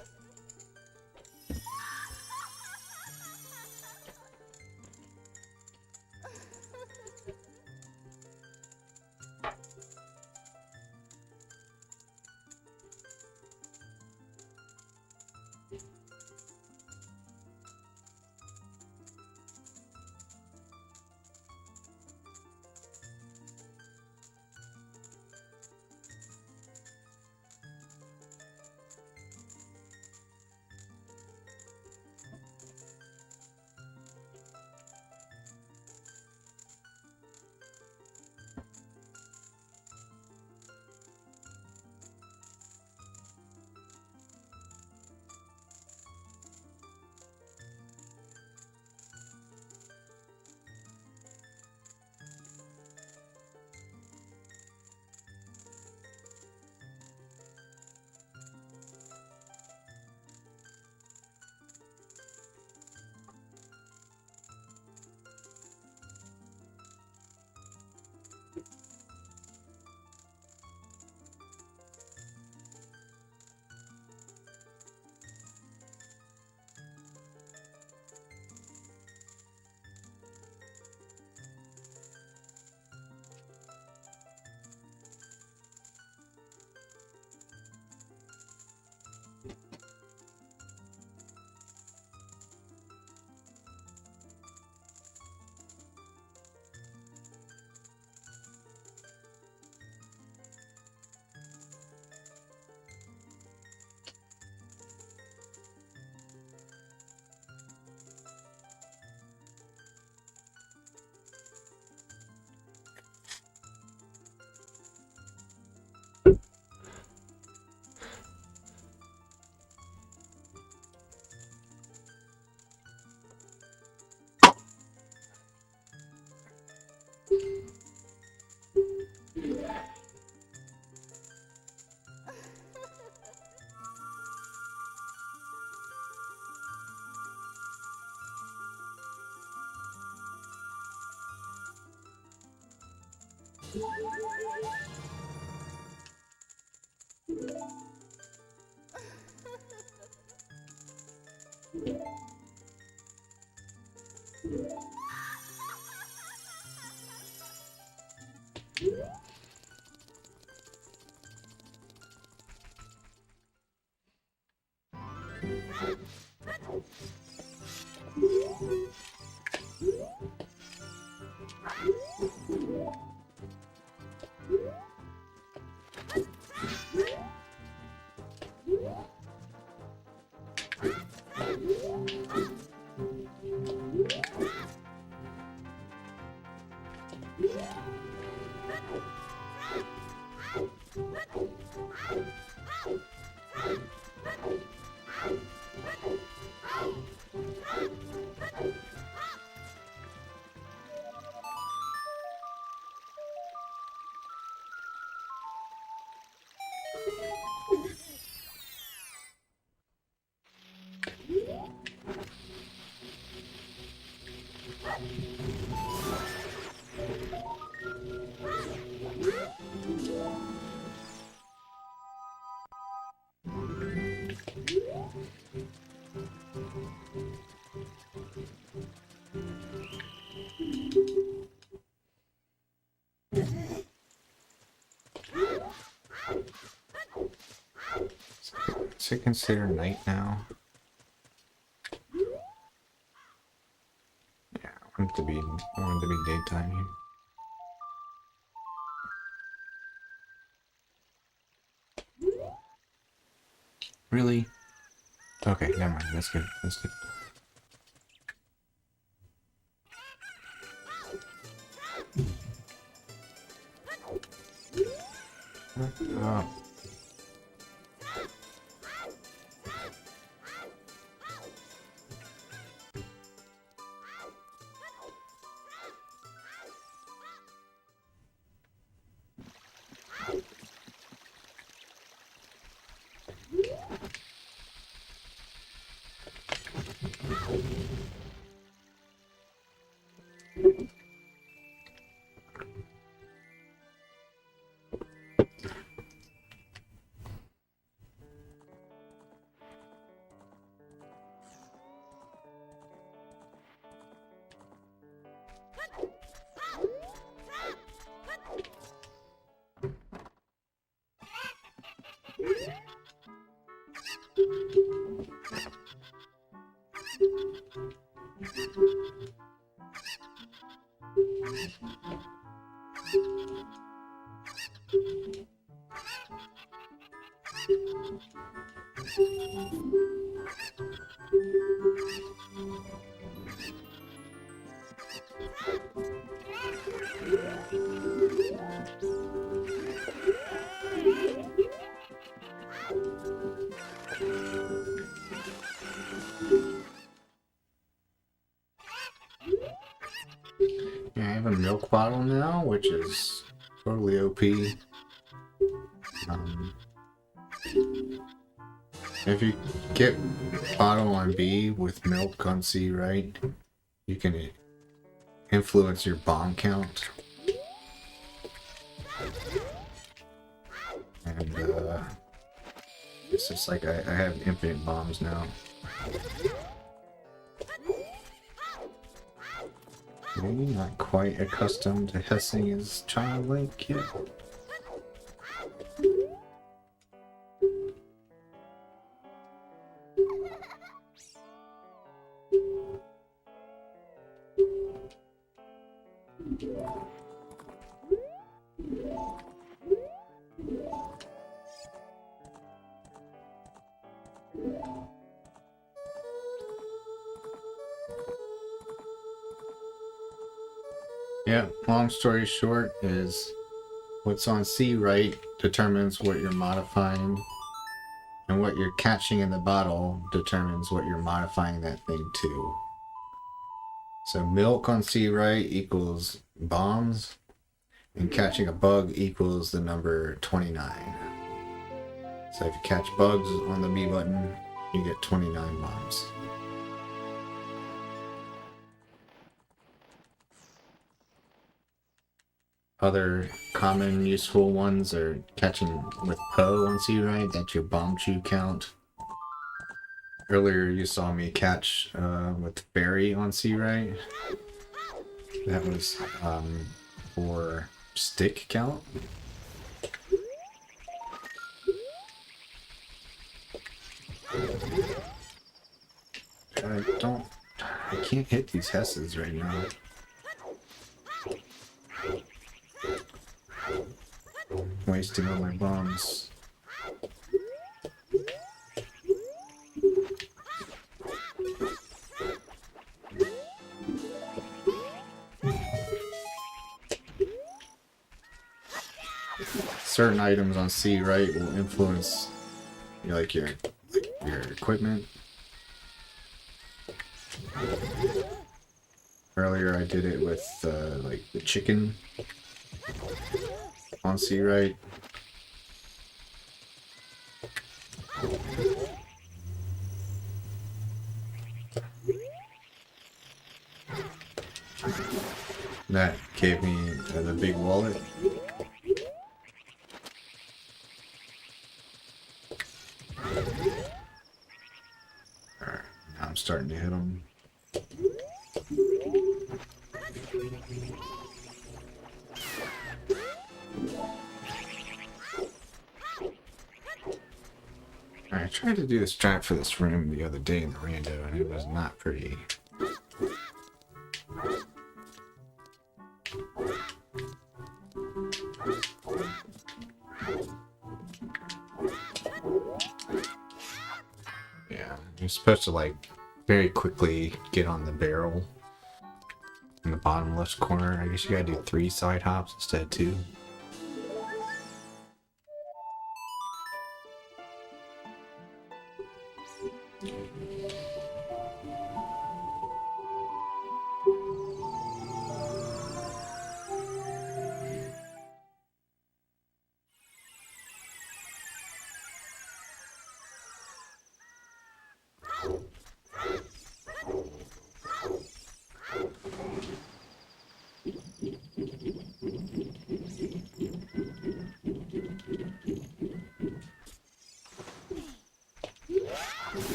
Is it considered night now? Yeah, I want it to be daytime here. Really? Okay, never mind. That's good. That's good. Oh. Yeah, I have a milk bottle now, which is totally OP. If you get bottle on B with milk on C, right, you can influence your bomb count. And it's just like I have infinite bombs now. Maybe not quite accustomed to Hessing as childlike yet. Yeah, long story short is what's on C right determines what you're modifying, and what you're catching in the bottle determines what you're modifying that thing to. So milk on C right equals bombs, and catching a bug equals the number 29. So if you catch bugs on the B button, you get 29 bombs. Other common useful ones are catching with Poe on C right, that's your bomb chew count. Earlier you saw me catch with Barry on C right. That was for stick count. I don't I can't hit these Hesses right now. Wasting all my bombs. Certain items on C, right, will influence your equipment. Earlier I did it with like the chicken on C, right. That gave me the big wallet. Alright, now I'm starting to hit them. I tried to do the strat for this room the other day in the rando, and it was not pretty. Yeah, you're supposed to like very quickly get on the barrel in the bottom left corner. I guess you gotta do 3 side hops instead of 2.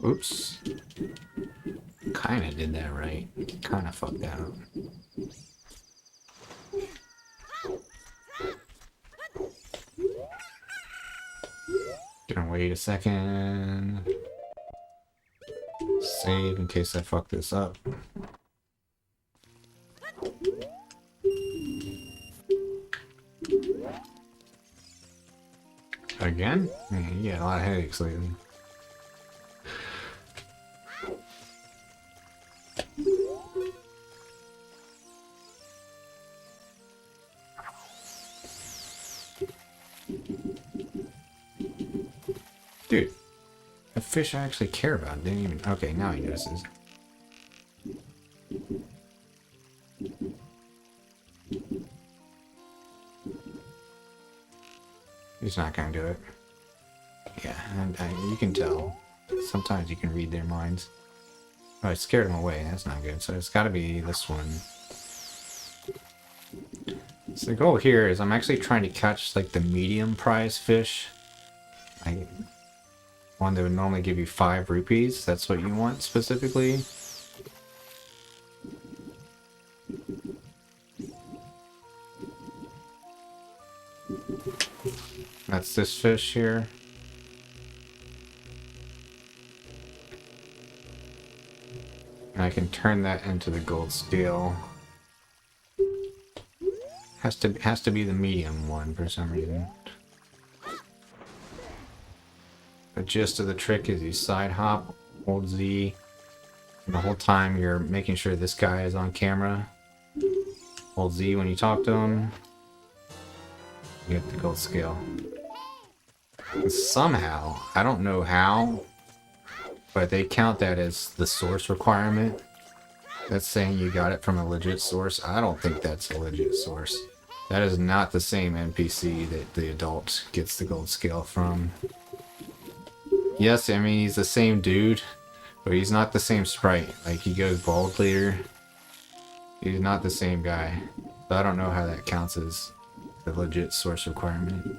Oops. Kinda did that right. Kinda fucked out. Gonna wait a second. Save in case I fuck this up. Again? Man, you got a lot of headaches lately. Dude, a fish I actually care about didn't even. Okay, now he notices. He's not gonna do it. Yeah, and you can tell. Sometimes you can read their minds. Oh, I scared him away. That's not good. So it's gotta be this one. So the goal here is I'm actually trying to catch like the medium prize fish. One that would normally give you 5 rupees. That's what you want specifically. That's this fish here. And I can turn that into the gold scale. Has to be the medium one for some reason. The gist of the trick is you side hop, hold Z, and the whole time you're making sure this guy is on camera. Hold Z when you talk to him. You get the gold scale. And somehow, I don't know how, but they count that as the source requirement. That's saying you got it from a legit source. I don't think that's a legit source. That is not the same NPC that the adult gets the gold scale from. Yes, I mean, he's the same dude, but he's not the same sprite. Like, he goes bald later. He's not the same guy. So I don't know how that counts as the legit source requirement.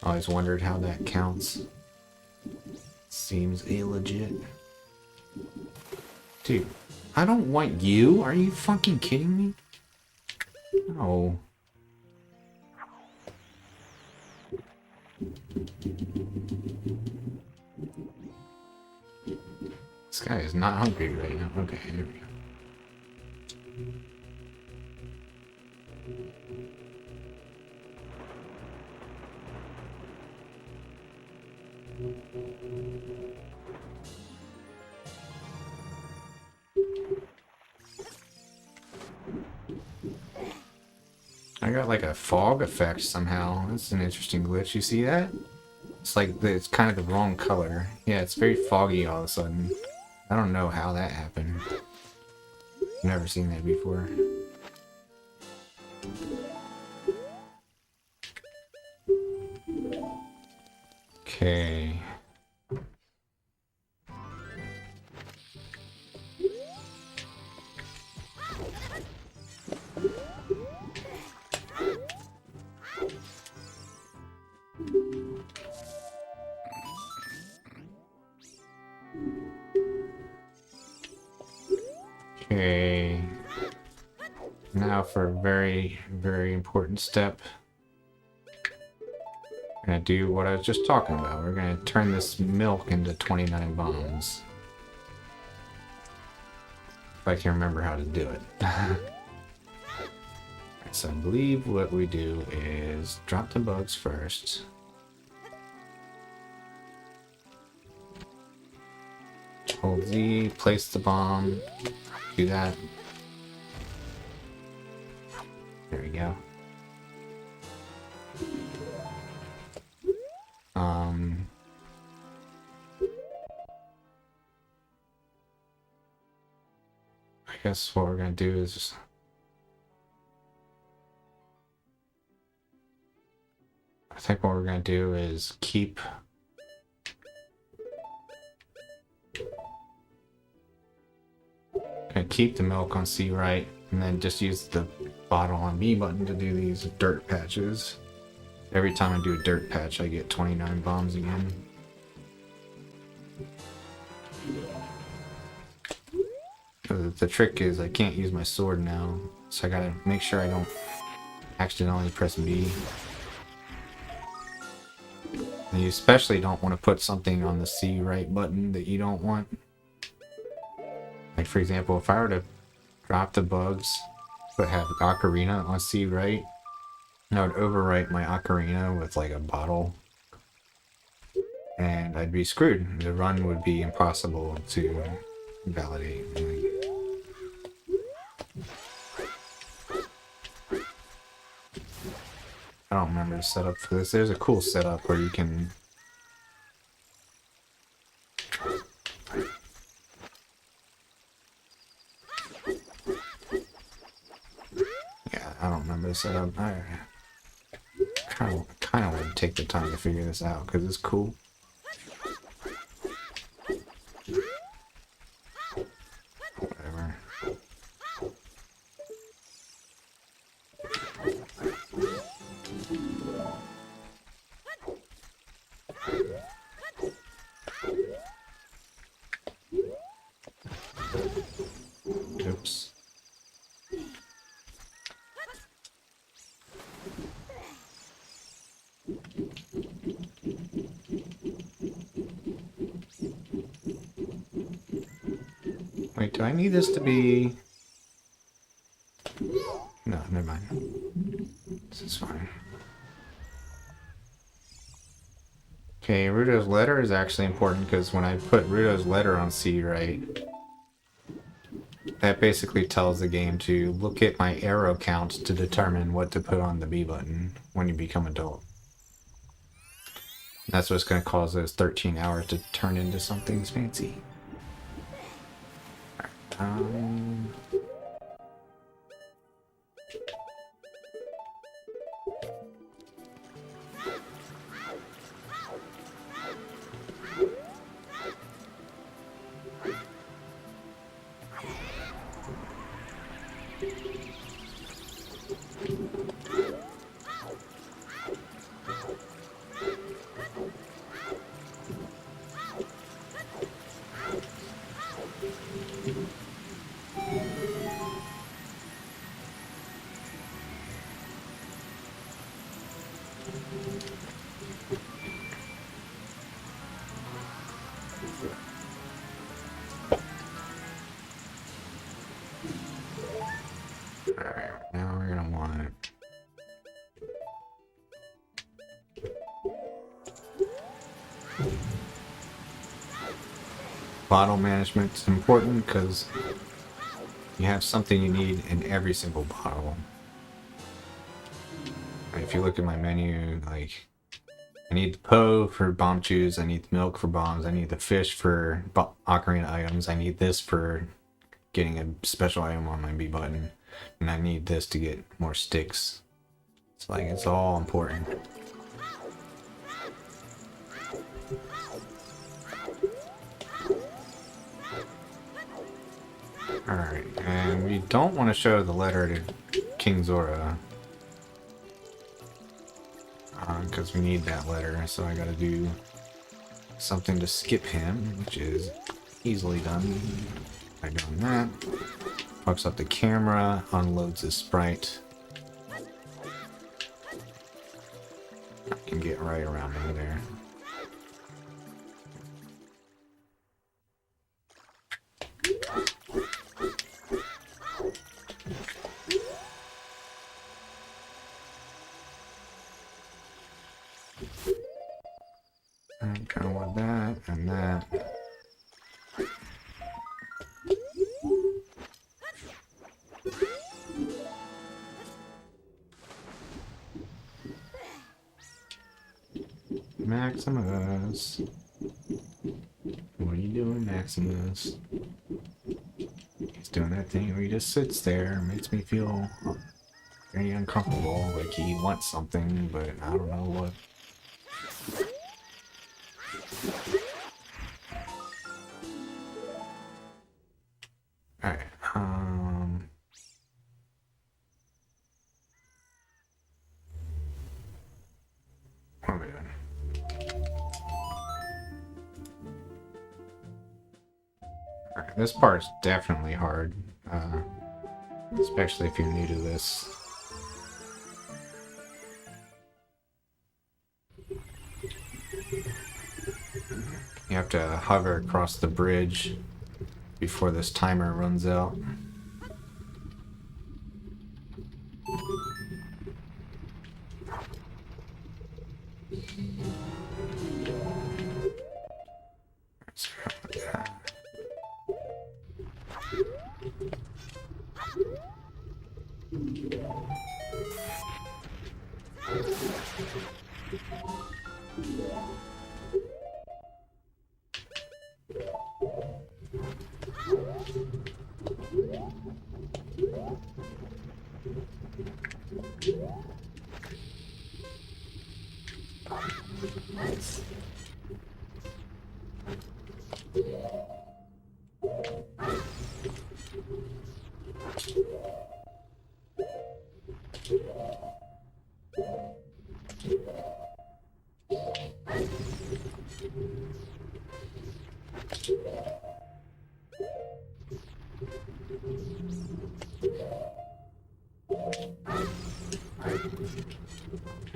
Always wondered how that counts. Seems illegit. Dude, I don't want you. Are you fucking kidding me? No. This guy is not hungry right now. Okay, here we go. I got like a fog effect somehow. That's an interesting glitch. You see that? It's like it's kind of the wrong color. Yeah, it's very foggy all of a sudden. I don't know how that happened. Never seen that before. Okay. Okay. Now for a very, very important step. We're gonna do what I was just talking about. We're gonna turn this milk into 29 bombs. If I can remember how to do it. So I believe what we do is drop the bugs first. Hold Z, place the bomb, do that. There we go. I guess what we're gonna do is I think what we're gonna do is keep the milk on C right, and then just use the bottle on B button to do these dirt patches. Every time I do a dirt patch, I get 29 bombs again. The trick is I can't use my sword now, so I gotta make sure I don't accidentally press B. And you especially don't want to put something on the C right button that you don't want. Like for example, if I were to drop the bugs but have Ocarina on C right, I would overwrite my Ocarina with like a bottle and I'd be screwed. The run would be impossible to validate. I don't remember the setup for this. There's a cool setup where you can I don't remember the setup. I kind of want to take the time to figure this out because it's cool. Whatever. Oops. Wait, do I need this to be... No, never mind. This is fine. Okay, Ruto's letter is actually important because when I put Ruto's letter on C right, that basically tells the game to look at my arrow count to determine what to put on the B button when you become adult. That's what's going to cause those 13 hours to turn into something fancy. Bottle management is important because you have something you need in every single bottle. If you look at my menu, like, I need the Poe for bomb chews, I need the milk for bombs, I need the fish for ocarina items, I need this for getting a special item on my B button, and I need this to get more sticks. It's like, it's all important. Alright, and we don't want to show the letter to King Zora. Because we need that letter, so I gotta do something to skip him, which is easily done by doing that. Fucks up the camera, unloads his sprite. I can get right around over there. I kind of want that and that. Maximus. What are you doing, Maximus? He's doing that thing where he just sits there. Makes me feel very uncomfortable. Like he wants something, but I don't know what. Alright, what am I doing? Alright, this part's definitely hard, especially if you're new to this. You have to hover across the bridge before this timer runs out.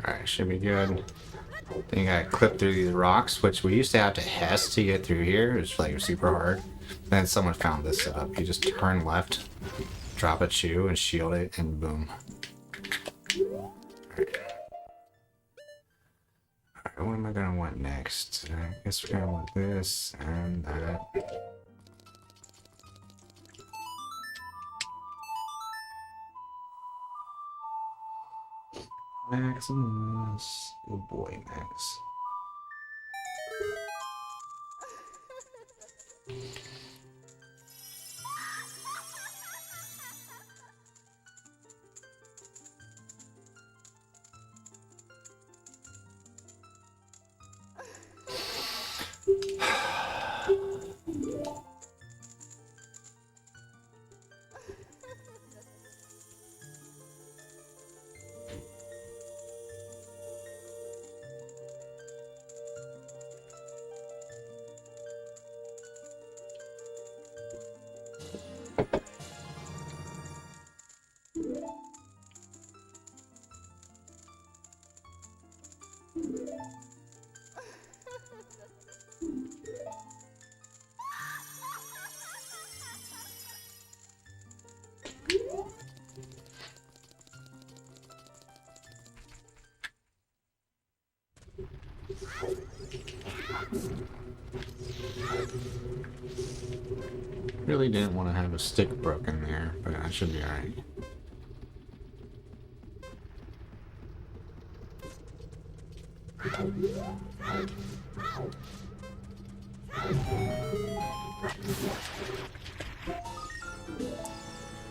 Alright, should be good. Then you gotta clip through these rocks, which we used to have to Hess to get through here. It was like super hard. Then someone found this setup. You just turn left, drop a chew, and shield it, and boom. Alright. Alright, what am I gonna want next? I guess we're gonna want this and that. Maximus. Good boy, Max. Really didn't want to have a stick broken there, but I should be alright.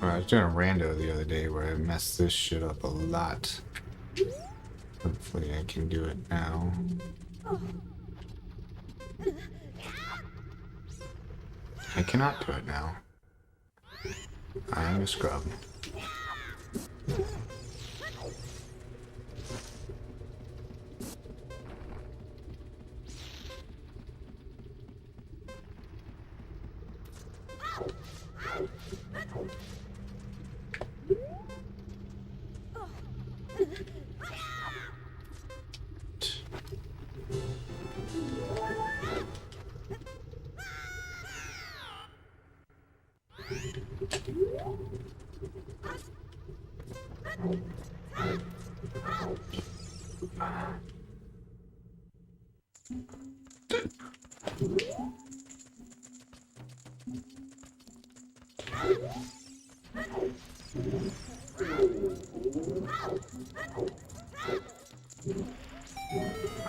I was doing a rando the other day where I messed this shit up a lot. Hopefully I can do it now. I cannot do it now. I am a scrub.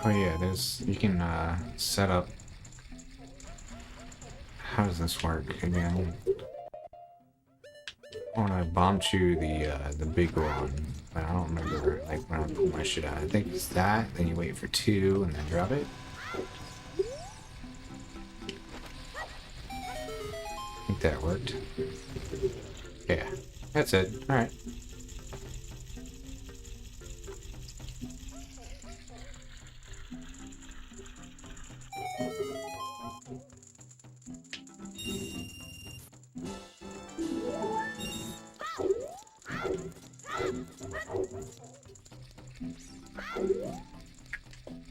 Oh yeah, you can set up. How does this work again? When I bomb chew the big one, but I don't remember like when I pull my shit out. I think it's that. Then you wait for 2 and then drop it. I think that worked. Yeah, that's it. All right.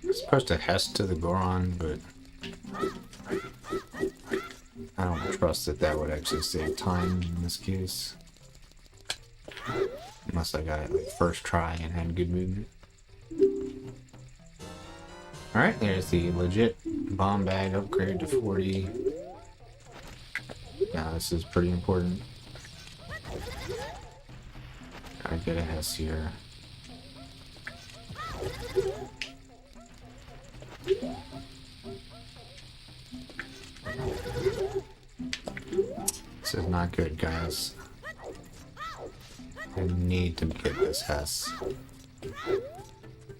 I'm supposed to Hest to the Goron, but I don't trust that would actually save time in this case. Unless I got it like first try and had good movement. Alright, there's the legit bomb bag upgrade to 40. Now this is pretty important. Gotta get a Hess here. This is not good, guys. I need to get this Hess.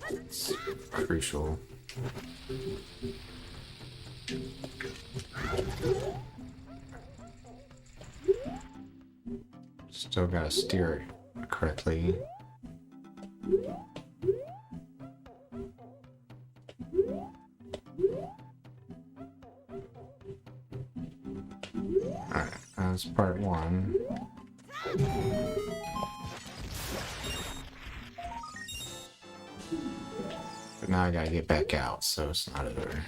It's crucial. Still gotta steer it correctly. Alright, that's part 1. But now I gotta get back out, so it's not over.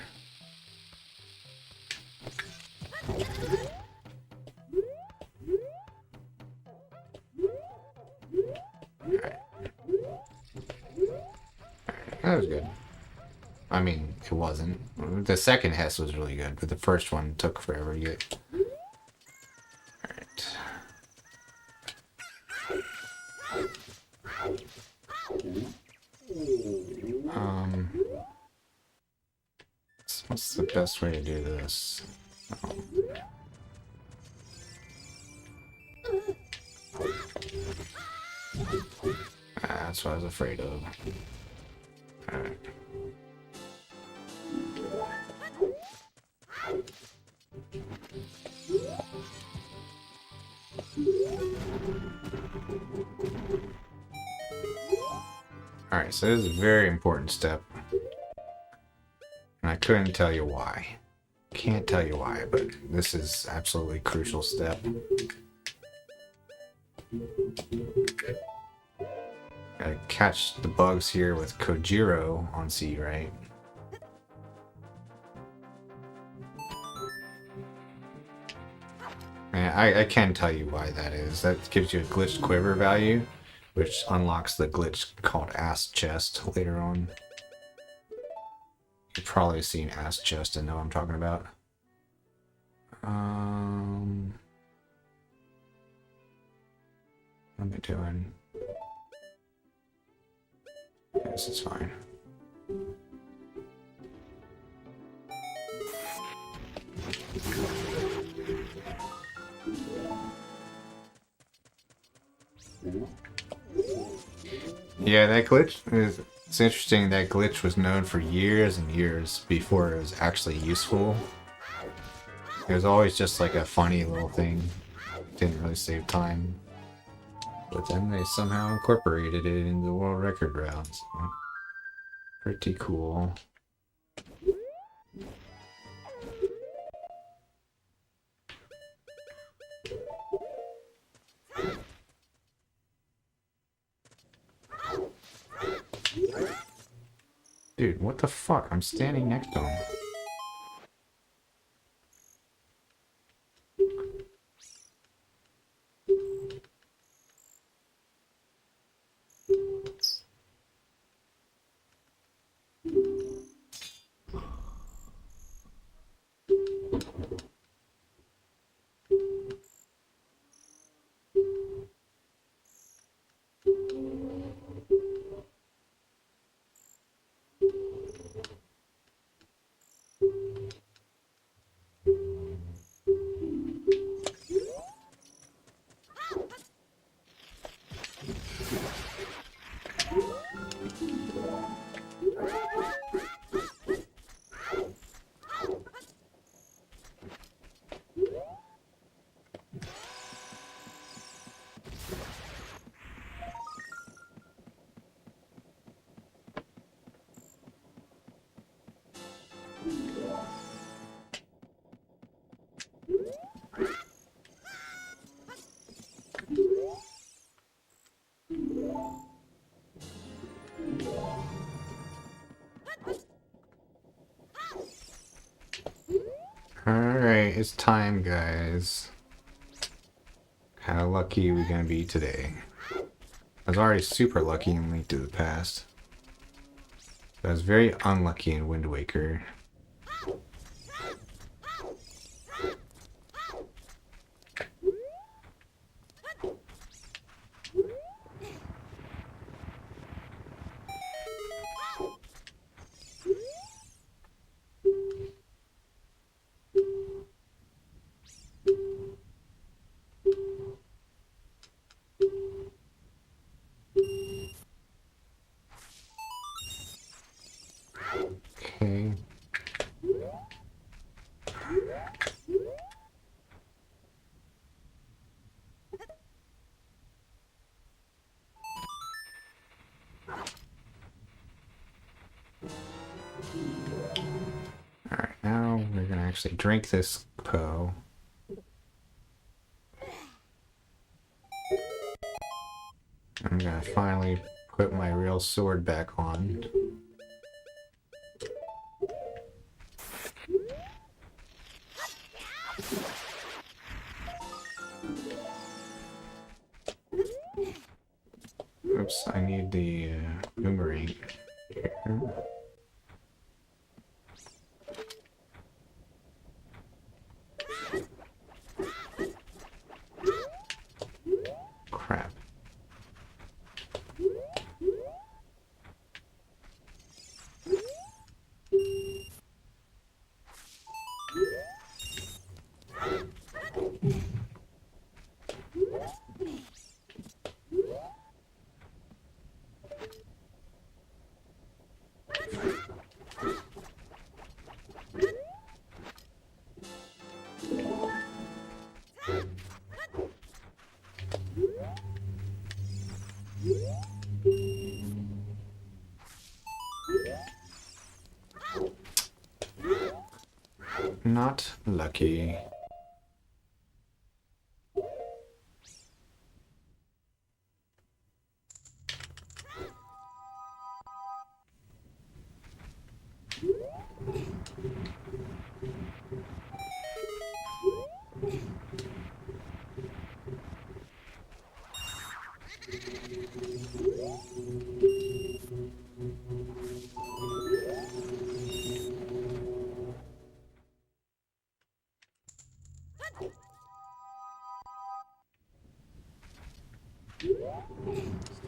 Alright. That was good. I mean, it wasn't. The second Hess was really good, but the first one took forever to get. Alright. What's the best way to do this? Oh. That's what I was afraid of. Alright. Alright, so this is a very important step. And I couldn't tell you why. Can't tell you why, but this is absolutely crucial step. Gotta catch the bugs here with Kojiro on C, right? And I can tell you why that is. That gives you a glitched quiver value, which unlocks the glitch called Ass Chest later on. You've probably seen Ask Justin, know what I'm talking about. What am I doing? This is fine. Yeah, that glitch is. It's interesting that glitch was known for years and years before it was actually useful. It was always just like a funny little thing. Didn't really save time. But then they somehow incorporated it into the world record rounds. So pretty cool. Dude, what the fuck? I'm standing next to him. Alright, it's time, guys. How lucky are we gonna be today? I was already super lucky in Link to the Past. I was very unlucky in Wind Waker. Okay. Alright, now we're gonna actually drink this Po. I'm gonna finally put my real sword back on. Oops, I need the boomerang here. Crap. Not lucky.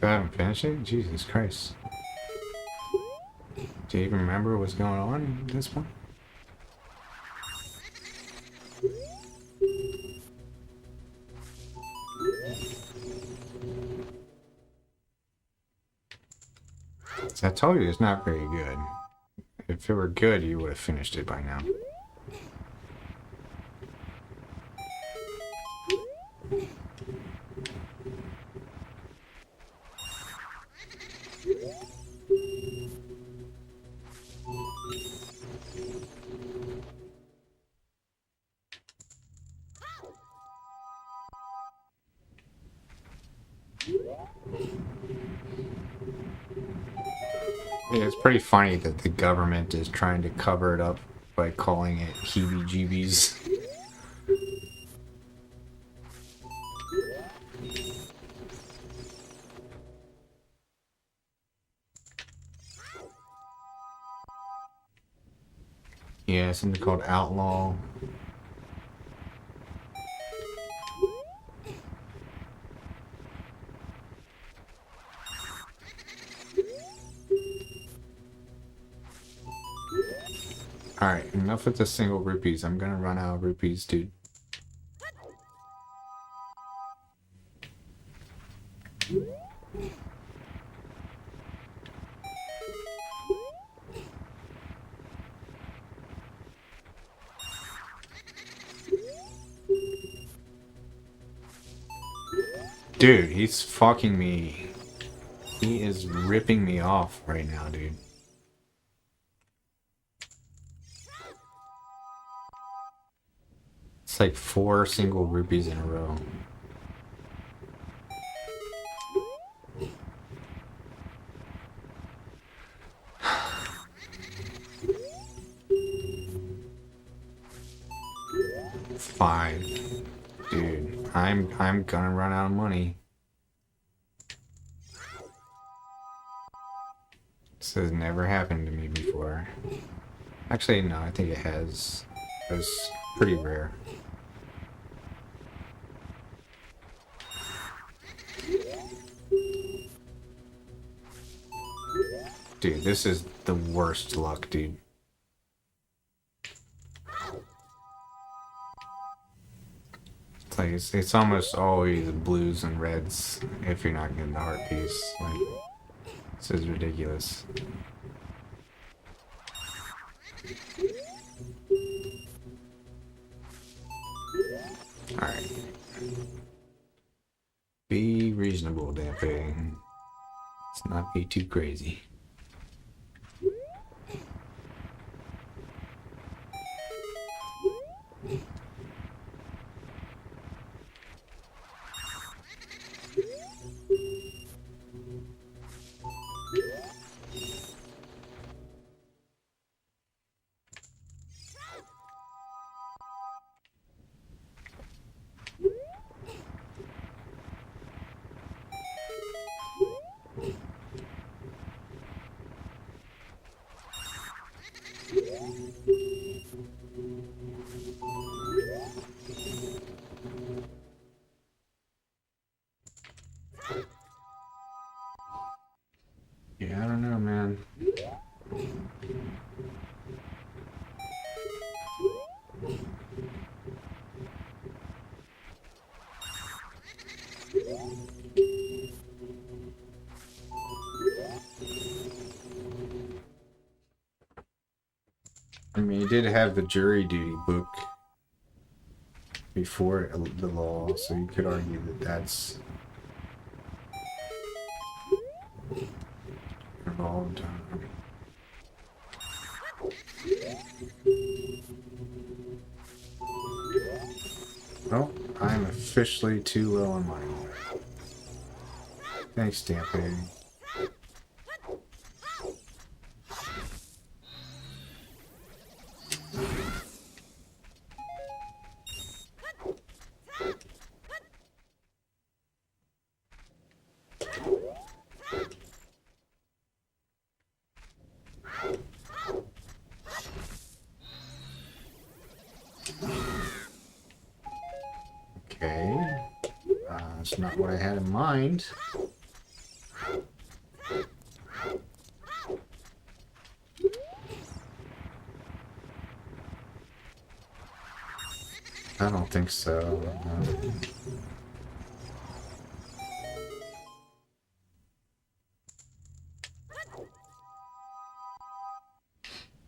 I haven't finished it? Jesus Christ. Do you even remember what's going on at this point? I told you it's not very good. If it were good, you would have finished it by now. Yeah, it's pretty funny that the government is trying to cover it up by calling it heebie-jeebies. Yeah, something called Outlaw. Alright, enough with the single rupees. I'm gonna run out of rupees, dude. Dude, he's fucking me. He is ripping me off right now, dude. It's like 4 single rupees in a row. Five. Dude, I'm gonna run out of money. This has never happened to me before. Actually, no, I think it has. It's pretty rare. Dude, this is the worst luck, dude. It's like, it's almost always blues and reds if you're not getting the heart piece. Like, this is ridiculous. Alright. Be reasonable, Dampé. Let's not be too crazy. Yeah, I don't know, man. I mean, you did have the jury duty book before the law, so you could argue that that's involved. Oh, I'm officially too low on money. Thanks, Dampé. Okay. That's not what I had in mind. I don't think so. No.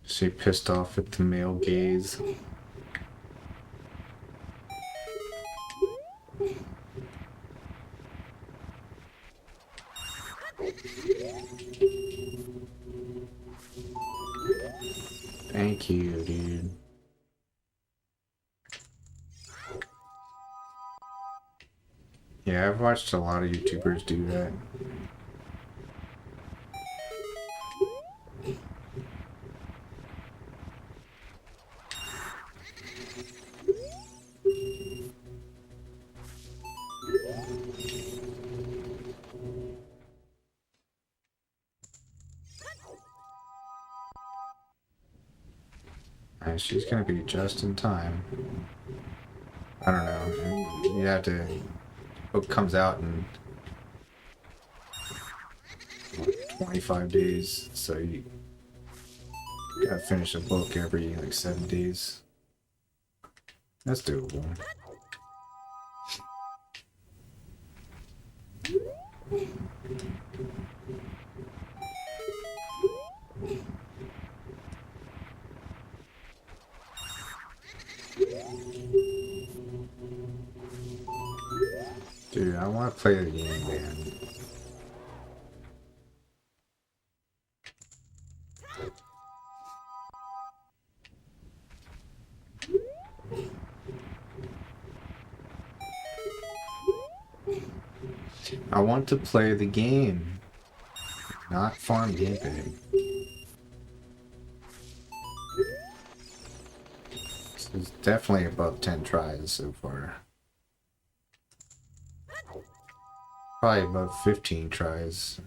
She pissed off at the male gaze. Thank you, dude. Yeah, I've watched a lot of YouTubers do that. She's gonna be just in time. I don't know. You have to. Book comes out in 25 days, so you gotta finish a book every like 7 days. That's doable. Dude, I want to play the game, man. I want to play the game, not farm gameplay. This is definitely above 10 tries so far. Probably above 15 tries.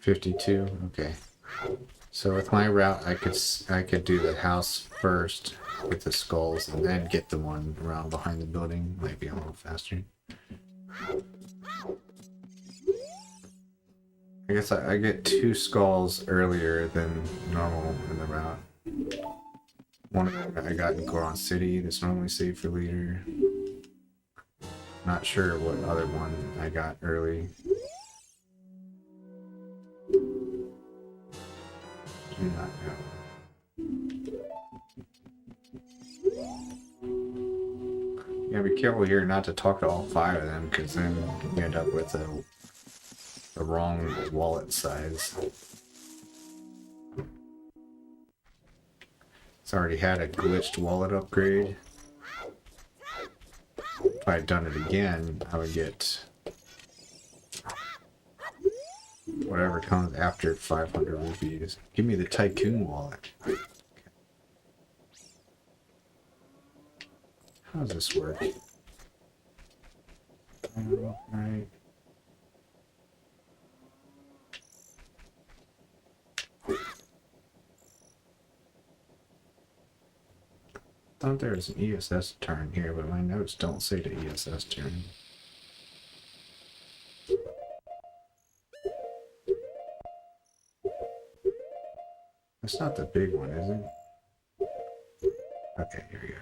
$52, okay. So with my route, I could do the house first with the skulls, and then get the one around behind the building. Might be a little faster. I guess I get 2 skulls earlier than normal in the route. One of them I got in Goron City that's normally saved for later. Not sure what other one I got early. Do not know. Yeah, be careful here not to talk to all 5 of them, because then you end up with the wrong wallet size. It's already had a glitched wallet upgrade. If I had done it again, I would get whatever comes after 500 rupees. Give me the Tycoon wallet. How does this work? Right. I thought there was an ESS turn here, but my notes don't say the ESS turn. That's not the big one, is it? Okay, here we go.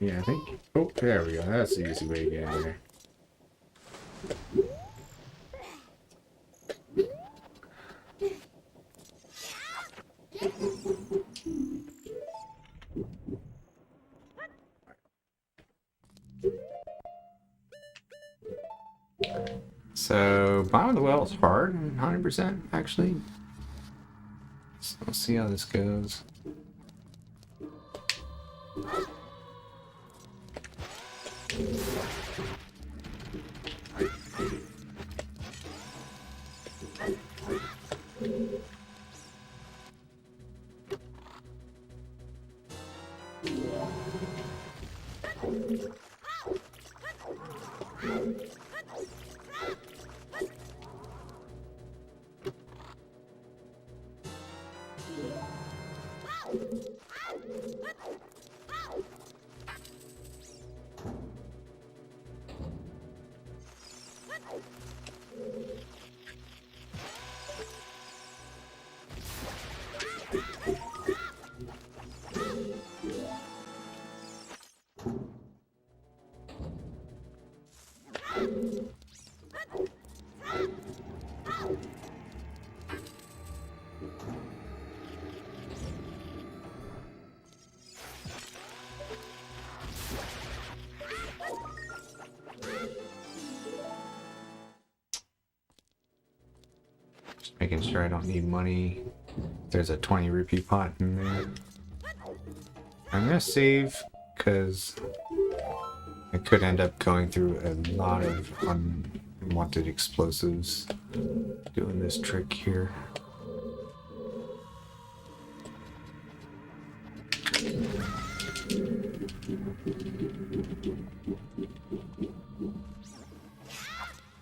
Yeah, I think. Oh, there we go. That's the easy way to get in there. So, bottom of the well is hard, 100% actually. So let's see how this goes. Making sure I don't need money. There's a 20 rupee pot in there. I'm gonna save because I could end up going through a lot of unwanted explosives doing this trick here.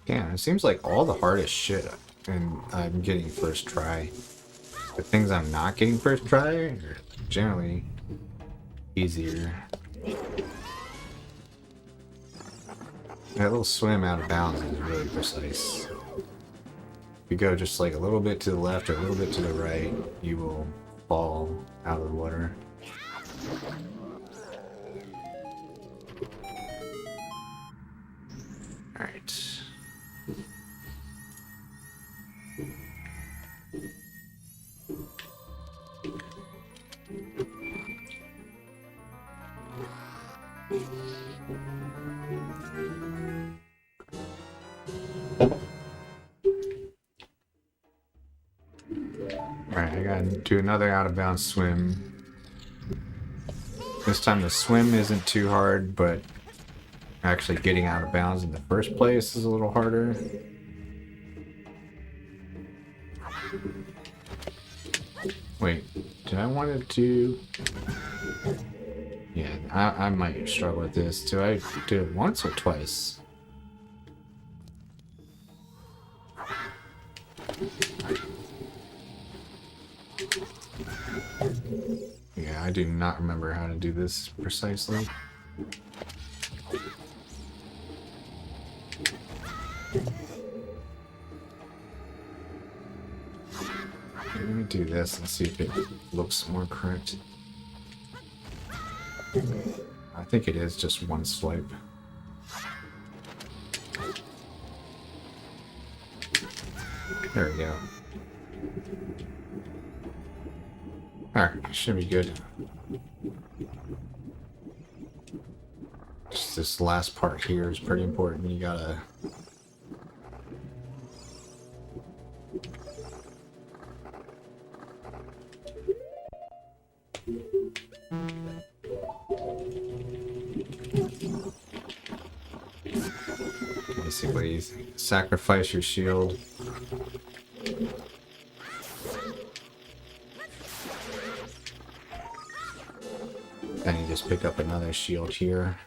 Yeah, it seems like all the hardest shit and I'm getting first try. The things I'm not getting first try are generally easier. That little swim out of bounds is really precise. If you go just like a little bit to the left or a little bit to the right, you will fall out of the water. Alright. Alright, I gotta do another out of bounds swim. This time the swim isn't too hard, but Actually getting out of bounds in the first place is a little harder. Wait, did I want to do... Yeah, I might struggle with this. Do I do it once or twice? Yeah, I do not remember how to do this precisely. Let me do this and see if it looks more correct. I think it is just one swipe. There we go. Alright, should be good. Just this last part here is pretty important. You gotta... basically, sacrifice your shield. Then you just pick up another shield here.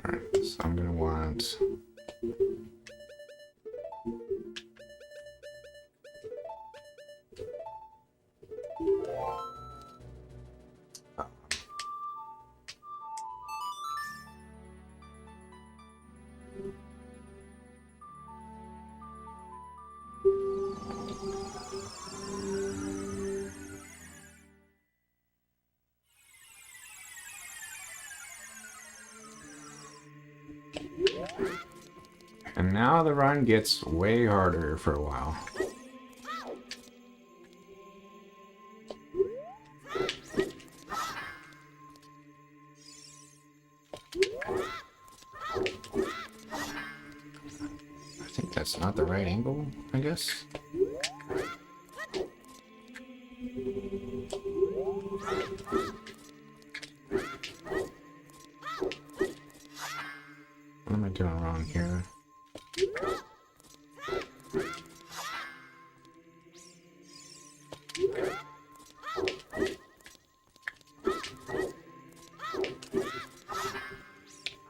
Alright, so I'm gonna want... And now the run gets way harder for a while. I think that's not the right angle, I guess. What am I doing wrong here?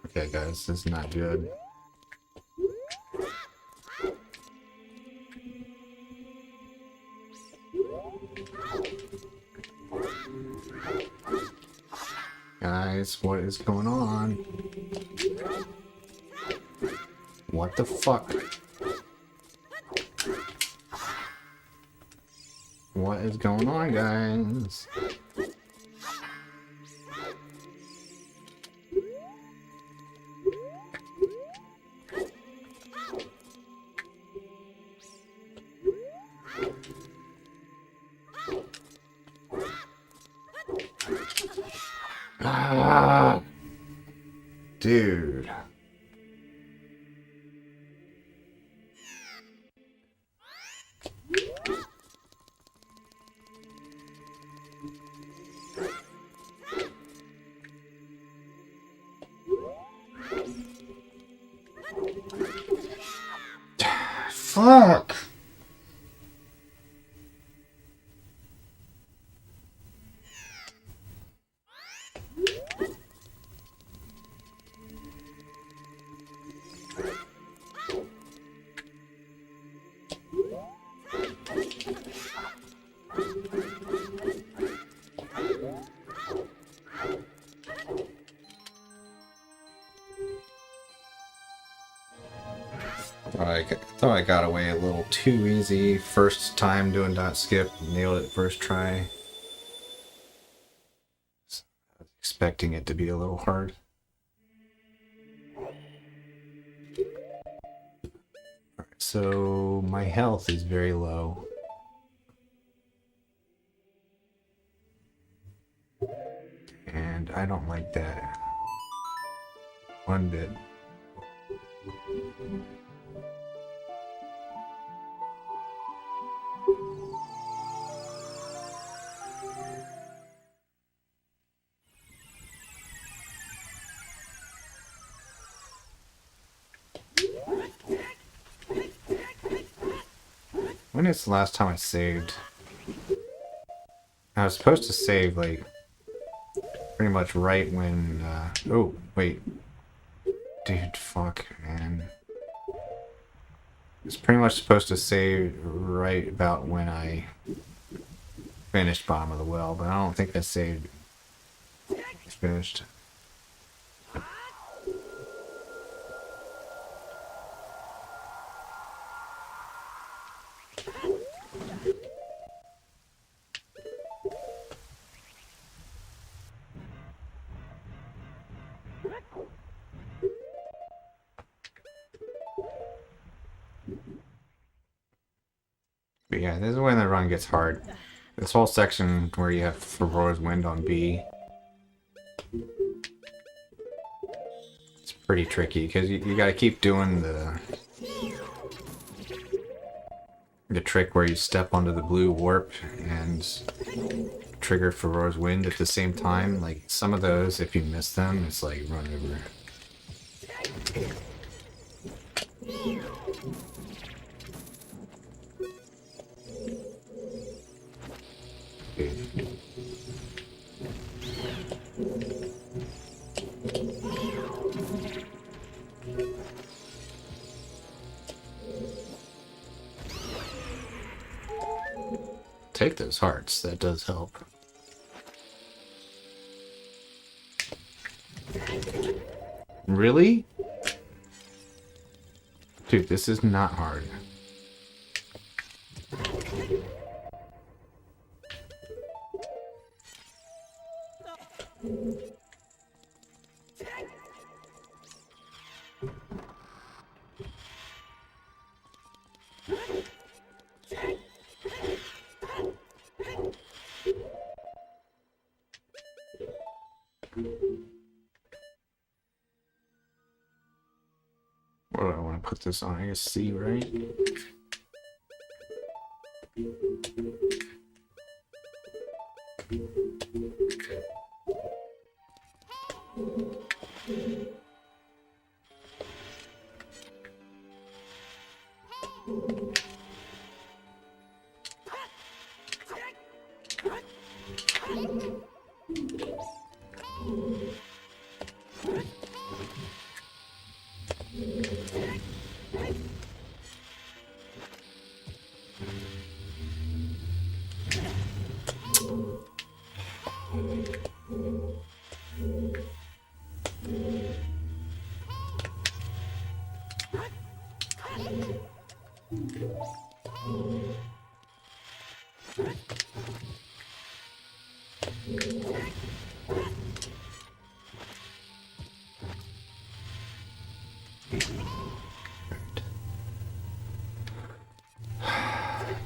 Okay, guys, this is not good. Guys, what is going on? What the fuck? What is going on, guys? Ah, dude. Fuck. I thought I got away a little too easy. First time doing dot skip, nailed it first try. I was expecting it to be a little hard. Alright, so my health is very low. And I don't like that one bit. When is the last time I saved? I was supposed to save, like, pretty much right when, oh, wait. Dude, fuck, man. It's pretty much supposed to save right about when I finished bottom of the well, but I don't think I saved. It's finished. But yeah, this is when the run gets hard. This whole section where you have Ferora's Wind on B. It's pretty tricky because you gotta keep doing the trick where you step onto the blue warp and trigger Ferora's Wind at the same time. Like some of those, if you miss them, it's like run over. Take those hearts, that does help. Really? Dude, this is not hard. What do I want to put this on? I guess C, right?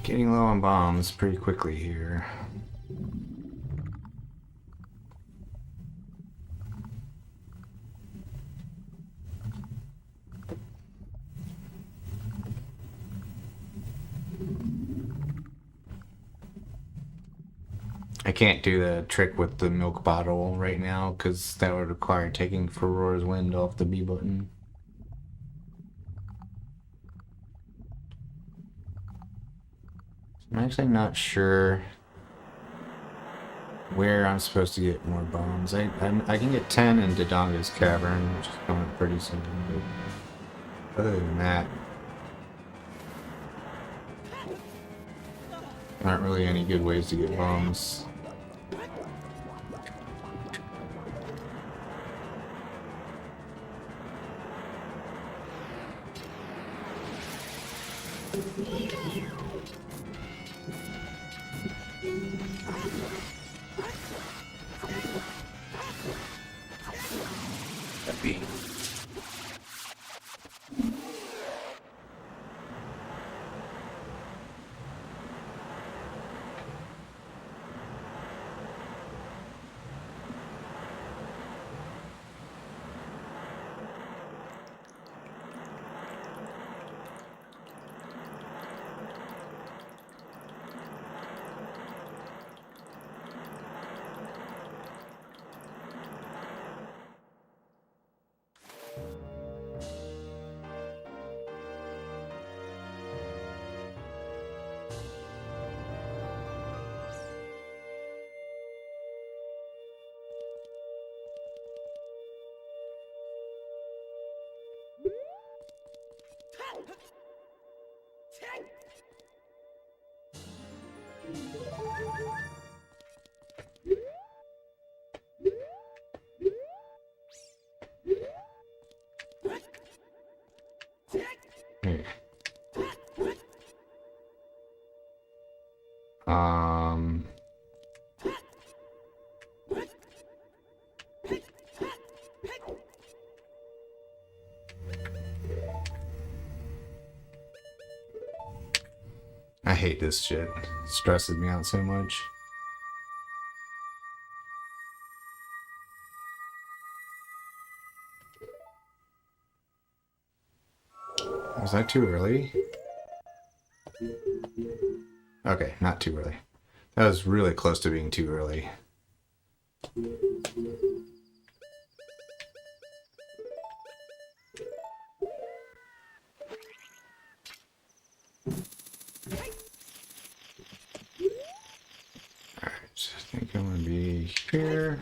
Getting low on bombs pretty quickly here. I can't do the trick with the milk bottle right now because that would require taking Ferora's Wind off the B button. I'm actually not sure where I'm supposed to get more bombs. I can get 10 in Dodonga's Cavern, which is coming pretty soon. But other than that, aren't really any good ways to get bombs. Here. I hate this shit. It stresses me out so much. Was that too early? Okay, not too early. That was really close to being too early. Alright, I think I'm gonna be here.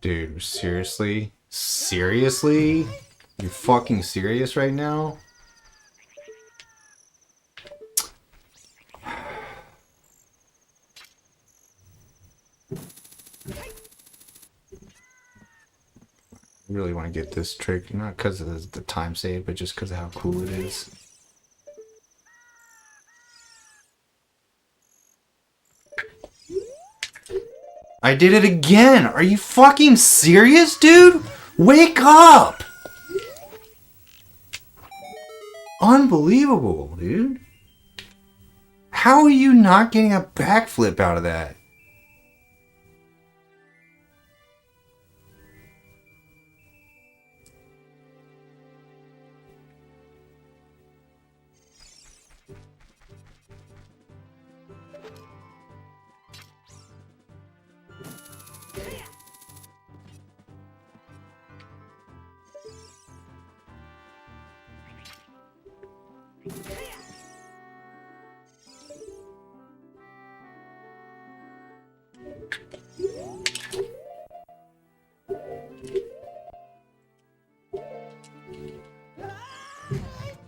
Dude, seriously? Seriously? You fucking serious right now? I really want to get this trick, not because of the time save, but just because of how cool it is. I did it again! Are you fucking serious, dude? Wake up! Unbelievable, dude. How are you not getting a backflip out of that?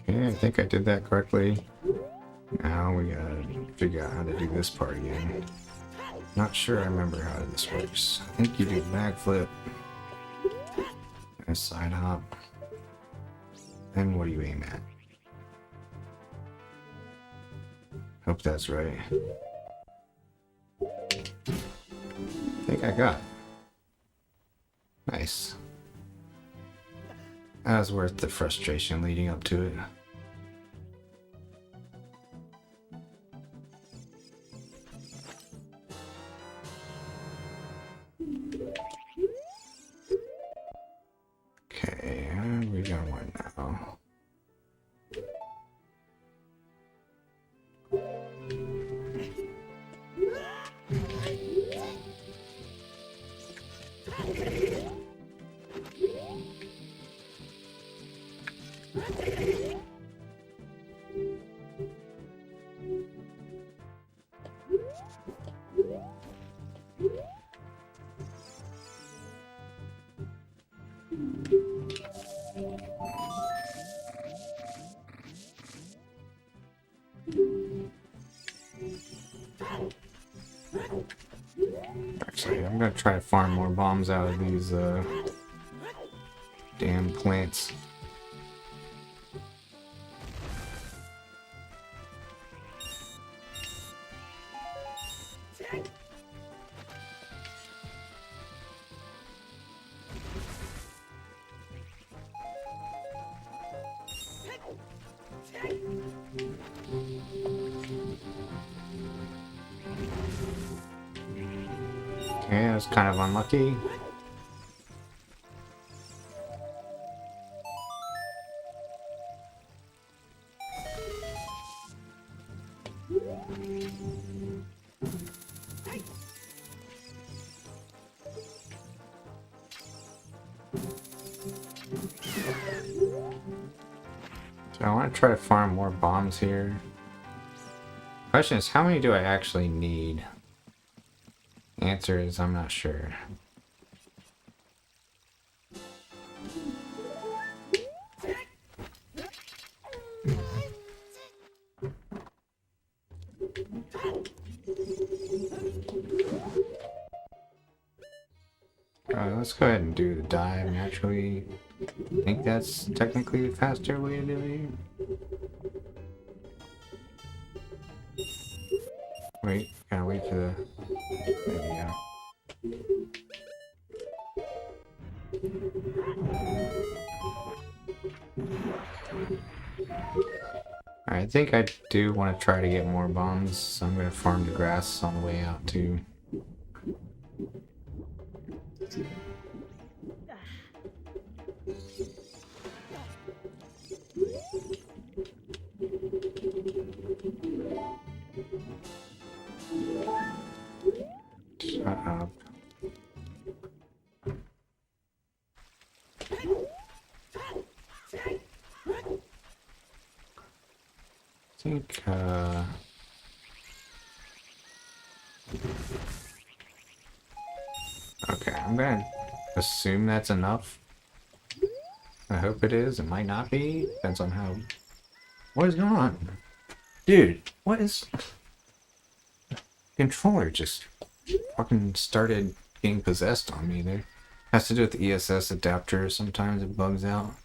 Okay, I think I did that correctly. Now we gotta figure out how to do this part again. Not sure I remember how this works. I think you do backflip, and a side hop. Then what do you aim at? Hope that's right. I think I got it. Nice. That was worth the frustration leading up to it. Okay, where we going now? Actually, I'm gonna try to farm more bombs out of these damn plants. Okay, that was kind of unlucky. So I want to try to farm more bombs here. Question is, how many do I actually need? Answer is, I'm not sure. Let's go ahead and do the dive naturally. I think that's technically the faster way to do it. Wait, gotta wait for the... There we go. I think I do want to try to get more bombs, so I'm going to farm the grass on the way out too. Shut up. I think, okay, I'm gonna assume that's enough. I hope it is. It might not be. Depends on how... What is going on? Dude, what is... Controller just fucking started being possessed on me there. Has to do with the ESS adapter. Sometimes it bugs out.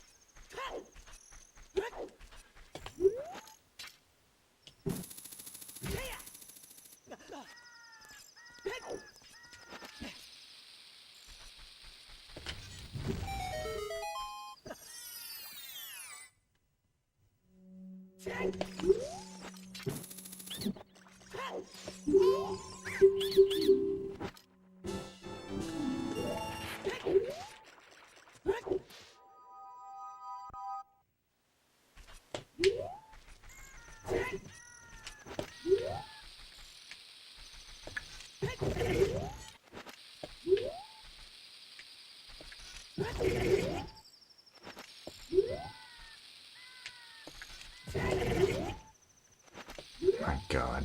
My God.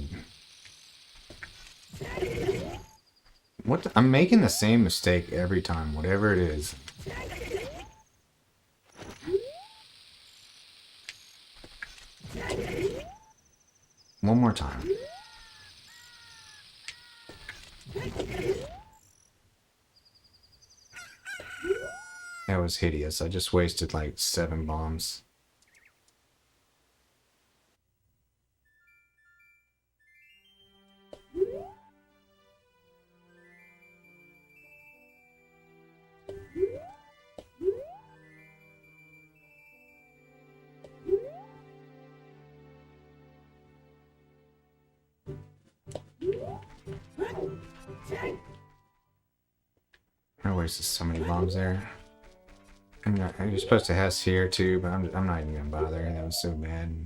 What? I'm making the same mistake every time, whatever it is. One more time. That was hideous. I just wasted like 7 bombs. I wasted so many bombs there. You're supposed to Hess here too, but I'm not even gonna bother. That was so bad.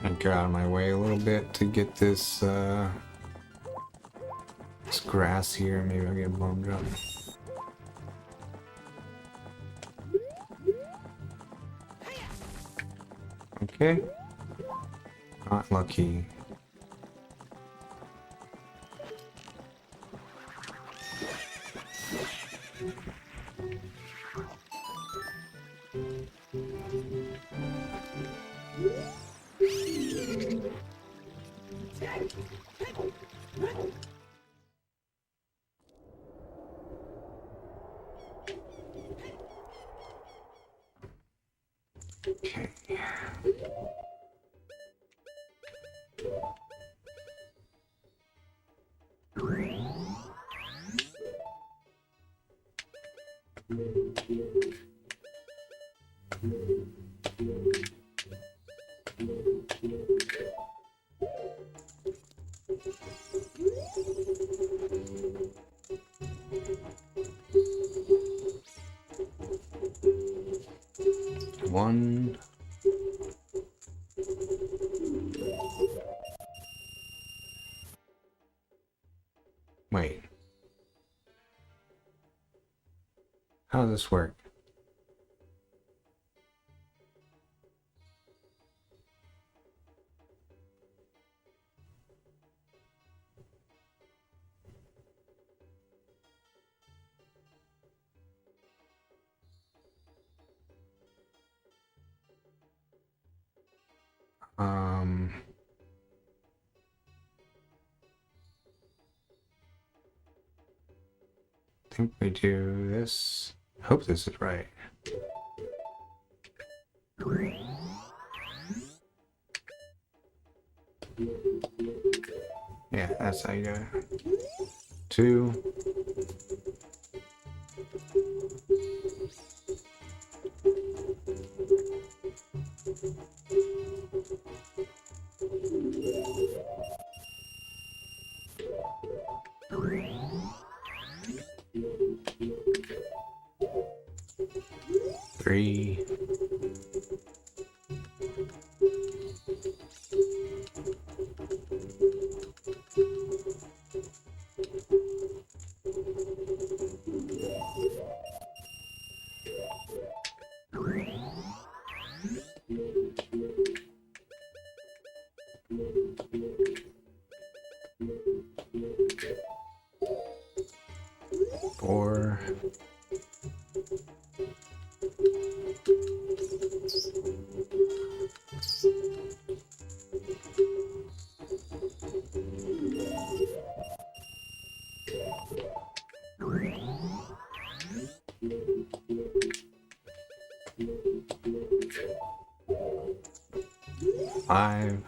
And get out of my way a little bit to get this this grass here. Maybe I'll get a bomb drop. Okay. Not lucky. Okay. One. Wait. How does this work? I think we do this. Hope this is right. Yeah, that's how you do it. 2. Three. 4. 5.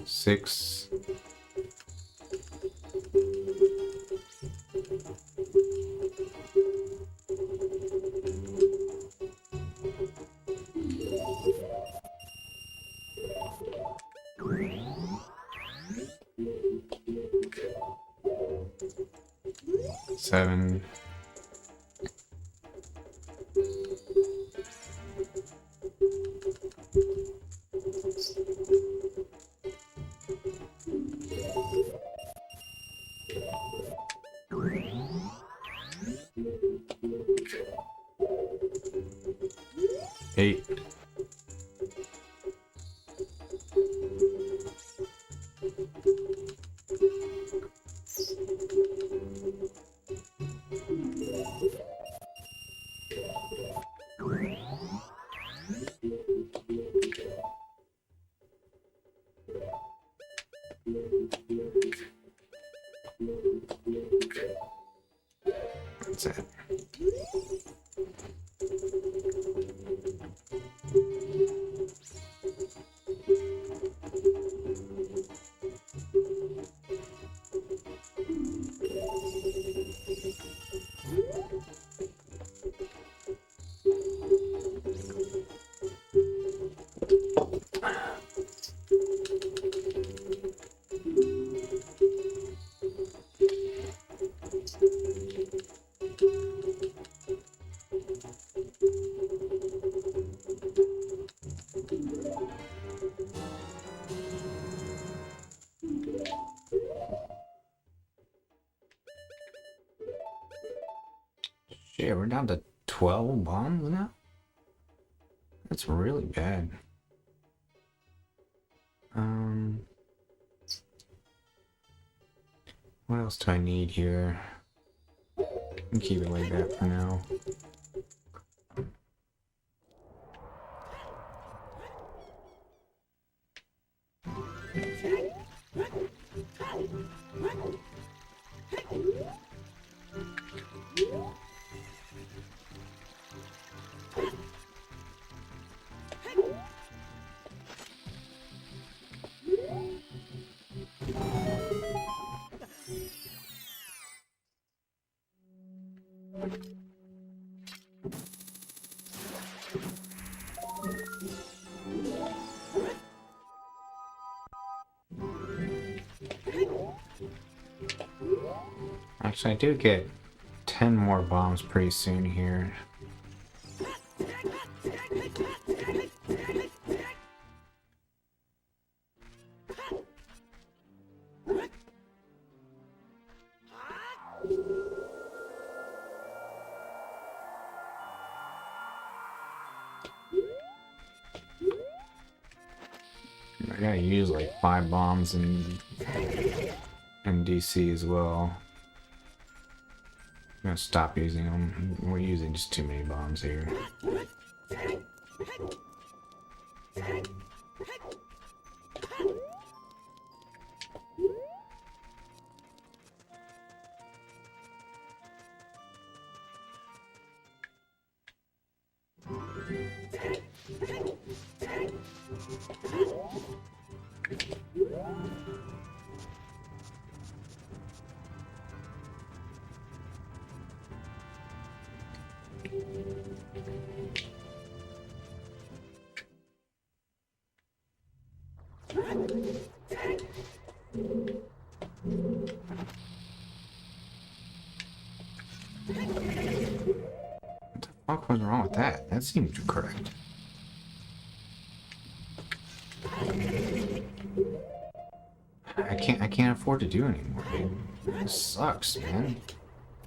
6. 7. 8. that's it. Shit, we're down to 12 bombs now? That's really bad. What else do I need here? I'll keep it like that for now. Actually, I do get 10 more bombs pretty soon here. I gotta use like 5 bombs in DC as well. I'm gonna stop using them. We're using just too many bombs here. What was wrong with that? That seemed correct. I can't afford to do anymore, dude. This sucks, man.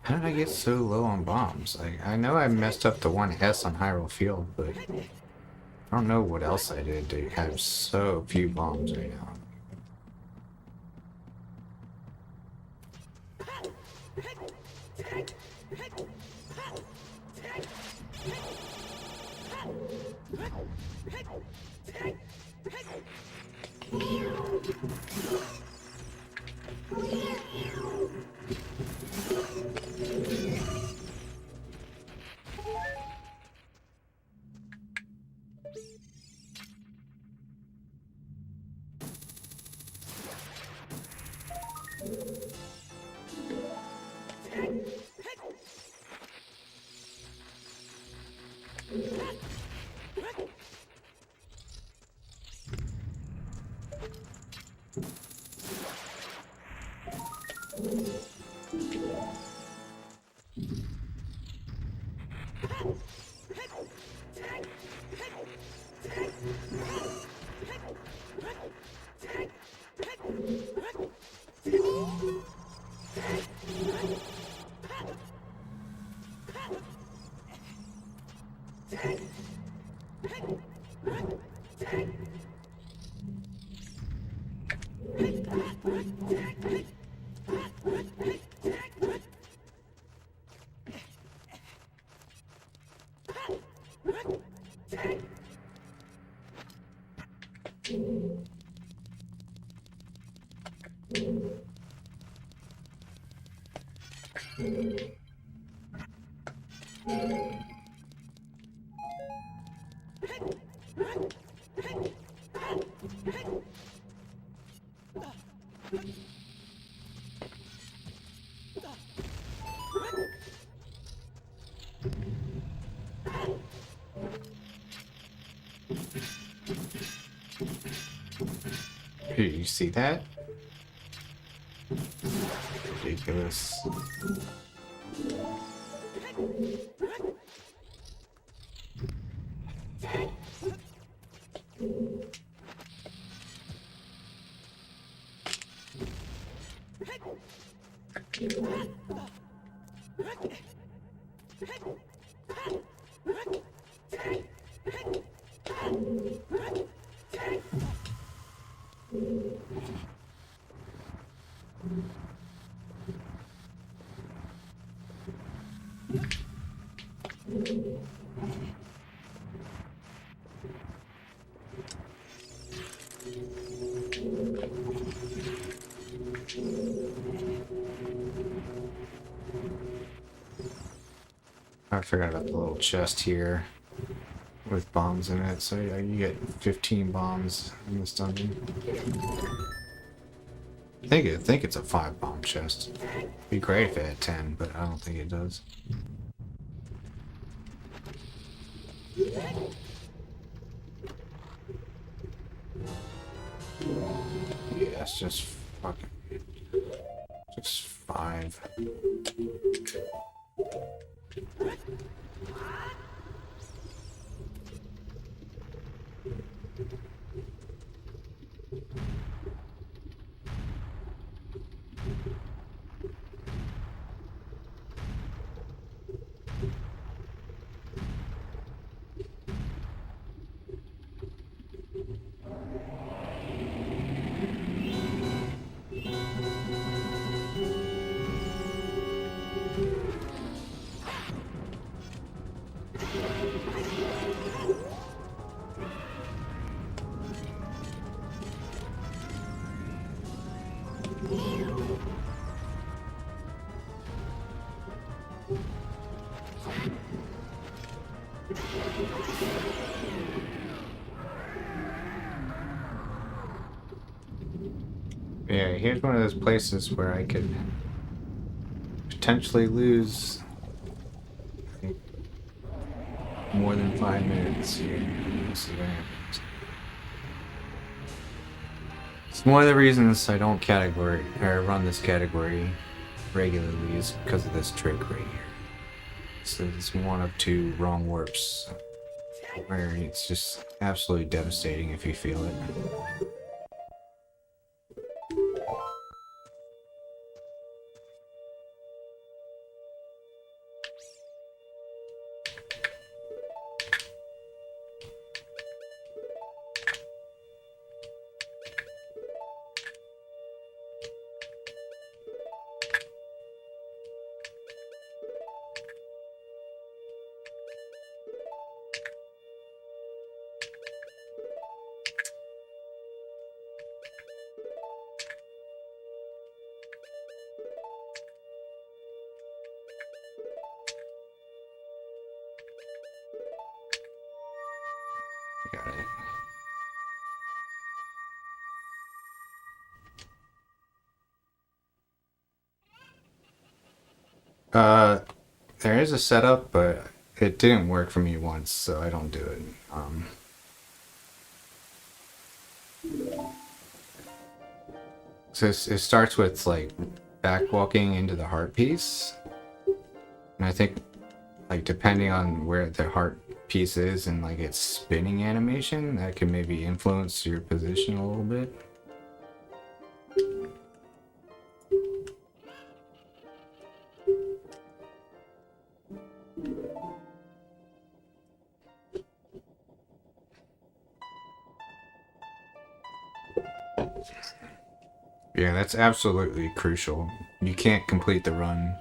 How did I get so low on bombs? I know I messed up the one S on Hyrule Field, but I don't know what else I did to have so few bombs right now. Hey, you see that? Ridiculous. I forgot about the little chest here with bombs in it. So yeah, you get 15 bombs in this dungeon. I think it's a 5-bomb chest. Be great if it had 10, but I don't think it does. Yeah, it's just fucking just 5. Yeah, here's one of those places where I could potentially lose more than 5 minutes here. Let's see what happens. It's one of the reasons I don't run this category regularly is because of this trick right here. So it's one of 2 wrong warps where it's just absolutely devastating if you feel it. Got it. There is a setup, but it didn't work for me once, so I don't do it. So it starts with like backwalking into the heart piece, and I think like depending on where the heart piece is and like its spinning animation, that can maybe influence your position a little bit. Yeah, that's absolutely crucial. You can't complete the run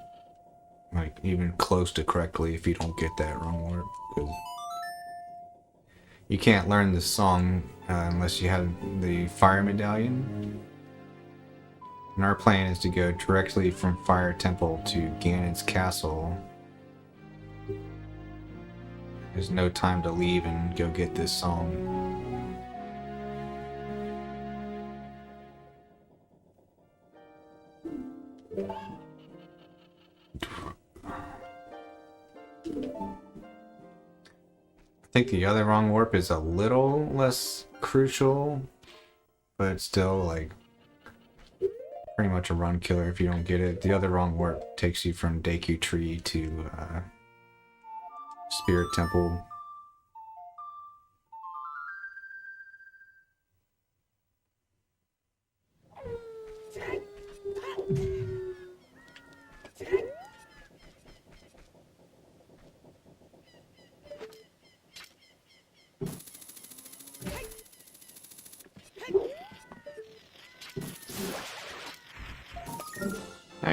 like even close to correctly if you don't get that wrong warp. 'Cause you can't learn this song unless you have the Fire Medallion. And our plan is to go directly from Fire Temple to Ganon's castle. There's no time to leave and go get this song. I think the other wrong warp is a little less crucial, but it's still like pretty much a run killer if you don't get it. The other wrong warp takes you from Deku Tree to Spirit Temple.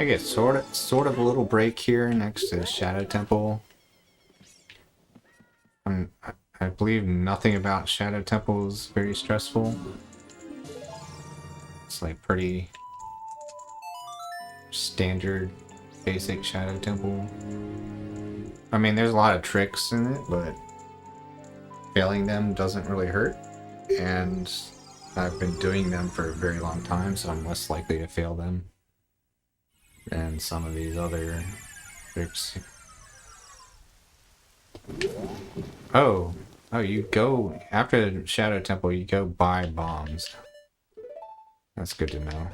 I get sort of a little break here next to Shadow Temple. I believe nothing about Shadow Temple is very stressful. It's like pretty standard, basic Shadow Temple. I mean, there's a lot of tricks in it, but failing them doesn't really hurt. And I've been doing them for a very long time, so I'm less likely to fail them than some of these other tricks. Oh, you go after Shadow Temple, you go buy bombs. That's good to know.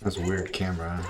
That's a weird camera.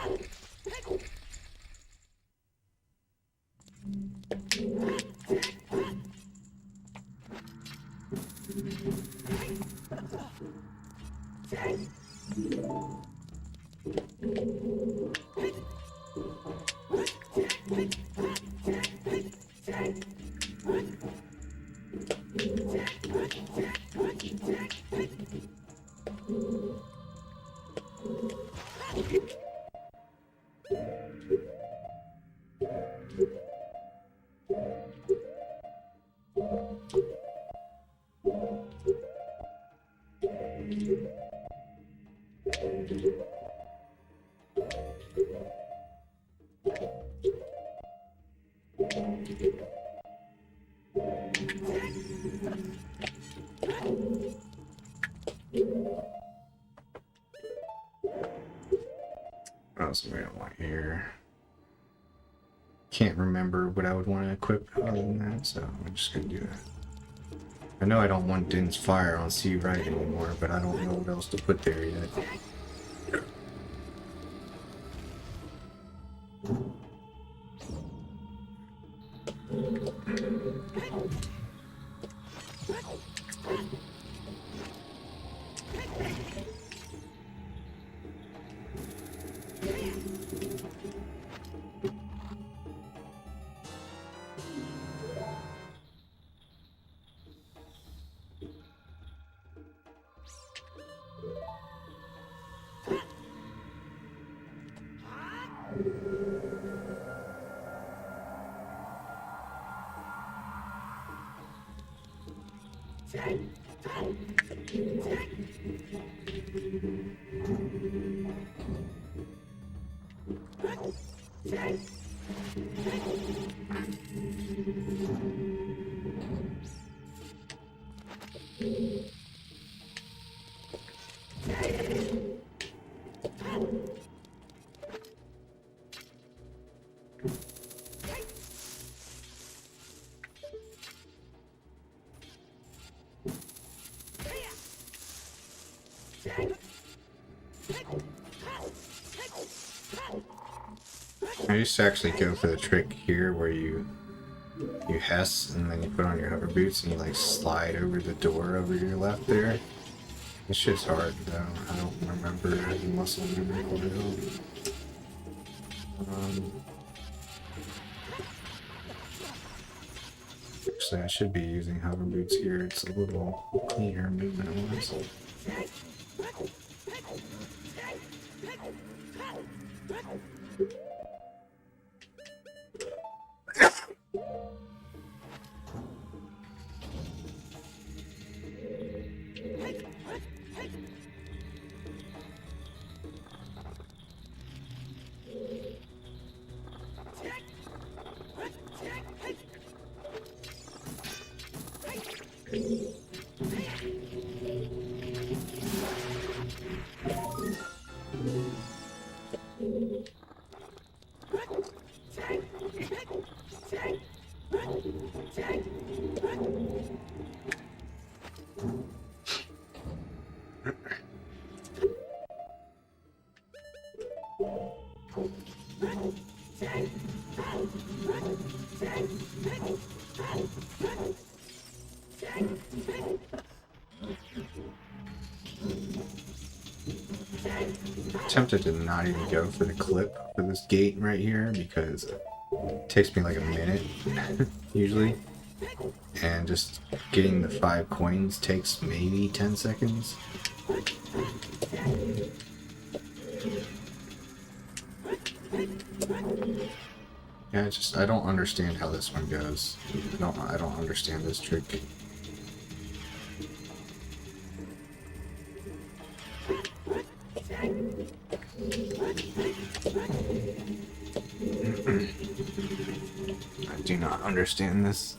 What else do we want here? Can't remember what I would want to equip other than that, so I'm just gonna do that. I know I don't want Din's Fire on C right anymore, but I don't know what else to put there yet. I used to actually go for the trick here where you Hess and then you put on your hover boots and you like slide over the door over your left there. This shit's hard though. I don't remember the muscle memory for it. Actually, I should be using hover boots here. It's a little cleaner movement-wise. Tempted to not even go for the clip for this gate right here because it takes me like a minute usually, and just getting the 5 coins takes maybe 10 seconds. Yeah, I don't understand how this one goes. I don't understand this trick. I do not understand this.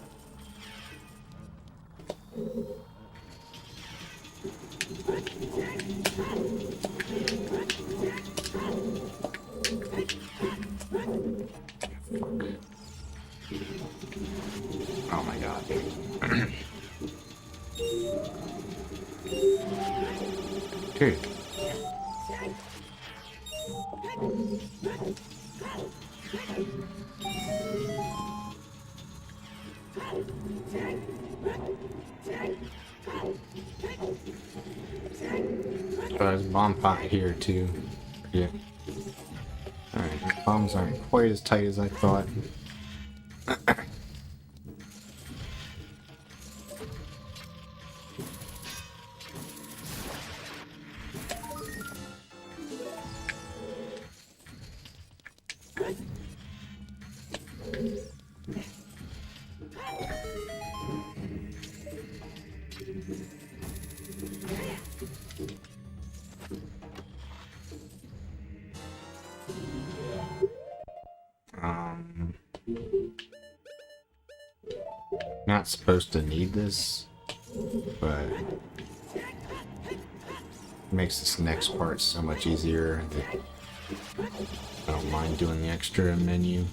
Oh my god. Dude. There's a bomb pot here too. Yeah. Alright, bombs aren't quite as tight as I thought. Not supposed to need this, but it makes this next part so much easier that I don't mind doing the extra menu.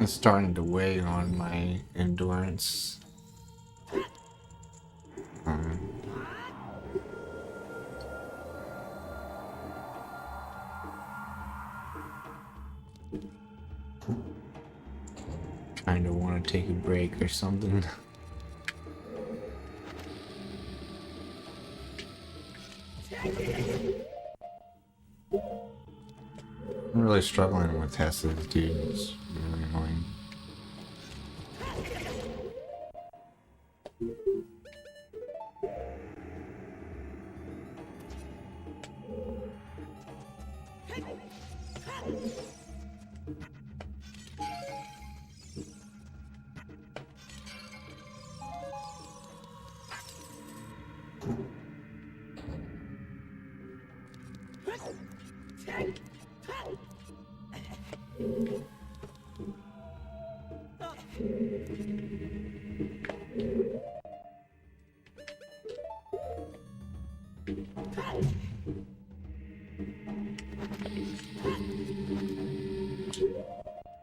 It's starting to weigh on my endurance. Kind of want to take a break or something. I'm really struggling with Hesses, dude. It's really annoying.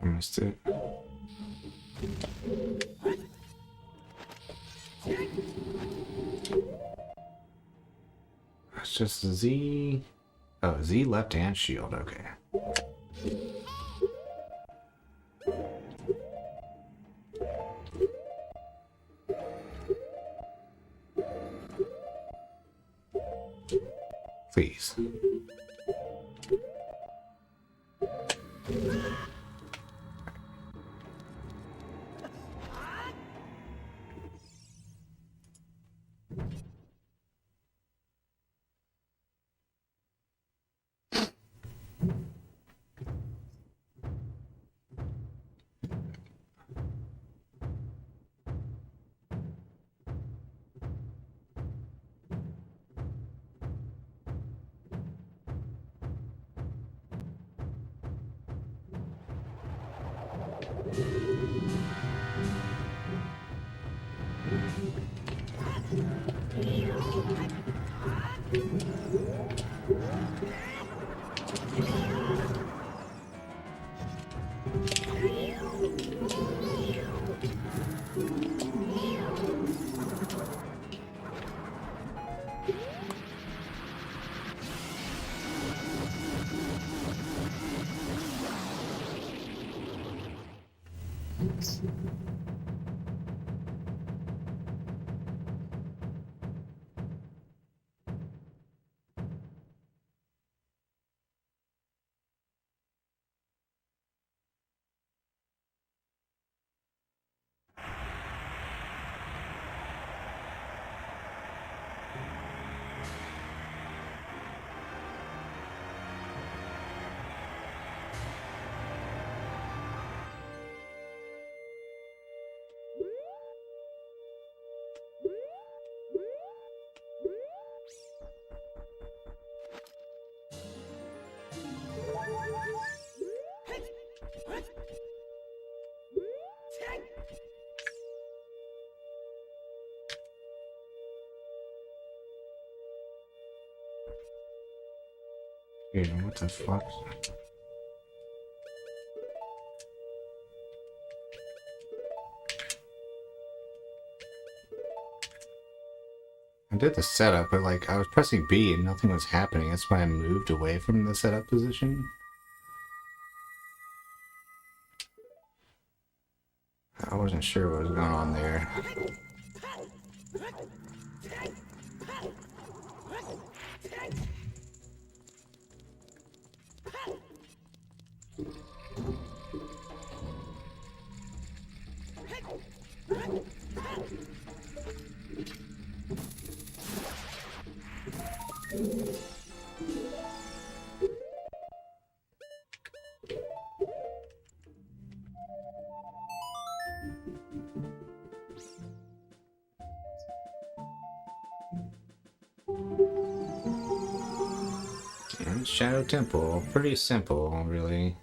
I missed it. It's just Z. Oh, Z left and shield. Okay. Please. Dude, what the fuck? I did the setup, but like I was pressing B and nothing was happening. That's why I moved away from the setup position. I wasn't sure what was going on there. And Shadow Temple, pretty simple, really.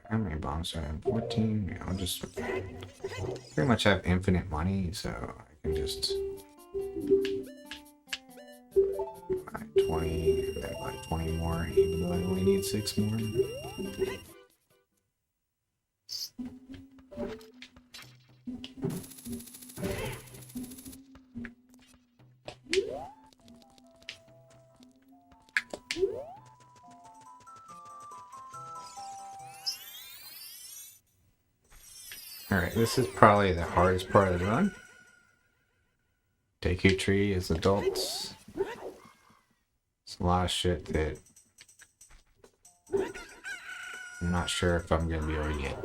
How many bombs do I have? 14? Yeah, I'll just pretty much have infinite money, so I can just buy 20 and then buy 20 more, even though I only need 6 more. Alright, this is probably the hardest part of the run. Deku Tree as adults. It's a lot of shit that I'm not sure if I'm gonna be able to get.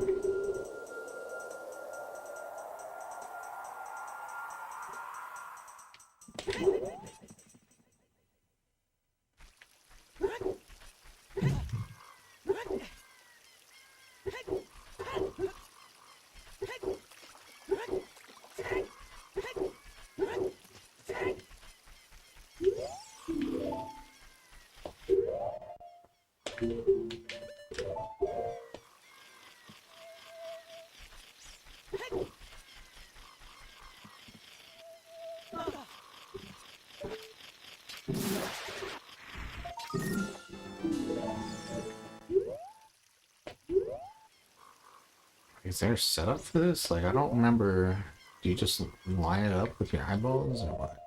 Is there a setup for this? Like, I don't remember. Do you just line it up with your eyeballs or what?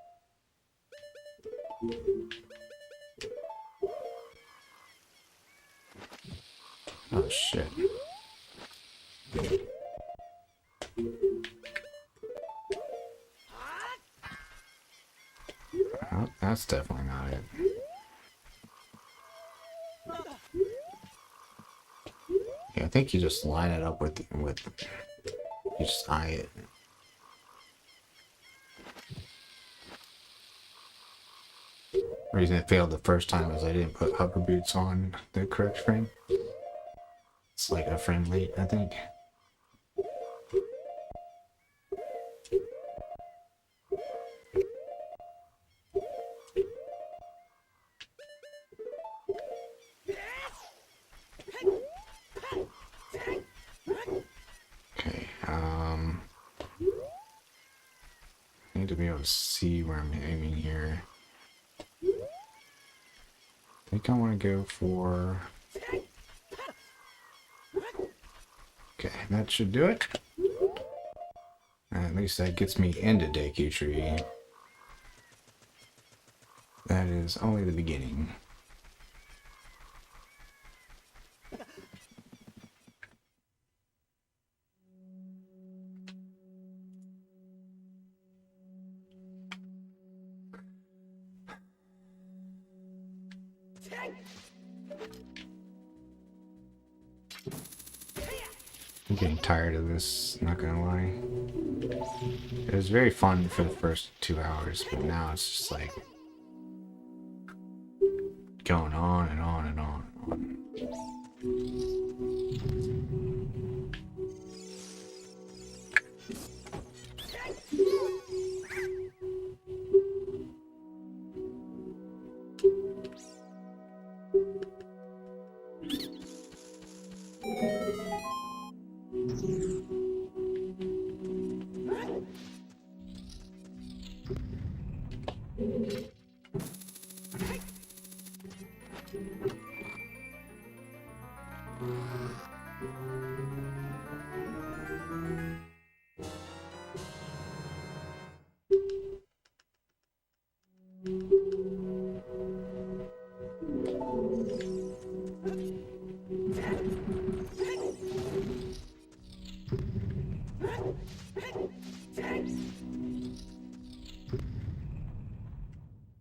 Oh shit. Oh, that's definitely not it. Yeah, I think you just line it up with you just eye it. The reason it failed the first time was I didn't put hover boots on the correct frame. It's like a frame late, I think. Okay, I need to be able to see where I'm aiming here. I think I want to go for... Okay, that should do it. At least that gets me into Deku Tree. That is only the beginning. I'm getting tired of this, not gonna lie. It was very fun for the first 2 hours, but now it's just like going on and on and on and on.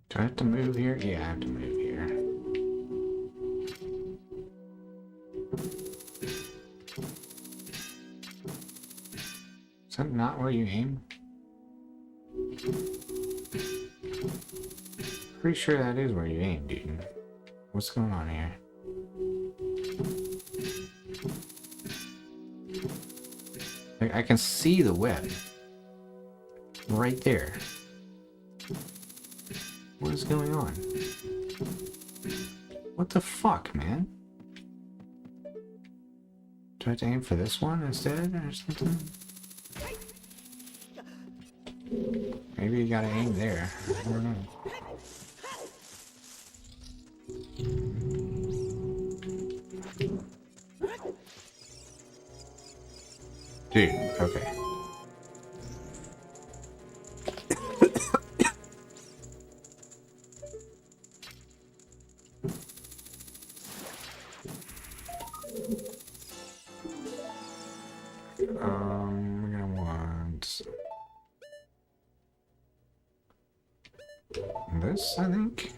Do I have to move here? Yeah, I have to move here. Is that not where you aim? Pretty sure that is where you aim, dude. What's going on here? Like, I can see the web. Right there. What is going on? What the fuck, man? Do I have to aim for this one instead or something? Maybe you gotta aim there. I don't know. Dude, okay. We're gonna want this, I think.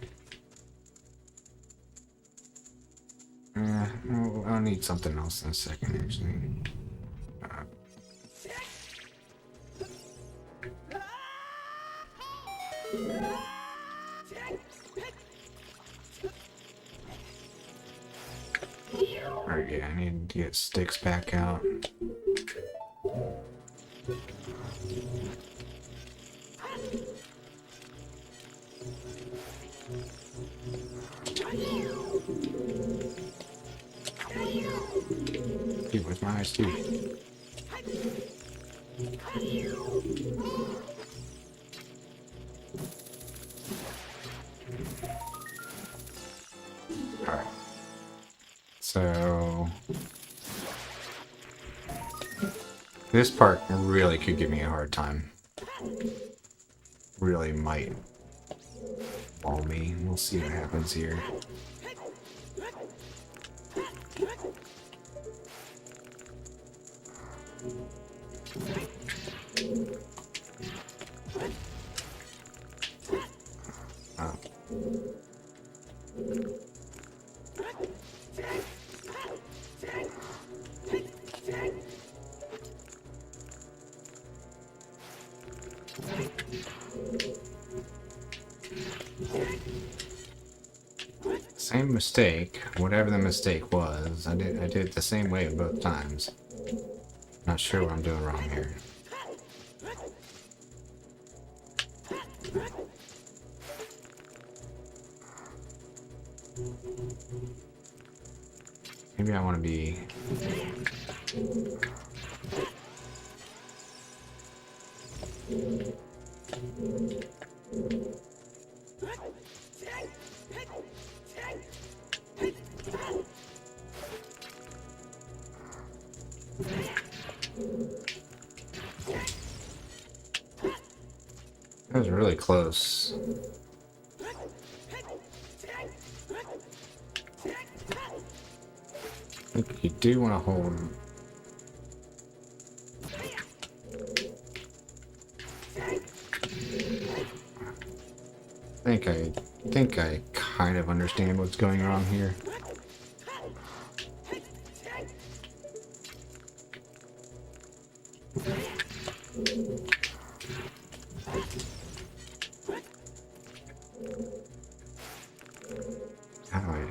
I'll need something else in a second, actually. Alright, yeah, I need to get sticks back out. Dude, where's my eyes, too? Alright. So this part really could give me a hard time. Really might wall me. We'll see what happens here. Same mistake, whatever the mistake was. I did it the same way both times. Not sure what I'm doing wrong here. Maybe I want to be... That was really close. I think you do want to hold. I think I kind of understand what's going on here.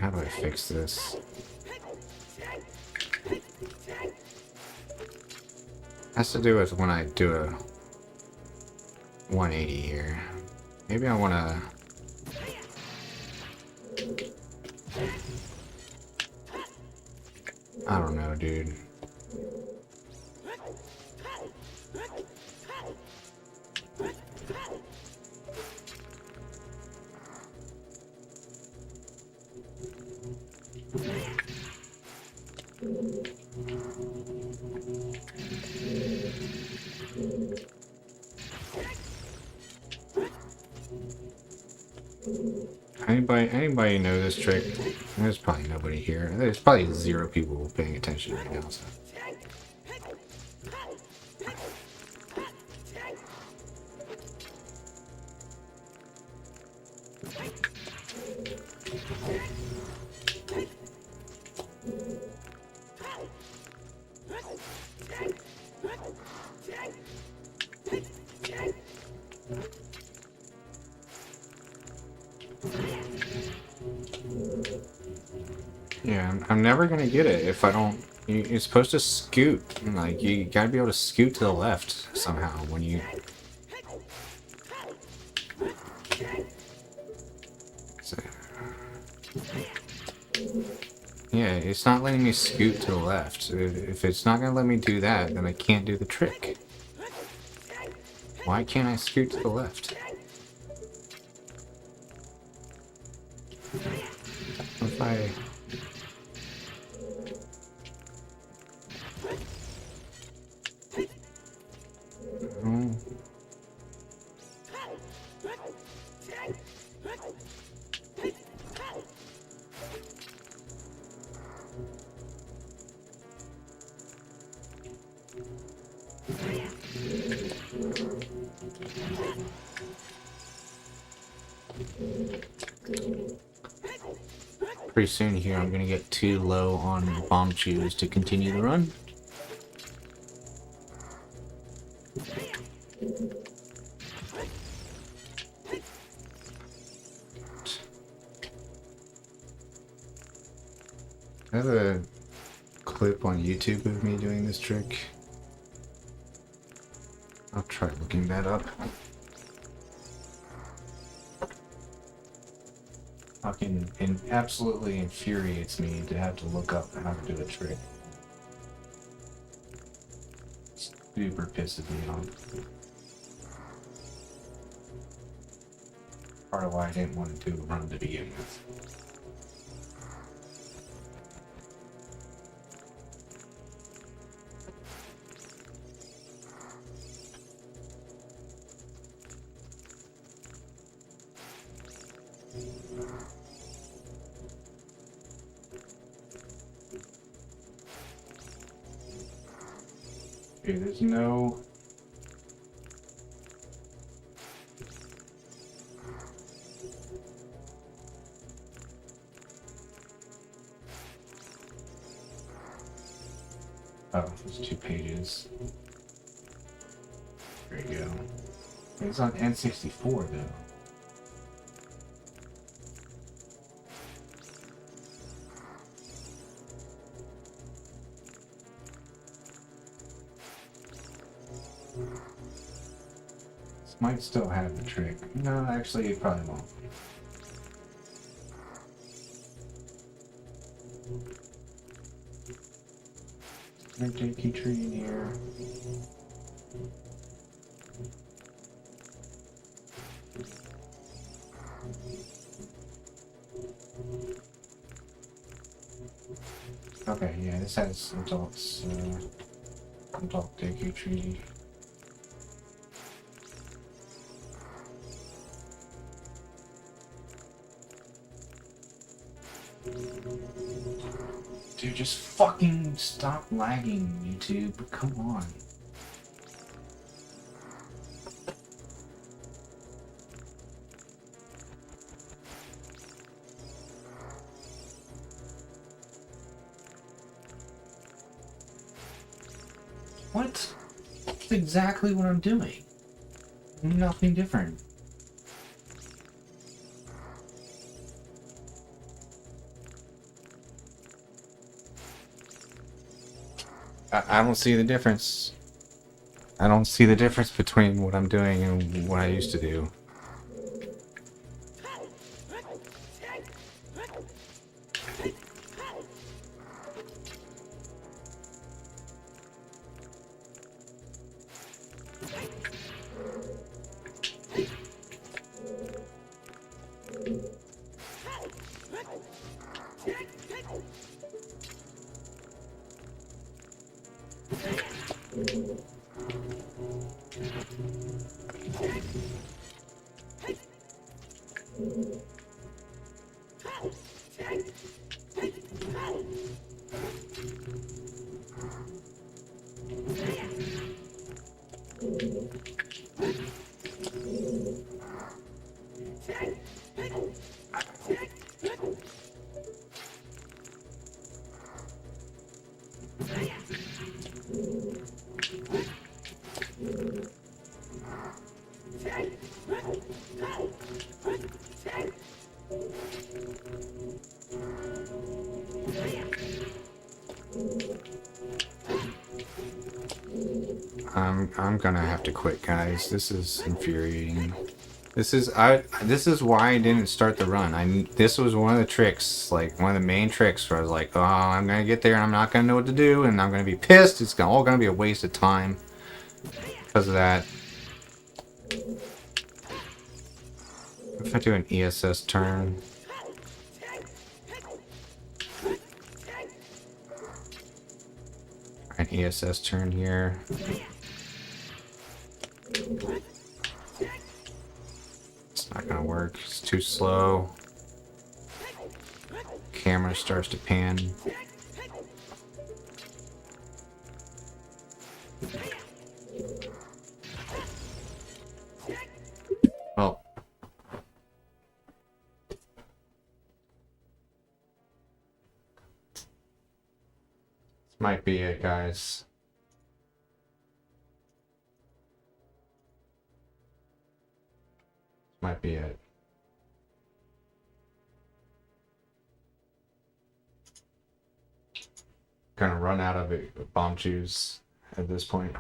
How do I fix this? Has to do with when I do a 180 here. Maybe I want to... I don't know, dude. Anybody know this trick? There's probably nobody here. There's probably 0 people paying attention right now, so. Yeah, I'm never gonna get it if I don't. You're supposed to scoot. Like, you gotta be able to scoot to the left somehow when you. Yeah, it's not letting me scoot to the left. If it's not gonna let me do that, then I can't do the trick. Why can't I scoot to the left? If I... Oh. Pretty soon here, I'm gonna get too low on Bombchus to continue the run. I have a clip on YouTube of me doing this trick. I'll try looking that up. Fucking absolutely infuriates me to have to look up how to do a trick. Super pisses me off. Part of why I didn't want to do a run to begin with. Okay, there's no... Oh, there's 2 pages. There you go. It's on N64 though. This might still have the trick. No, actually it probably won't. There's a JP tree in here. Okay, yeah, this has adults, adult JP tree. Dude, just fucking stop lagging, YouTube. Come on. What? That's exactly what I'm doing. Nothing different. I don't see the difference. I don't see the difference between what I'm doing and what I used to do. I'm gonna have to quit, guys. This is infuriating. This is why I didn't start the run. This was one of the tricks, like one of the main tricks where I was like, oh, I'm gonna get there and I'm not gonna know what to do and I'm gonna be pissed. It's all gonna be a waste of time because of that. If I do an ESS turn. An ESS turn here. It's not gonna work. It's too slow. Camera starts to pan. Well. This might be it, guys. Might be it. Gonna run out of bomb juice at this point.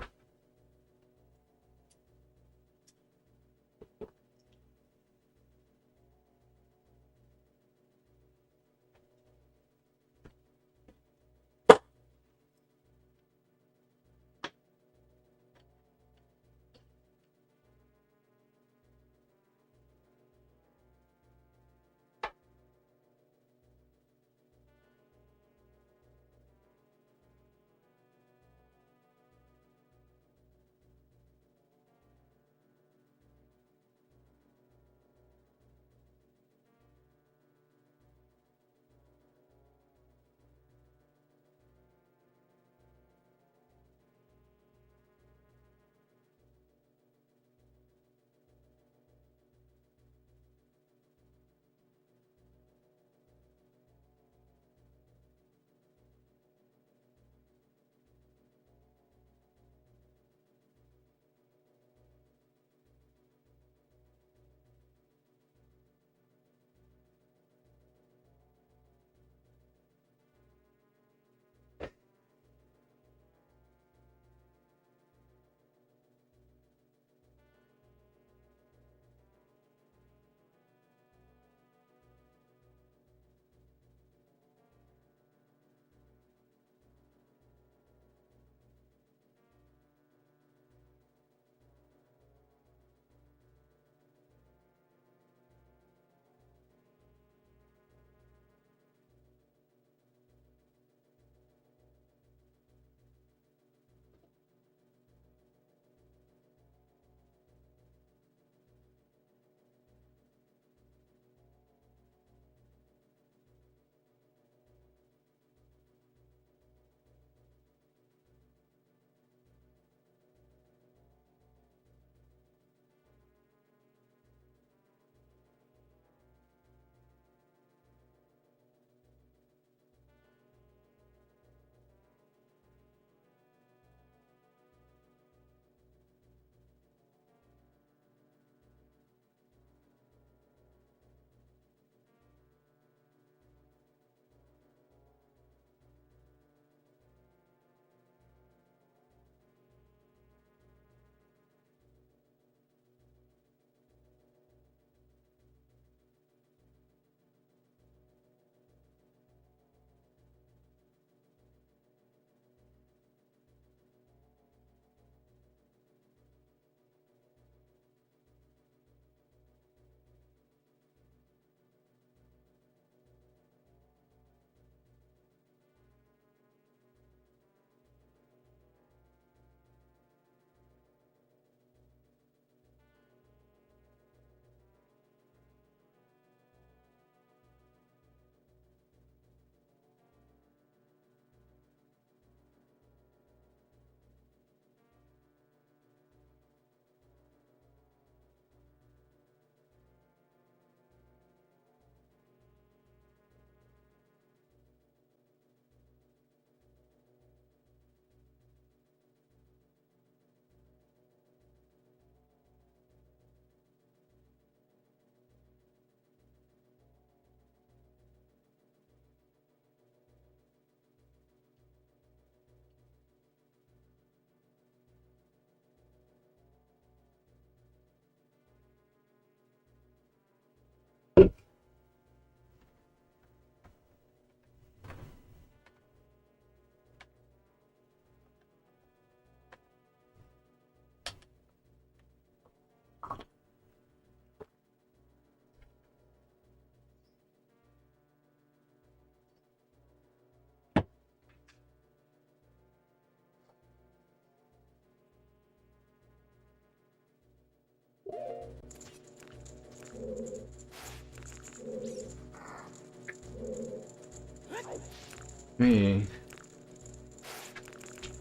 me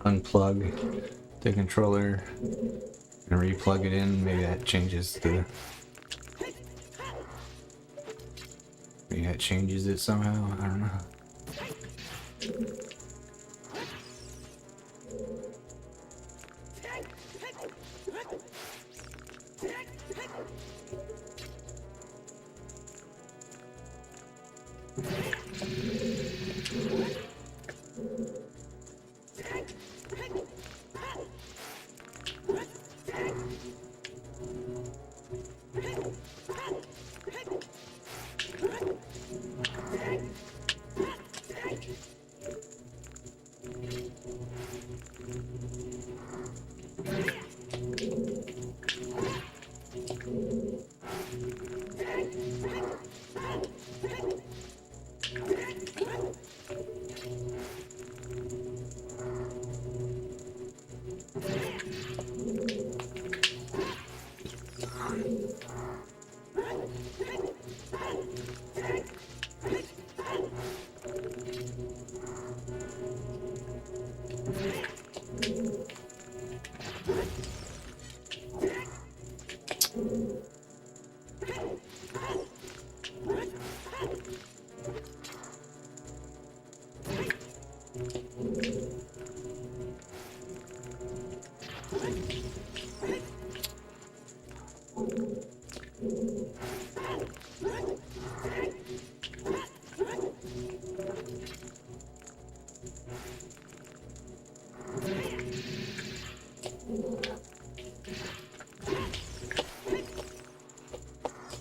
unplug the controller and replug it in. Maybe that changes the. Maybe that changes it somehow. I don't know.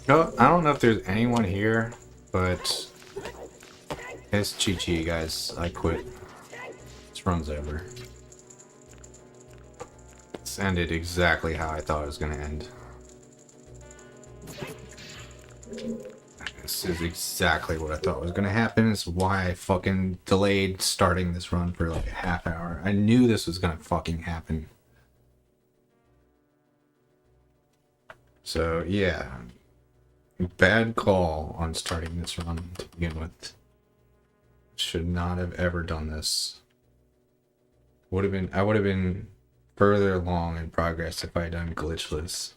No, I don't know if there's anyone here, but it's Chi-Chi, guys. I quit. This run's over. It's ended exactly how I thought it was gonna end. This is exactly what I thought was gonna happen. This is why I fucking delayed starting this run for like a half hour. I knew this was gonna fucking happen. So, yeah. Bad call on starting this run to begin with. Should not have ever done this. I would have been further along in progress if I had done glitchless.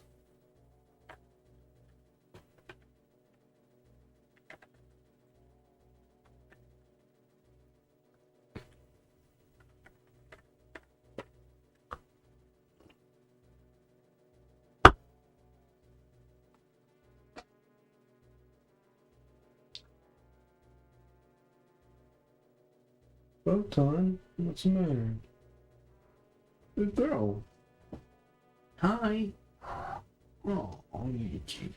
Photon, what's the matter? Good girl. Hi. Oh, I'll get you.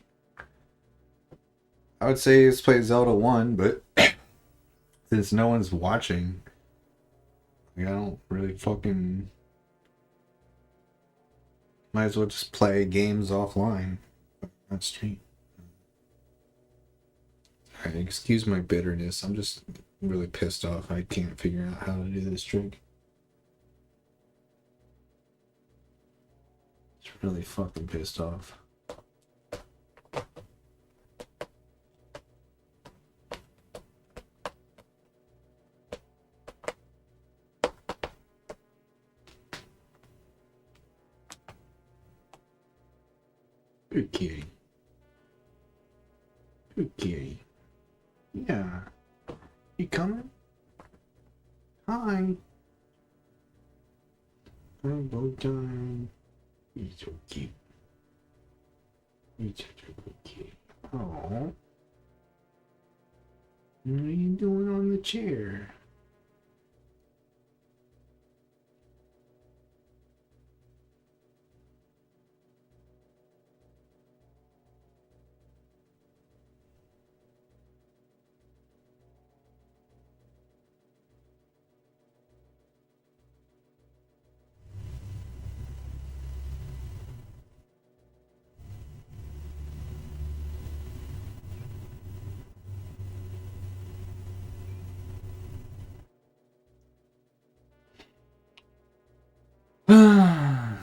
I would say let's play Zelda 1, but since no one's watching, I don't really fucking. Might as well just play games offline. Not stream. Alright, excuse my bitterness. I'm just really pissed off. I can't figure out how to do this trick. It's really fucking pissed off. Good kitty. Good kitty. Yeah. You coming? Hi. Rainbow time. You're so cute. You're such a good kitty. Oh. What are you doing on the chair?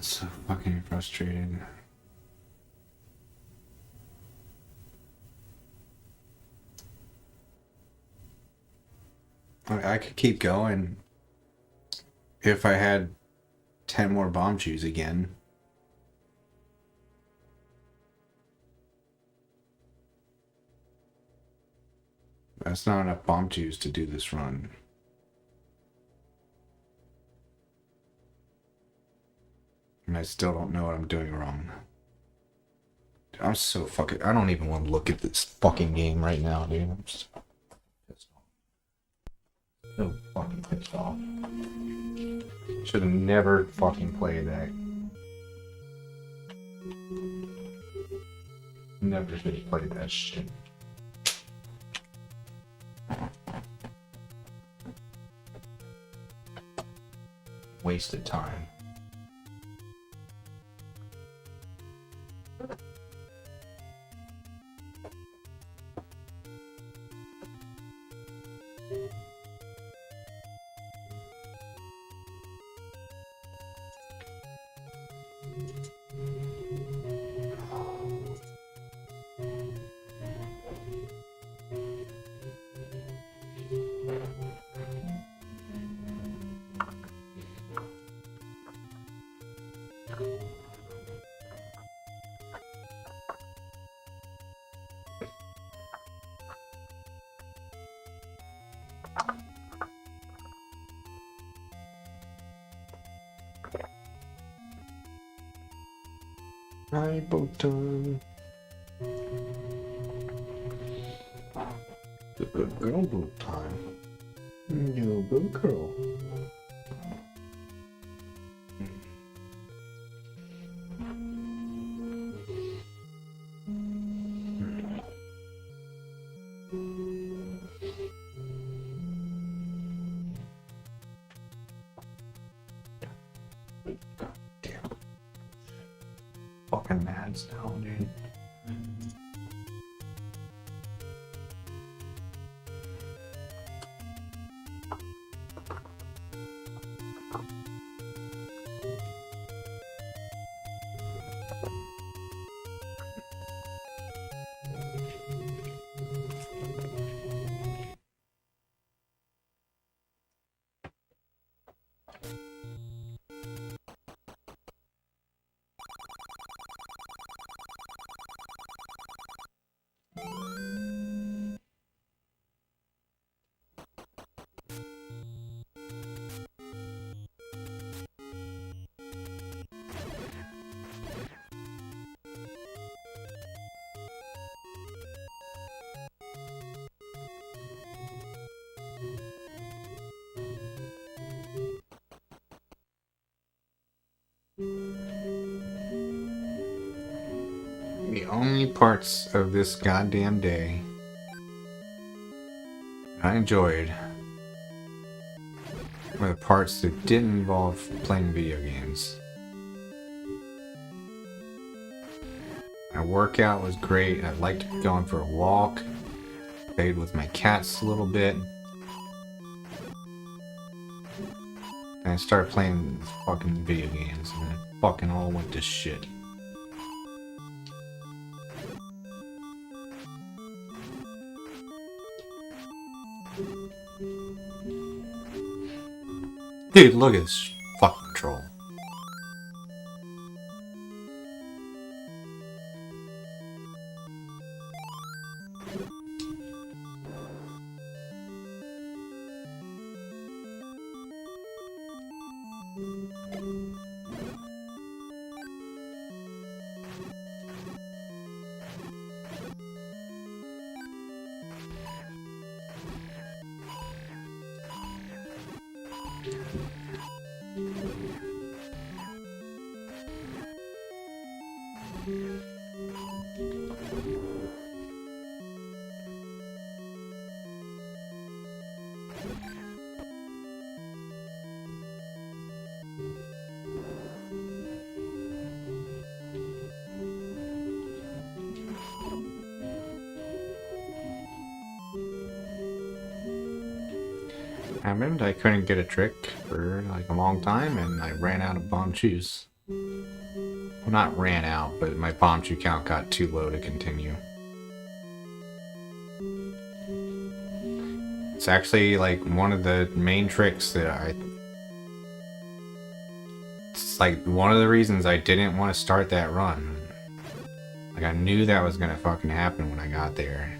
So fucking frustrated. I could keep going if I had 10 more Bombchus again. That's not enough Bombchus to do this run. And I still don't know what I'm doing wrong. I'm so fucking... I don't even want to look at this fucking game right now, dude. I'm just pissed off. So fucking pissed off. Should have never fucking played that. Never should have played that shit. Wasted time. Hi, Botan. The good girl boot time. No good girl. Damn. Fucking Mads now, dude. The only parts of this goddamn day I enjoyed were the parts that didn't involve playing video games. My workout was great. I liked going for a walk. Played with my cats a little bit. And I started playing fucking video games and it fucking all went to shit. Dude, look at this fucking troll. Happened, I couldn't get a trick for like a long time and I ran out of Bombchus. Well, not ran out, but my Bombchu count got too low to continue. It's actually like one of the main tricks it's like one of the reasons I didn't want to start that run. Like I knew that was gonna fucking happen when I got there.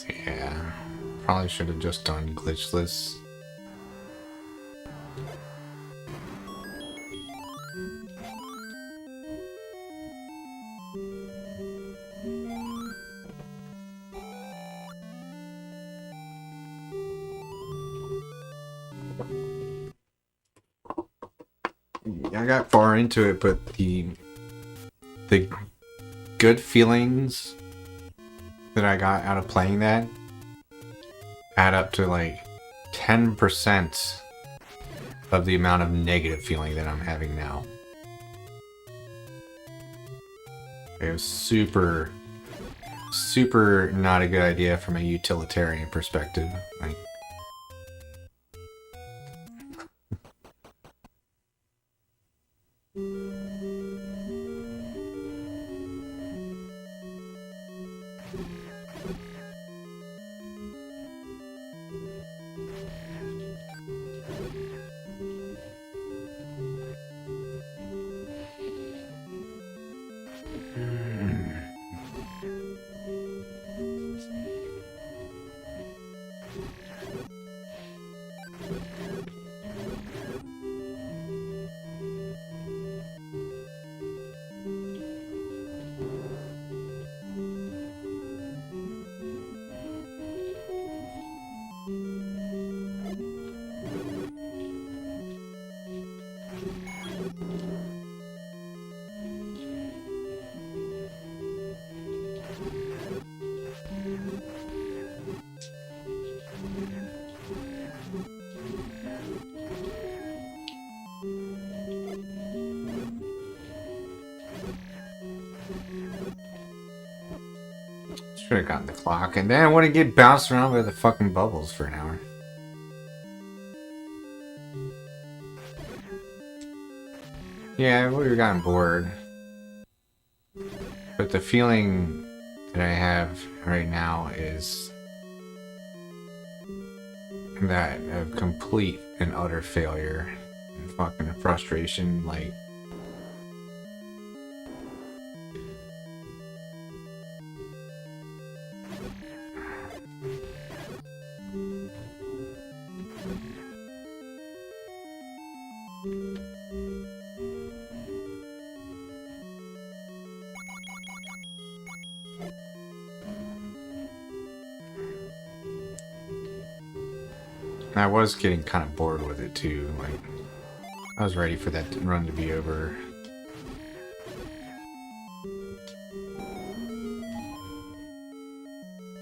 Yeah, probably should have just done glitchless. I got far into it, but the good feelings that I got out of playing that add up to like 10% of the amount of negative feeling that I'm having now. It was super not a good idea from a utilitarian perspective. Like, should have gotten the clock, and then I wouldn't get bounced around by the fucking bubbles for an hour. Yeah, I would have gotten bored. But the feeling that I have right now is that of complete and utter failure and fucking frustration, like I was getting kind of bored with it too. Like, I was ready for that run to be over.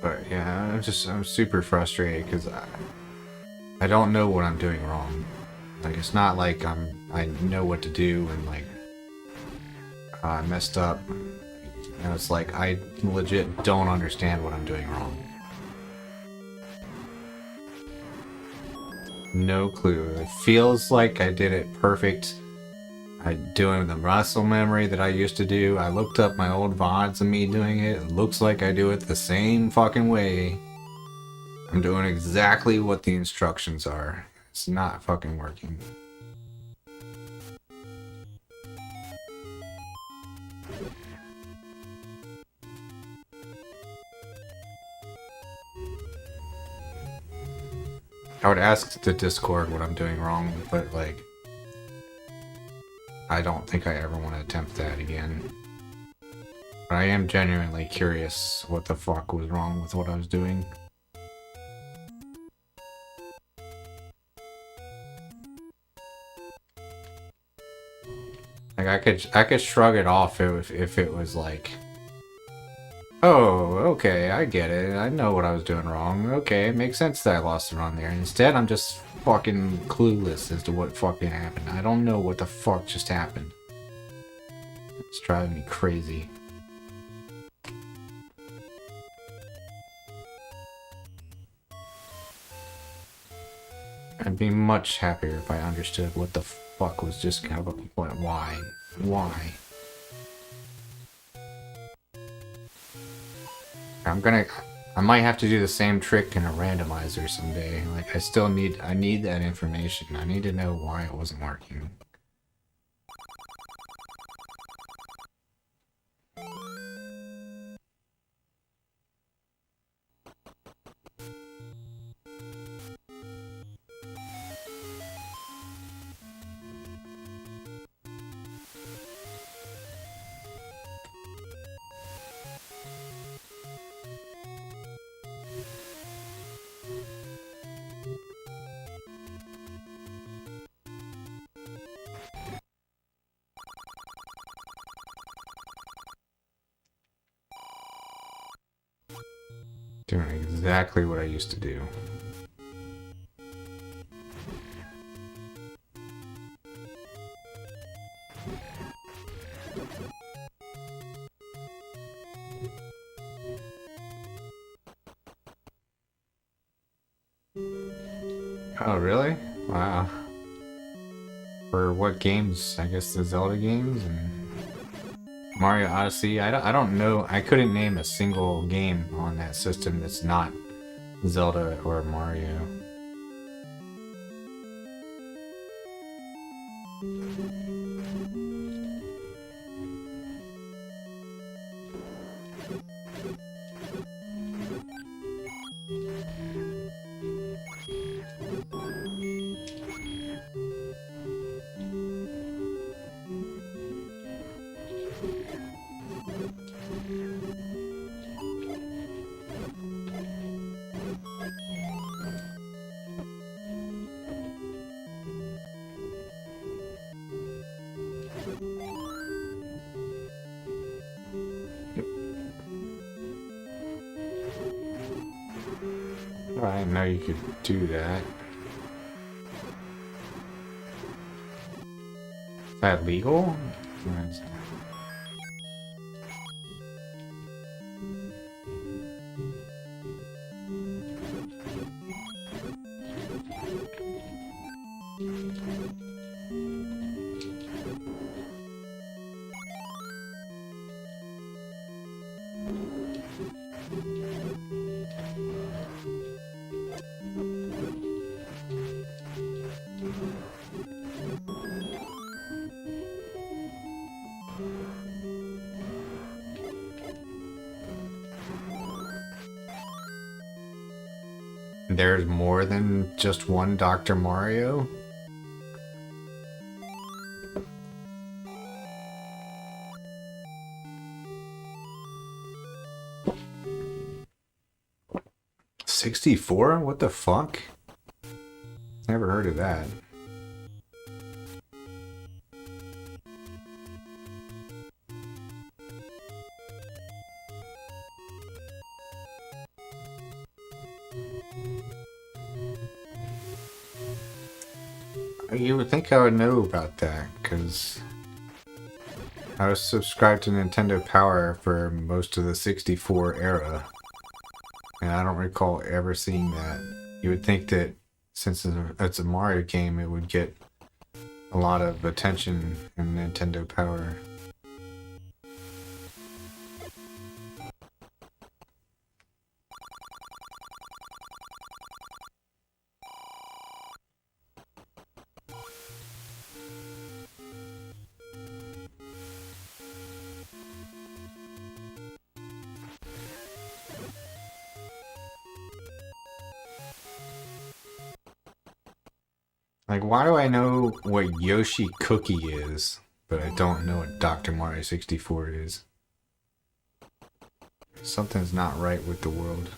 But yeah, I'm super frustrated because I don't know what I'm doing wrong. Like, it's not like I know what to do and like I messed up. And it's like I legit don't understand what I'm doing wrong. No clue. It feels like I did it perfect. I doing the muscle memory that I used to do. I looked up my old VODs of me doing it. It looks like I do it the same fucking way. I'm doing exactly what the instructions are. It's not fucking working. I would ask the Discord what I'm doing wrong, but like, I don't think I ever want to attempt that again. But I am genuinely curious what the fuck was wrong with what I was doing. Like I could shrug it off if it was like, oh, okay, I get it. I know what I was doing wrong. Okay, it makes sense that I lost the run there. Instead, I'm just fucking clueless as to what fucking happened. I don't know what the fuck just happened. It's driving me crazy. I'd be much happier if I understood what the fuck was just going. Why? Why? I might have to do the same trick in a randomizer someday. Like, I need that information. I need to know why it wasn't working. Doing exactly what I used to do. Oh, really? Wow. For what games? I guess the Zelda games and Mario Odyssey. I don't know. I couldn't name a single game on that system that's not Zelda or Mario. I didn't know you could do that. Is that legal? There's more than just one Dr. Mario? $64? What the fuck? Never heard of that. You would think I would know about that, because I was subscribed to Nintendo Power for most of the 64 era, and I don't recall ever seeing that. You would think that since it's a Mario game, it would get a lot of attention in Nintendo Power. Like, why do I know what Yoshi Cookie is, but I don't know what Dr. Mario 64 is? Something's not right with the world.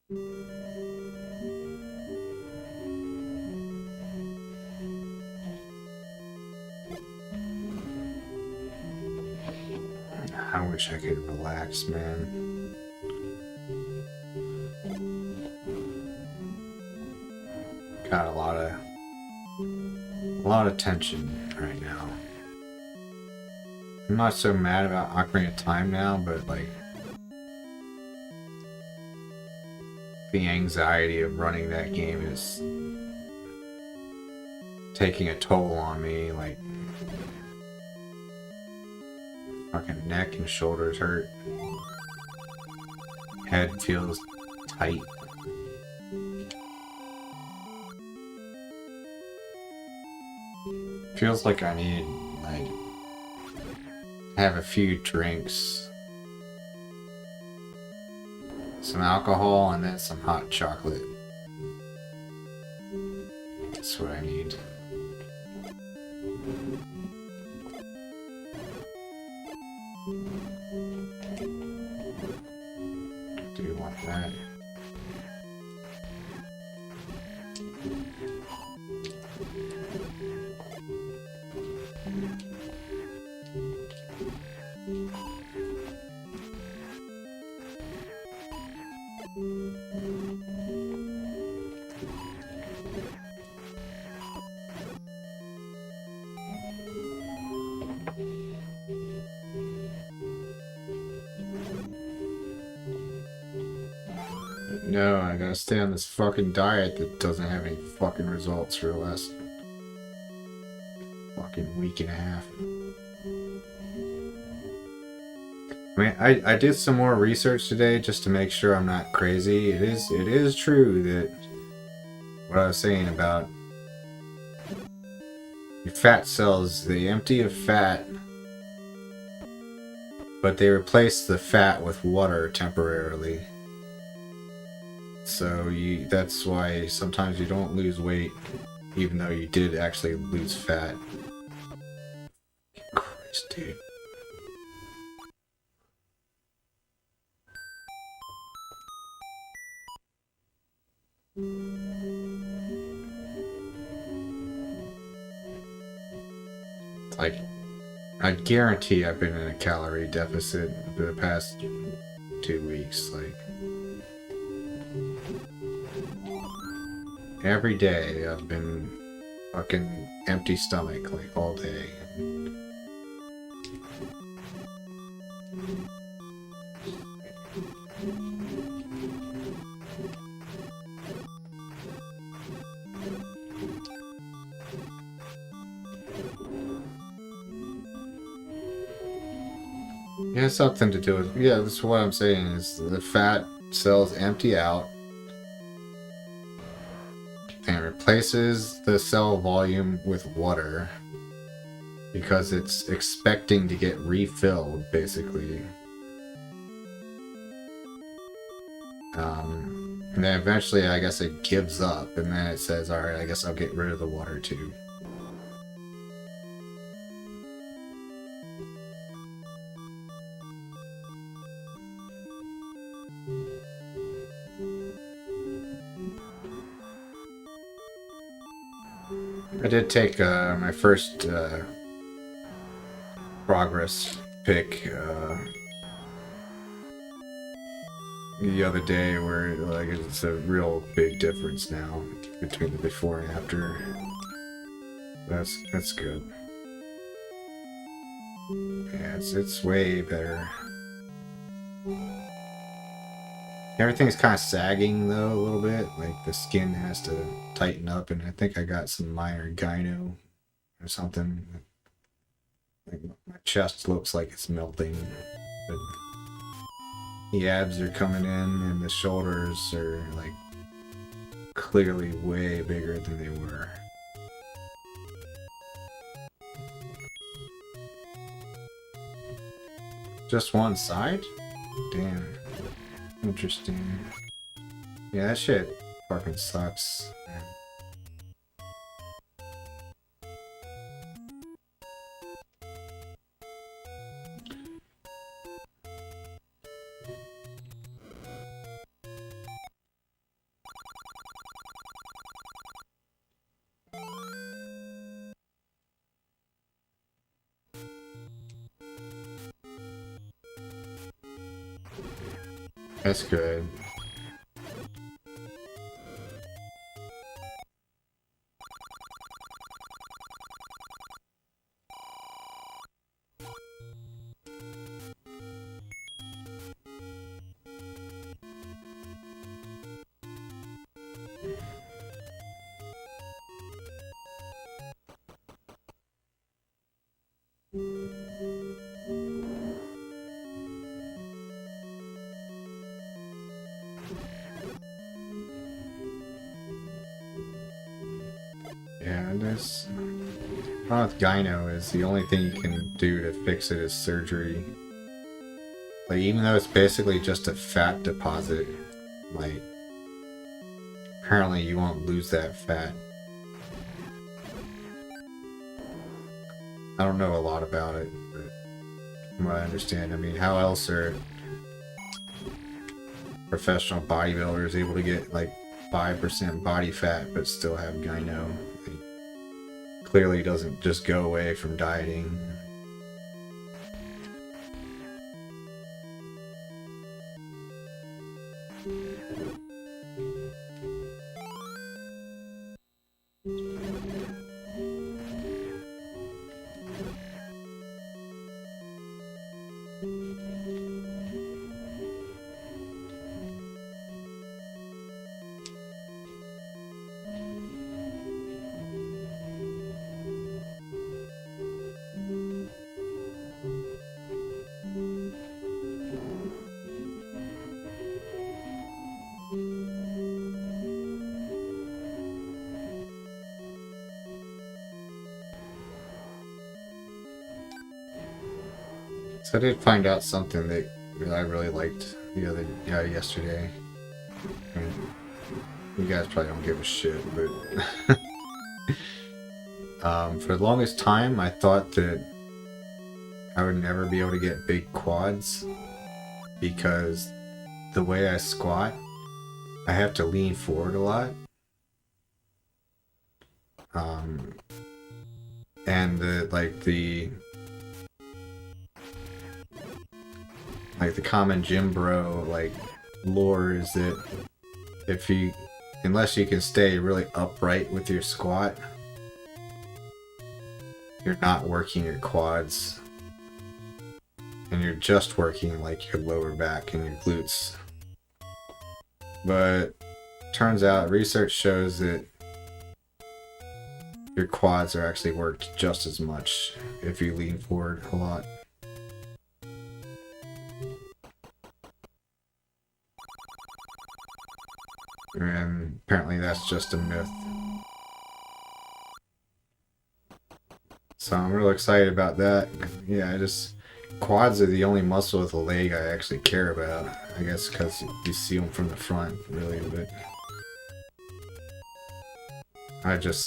I wish I could relax, man. Got a lot of tension right now. I'm not so mad about Ocarina of Time now, but like the anxiety of running that game is taking a toll on me. Like fucking neck and shoulders hurt. Head feels tight. Feels like I need like have a few drinks, some alcohol, and then some hot chocolate. That's what I need. Do you want that? No, I gotta stay on this fucking diet that doesn't have any fucking results for the last fucking week and a half. I mean, I did some more research today just to make sure I'm not crazy. It is true that what I was saying about your fat cells, they empty of fat, but they replace the fat with water temporarily. So that's why sometimes you don't lose weight, even though you did actually lose fat. Christ, dude. Like, I guarantee I've been in a calorie deficit for the past 2 weeks. Like, every day I've been fucking empty stomach, like, all day. It has something to do with, yeah, that's what I'm saying, is the fat cells empty out and replaces the cell volume with water because it's expecting to get refilled, basically. And then eventually, I guess it gives up, and then it says, alright, I guess I'll get rid of the water too. I did take my first progress pic the other day, where like it's a real big difference now between the before and after. That's good. Yeah, it's way better. Everything's kind of sagging though a little bit. Like the skin has to tighten up, and I think I got some minor gyno or something. Like my chest looks like it's melting, but the abs are coming in, and the shoulders are like clearly way bigger than they were. Just one side? Damn. Interesting. Yeah, that shit fucking sucks. That's good. Yeah, this problem with Gyno is the only thing you can do to fix it is surgery. Like, even though it's basically just a fat deposit, like, apparently you won't lose that fat. I don't know a lot about it, but from what I understand, I mean, how else are professional bodybuilders able to get like 5% body fat but still have gyno? It clearly doesn't just go away from dieting. So I did find out something that I really liked yesterday. I mean, you guys probably don't give a shit, but for the longest time I thought that I would never be able to get big quads because the way I squat, I have to lean forward a lot. And the common gym bro like lore is that unless you can stay really upright with your squat, you're not working your quads, and you're just working like your lower back and your glutes. But turns out research shows that your quads are actually worked just as much if you lean forward a lot. And apparently that's just a myth. So I'm real excited about that. Yeah, quads are the only muscle with a leg I actually care about. I guess because you see them from the front, really, but I just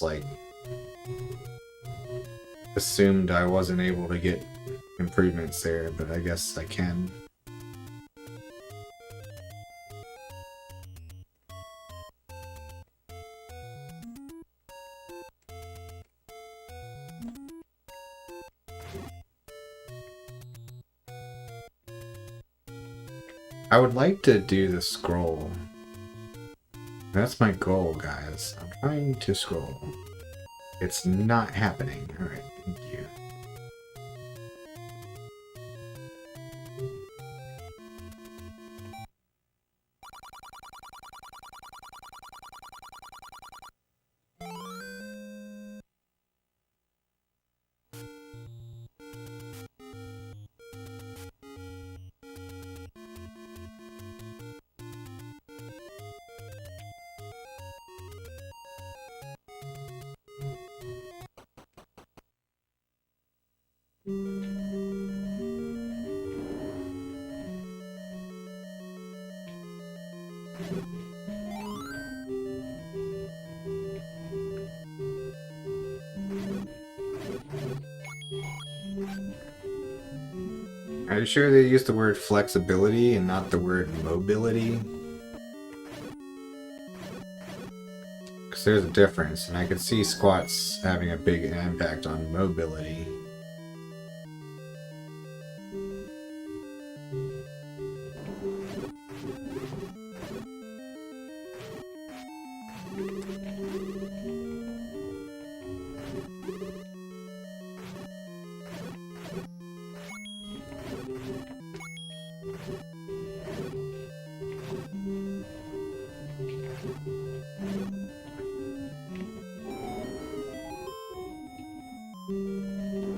assumed I wasn't able to get improvements there, but I guess I can. I would like to do the scroll. That's my goal, guys. I'm trying to scroll. It's not happening. Alright, thank you. Are you sure they use the word flexibility and not the word mobility? Because there's a difference, and I could see squats having a big impact on mobility.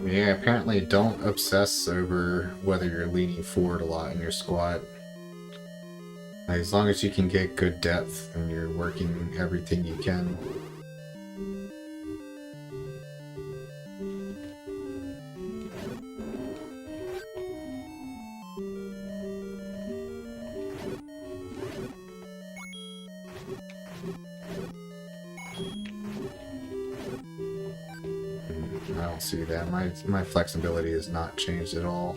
Yeah, apparently don't obsess over whether you're leaning forward a lot in your squat. Like, as long as you can get good depth and you're working everything you can. I don't see that. My flexibility has not changed at all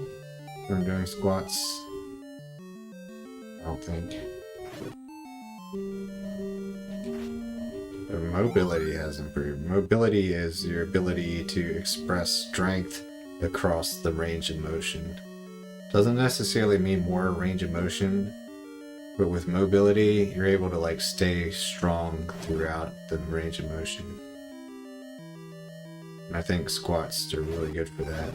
when I'm doing squats. I don't think. But mobility has improved. Mobility is your ability to express strength across the range of motion. Doesn't necessarily mean more range of motion, but with mobility, you're able to like stay strong throughout the range of motion. And I think squats are really good for that.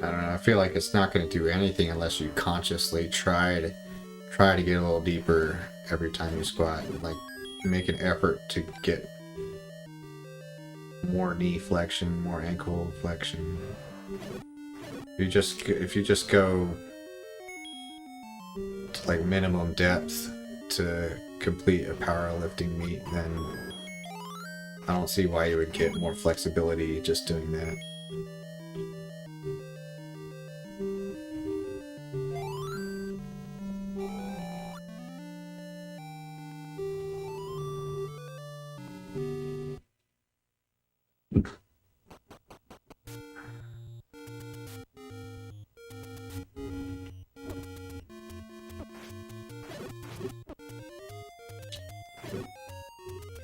I don't know, I feel like it's not going to do anything unless you consciously try to get a little deeper every time you squat. Like, make an effort to get more knee flexion, more ankle flexion. If you just go to like minimum depth to complete a powerlifting meet, then I don't see why you would get more flexibility just doing that.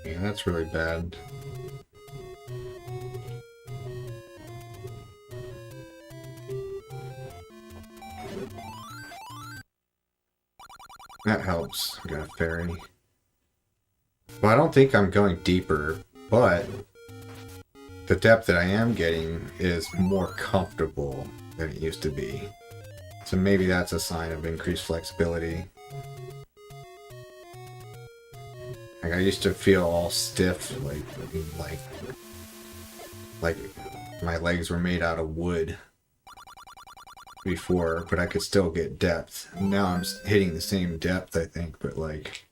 Yeah, that's really bad. That helps. I got a fairy. Well, I don't think I'm going deeper, but the depth that I am getting is more comfortable than it used to be. So maybe that's a sign of increased flexibility. Like, I used to feel all stiff, like my legs were made out of wood before, but I could still get depth. Now I'm hitting the same depth, I think, but like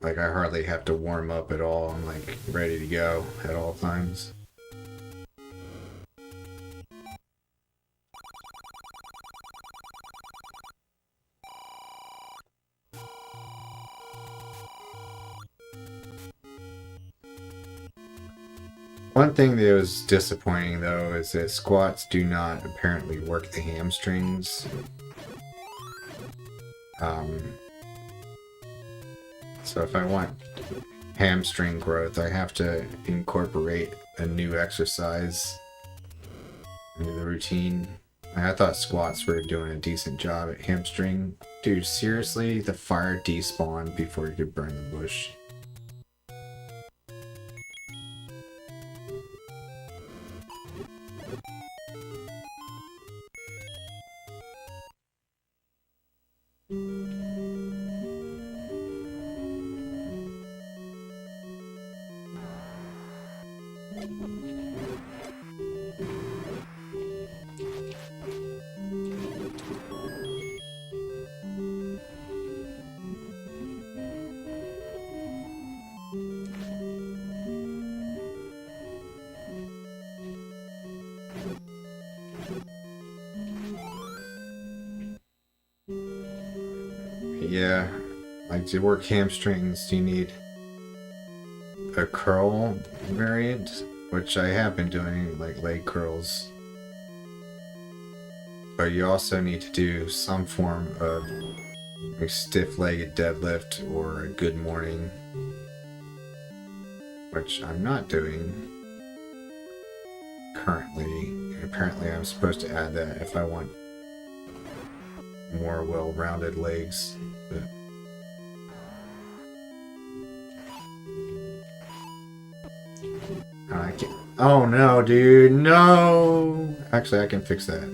I hardly have to warm up at all. I'm like ready to go at all times. One thing that was disappointing though is that squats do not apparently work the hamstrings. So if I want hamstring growth, I have to incorporate a new exercise into the routine. I thought squats were doing a decent job at hamstring. Dude, seriously? The fire despawned before you could burn the bush. Yeah, like to work hamstrings, you need a curl variant, which I have been doing, like leg curls. But you also need to do some form of a stiff-legged deadlift or a good morning, which I'm not doing currently. And apparently I'm supposed to add that if I want more well-rounded legs. But I can't. Oh no, dude, no! Actually, I can fix that.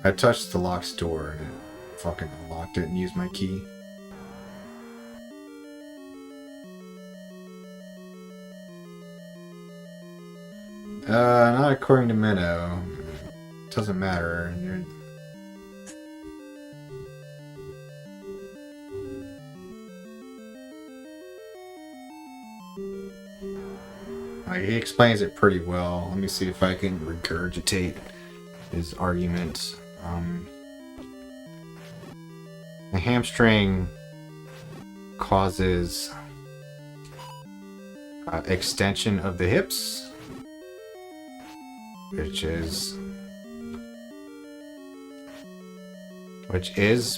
I touched the lock's door and it fucking unlocked it and used my key. Not according to Minnow. Doesn't matter. He explains it pretty well. Let me see if I can regurgitate his argument. The hamstring causes extension of the hips, which is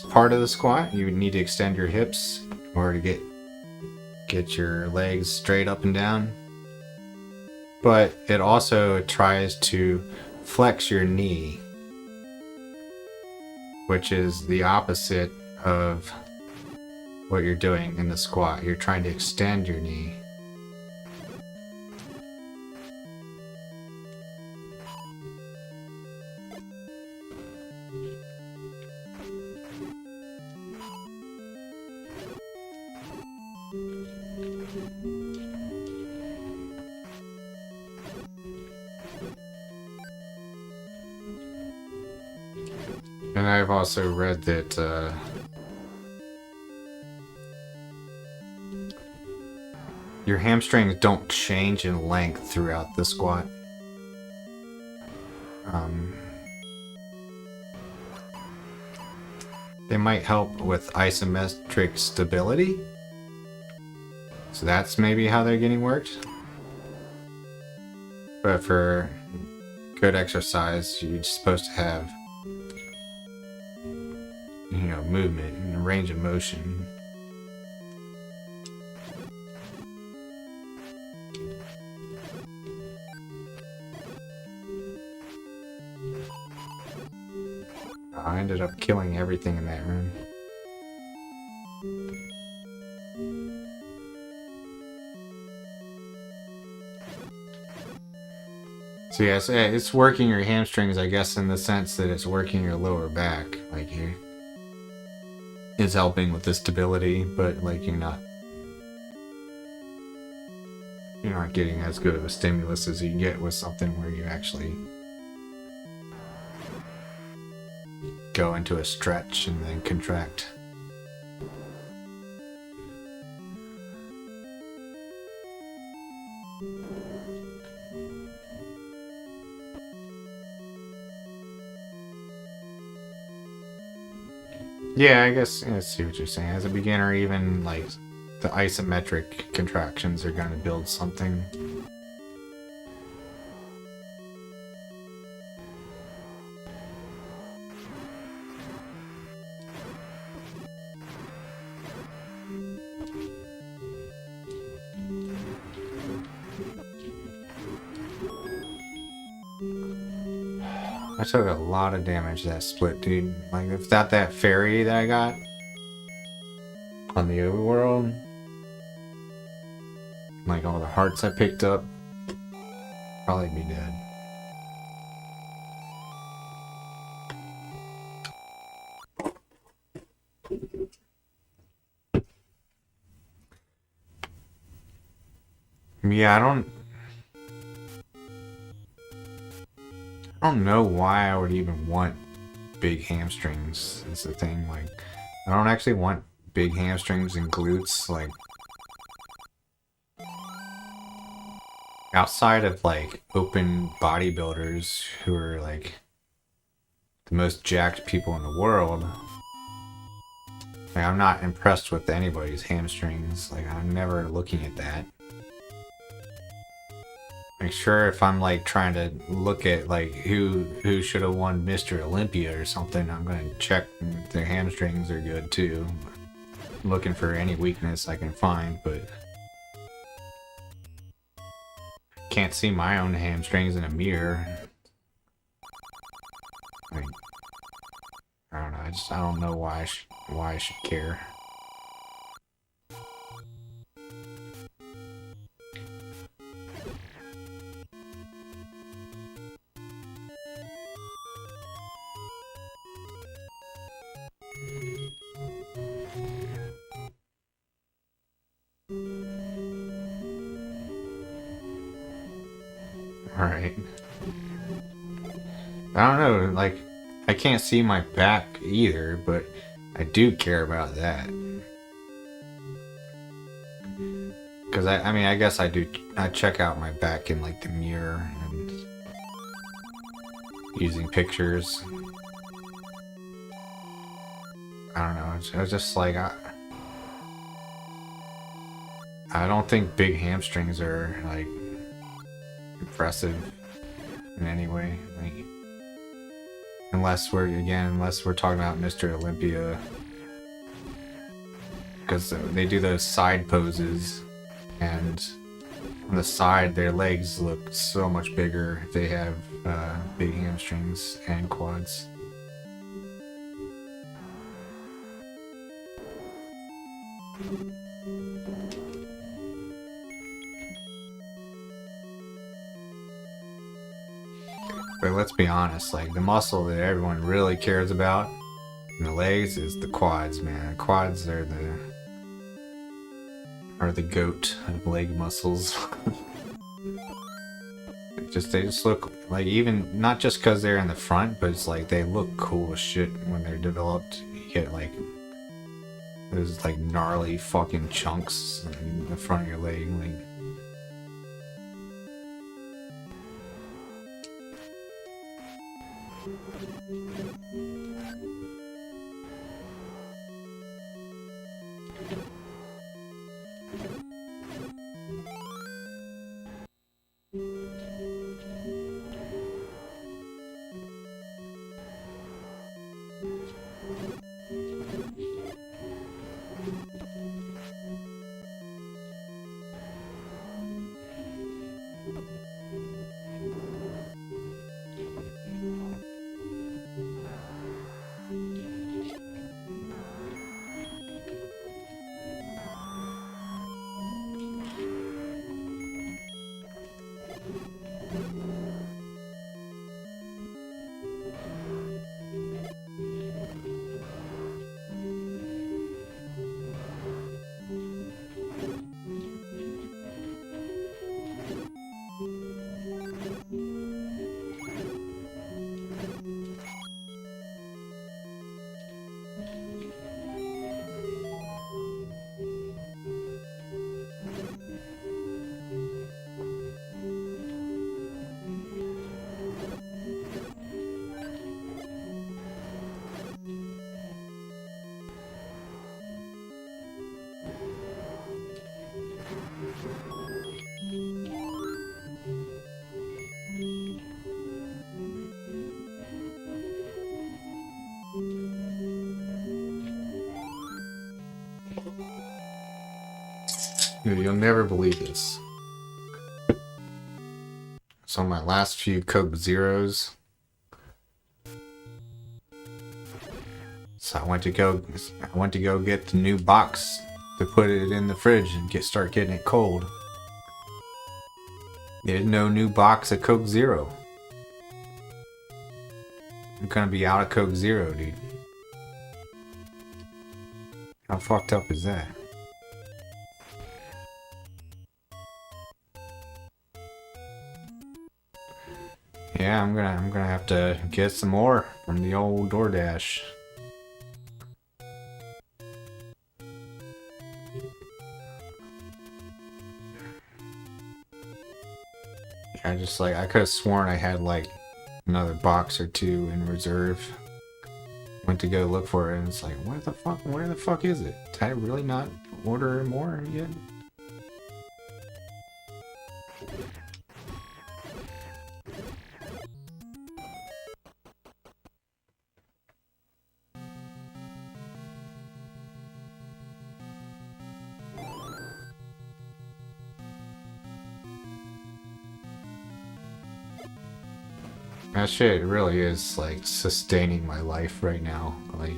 part of the squat. You need to extend your hips in order to get your legs straight up and down. But it also tries to flex your knee, which is the opposite of what you're doing in the squat. You're trying to extend your knee. And I've also read that your hamstrings don't change in length throughout the squat. They might help with isometric stability. So that's maybe how they're getting worked. But for good exercise, you're supposed to have, movement and range of motion. I ended up killing everything in that room. So yes, it's working your hamstrings, I guess, in the sense that it's working your lower back. Like it's helping with the stability, but like you're not getting as good of a stimulus as you can get with something where you actually go into a stretch and then contract. Yeah, I guess I see what you're saying. As a beginner, even like the isometric contractions are going to build something. I took a lot of damage that split, dude. Like, without that fairy that I got on the overworld, like all the hearts I picked up, probably be dead. Yeah, I don't know why I would even want big hamstrings. Is the thing. Like, I don't actually want big hamstrings and glutes. Like, outside of like open bodybuilders who are like the most jacked people in the world. Like, I'm not impressed with anybody's hamstrings. Like, I'm never looking at that. Like, sure, if I'm like trying to look at like who should have won Mr. Olympia or something, I'm gonna check if their hamstrings are good too. Looking for any weakness I can find, but can't see my own hamstrings in a mirror. Like, I don't know. I don't know why I should care. Alright. I don't know, like, I can't see my back either, but I do care about that. Because, I mean, I guess I check out my back in, like, the mirror and using pictures. I don't know, I was just like, I don't think big hamstrings are, like, impressive in any way. Like, unless we're talking about Mr. Olympia, because they do those side poses, and on the side their legs look so much bigger if they have big hamstrings and quads. But let's be honest, like, the muscle that everyone really cares about in the legs is the quads, man. The quads are the goat of leg muscles. They just look like, even not just because they're in the front, but it's like they look cool as shit when they're developed. You get like those like gnarly fucking chunks in the front of your leg, like. Dude, you'll never believe this. So my last few Coke Zeros. So I went to go get the new box to put it in the fridge and start getting it cold. There's no new box of Coke Zero. I'm gonna be out of Coke Zero, dude. How fucked up is that? Yeah, I'm gonna have to get some more from the old DoorDash. I could have sworn I had like another box or two in reserve. Went to go look for it, and it's like, what the fuck? Where the fuck is it? Did I really not order more yet? That shit really is like sustaining my life right now. Like,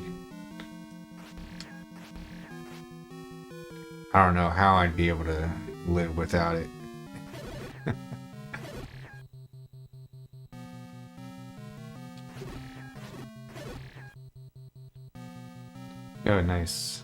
I don't know how I'd be able to live without it. Oh, nice.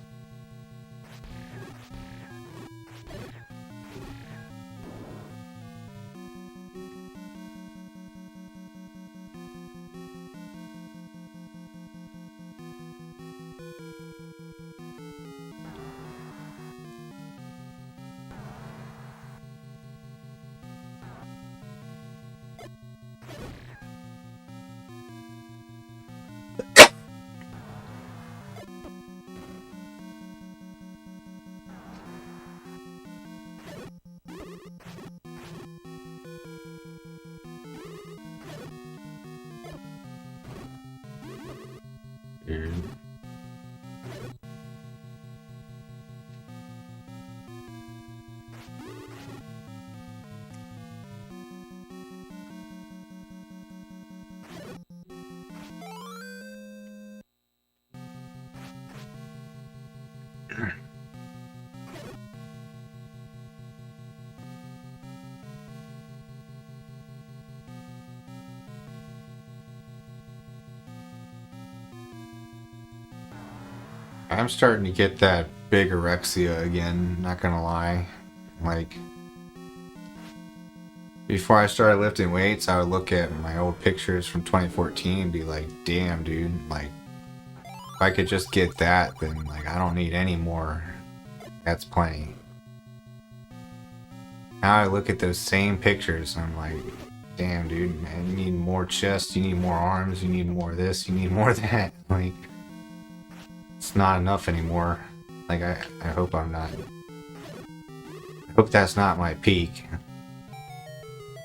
Dude. I'm starting to get that bigorexia again, not gonna lie. Like, before I started lifting weights, I would look at my old pictures from 2014 and be like, damn, dude, like, if I could just get that, then, like, I don't need any more. That's plenty. Now I look at those same pictures and I'm like, damn, dude, man, you need more chest, you need more arms, you need more of this, you need more of that. Like, it's not enough anymore. Like, I hope I'm not. I hope that's not my peak.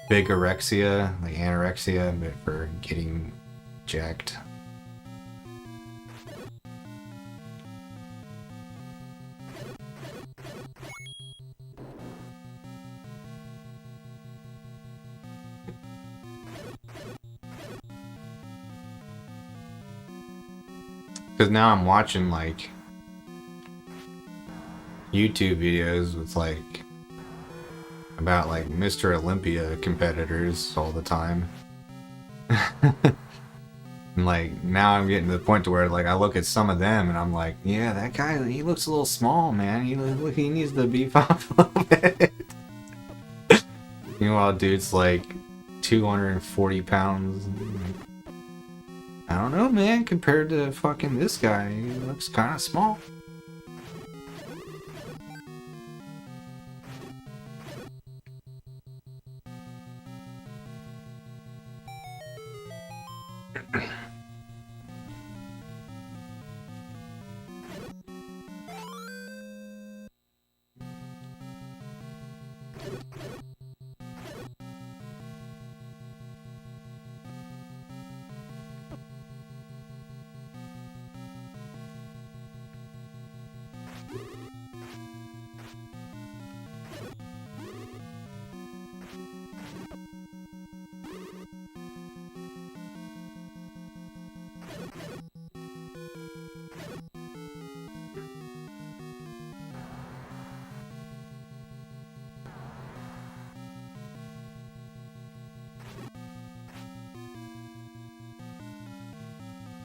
Bigorexia, like anorexia, but for getting jacked. Because now I'm watching, like, YouTube videos with, like, about, like, Mr. Olympia competitors all the time. And, like, now I'm getting to the point to where, like, I look at some of them and I'm like, yeah, that guy, he looks a little small, man. He needs to beef up a little bit. Meanwhile, dude's, like, 240 pounds. I don't know, man, compared to fucking this guy, he looks kind of small.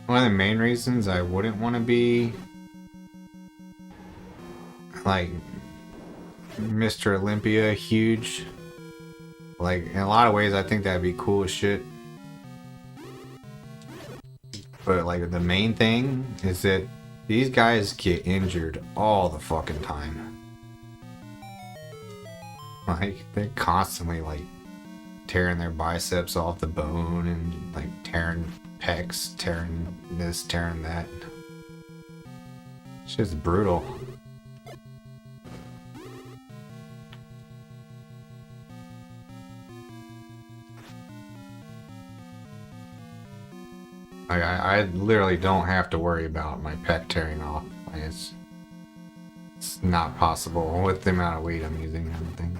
One of the main reasons I wouldn't want to be like Mr. Olympia huge, like, in a lot of ways I think that'd be cool as shit, but like the main thing is that these guys get injured all the fucking time. Like, they're constantly like tearing their biceps off the bone and like tearing pecs, tearing this, tearing that. It's just brutal. I literally don't have to worry about my pec tearing off. It's not possible with the amount of weight I'm using, I don't think.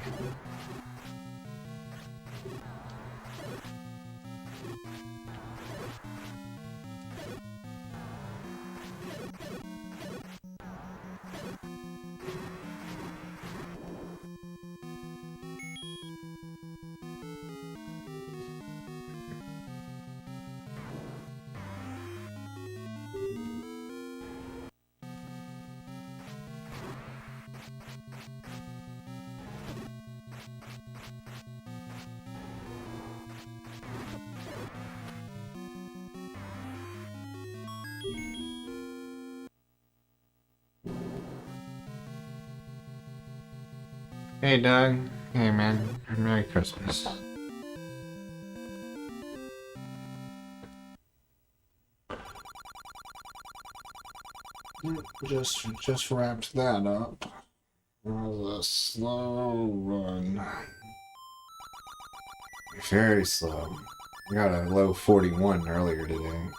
Hey Doug. Hey man. Merry Christmas. Just wrapped that up. It was a slow run. Very slow. I got a low 41 earlier today.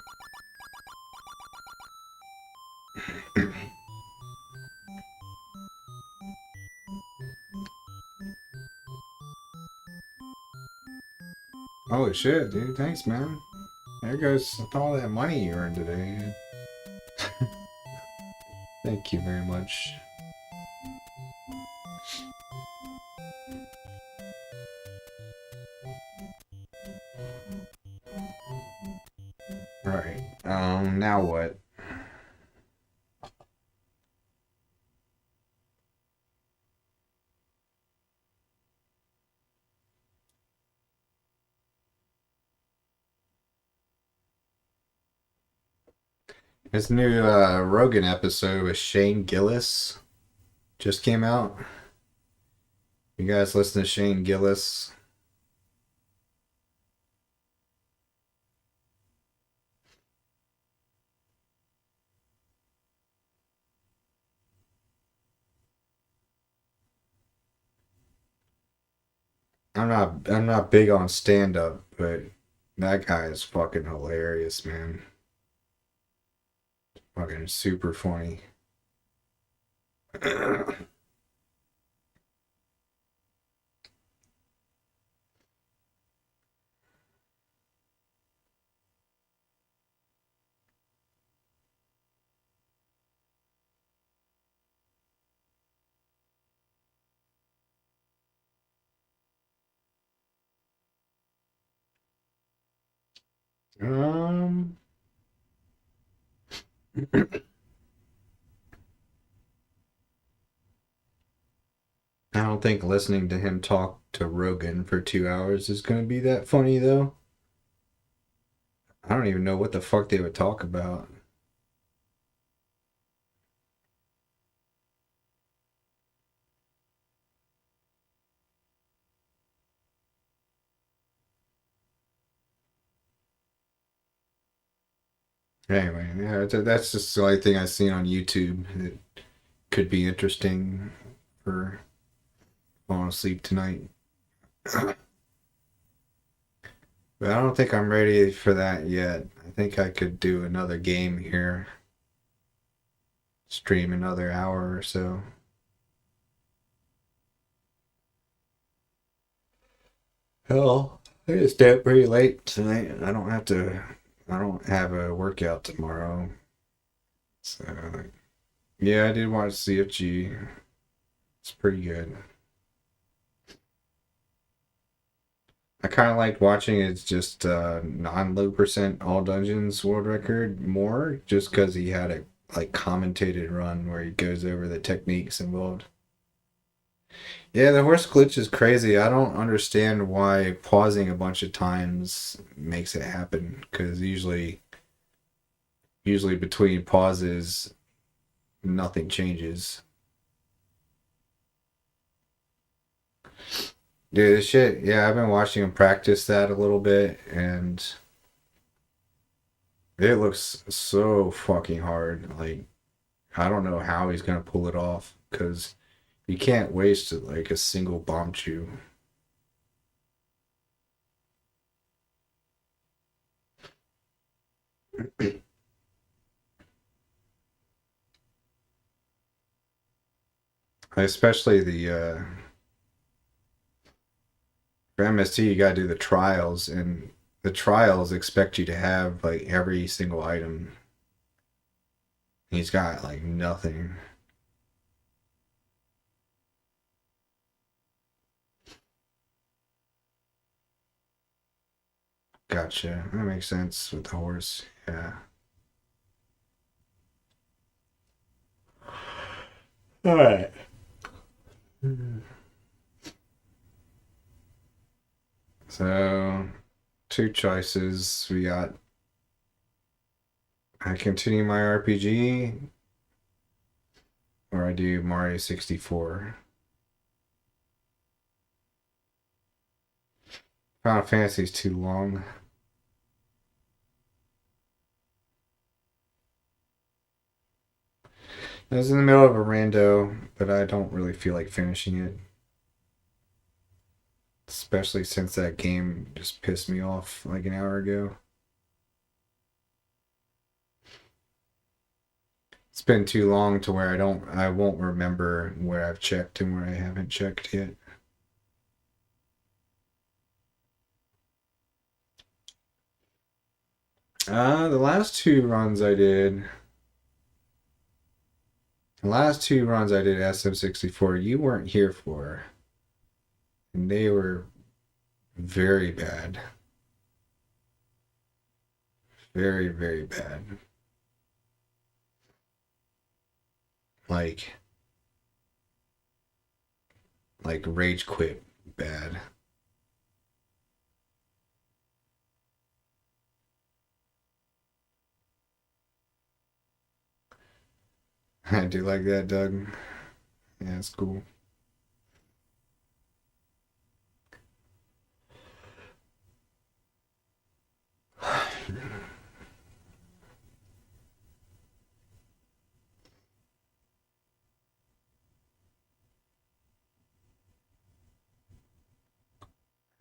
Holy shit, dude. Thanks, man. There goes all that money you earned today. Thank you very much. Alright, now what? This new Rogan episode with Shane Gillis just came out. You guys listen to Shane Gillis? I'm not big on stand up, but that guy is fucking hilarious, man. Fucking super funny. Um I don't think listening to him talk to Rogan for 2 hours is gonna be that funny though. I don't even know what the fuck they would talk about. Anyway, yeah, that's just the only thing I've seen on YouTube that could be interesting for falling asleep tonight. But I don't think I'm ready for that yet. I think I could do another game here. Stream another hour or so. Hell, I stay up pretty late tonight. I don't have a workout tomorrow. So, yeah, I did watch CFG. It's pretty good. I kind of liked watching it's just non-low percent all dungeons world record more just because he had a like commentated run where he goes over the techniques involved. Yeah, the horse glitch is crazy. I don't understand why pausing a bunch of times makes it happen because usually between pauses nothing changes. Dude, this shit, yeah, I've been watching him practice that a little bit, and it looks so fucking hard. Like, I don't know how he's gonna pull it off, because you can't waste like a single bomb chew. Especially the for MST, you gotta do the trials, and the trials expect you to have like every single item. He's got like nothing. Gotcha. That makes sense with the horse. Yeah. All right. So, two choices. We got I continue my RPG or I do Mario 64. Final Fantasy's too long. I was in the middle of a rando, but I don't really feel like finishing it. Especially since that game just pissed me off like an hour ago. It's been too long to where I won't remember where I've checked and where I haven't checked yet. The last two runs I did. The last two runs I did SM64, you weren't here for. And they were very bad. Very, very bad. Like rage quit bad. I do like that, Doug. Yeah, it's cool.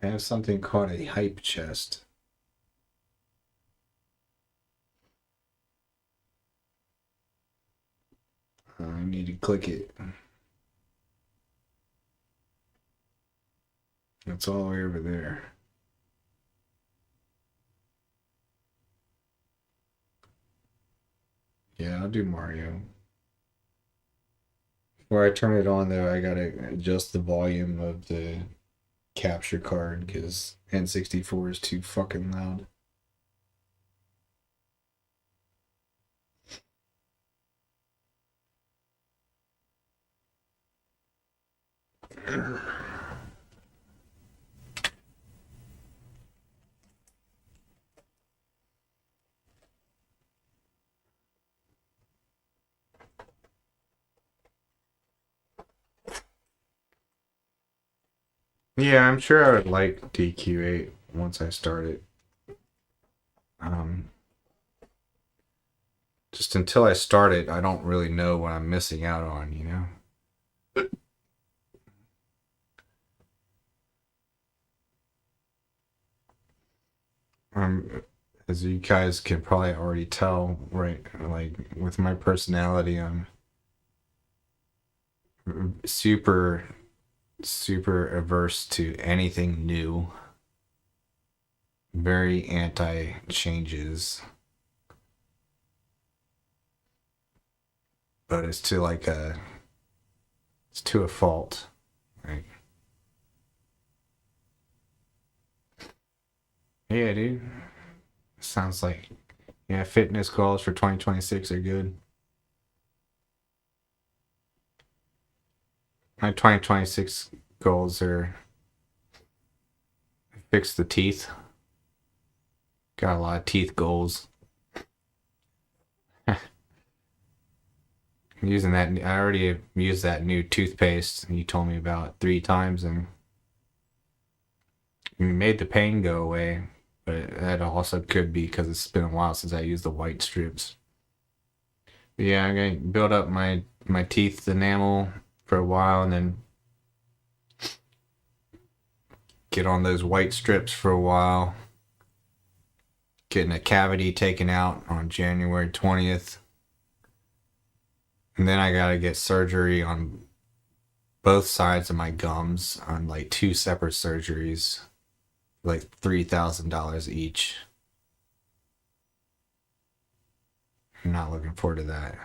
I have something called a hype chest. I need to click it. It's all the way over there. Yeah, I'll do Mario. Before I turn it on, though, I gotta adjust the volume of the capture card because N64 is too fucking loud. Yeah, I'm sure I would like DQ8 once I start it. Um, just until I start it, I don't really know what I'm missing out on, you know? As you guys can probably already tell, right? Like with my personality, I'm super, super averse to anything new. Very anti changes. But it's to a fault, right? Yeah, dude. Sounds like, yeah, fitness goals for 2026 are good. My 2026 goals are fix the teeth. Got a lot of teeth goals. I'm using that. I already used that new toothpaste you told me about 3 times, and made the pain go away, but that also could be because it's been a while since I used the white strips. But yeah, I'm gonna build up my teeth enamel for a while and then get on those white strips for a while. Getting a cavity taken out on January 20th. And then I gotta get surgery on both sides of my gums on like 2 separate surgeries, like $3,000 each. I'm not looking forward to that.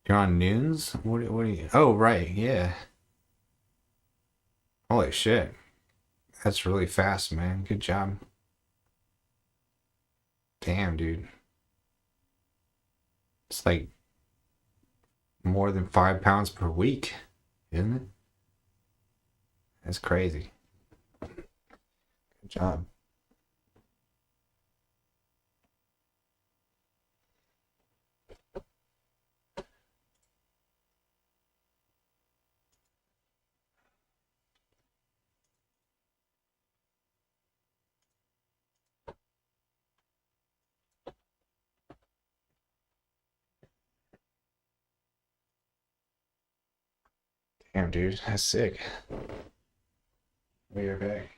You're on Noons? What are you? Oh, right, yeah. Holy shit. That's really fast, man. Good job. Damn, dude. It's like more than 5 pounds per week, isn't it? That's crazy. Good job. Damn, dude. That's sick. Be right back.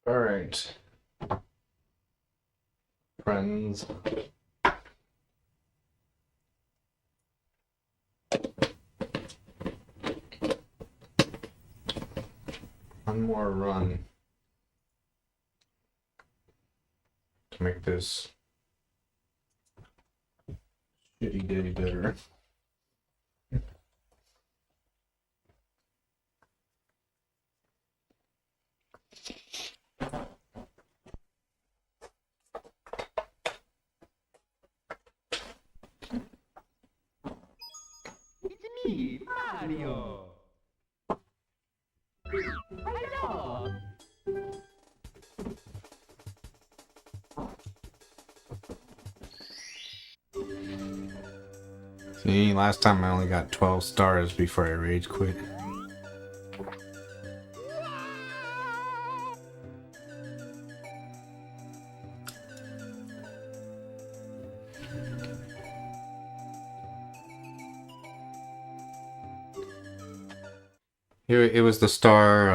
All right, friends. one more run to make this shitty day better. It's me, Mario. Hello. See, last time I only got 12 stars before I rage quit. It was the star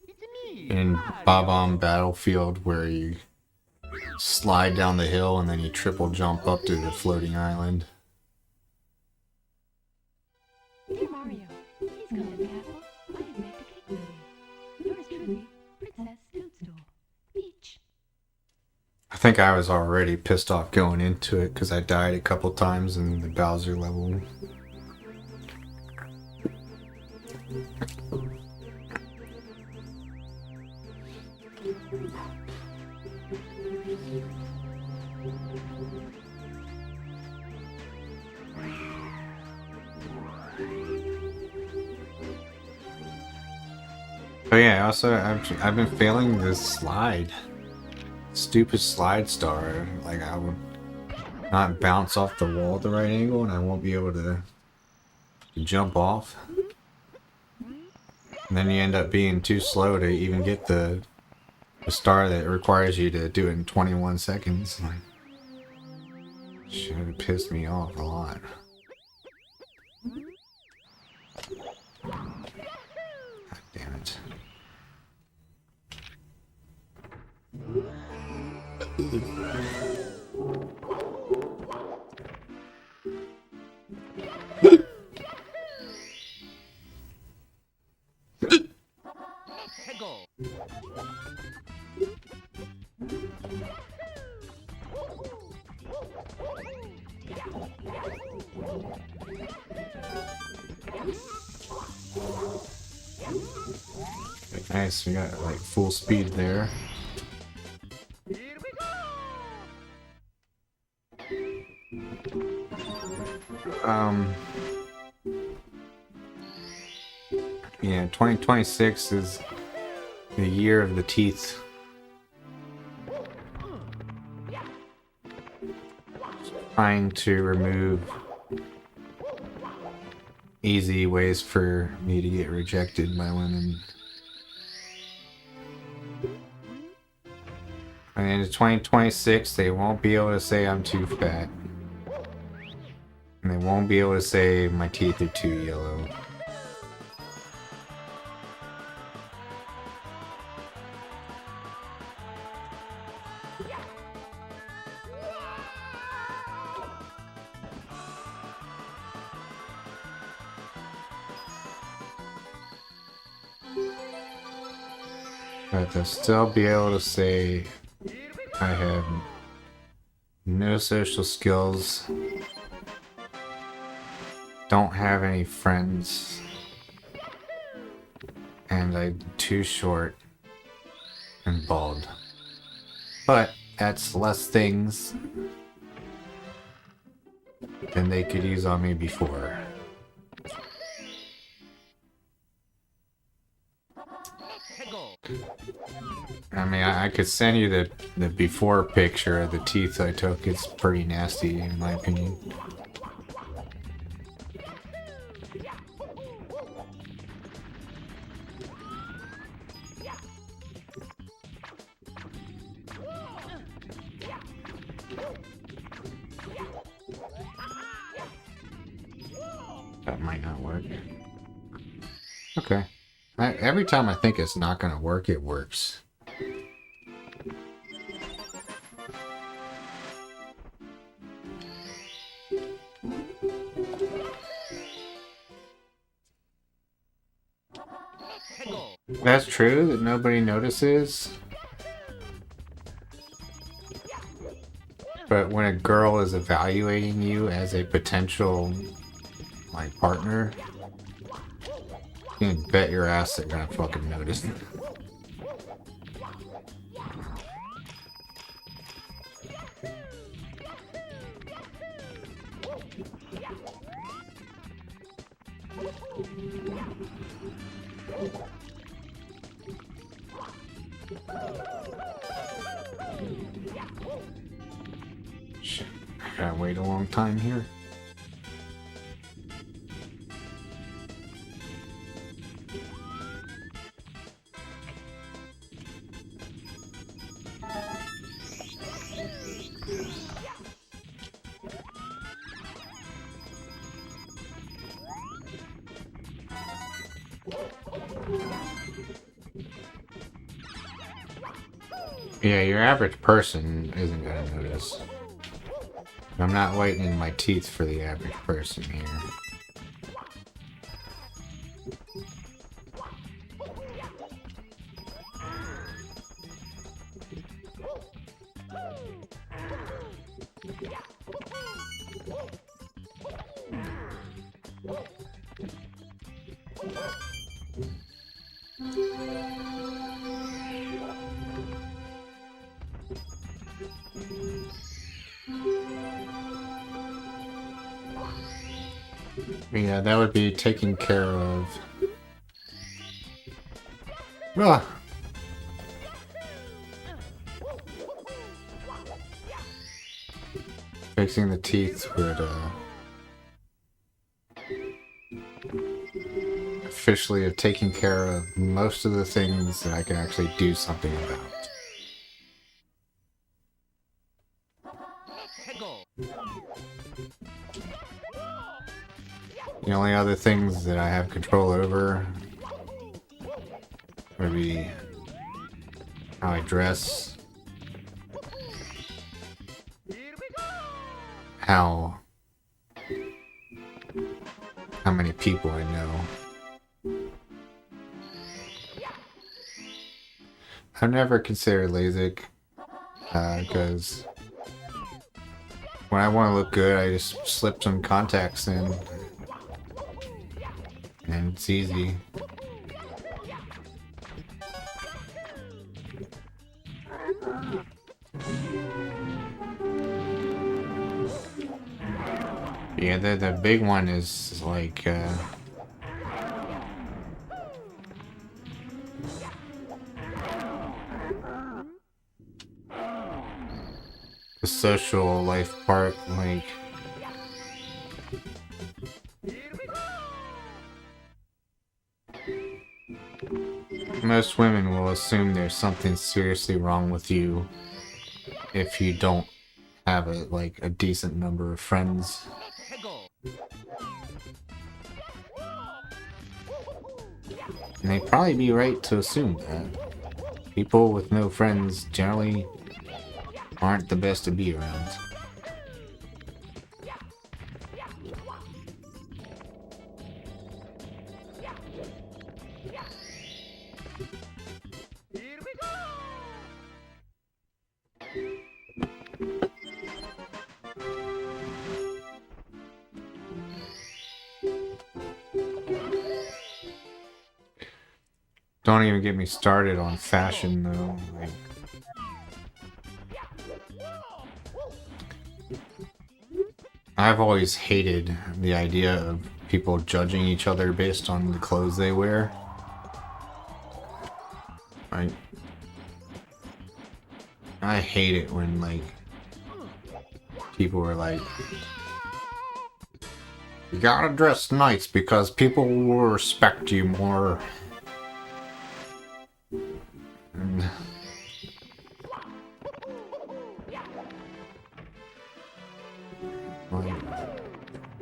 It's me, in Mario. Bob-omb Battlefield where you slide down the hill and then you triple jump up to the floating island. Dear Mario, please come to the castle. I have baked a cake for you. Yours truly, Princess Toadstool. Peach. I think I was already pissed off going into it because I died a couple times in the Bowser level. But yeah, also I've been failing this slide. Stupid slide star. Like I would not bounce off the wall at the right angle and I won't be able to jump off. And then you end up being too slow to even get the star that requires you to do it in 21 seconds. Like, should have pissed me off a lot. God damn it. Hegel. Nice, we got like full speed there. Here we go. Yeah, 2026 is the year of the teeth. Trying to remove easy ways for me to get rejected by women. And in 2026, they won't be able to say I'm too fat. And they won't be able to say my teeth are too yellow. But they'll still be able to say I have no social skills, don't have any friends, and I'm too short and bald. But that's less things than they could use on me before. Hegel. I mean, I could send you the before picture of the teeth I took. It's pretty nasty, in my opinion. That might not work. Okay. Every time I think it's not gonna work, it works. Hegel. That's true that nobody notices. But when a girl is evaluating you as a potential like partner, you can bet your ass they're gonna fucking notice. Shit, I gotta wait a long time here. Yeah, your average person isn't gonna notice. I'm not whitening my teeth for the average person here. Yeah, that would be taken care of. Ah. Fixing the teeth would officially have taken care of most of the things that I can actually do something about. The only other things that I have control over would be how I dress, how many people I know. I've never considered LASIK because when I want to look good, I just slip some contacts in. And it's easy. Yeah, the big one is like the social life part, like most women will assume there's something seriously wrong with you if you don't have a decent number of friends. And they'd probably be right to assume that. People with no friends generally aren't the best to be around. Don't even get me started on fashion, though. Like, I've always hated the idea of people judging each other based on the clothes they wear. I hate it when, like, people are like, you gotta dress nice because people will respect you more. And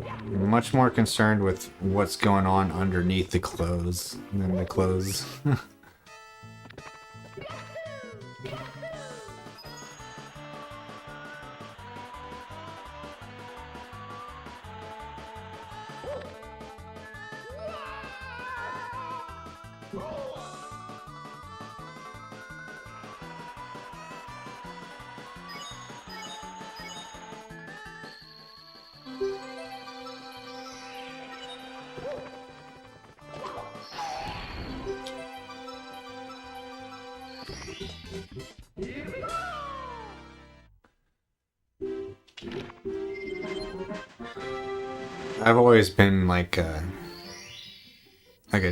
I'm much more concerned with what's going on underneath the clothes than the clothes. I've always been like a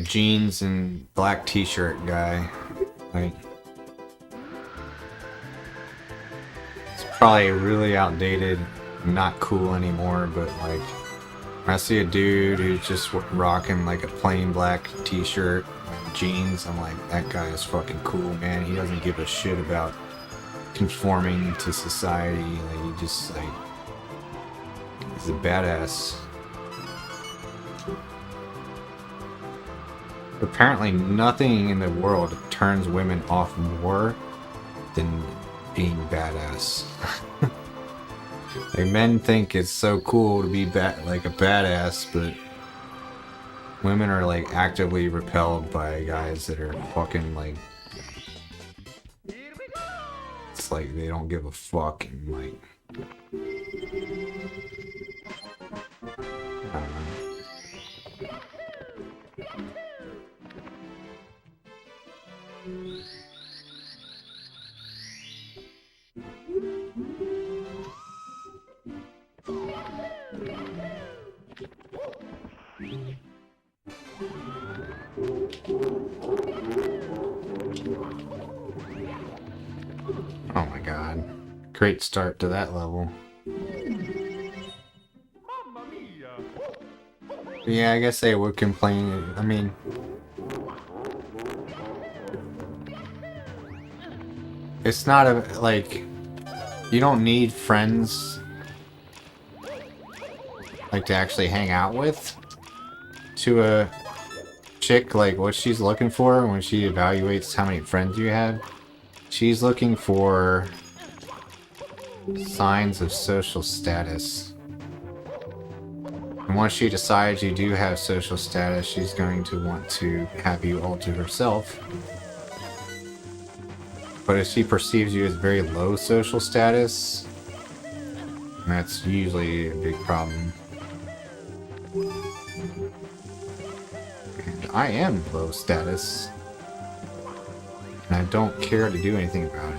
jeans and black t-shirt guy. Like, it's probably really outdated, not cool anymore, but like when I see a dude who's just rocking like a plain black t-shirt and jeans, I'm like, that guy is fucking cool, man. He doesn't give a shit about conforming to society. Like, he just like, he's a badass. Apparently nothing in the world turns women off more than being badass. Like, men think it's so cool to be like a badass, but women are like actively repelled by guys that are fucking like, it's like they don't give a fuck and like, I don't know. Oh my god. Great start to that level. Mamma mia! Yeah, I guess they would complain. I mean, it's not a, like, you don't need friends, like, to actually hang out with, to a chick, like, what she's looking for when she evaluates how many friends you have. She's looking for signs of social status. And once she decides you do have social status, she's going to want to have you all to herself. But if she perceives you as very low social status, that's usually a big problem. And I am low status. And I don't care to do anything about it.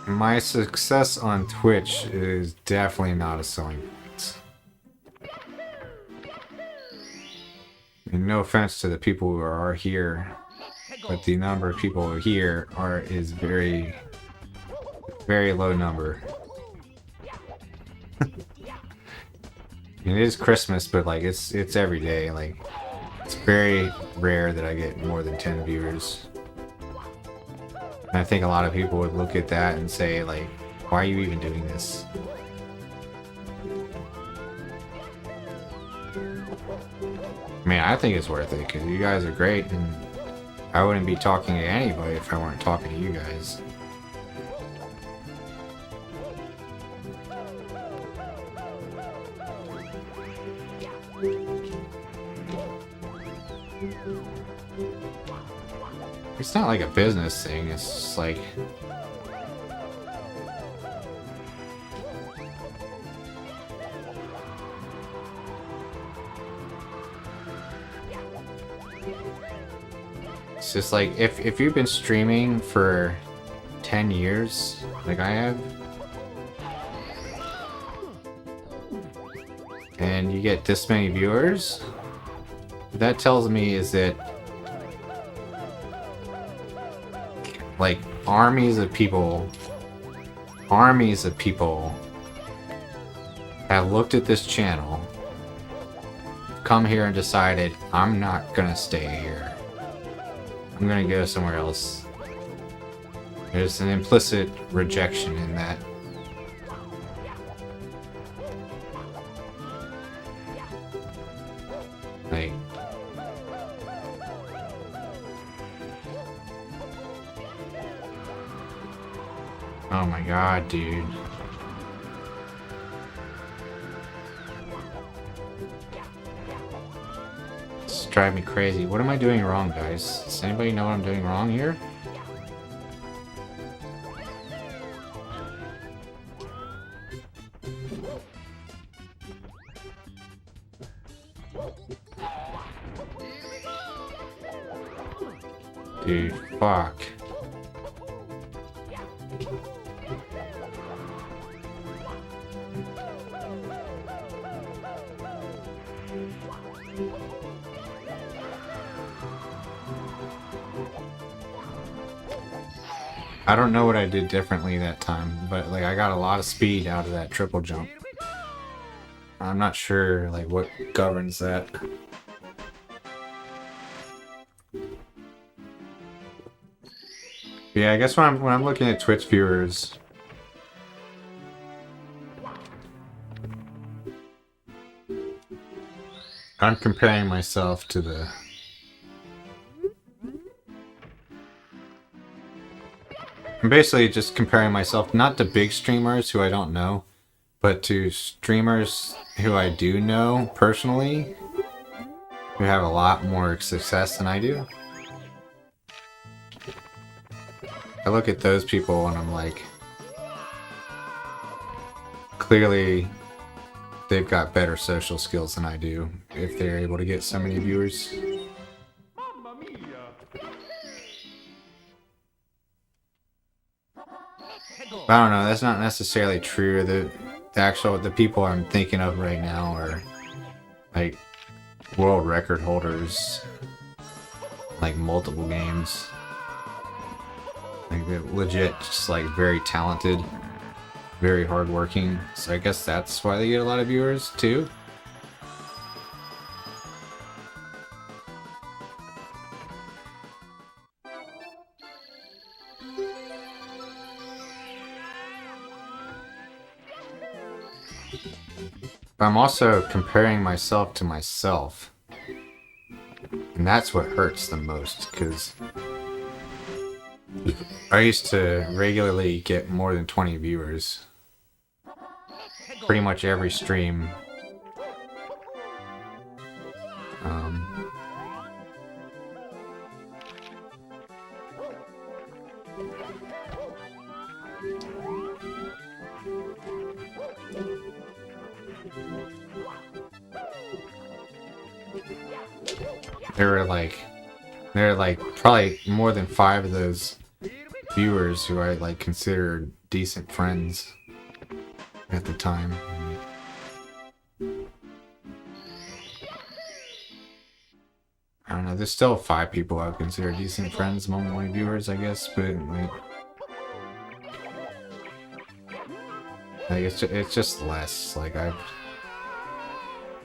My success on Twitch is definitely not a selling point. And no offense to the people who are here, but the number of people here is very, very low number. It is Christmas, but like it's every day. Like, it's very rare that I get more than 10 viewers. And I think a lot of people would look at that and say, like, why are you even doing this? I mean, I think it's worth it because you guys are great, and I wouldn't be talking to anybody if I weren't talking to you guys. It's not like a business thing, it's just like... It's just like, if you've been streaming for 10 years, like I have. And you get this many viewers. What that tells me is that like armies of people have looked at this channel, come here and decided, I'm not gonna stay here. I'm gonna go somewhere else. There's an implicit rejection in that. Like, oh my god, dude. It's driving me crazy. What am I doing wrong, guys? Does anybody know what I'm doing wrong here? Dude, fuck. I don't know what I did differently that time, but like I got a lot of speed out of that triple jump. I'm not sure like what governs that. Yeah, I guess when I'm looking at Twitch viewers, I'm comparing myself to the I'm basically just comparing myself not to big streamers who I don't know, but to streamers who I do know personally, who have a lot more success than I do. I look at those people and I'm like, clearly they've got better social skills than I do if they're able to get so many viewers. Mamma mia! I don't know, that's not necessarily true. The people I'm thinking of right now are like world record holders, like multiple games. Like they're legit, just like very talented, very hardworking. So I guess that's why they get a lot of viewers too. But I'm also comparing myself to myself. And that's what hurts the most, because I used to regularly get more than 20 viewers. Pretty much every stream. There were like probably more than 5 of those viewers who I like considered decent friends at the time. I don't know, there's still 5 people I would consider decent friends among my viewers, I guess, but like it's just less. Like I've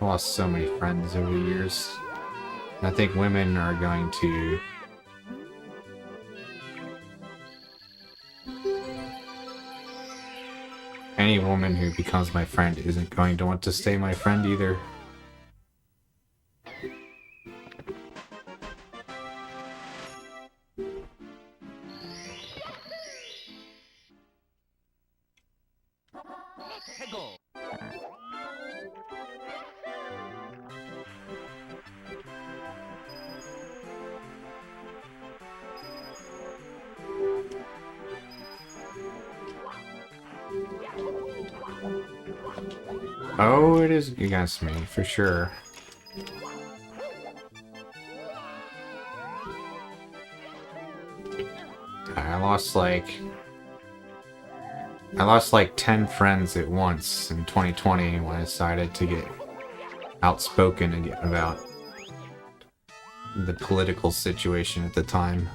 lost so many friends over the years. And I think women are going to any woman who becomes my friend isn't going to want to stay my friend either. Oh, it is against me, for sure. I lost like I lost like 10 friends at once in 2020 when I decided to get outspoken again about the political situation at the time.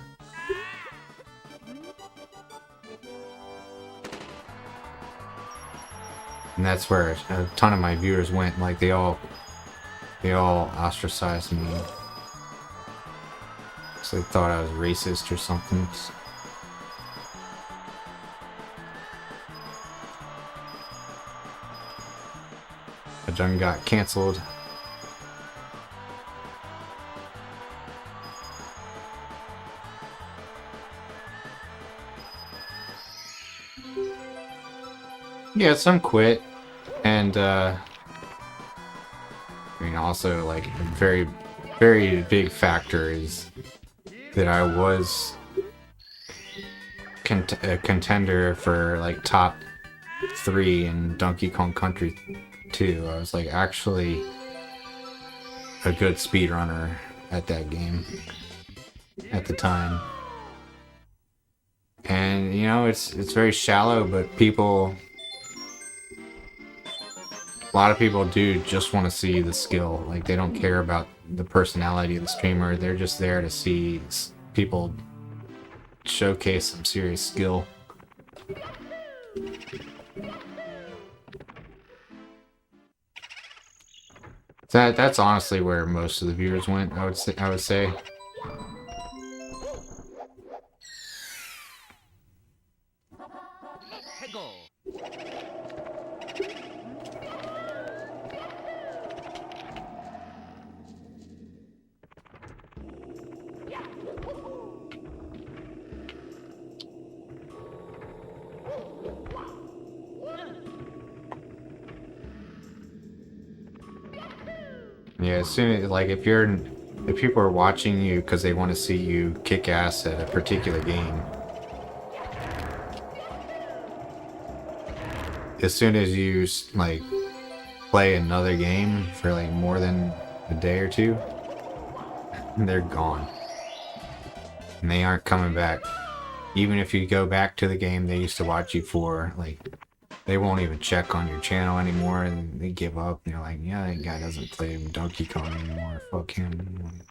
And that's where a ton of my viewers went. Like they all ostracized me. So they thought I was racist or something. I done got canceled. Yeah, some quit, and I mean, also like a very, very big factor is that I was a contender for like top 3 in Donkey Kong Country 2. I was like actually a good speedrunner at that game at the time. And you know, it's very shallow, but a lot of people do just want to see the skill. Like they don't care about the personality of the streamer. They're just there to see people showcase some serious skill. That's honestly where most of the viewers went. I would say. Yeah, as soon as like if people are watching you because they want to see you kick ass at a particular game, as soon as you like play another game for like more than a day or two, they're gone and they aren't coming back. Even if you go back to the game they used to watch you for, like they won't even check on your channel anymore, and they give up. And you're like, yeah, that guy doesn't play Donkey Kong anymore. Fuck him.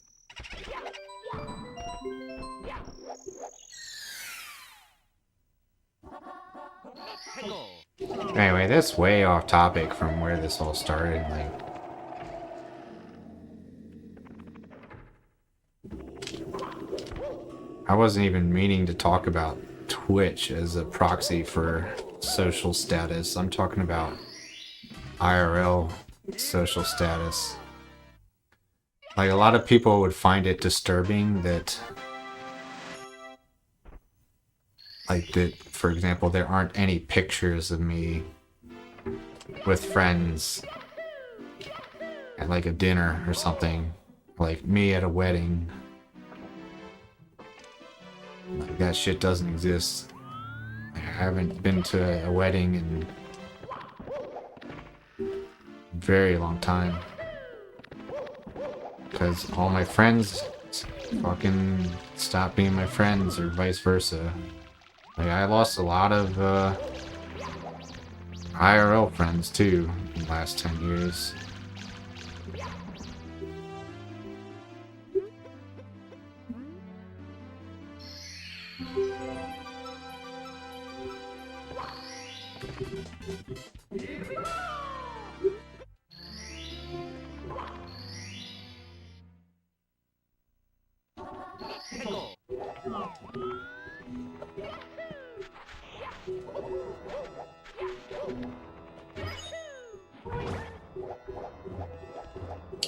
Anyway, that's way off topic from where this all started. Like, I wasn't even meaning to talk about Twitch as a proxy for social status. I'm talking about IRL social status. Like a lot of people would find it disturbing that, for example, there aren't any pictures of me with friends at like a dinner or something, like me at a wedding. Like that shit doesn't exist. I haven't been to a wedding in a very long time because all my friends fucking stopped being my friends, or vice versa. Like I lost a lot of IRL friends too in the last 10 years.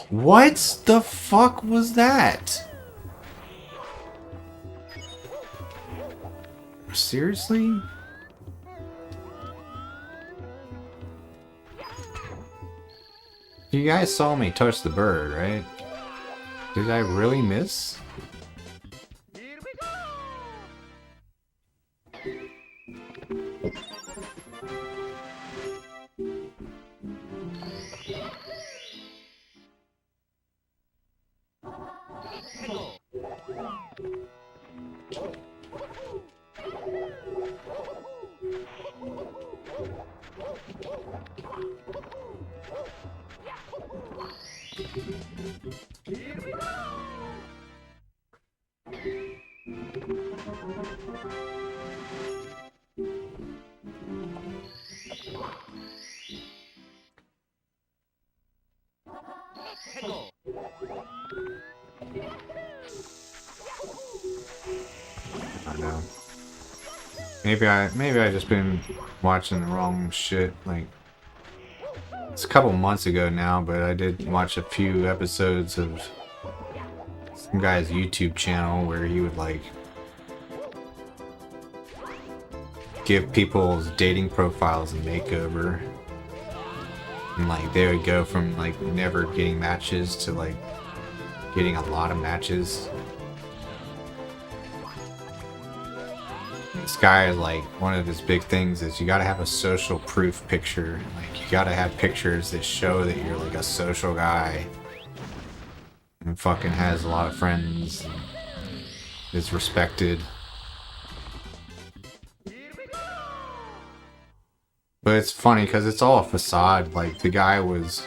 What the fuck was that? Seriously? You guys saw me touch the bird, right? Did I really miss? Maybe I just been watching the wrong shit. Like, it's a couple months ago now, but I did watch a few episodes of some guy's YouTube channel where he would like give people's dating profiles a makeover. And like they would go from like never getting matches to like getting a lot of matches. This guy, like, one of his big things is you gotta have a social proof picture. Like, you gotta have pictures that show that you're like a social guy and fucking has a lot of friends and is respected. But it's funny because it's all a facade. Like, the guy was...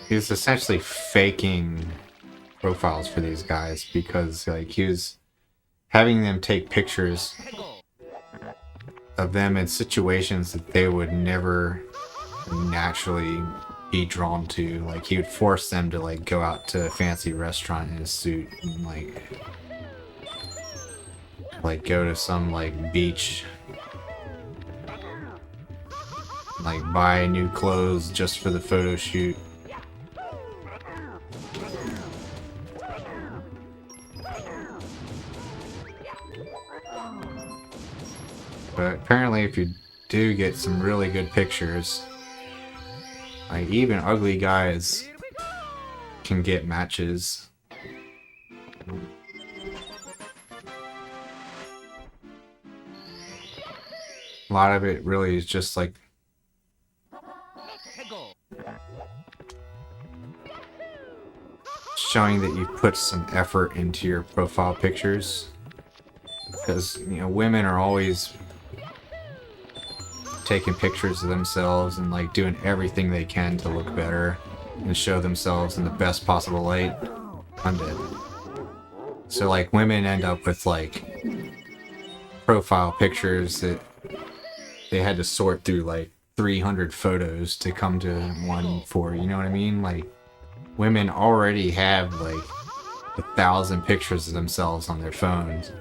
He's essentially faking profiles for these guys because, like, he was having them take pictures of them in situations that they would never naturally be drawn to. Like, he would force them to, like, go out to a fancy restaurant in a suit and, like go to some, like, beach. Like, buy new clothes just for the photo shoot. But apparently if you do get some really good pictures, like, even ugly guys can get matches. A lot of it really is just like showing that you put some effort into your profile pictures. Because, you know, women are always taking pictures of themselves and like doing everything they can to look better and show themselves in the best possible light. I'm dead. So like women end up with like profile pictures that they had to sort through like 300 photos to come to one for, you know what I mean? Like, women already have like 1,000 pictures of themselves on their phones.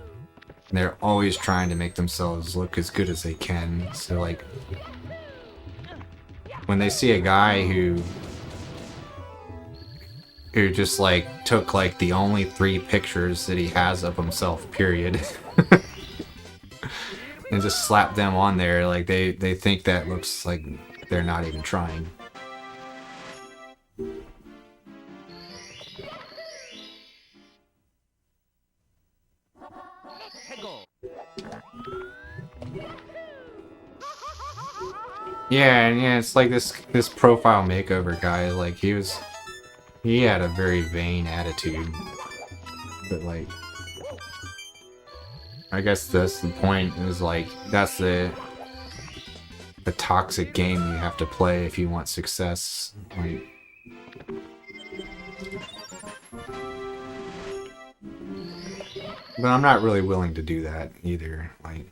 And they're always trying to make themselves look as good as they can. So like, when they see a guy who just like took like the only 3 pictures that he has of himself, period, and just slap them on there, like they think that looks like they're not even trying. Yeah, and yeah, it's like this profile makeover guy, like he had a very vain attitude. But like, I guess that's the point, is like, that's the toxic game you have to play if you want success. Like, but I'm not really willing to do that either. Like,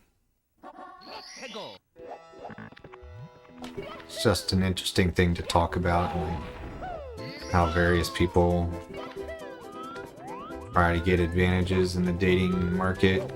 it's just an interesting thing to talk about, like, how various people try to get advantages in the dating market.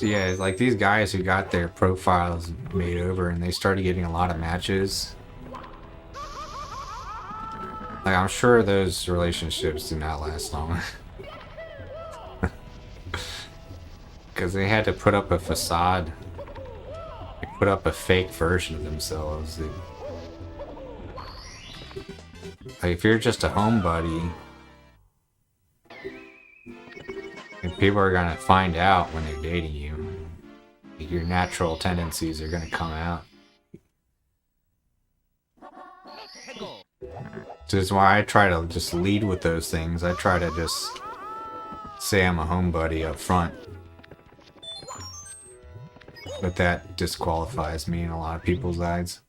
Yeah, like these guys who got their profiles made over and they started getting a lot of matches. Like, I'm sure those relationships did not last long. Because they had to put up a facade. They put up a fake version of themselves. Like, if you're just a homebody, and people are gonna find out when they're dating you. Your natural tendencies are gonna come out. So that's why I try to just lead with those things. I try to just say I'm a homebody up front. But that disqualifies me in a lot of people's eyes.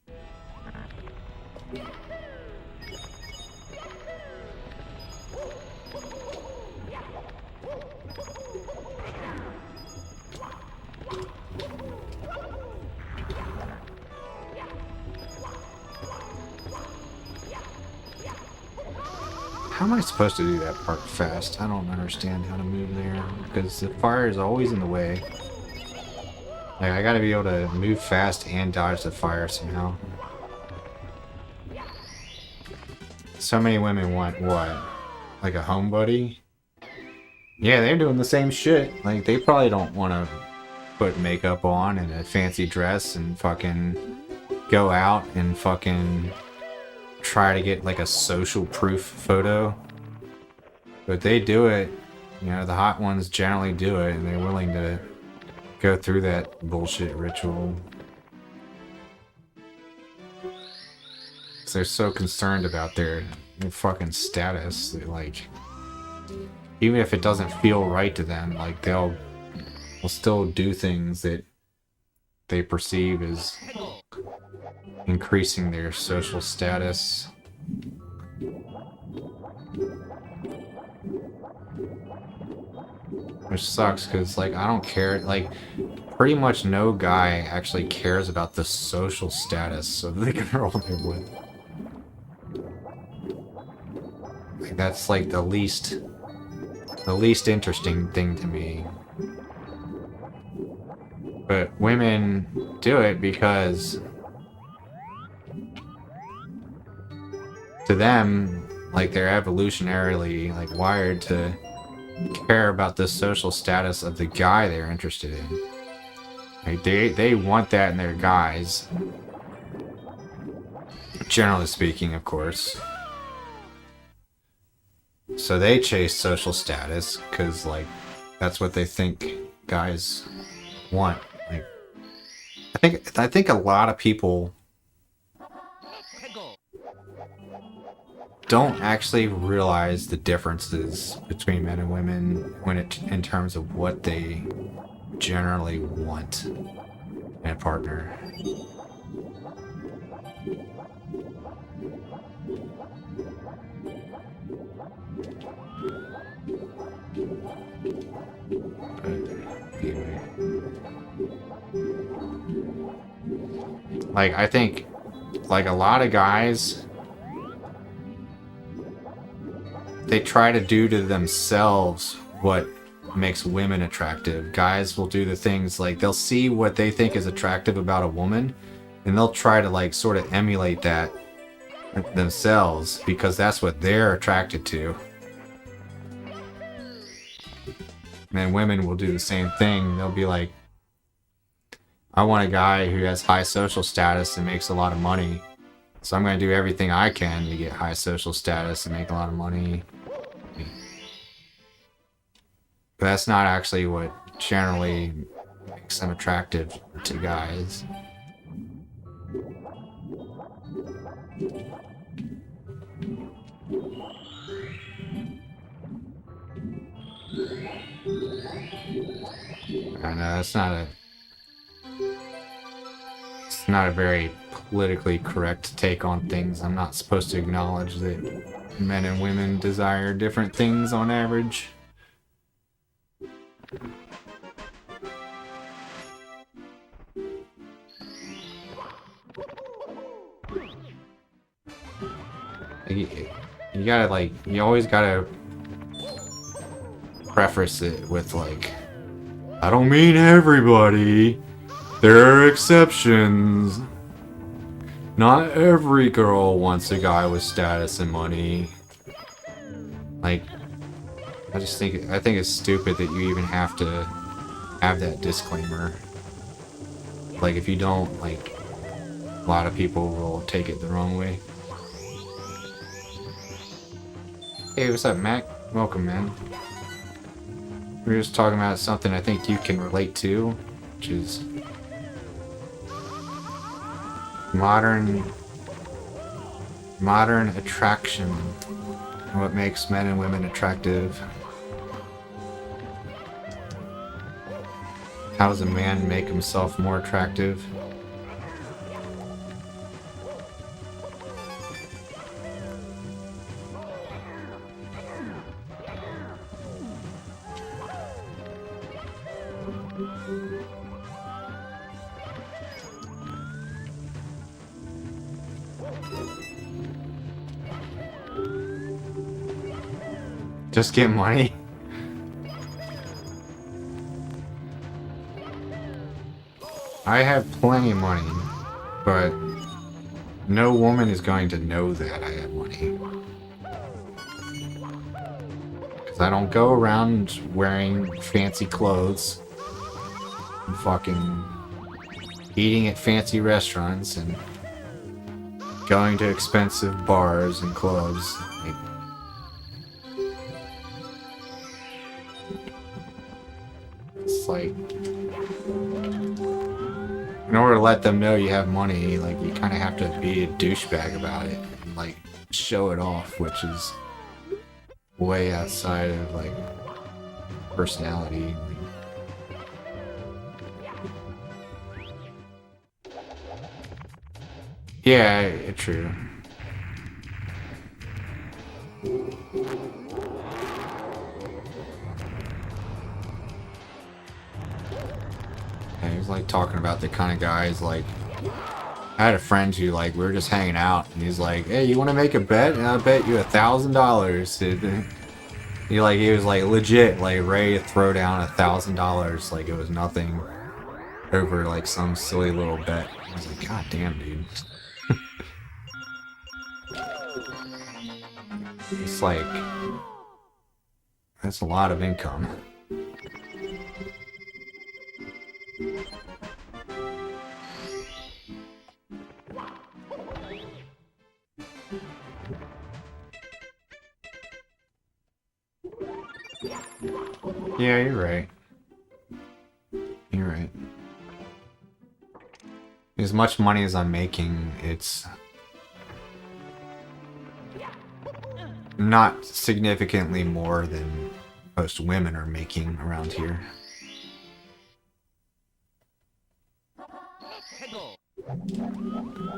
How am I supposed to do that part fast? I don't understand how to move there because the fire is always in the way. Like, I gotta be able to move fast and dodge the fire somehow. So many women want what? Like a home buddy? Yeah, they're doing the same shit. Like, they probably don't want to put makeup on and a fancy dress and fucking go out and fucking try to get like a social proof photo. But they do it. You know, the hot ones generally do it and they're willing to go through that bullshit ritual. Because they're so concerned about their fucking status that, like, even if it doesn't feel right to them, like, they'll still do things that they perceive as increasing their social status. Which sucks, because, like, I don't care. Like, pretty much no guy actually cares about the social status of the girl they're with. Like, that's, like, the least interesting thing to me. But women do it because to them, like, they're evolutionarily, like, wired to care about the social status of the guy they're interested in. Like, they want that in their guys. Generally speaking, of course. So they chase social status because, like, that's what they think guys want. Like, I think a lot of people don't actually realize the differences between men and women in terms of what they generally want in a partner. Anyway. Like, I think, like, a lot of guys, they try to do to themselves what makes women attractive. Guys will do the things, like, they'll see what they think is attractive about a woman, and they'll try to, like, sort of emulate that themselves because that's what they're attracted to. And women will do the same thing. They'll be like, I want a guy who has high social status and makes a lot of money. So I'm going to do everything I can to get high social status and make a lot of money. But that's not actually what generally makes them attractive to guys. I know it's not a very politically correct take on things. I'm not supposed to acknowledge that men and women desire different things on average. You gotta, like, you always gotta preface it with, like, I don't mean everybody. There are exceptions. Not every girl wants a guy with status and money. Like, I think it's stupid that you even have to have that disclaimer. Like, if you don't, like, a lot of people will take it the wrong way. Hey, what's up, Mac? Welcome, man. We were just talking about something I think you can relate to, which is modern attraction and what makes men and women attractive. How does a man make himself more attractive? Just get money? I have plenty of money, but no woman is going to know that I have money. Because I don't go around wearing fancy clothes and fucking eating at fancy restaurants and going to expensive bars and clubs. Like, it's like, in order to let them know you have money, like, you kind of have to be a douchebag about it and, like, show it off, which is way outside of, like, personality. Yeah, true. He was like talking about the kind of guys like I had a friend who like we were just hanging out and he's like, "Hey, you want to make a bet? And I'll bet you $1,000." He was like legit like ready to throw down $1,000 like it was nothing over like some silly little bet. I was like, God damn, dude. It's like that's a lot of income. Yeah, you're right. You're right. As much money as I'm making, it's not significantly more than most women are making around here.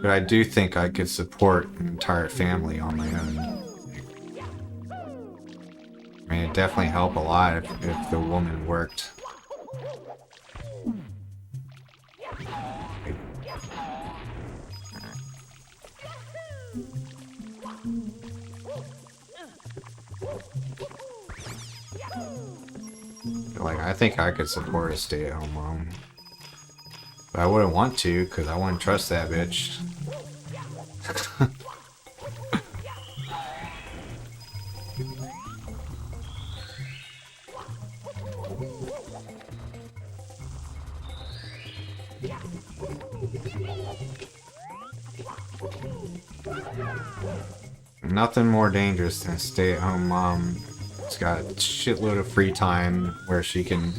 But I do think I could support an entire family on my own. I mean, it'd definitely help a lot if the woman worked. Like, I think I could support a stay-at-home mom. But I wouldn't want to, because I wouldn't trust that bitch. Nothing more dangerous than a stay-at-home mom. She's got a shitload of free time where she can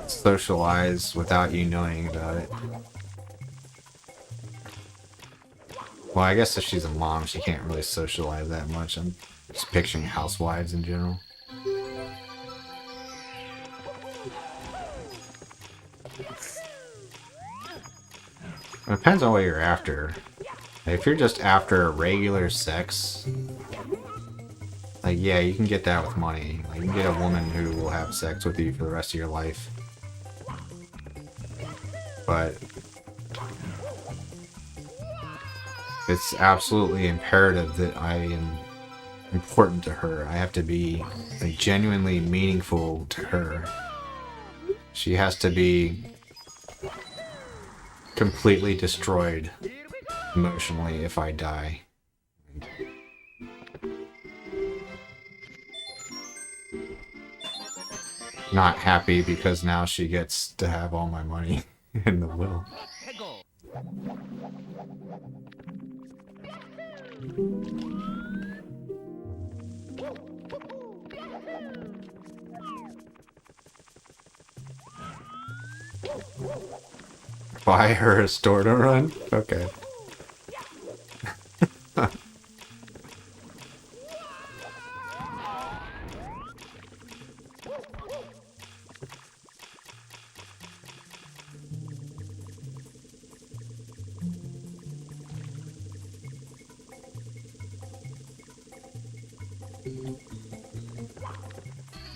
socialize without you knowing about it. Well, I guess if she's a mom, she can't really socialize that much. I'm just picturing housewives in general. It depends on what you're after. If you're just after regular sex, like, yeah, you can get that with money. Like, you can get a woman who will have sex with you for the rest of your life. But it's absolutely imperative that I am important to her. I have to be like genuinely meaningful to her. She has to be completely destroyed emotionally if I die. Not happy because now she gets to have all my money in the will. Buy her a store to run? Okay.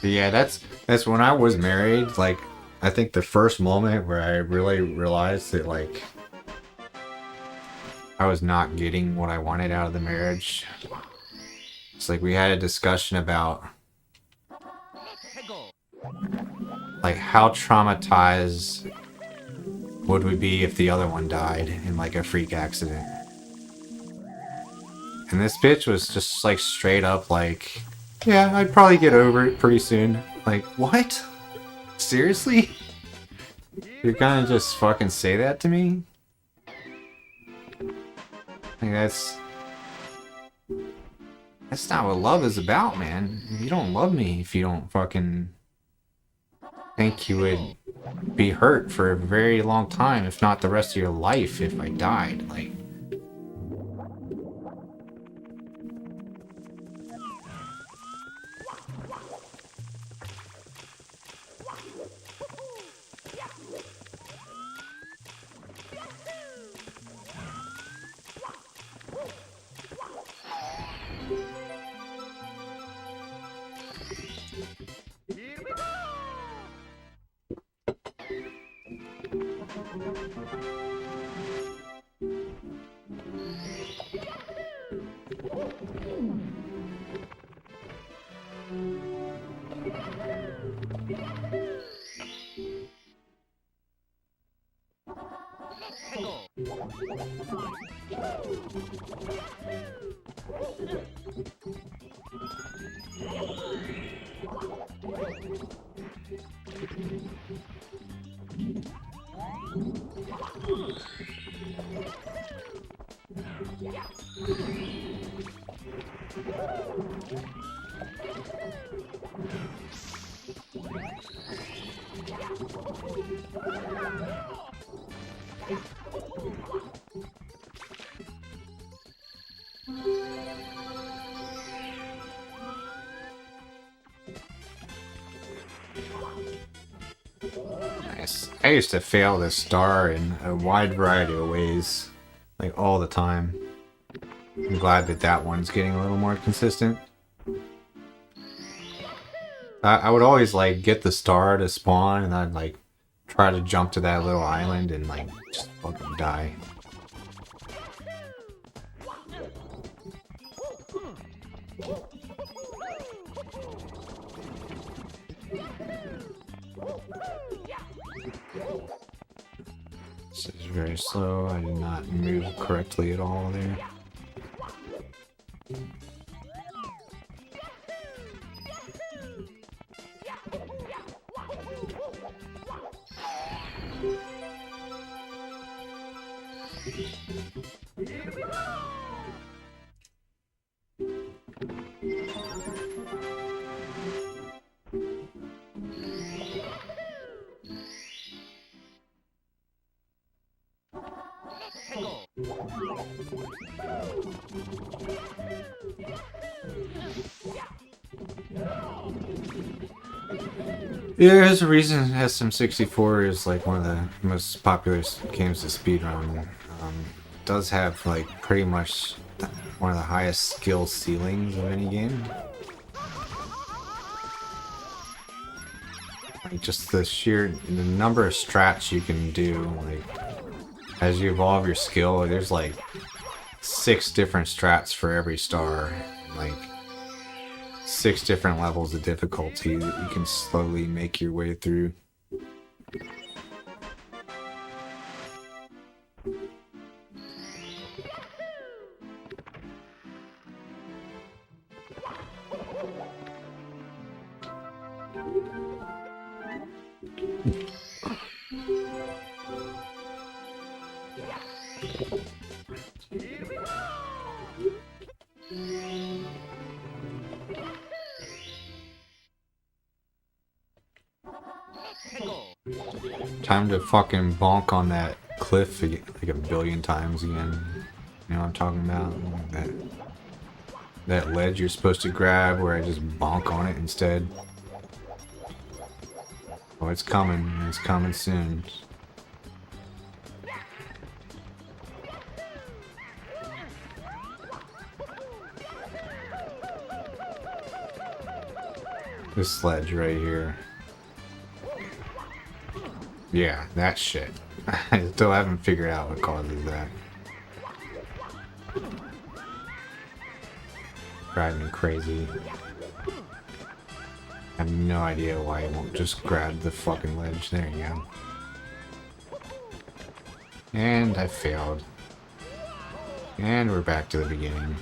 But yeah, that's when I was married. Like, I think the first moment where I really realized that like I was not getting what I wanted out of the marriage. It's like we had a discussion about like how traumatized would we be if the other one died in like a freak accident. And this bitch was just like straight up like, yeah, I'd probably get over it pretty soon. Like, what? Seriously? You're gonna just fucking say that to me? Like, that's not what love is about, man. You don't love me if you don't fucking think you would be hurt for a very long time, if not the rest of your life, if I died. Like, I used to fail this star in a wide variety of ways, like all the time. I'm glad that that one's getting a little more consistent. I would always like get the star to spawn and I'd like try to jump to that little island and like just fucking die. This is very slow. I did not move correctly at all there. Yeah, there's a reason SM64 is like one of the most popular games to speedrun. Does have like pretty much one of the highest skill ceilings of any game. Like just the number of strats you can do, like as you evolve your skill, there's like 6 different strats for every star, like 6 different levels of difficulty that you can slowly make your way through. Time to fucking bonk on that cliff like a billion times again. You know what I'm talking about? That ledge you're supposed to grab where I just bonk on it instead. Oh, it's coming. It's coming soon. This ledge right here. Yeah, that shit. I still haven't figured out what causes that. Driving me crazy. I have no idea why it won't just grab the fucking ledge. There you go. And I failed. And we're back to the beginning.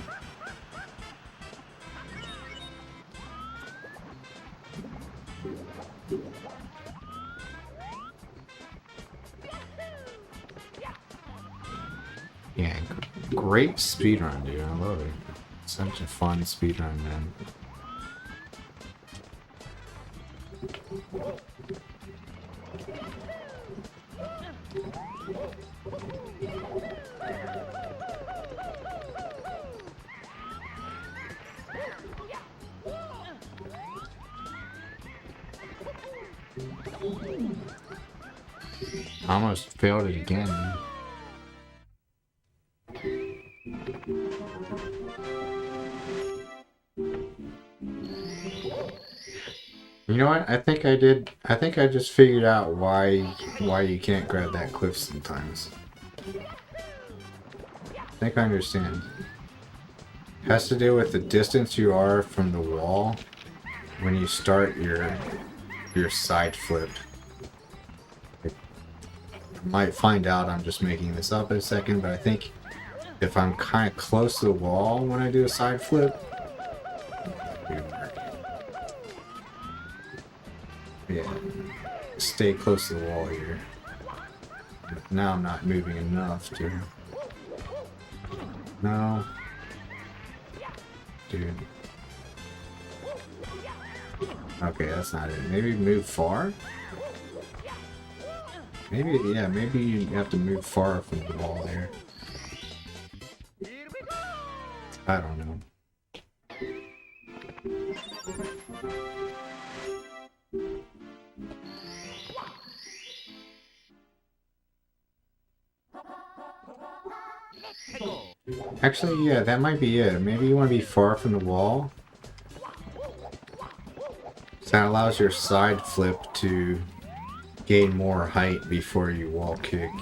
Yeah, great speedrun, dude. I love it. Such a fun speedrun, man. Almost failed it again. You know what? I think I did. I think I just figured out why you can't grab that cliff sometimes. I think I understand. It has to do with the distance you are from the wall when you start your side flip. I might find out I'm just making this up in a second, but I think if I'm kind of close to the wall when I do a side flip, it'll work. Yeah, stay close to the wall here. Now I'm not moving enough to... No. Dude. Okay, that's not it. Maybe move far? Maybe, yeah, maybe you have to move far from the wall there. I don't know. Actually, yeah, that might be it. Maybe you want to be far from the wall. So that allows your side flip to gain more height before you wall kick.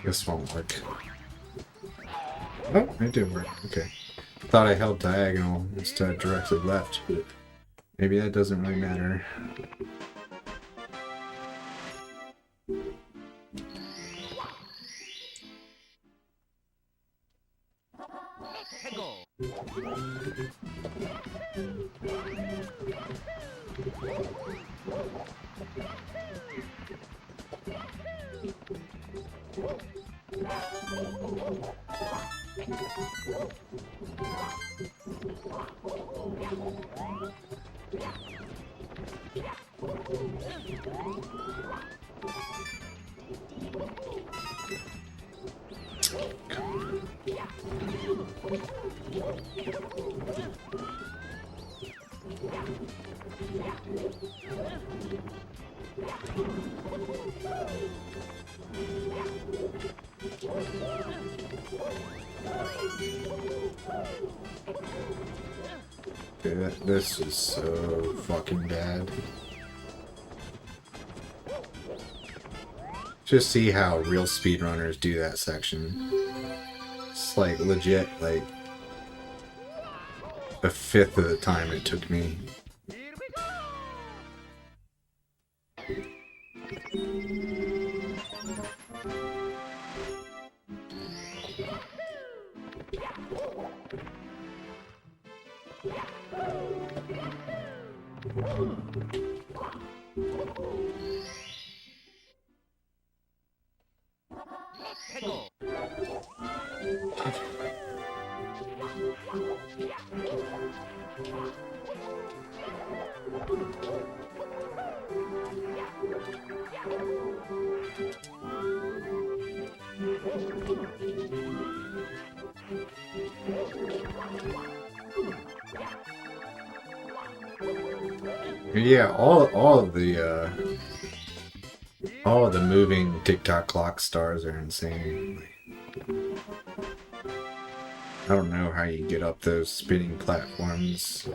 This won't work. Oh, it did work. Okay. Thought I held diagonal instead of directly left, but maybe that doesn't really matter. Okay, this is so fucking bad. Just see how real speedrunners do that section. It's like legit, like a fifth of the time it took me. Yeah, all of the moving TikTok clock stars are insane. I don't know how you get up those spinning platforms.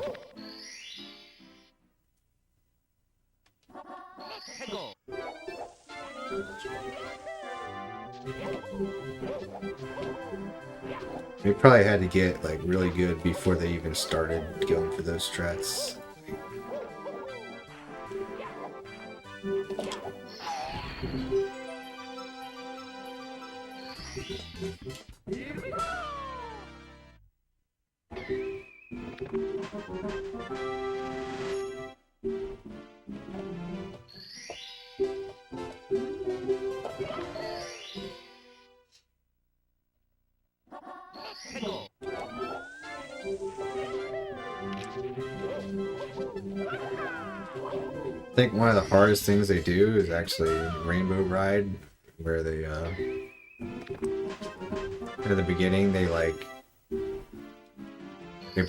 They probably had to get like really good before they even started going for those strats. I think one of the hardest things they do is actually Rainbow Ride, where they at the beginning they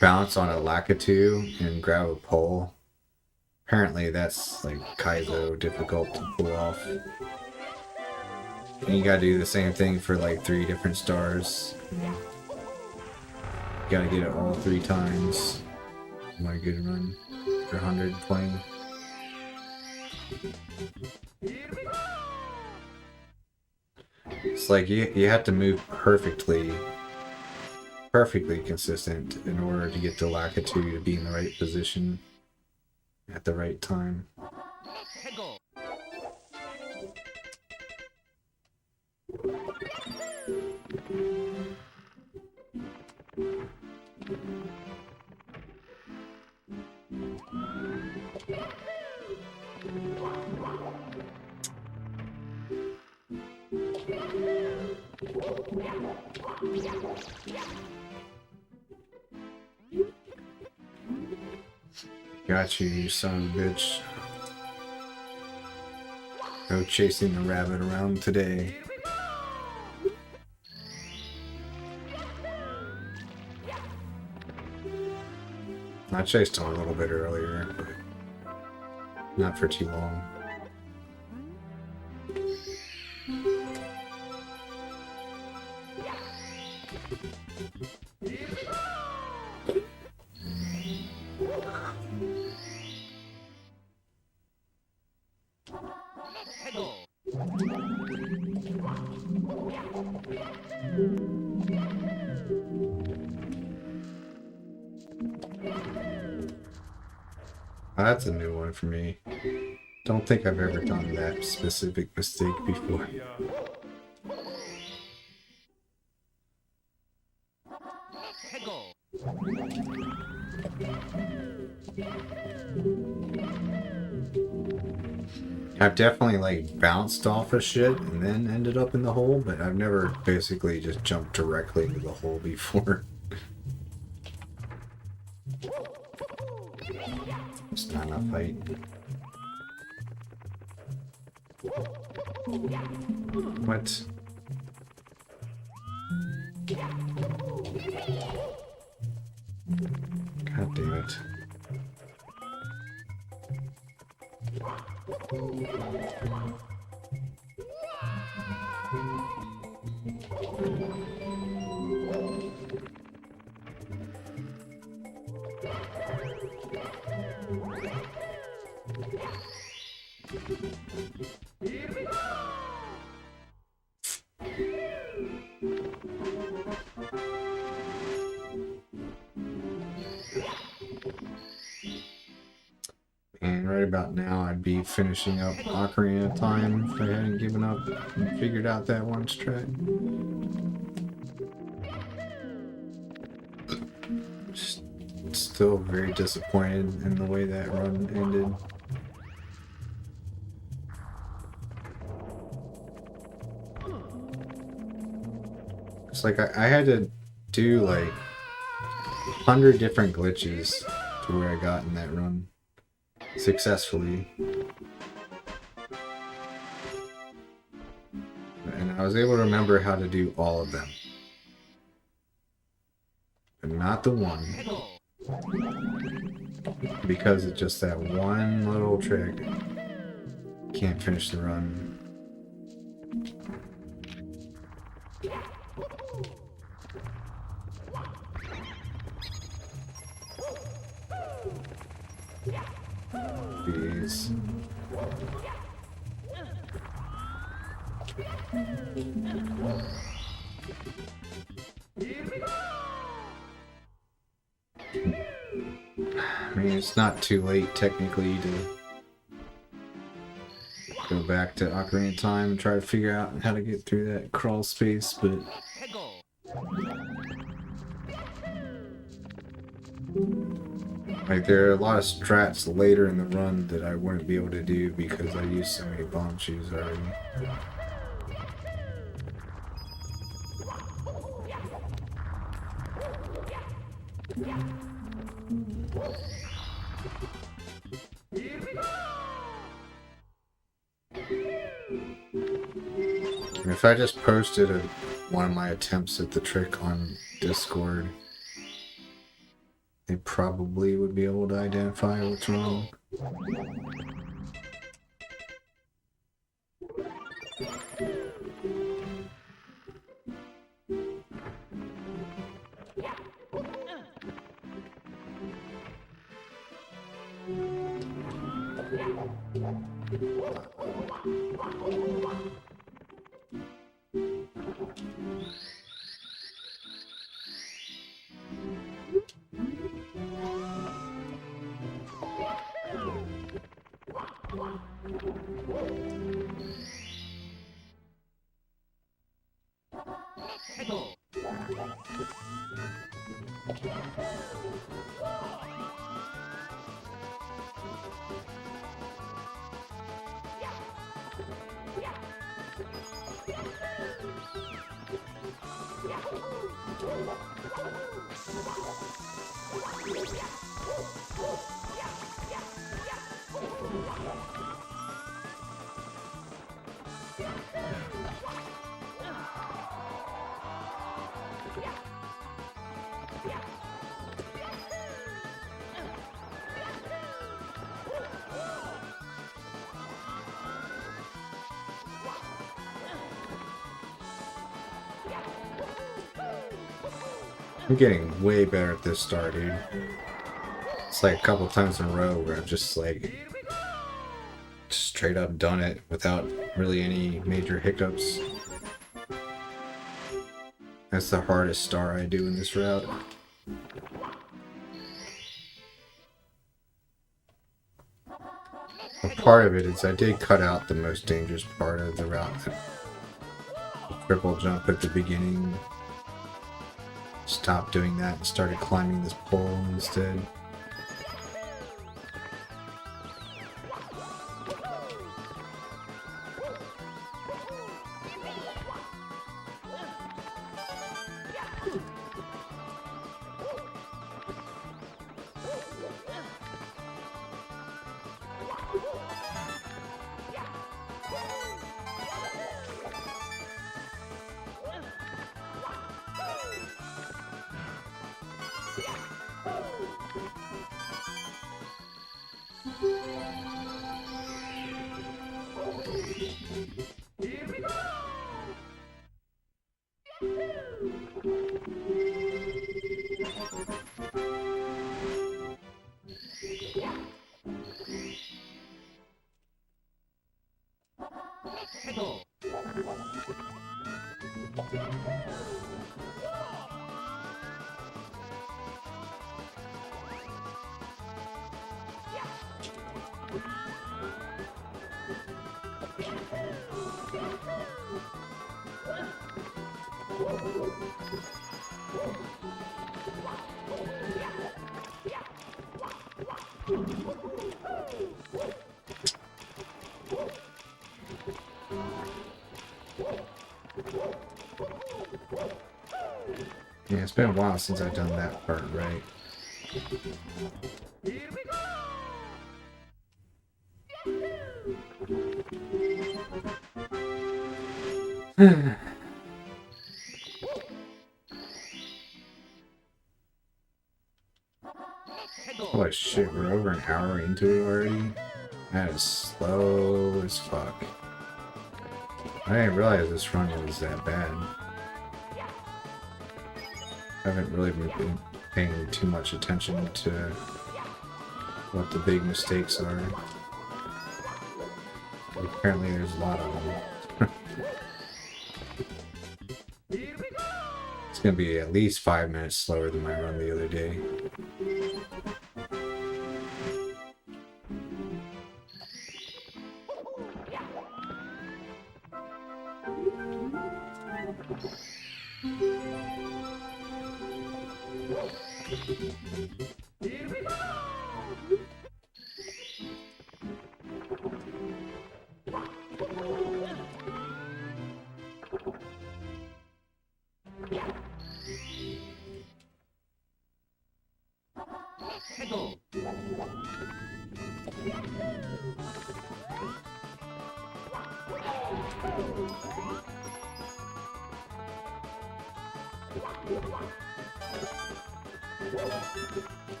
bounce on a Lakitu and grab a pole. Apparently that's like Kaizo difficult to pull off. And you gotta do the same thing for like 3 different stars. You gotta get it all 3 times. My good run for 120. It's like you have to move perfectly consistent in order to get the Lakitu to be in the right position at the right time. Got you, you son of a bitch. Go chasing the rabbit around today. I chased him a little bit earlier, but not for too long. That's a new one for me. Don't think I've ever done that specific mistake before. I've definitely like bounced off of shit and then ended up in the hole, but I've never basically just jumped directly into the hole before. It's not a fight. What? God damn it. And right about now, I'd be finishing up Ocarina of Time if I hadn't given up and figured out that one strat. Still very disappointed in the way that run ended. It's like I had to do like 100 different glitches to where I got in that run successfully. And I was able to remember how to do all of them. But not the one. Because it's just that one little trick. Can't finish the run. These. I mean, it's not too late technically to go back to Ocarina of Time and try to figure out how to get through that crawl space, but like there are a lot of strats later in the run that I wouldn't be able to do because I used so many bomb shoes already. If I just posted one of my attempts at the trick on Discord, they probably would be able to identify what's wrong. I'm getting way better at this star, dude. It's like a couple times in a row where I've just like straight up done it without really any major hiccups. That's the hardest star I do in this route. But part of it is I did cut out the most dangerous part of the route. The triple jump at the beginning. Stopped doing that and started climbing this pole instead. Yeah, it's been a while since I've done that part right. Holy shit, we're over an hour into it already? That is slow as fuck. I didn't realize this run was that bad. I haven't really been paying too much attention to what the big mistakes are. Apparently there's a lot of them. It's gonna be at least 5 minutes slower than my run the other day.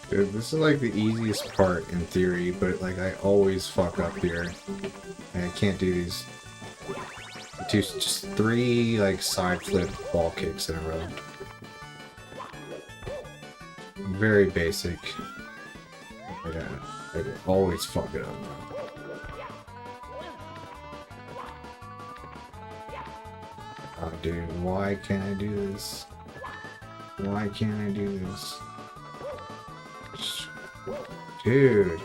Dude, this is like the easiest part in theory, but like I always fuck up here. And I can't do these. Just 3 like side flip ball kicks in a row. Very basic. I always fuck it up. Oh, dude, why can't I do this? Why can't I do this? Dude.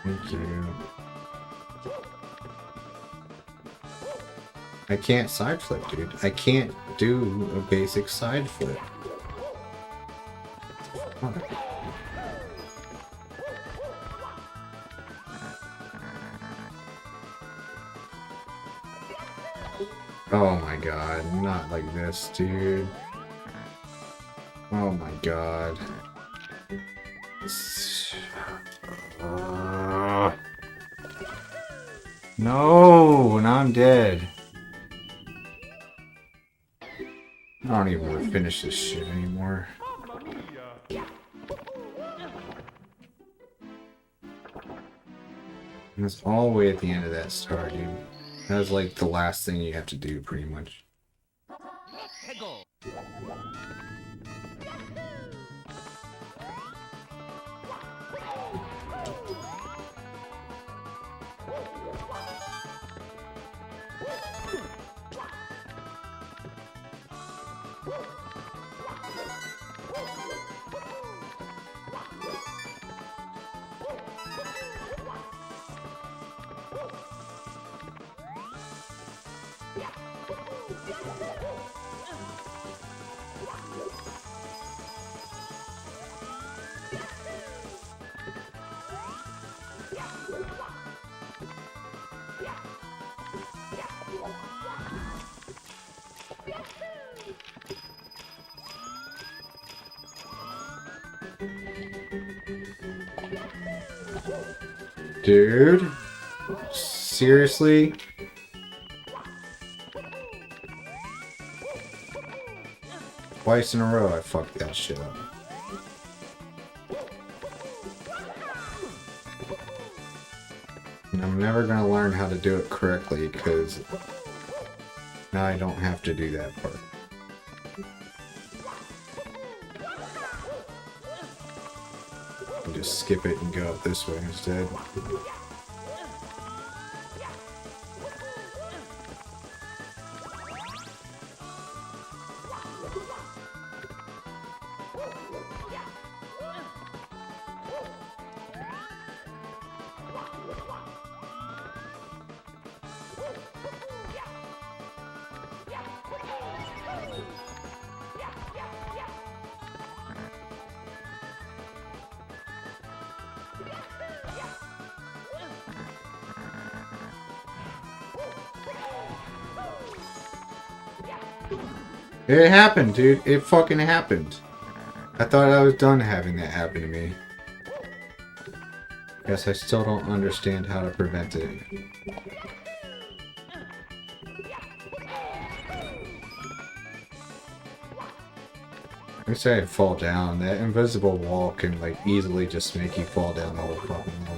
Thank you. I can't side flip, dude. I can't do a basic side flip. Fuck. Oh my god, not like this, dude. Oh my god. No, now I'm dead. I don't even want to finish this shit anymore. Mamma mia! And it's all the way at the end of that star, dude. That was like the last thing you have to do, pretty much. Dude? Seriously? Twice in a row I fucked that shit up. And I'm never gonna learn how to do it correctly because now I don't have to do that part. Just skip it and go up this way instead. It happened, dude. It fucking happened. I thought I was done having that happen to me. Guess I still don't understand how to prevent it. I say I'd fall down. That invisible wall can like easily just make you fall down the whole fucking wall.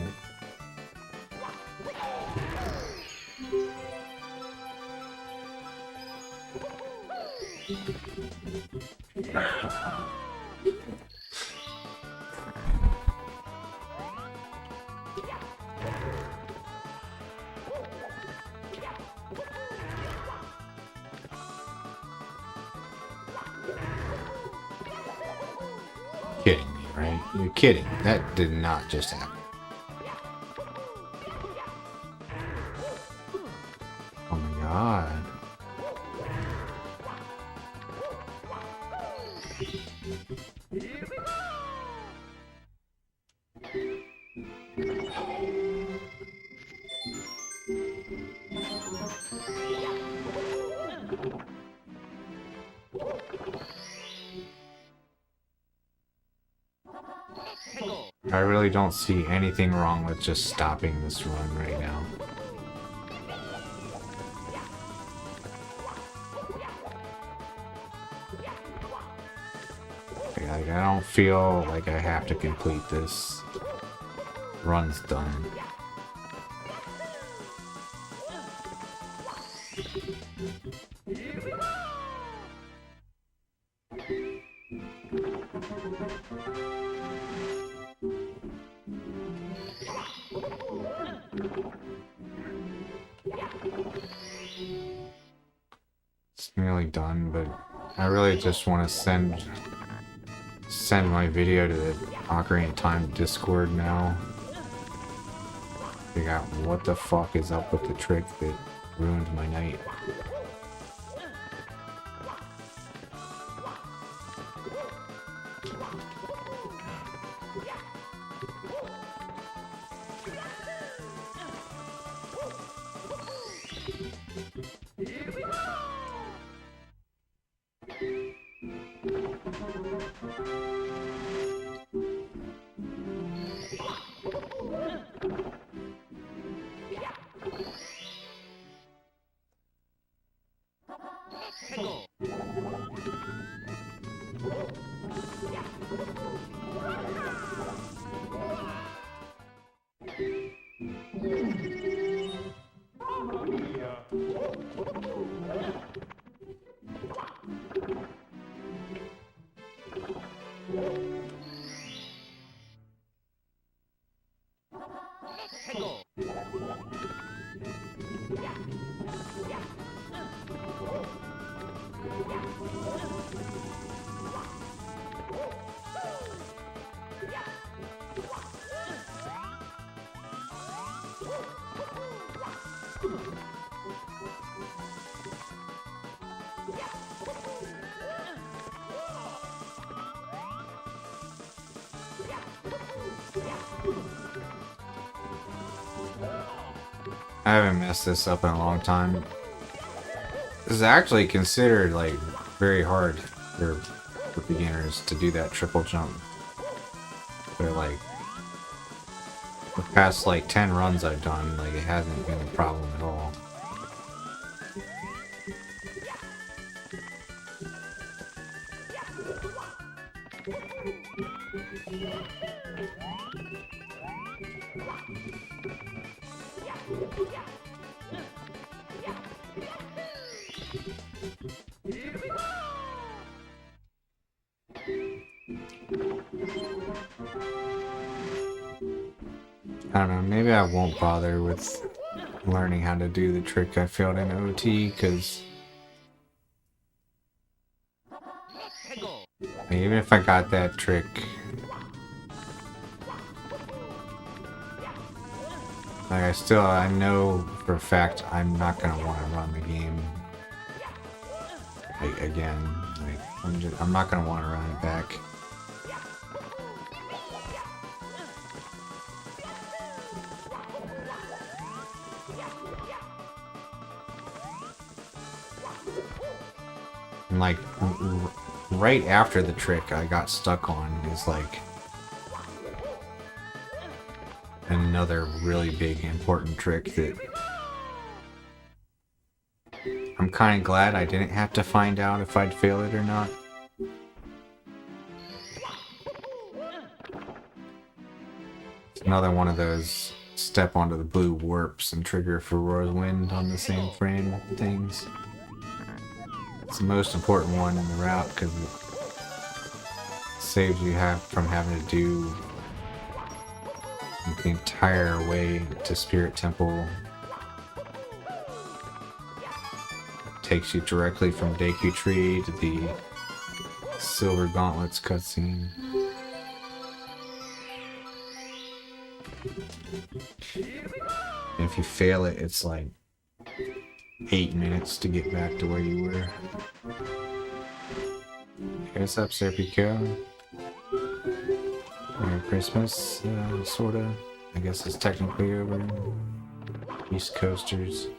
Kidding me, right? You're kidding. That did not just happen. Oh my god. I really don't see anything wrong with just stopping this run right now. Like, I don't feel like I have to complete this. Run's done. It's nearly done, but I really just want to send my video to the Ocarina of Time Discord now. Figure out what the fuck is up with the trick that ruined my night. Mamma mia! I haven't messed this up in a long time. This is actually considered like very hard for beginners to do that triple jump. But like the past like 10 runs I've done, like it hasn't been a problem at all. I don't know, maybe I won't bother with learning how to do the trick I failed in OT, because even if I got that trick, like I know for a fact I'm not gonna want to run the game like, again. Like I'm not gonna want to run it back. And like right after the trick I got stuck on is like another really big important trick that I'm kind of glad I didn't have to find out if I'd fail it or not. It's another one of those step onto the blue warps and trigger Furora's Wind on the same frame things. It's the most important one in the route because it saves you from having to do the entire way to Spirit Temple. Takes you directly from Deku Tree to the Silver Gauntlets cutscene. And if you fail it, it's like 8 minutes to get back to where you were. Hey, what's up, Serpico? Merry Christmas, sorta. I guess it's technically over. East Coasters.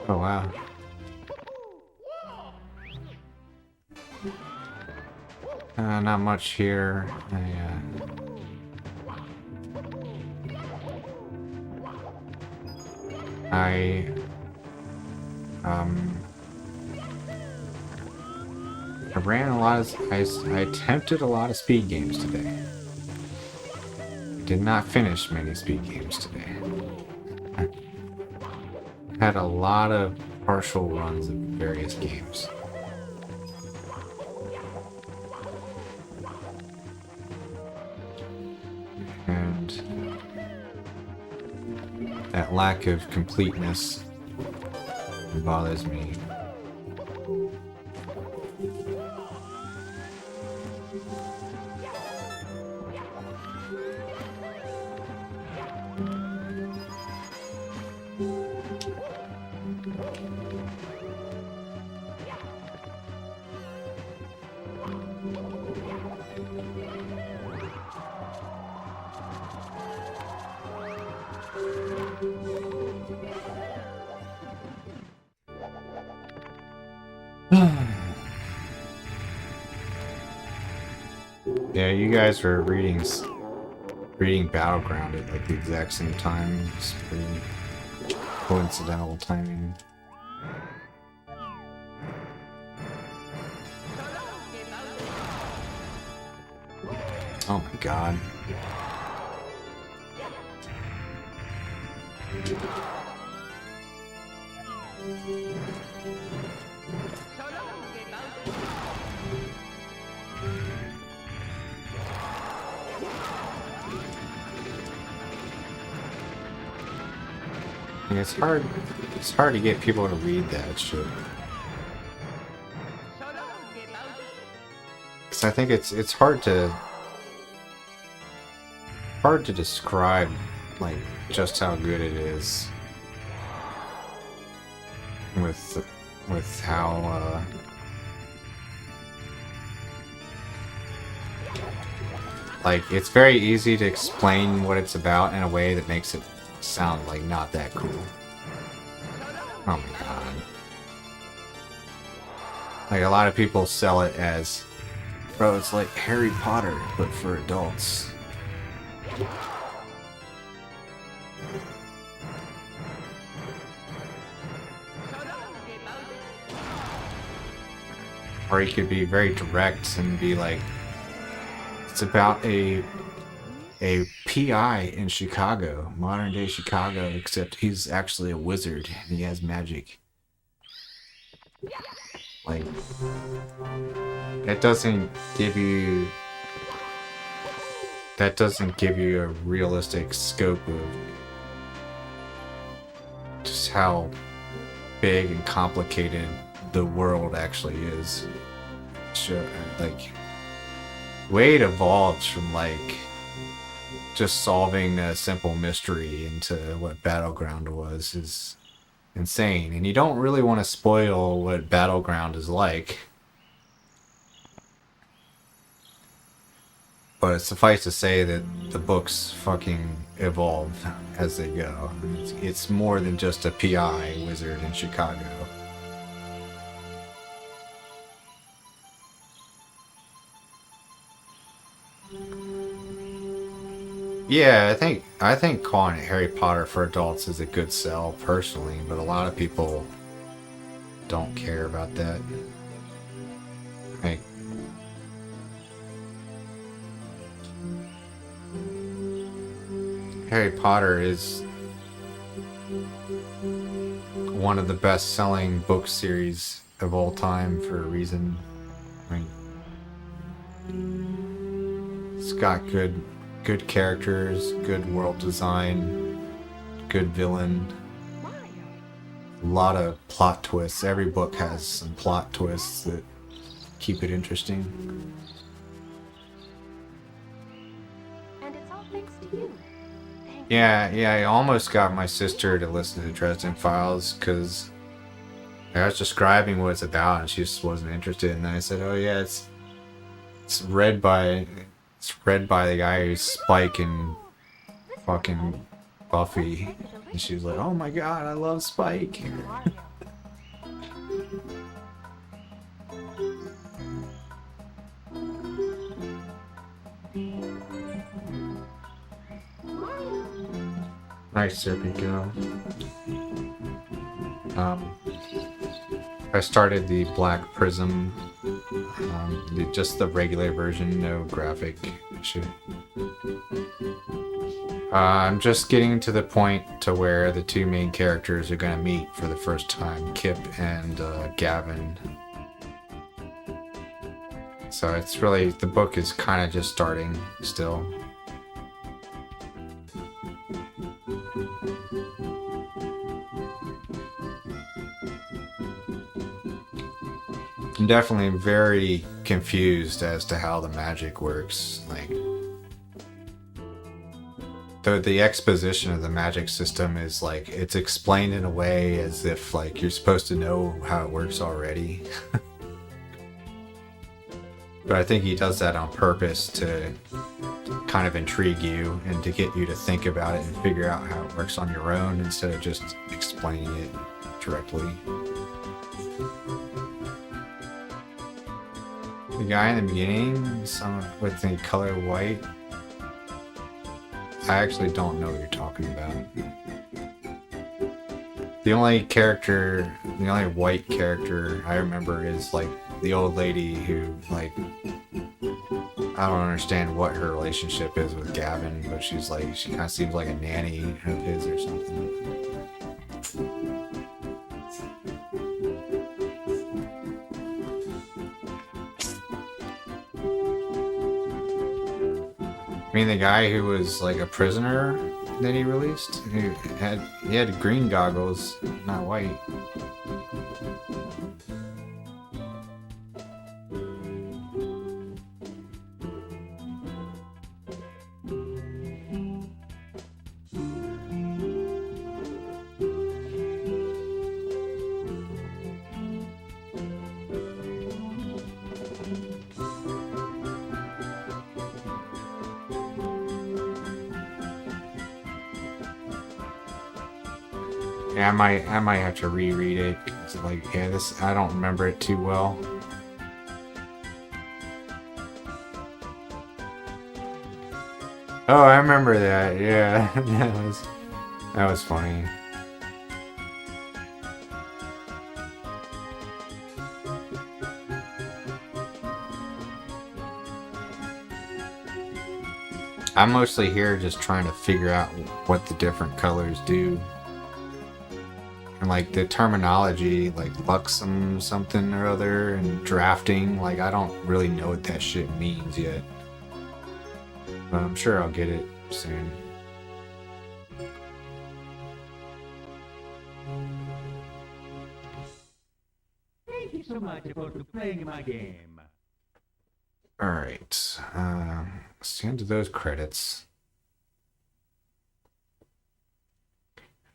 Oh wow. Not much here. I ran a lot of. I attempted a lot of speed games today. Did not finish many speed games today. Had a lot of partial runs of various games. And that lack of completeness bothers me. Yeah, you guys were reading Battleground at like the exact same time. It's pretty coincidental timing. Oh my god. Yeah, it's hard to get people to read that shit. Cause I think it's hard to describe like just how good it is with how like it's very easy to explain what it's about in a way that makes it sound like not that cool. Oh my god. Like a lot of people sell it as, bro, it's like Harry Potter, but for adults. Or he could be very direct and be like, it's about a PI in Chicago, modern day Chicago, except he's actually a wizard and he has magic. Like, that doesn't give you a realistic scope of just how big and complicated the world actually is. Sure, like, the way it evolves from like just solving a simple mystery into what Battleground was is insane, and you don't really want to spoil what Battleground is like. But suffice to say that the books fucking evolve as they go. It's more than just a PI wizard in Chicago. Yeah, I think calling it Harry Potter for adults is a good sell personally, but a lot of people don't care about that. Like, Harry Potter is one of the best-selling book series of all time for a reason. I mean, it's got good characters, good world design, good villain, a lot of plot twists. Every book has some plot twists that keep it interesting. And it's all thanks to you. Yeah, I almost got my sister to listen to Dresden Files because I was describing what it's about and she just wasn't interested. And I said, "Oh yeah, it's read by the guy who's Spike and fucking Buffy." And she was like, "Oh my god, I love Spike." Nice, Serpico. I started the Black Prism, just the regular version, no graphic shit. I'm just getting to the point to where the two main characters are gonna meet for the first time, Kip and Gavin. So it's really, the book is kind of just starting still. I'm definitely very confused as to how the magic works. Like, the exposition of the magic system is like, it's explained in a way as if like you're supposed to know how it works already. But I think he does that on purpose to kind of intrigue you and to get you to think about it and figure out how it works on your own instead of just explaining it directly. The guy in the beginning, someone with the color white, I actually don't know what you're talking about. The only white character I remember is like the old lady who, like, I don't understand what her relationship is with Gavin, but she kind of seems like a nanny of his or something. I mean, the guy who was like a prisoner that he released, he had green goggles, not white. Yeah, I might have to reread it. It's like, yeah, I don't remember it too well. Oh, I remember that. Yeah, that was funny. I'm mostly here just trying to figure out what the different colors do. And like the terminology, like Luxem something or other, and drafting, like I don't really know what that shit means yet. But I'm sure I'll get it soon. Thank you so much for playing my game. Alright, let's get into those credits.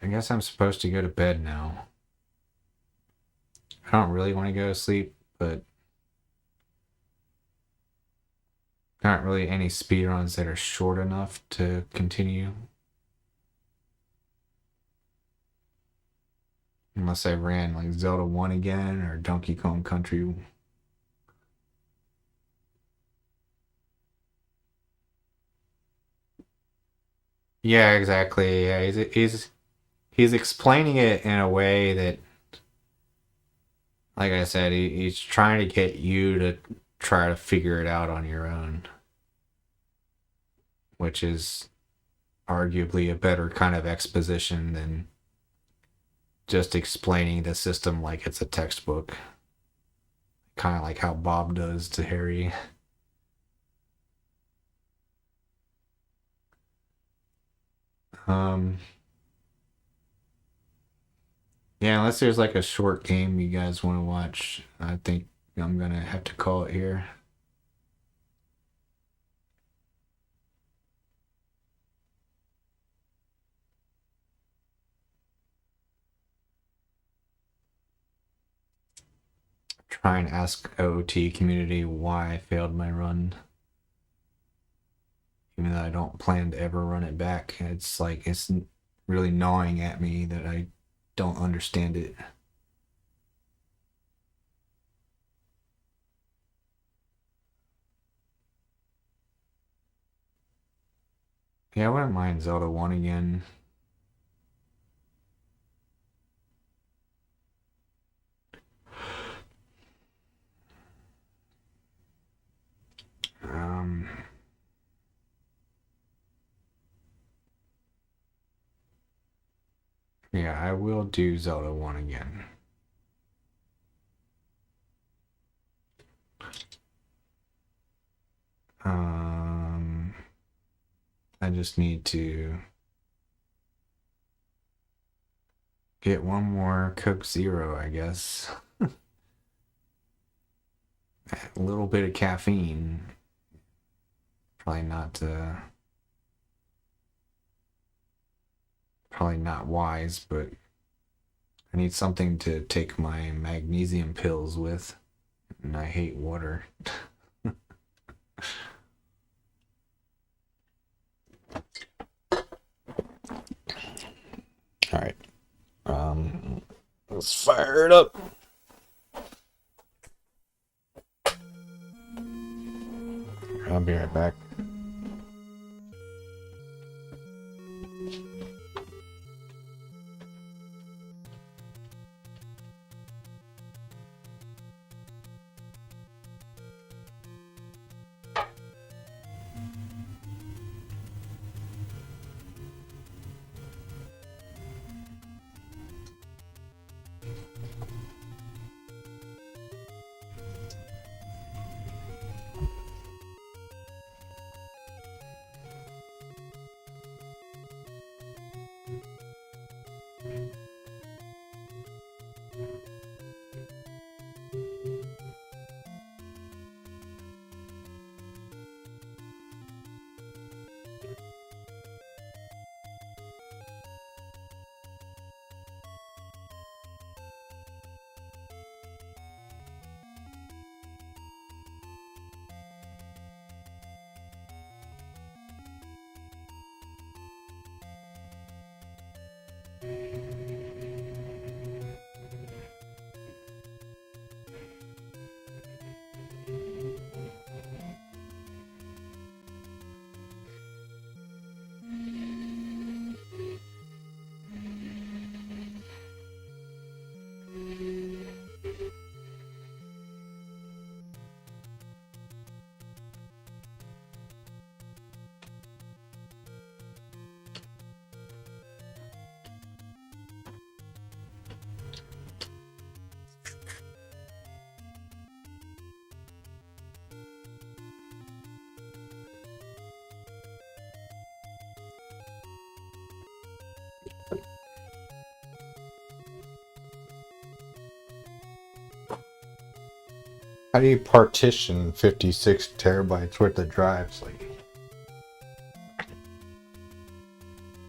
I guess I'm supposed to go to bed now. I don't really want to go to sleep, but not really any speedruns that are short enough to continue. Unless I ran like Zelda 1 again or Donkey Kong Country. Yeah, exactly. Yeah, he's explaining it in a way that, like I said, he's trying to get you to try to figure it out on your own, which is arguably a better kind of exposition than just explaining the system like it's a textbook. Kind of like how Bob does to Harry. Yeah, unless there's like a short game you guys want to watch, I think I'm gonna have to call it here. Try and ask OOT community why I failed my run. Even though I don't plan to ever run it back. It's like, it's really gnawing at me that I don't understand it. Yeah, I wouldn't mind Zelda 1 again. Yeah, I will do Zelda 1 again. I just need to get one more Coke Zero, I guess. A little bit of caffeine. Probably not wise, but I need something to take my magnesium pills with, and I hate water. All right, let's fire it up. I'll be right back. How do you partition 56 terabytes worth of drives? Like,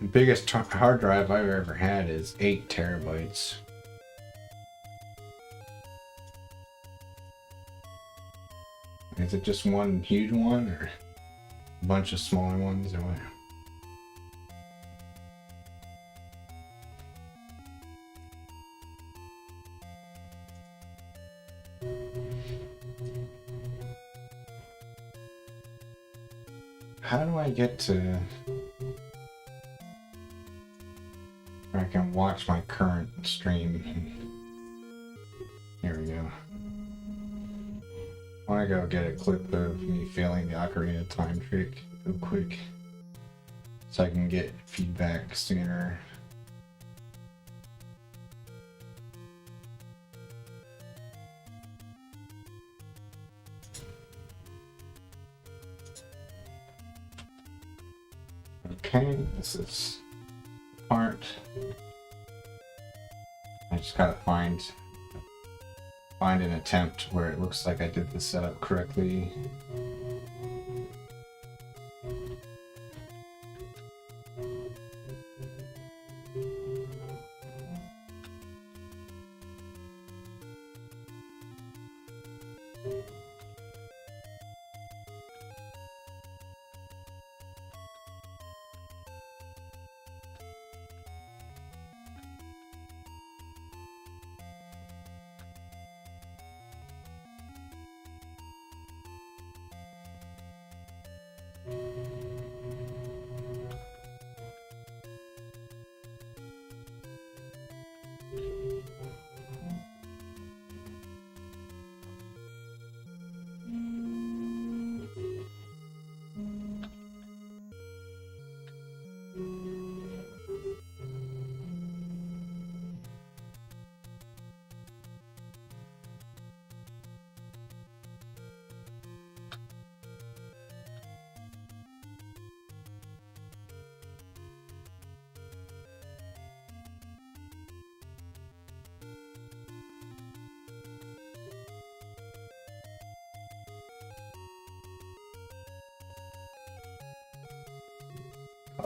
the biggest hard drive I've ever had is 8 terabytes. Is it just one huge one or a bunch of smaller ones or what? How do I get to where I can watch my current stream? Here we go. I want to go get a clip of me failing the Ocarina of Time trick real quick so I can get feedback sooner. Okay, this is part. I just gotta find an attempt where it looks like I did the setup correctly.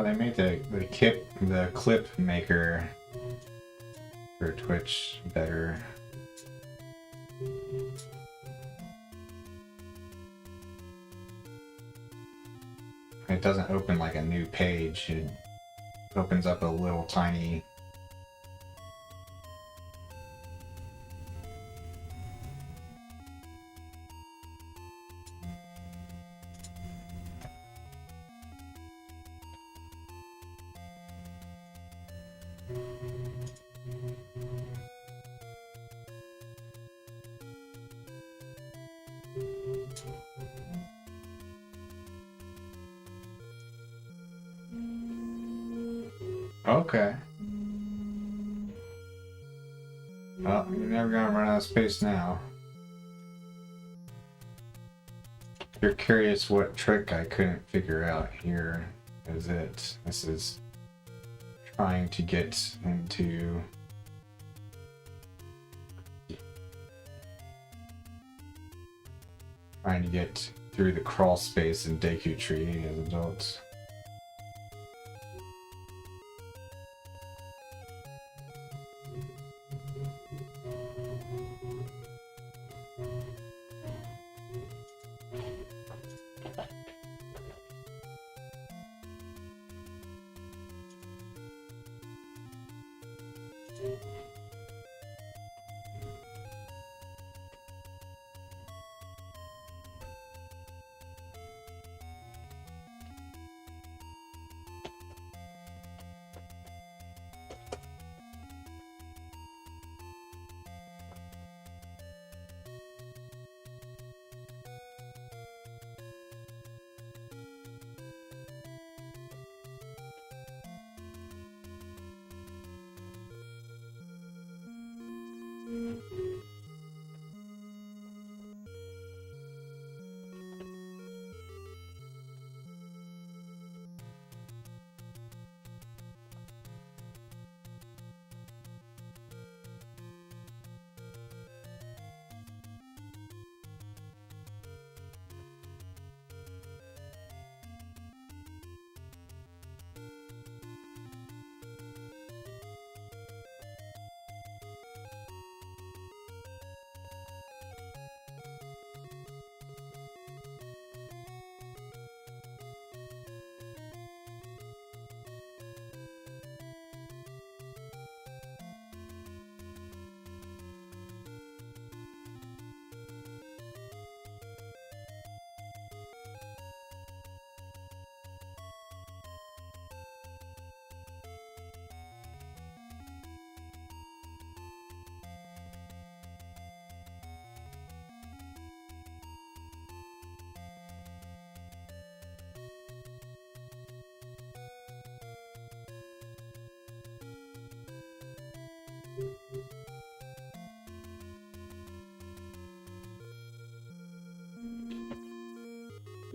Oh, they made the clip maker for Twitch better. It doesn't open like a new page. It opens up a little tiny. Okay. Well, you're never gonna run out of space now. If you're curious what trick I couldn't figure out, here is it. This is trying to get into through the crawl space in Deku Tree as adults.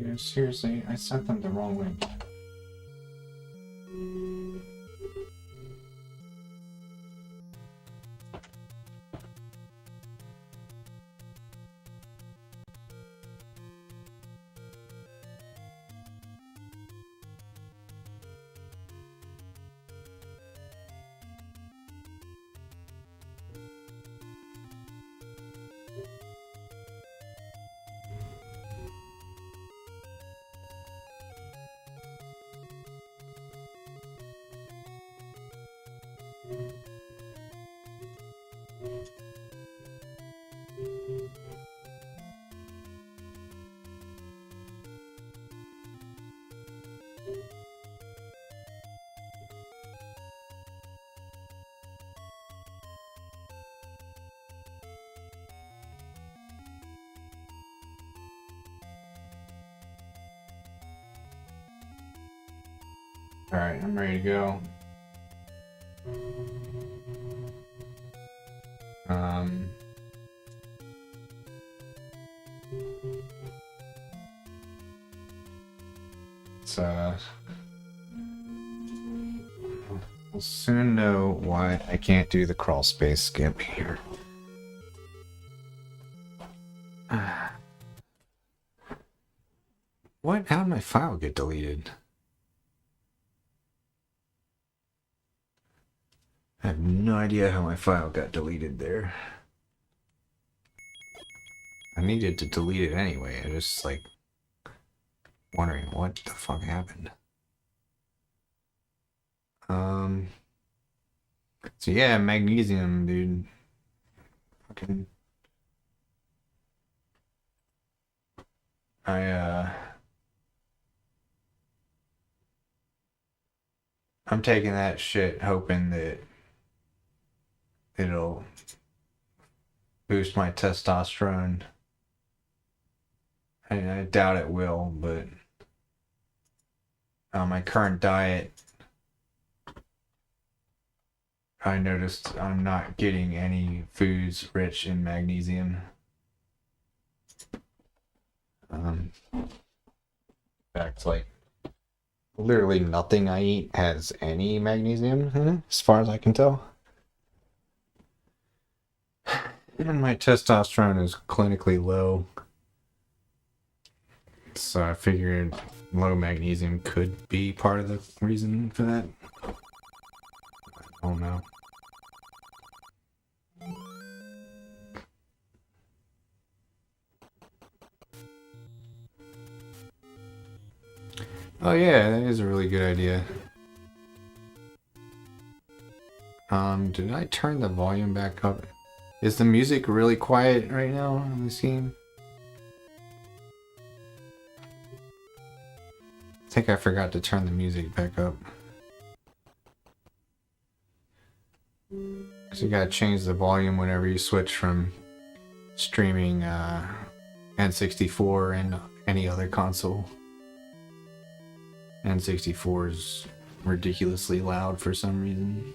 Dude, seriously, I sent them the wrong link. Alright, I'm ready to go. We'll soon know why I can't do the crawl space skip here. What? How did my file get deleted? I have no idea how my file got deleted there. I needed to delete it anyway. I just like wondering what the fuck happened. So yeah, magnesium, dude. Fucking. I'm taking that shit hoping that it'll boost my testosterone. I doubt it will, but my current diet, I noticed I'm not getting any foods rich in magnesium. In fact, like, literally nothing I eat has any magnesium in it, as far as I can tell. And my testosterone is clinically low. So I figured low magnesium could be part of the reason for that. I don't know. Oh yeah, that is a really good idea. Did I turn the volume back up? Is the music really quiet right now on this game? I think I forgot to turn the music back up. Because you gotta change the volume whenever you switch from streaming N64 and any other console. N64 is ridiculously loud for some reason.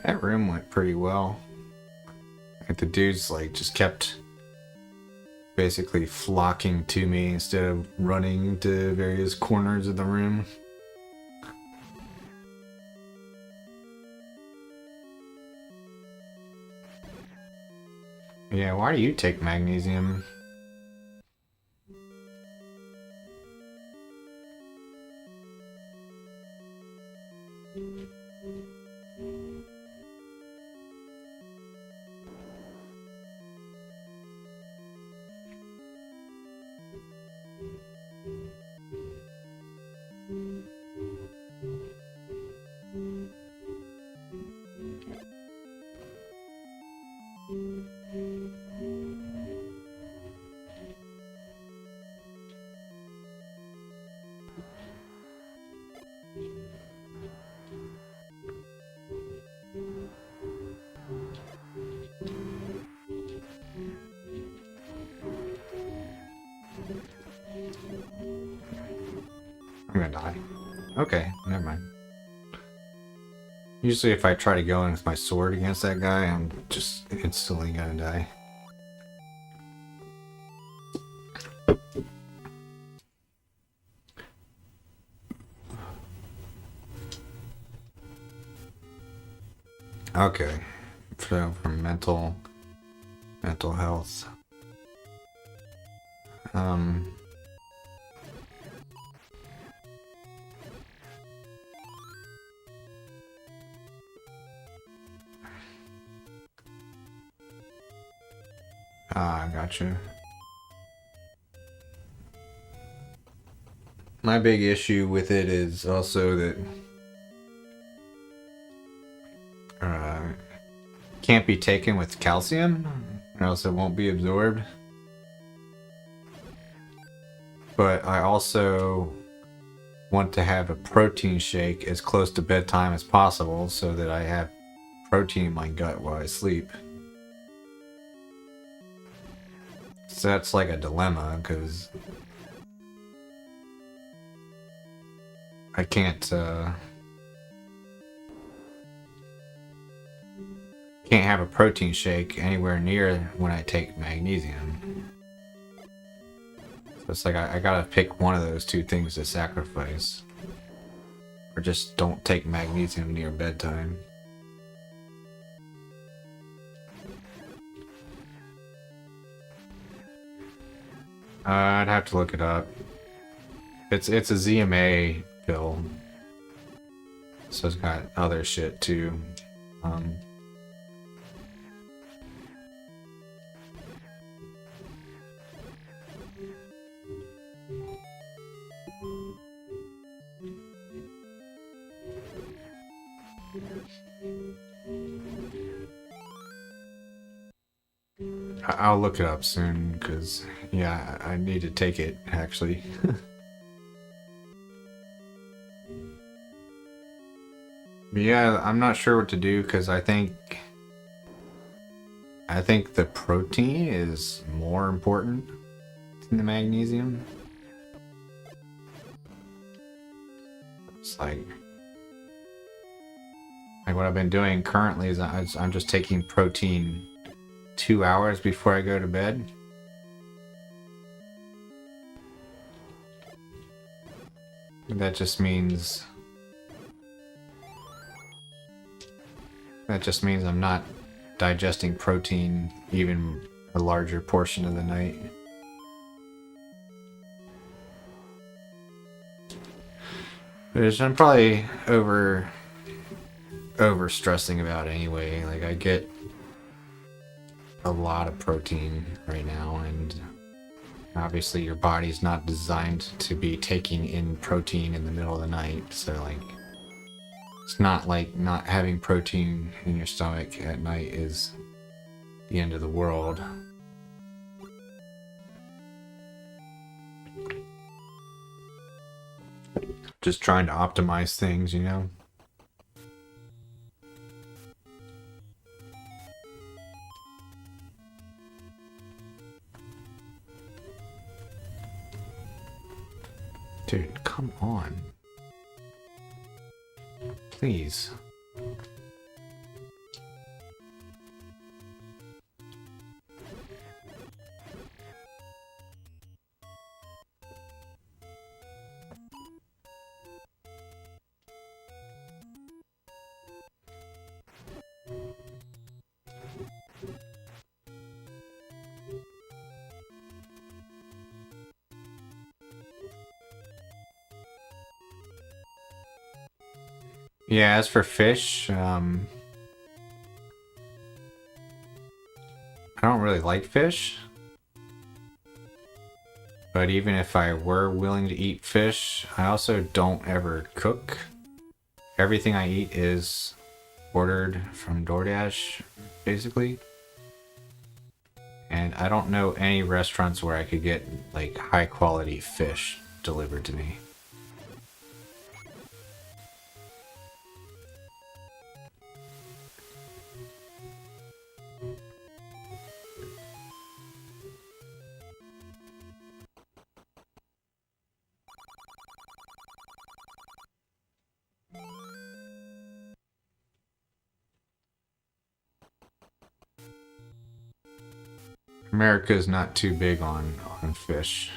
That room went pretty well. Like the dudes like just kept basically flocking to me instead of running to various corners of the room. Yeah, why do you take magnesium? I'm gonna die. Okay, never mind. Usually if I try to go in with my sword against that guy, I'm just instantly gonna die. Okay, so for mental health. I gotcha. My big issue with it is also that can't be taken with calcium, or else it won't be absorbed. But I also want to have a protein shake as close to bedtime as possible so that I have protein in my gut while I sleep. So that's like a dilemma, because I can't have a protein shake anywhere near when I take magnesium. So it's like I gotta pick one of those two things to sacrifice. Or just don't take magnesium near bedtime. I'd have to look it up. It's a ZMA pill. So it's got other shit too. I'll look it up soon, because, yeah, I need to take it, actually. But yeah, I'm not sure what to do, because I think the protein is more important than the magnesium. It's like what I've been doing currently is I'm just taking protein 2 hours before I go to bed. And that just means I'm not digesting protein even a larger portion of the night. Which I'm probably over stressing about anyway. Like, I get a lot of protein right now, and obviously your body's not designed to be taking in protein in the middle of the night, so like it's not like not having protein in your stomach at night is the end of the world. Just trying to optimize things, you know? Dude, come on. Please. Yeah, as for fish, I don't really like fish. But even if I were willing to eat fish, I also don't ever cook. Everything I eat is ordered from DoorDash, basically. And I don't know any restaurants where I could get like high quality fish delivered to me. America is not too big on fish.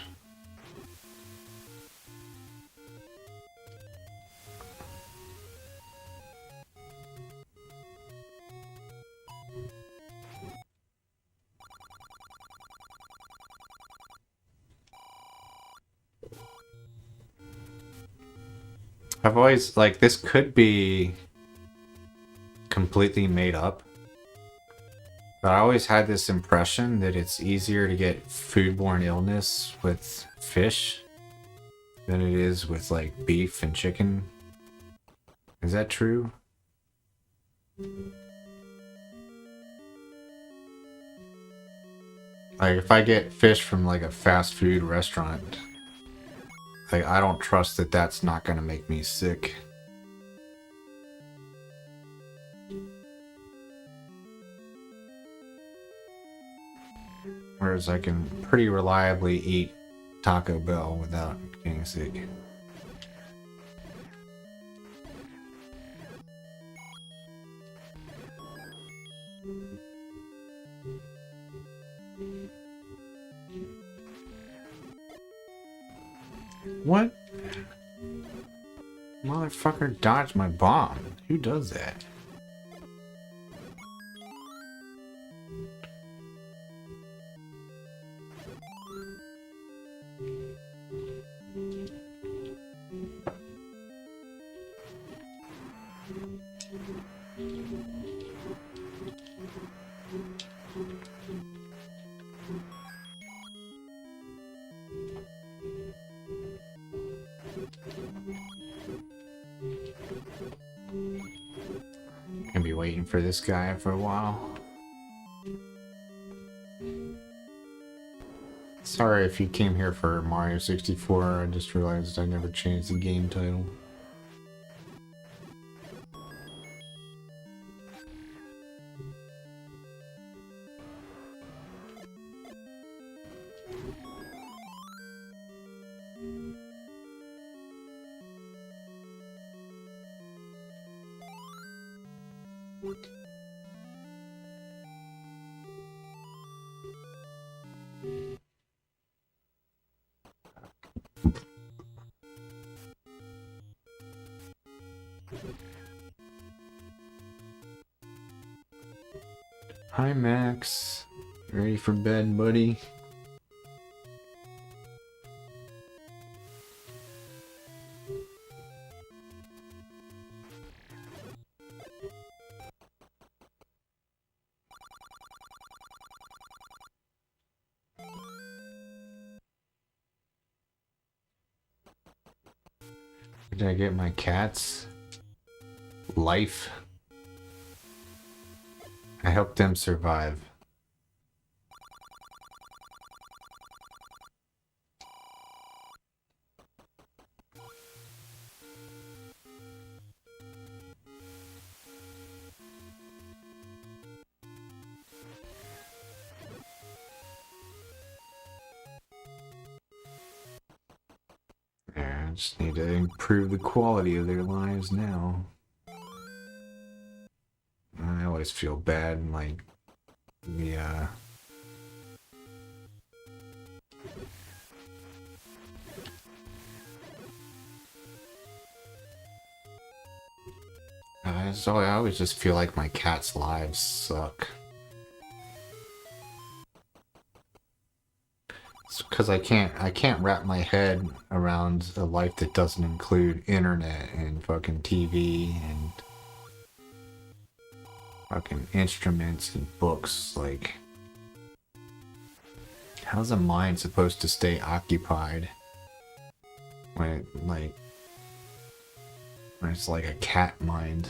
I've always, like, this could be completely made up, but I always had this impression that it's easier to get foodborne illness with fish than it is with, like, beef and chicken. Is that true? Like, if I get fish from, like, a fast food restaurant, like, I don't trust that that's not gonna make me sick. Whereas I can pretty reliably eat Taco Bell without getting sick. What? Motherfucker dodged my bomb. Who does that? Gonna be waiting for this guy for a while. Sorry if you came here for Mario 64, I just realized I never changed the game title. Hi Max, ready for bed, buddy? Did I get my cat's life? I helped them survive. Yeah, I just need to improve the quality of their lives now. I always feel bad, like, yeah. So I always just feel like my cat's lives suck. It's because I can't wrap my head around a life that doesn't include internet and fucking TV and fucking instruments and books. Like, how's a mind supposed to stay occupied when it's like a cat mind?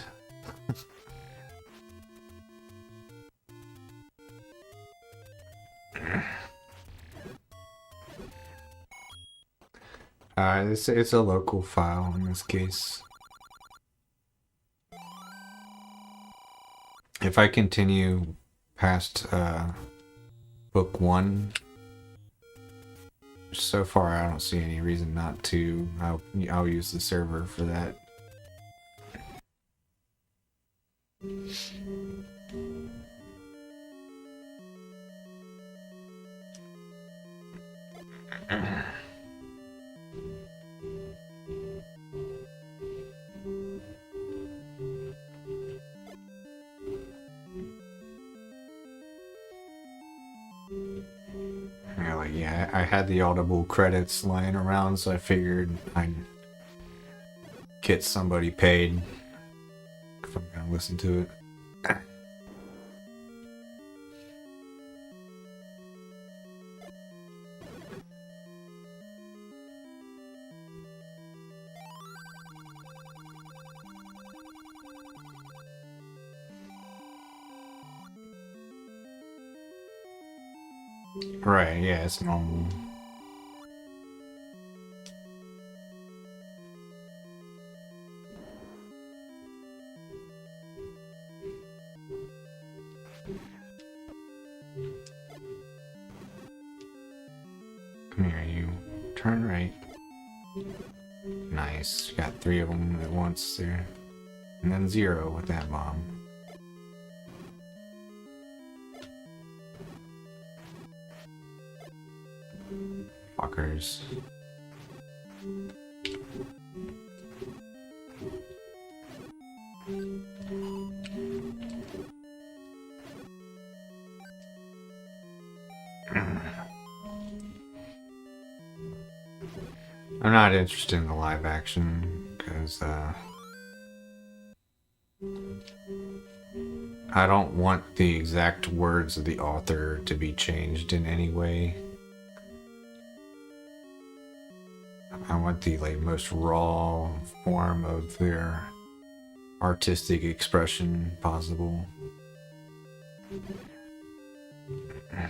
It's a local file in this case. If I continue past book 1, so far I don't see any reason not to. I'll use the server for that. Yeah, I had the Audible credits lying around, so I figured I'd get somebody paid if I'm gonna listen to it. Right, yeah, it's normal. Come here, you. Turn right. Nice. Got 3 of them at once there. And then 0 with that bomb. Fuckers. I'm not interested in the live action because I don't want the exact words of the author to be changed in any way. I want the most raw form of their artistic expression possible.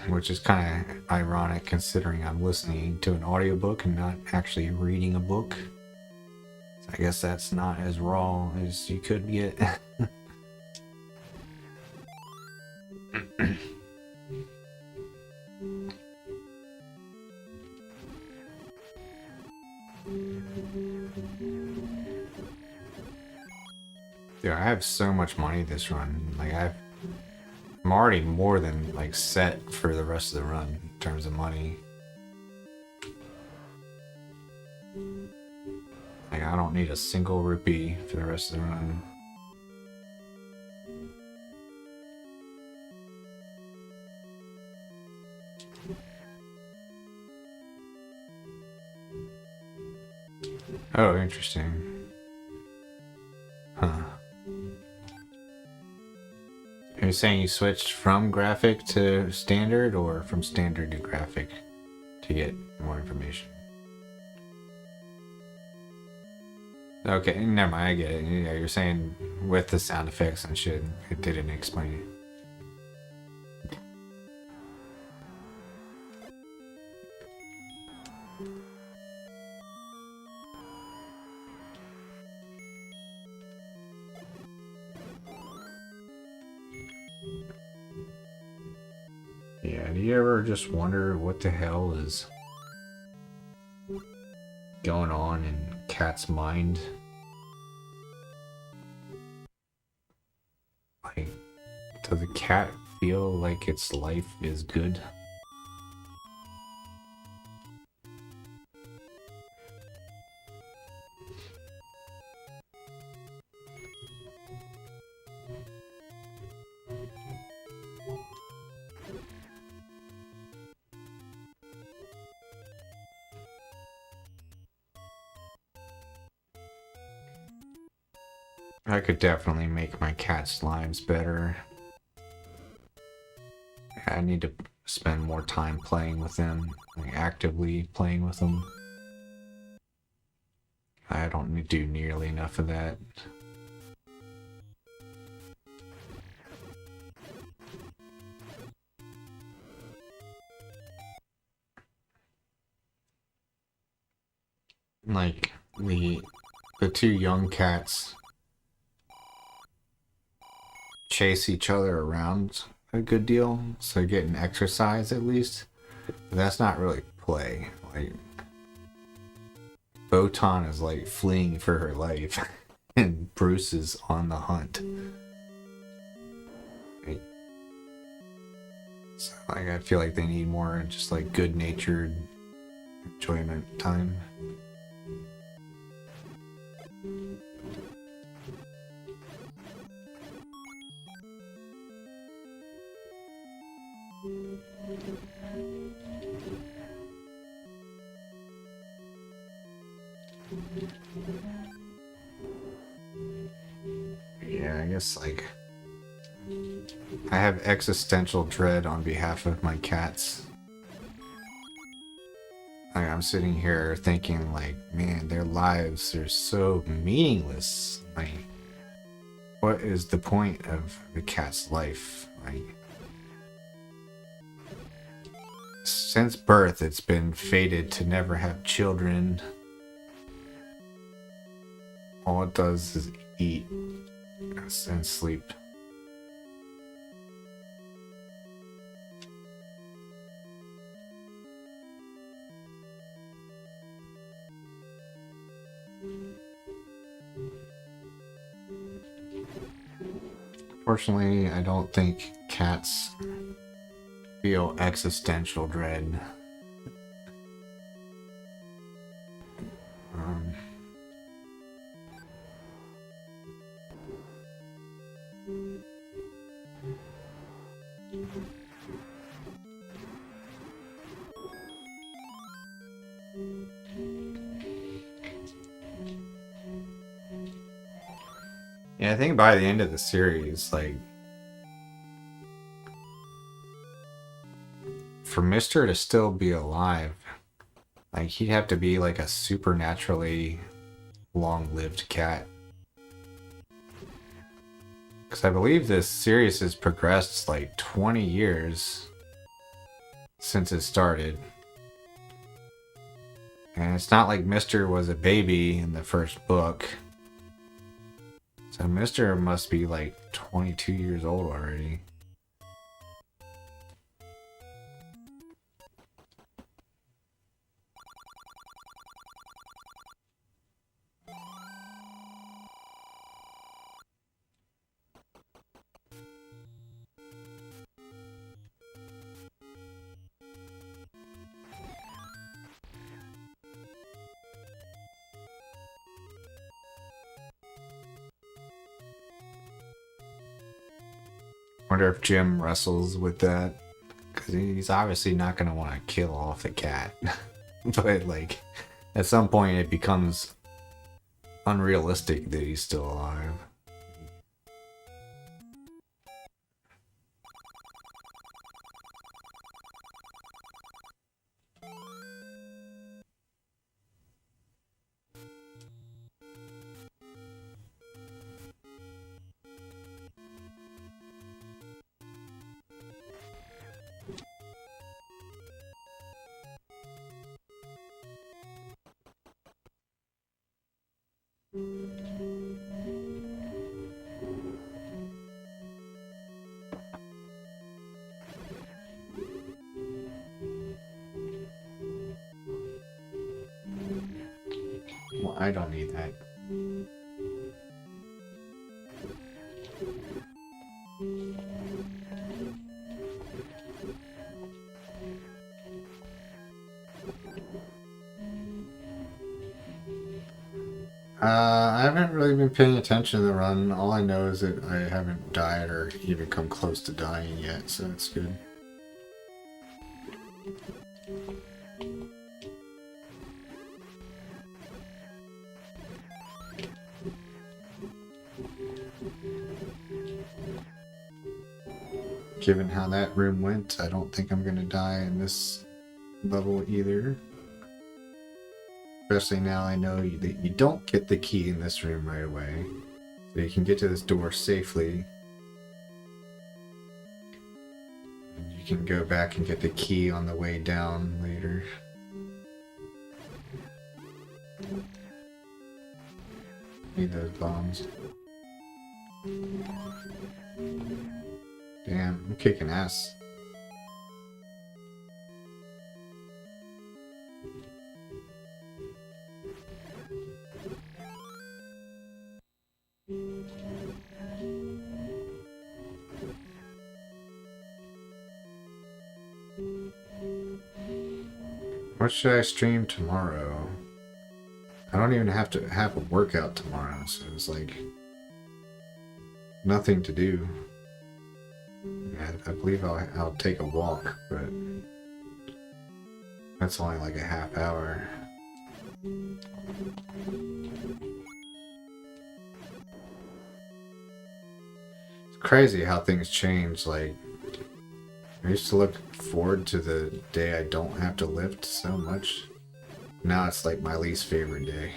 Which is kind of ironic considering I'm listening to an audiobook and not actually reading a book. So I guess that's not as raw as you could get. Dude, I have so much money this run. I'm already more than set for the rest of the run in terms of money. I don't need a single rupee for the rest of the run. Oh, interesting. Huh. Are you saying you switched from graphic to standard or from standard to graphic to get more information? Okay, never mind, I get it. Yeah, you're saying with the sound effects and shit, it didn't explain it. Yeah, do you ever just wonder what the hell is going on in Cat's mind? Does the cat feel like its life is good? I could definitely make my cat's lives better. I need to spend more time playing with them, actively playing with them. I don't do nearly enough of that. like the two young cats chase each other around a good deal, so they're getting exercise at least. But that's not really play. Like Botan is like fleeing for her life, and Bruce is on the hunt. So, like, I feel like they need more just like good-natured enjoyment time. Yeah, I guess like I have existential dread on behalf of my cats. Like, I'm sitting here thinking like, man, their lives are so meaningless. Like, what is the point of the cat's life? Like, since birth, it's been fated to never have children. All it does is eat and sleep. Fortunately, I don't think cats feel existential dread. Yeah, I think by the end of the series, like, for Mister to still be alive, like, he'd have to be like a supernaturally long-lived cat. Because I believe this series has progressed like 20 years since it started. And it's not like Mister was a baby in the first book. So Mister must be like 22 years old already. Wonder if Jim wrestles with that, because he's obviously not going to want to kill off the cat. But like, at some point it becomes unrealistic that he's still alive. Well, I don't need that. I haven't really been paying attention to the run. All I know is that I haven't died or even come close to dying yet, so it's good. Given how that room went, I don't think I'm gonna die in this level either. Especially now I know that you don't get the key in this room right away. So you can get to this door safely. And you can go back and get the key on the way down later. Need those bombs. Damn, I'm kicking ass. What should I stream tomorrow? I don't even have to have a workout tomorrow, so it's like nothing to do. Yeah, I believe I'll take a walk, but that's only like a half hour. It's crazy how things change. Like, I used to look forward to the day I don't have to lift so much. Now it's like my least favorite day.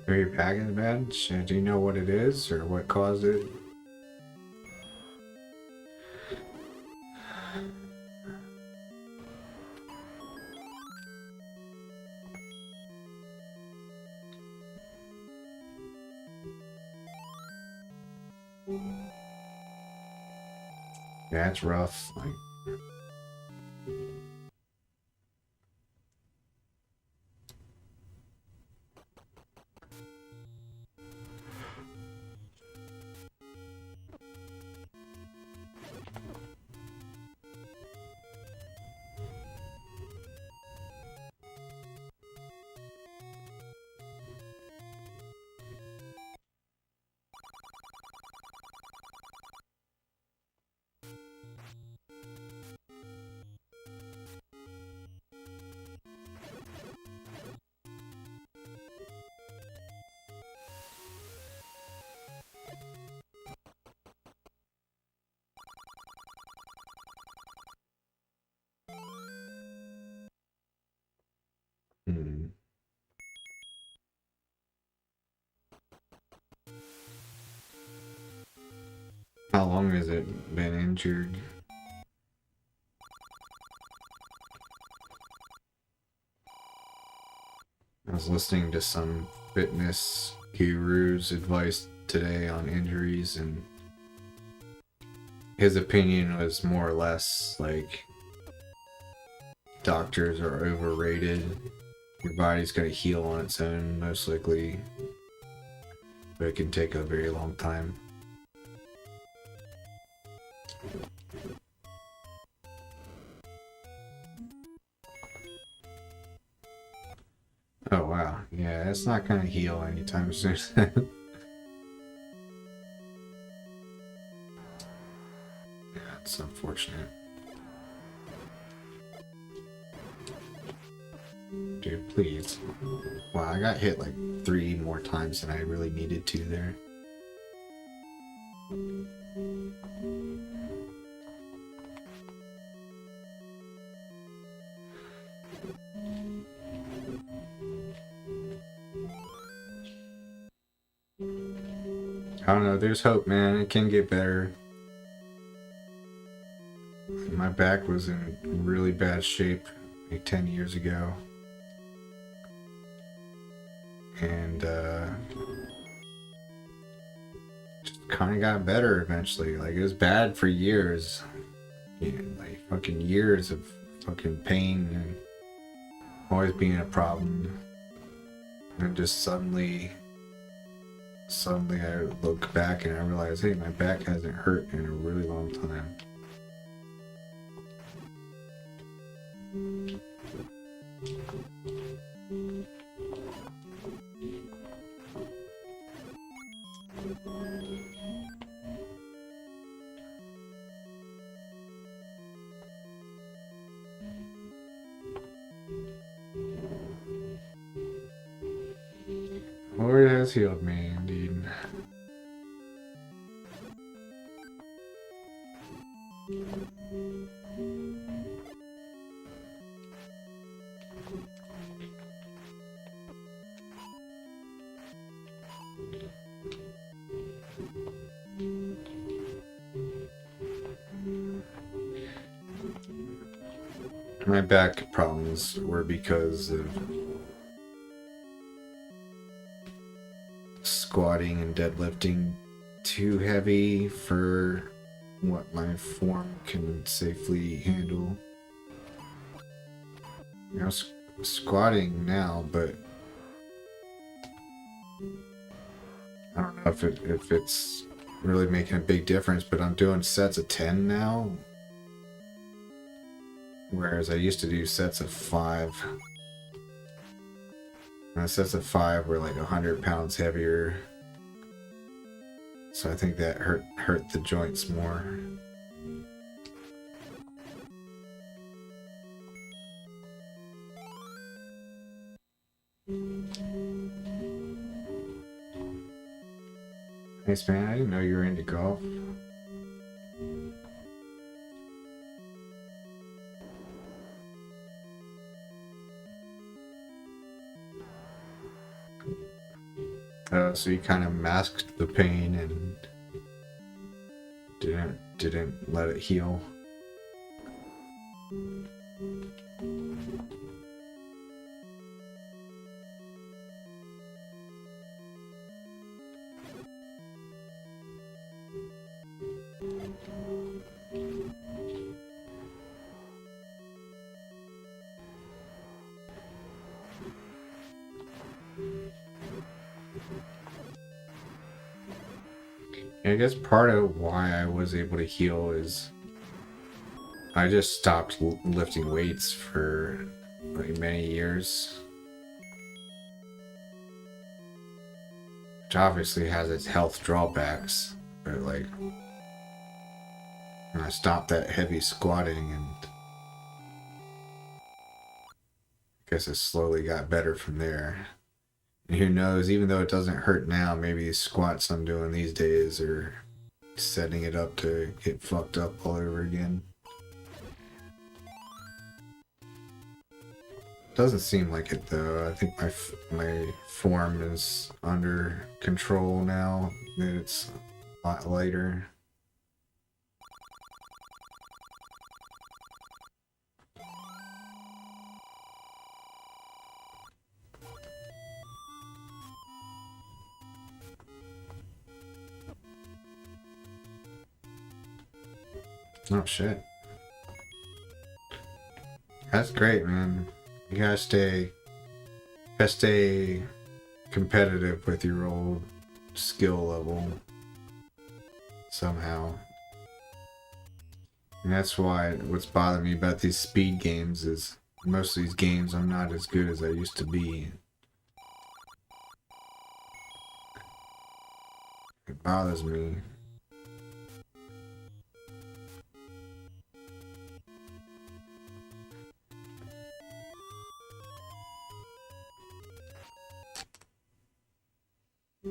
Are your package bad? Do you know what it is or what caused it? Yeah, it's rough. Like, hmm. How long has it been injured? I was listening to some fitness guru's advice today on injuries, and his opinion was more or less like doctors are overrated. Your body's gonna heal on its own, most likely, but it can take a very long time. Oh wow, yeah, it's not gonna heal anytime soon. Yeah, it's unfortunate. Dude, please. Wow, I got hit like 3 more times than I really needed to there. I don't know, there's hope, man. It can get better. My back was in really bad shape like 10 years ago. And just kind of got better eventually. Like, it was bad for years. Yeah, like fucking years of fucking pain and always being a problem. And just suddenly I look back and I realize, hey, my back hasn't hurt in a really long time. Where has has healed me, indeed. My back problems were because of squatting and deadlifting too heavy for what my form can safely handle. You know, squatting now, but I don't know if it's really making a big difference. But I'm doing sets of 10 now, whereas I used to do sets of 5. And the sets of 5 were like 100 pounds heavier. So I think that hurt the joints more. Thanks, man. I didn't know you were into golf. So you kind of masked the pain and didn't let it heal. I guess part of why I was able to heal is I just stopped lifting weights for like many years. Which obviously has its health drawbacks, but like when I stopped that heavy squatting, and I guess it slowly got better from there. And who knows, even though it doesn't hurt now, maybe these squats I'm doing these days are setting it up to get fucked up all over again. Doesn't seem like it though. I think my form is under control now that it's a lot lighter. Oh shit. That's great, man. You gotta stay competitive with your old skill level somehow. And that's why what's bothering me about these speed games is most of these games I'm not as good as I used to be. It bothers me.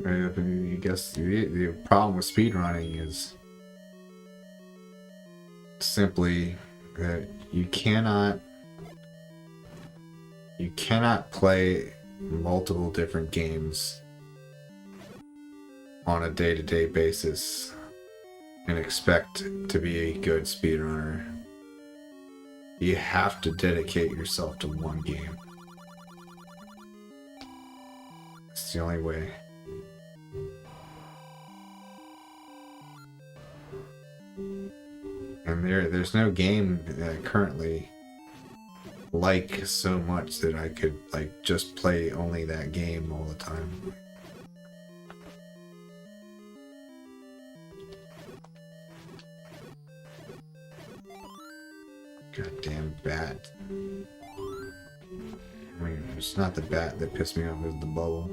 I guess the problem with speedrunning is simply that you cannot play multiple different games on a day-to-day basis and expect to be a good speedrunner. You have to dedicate yourself to one game. It's the only way. And there's no game that I currently like so much that I could like just play only that game all the time. Goddamn bat. I mean, it's not the bat that pissed me off, it's the bubble.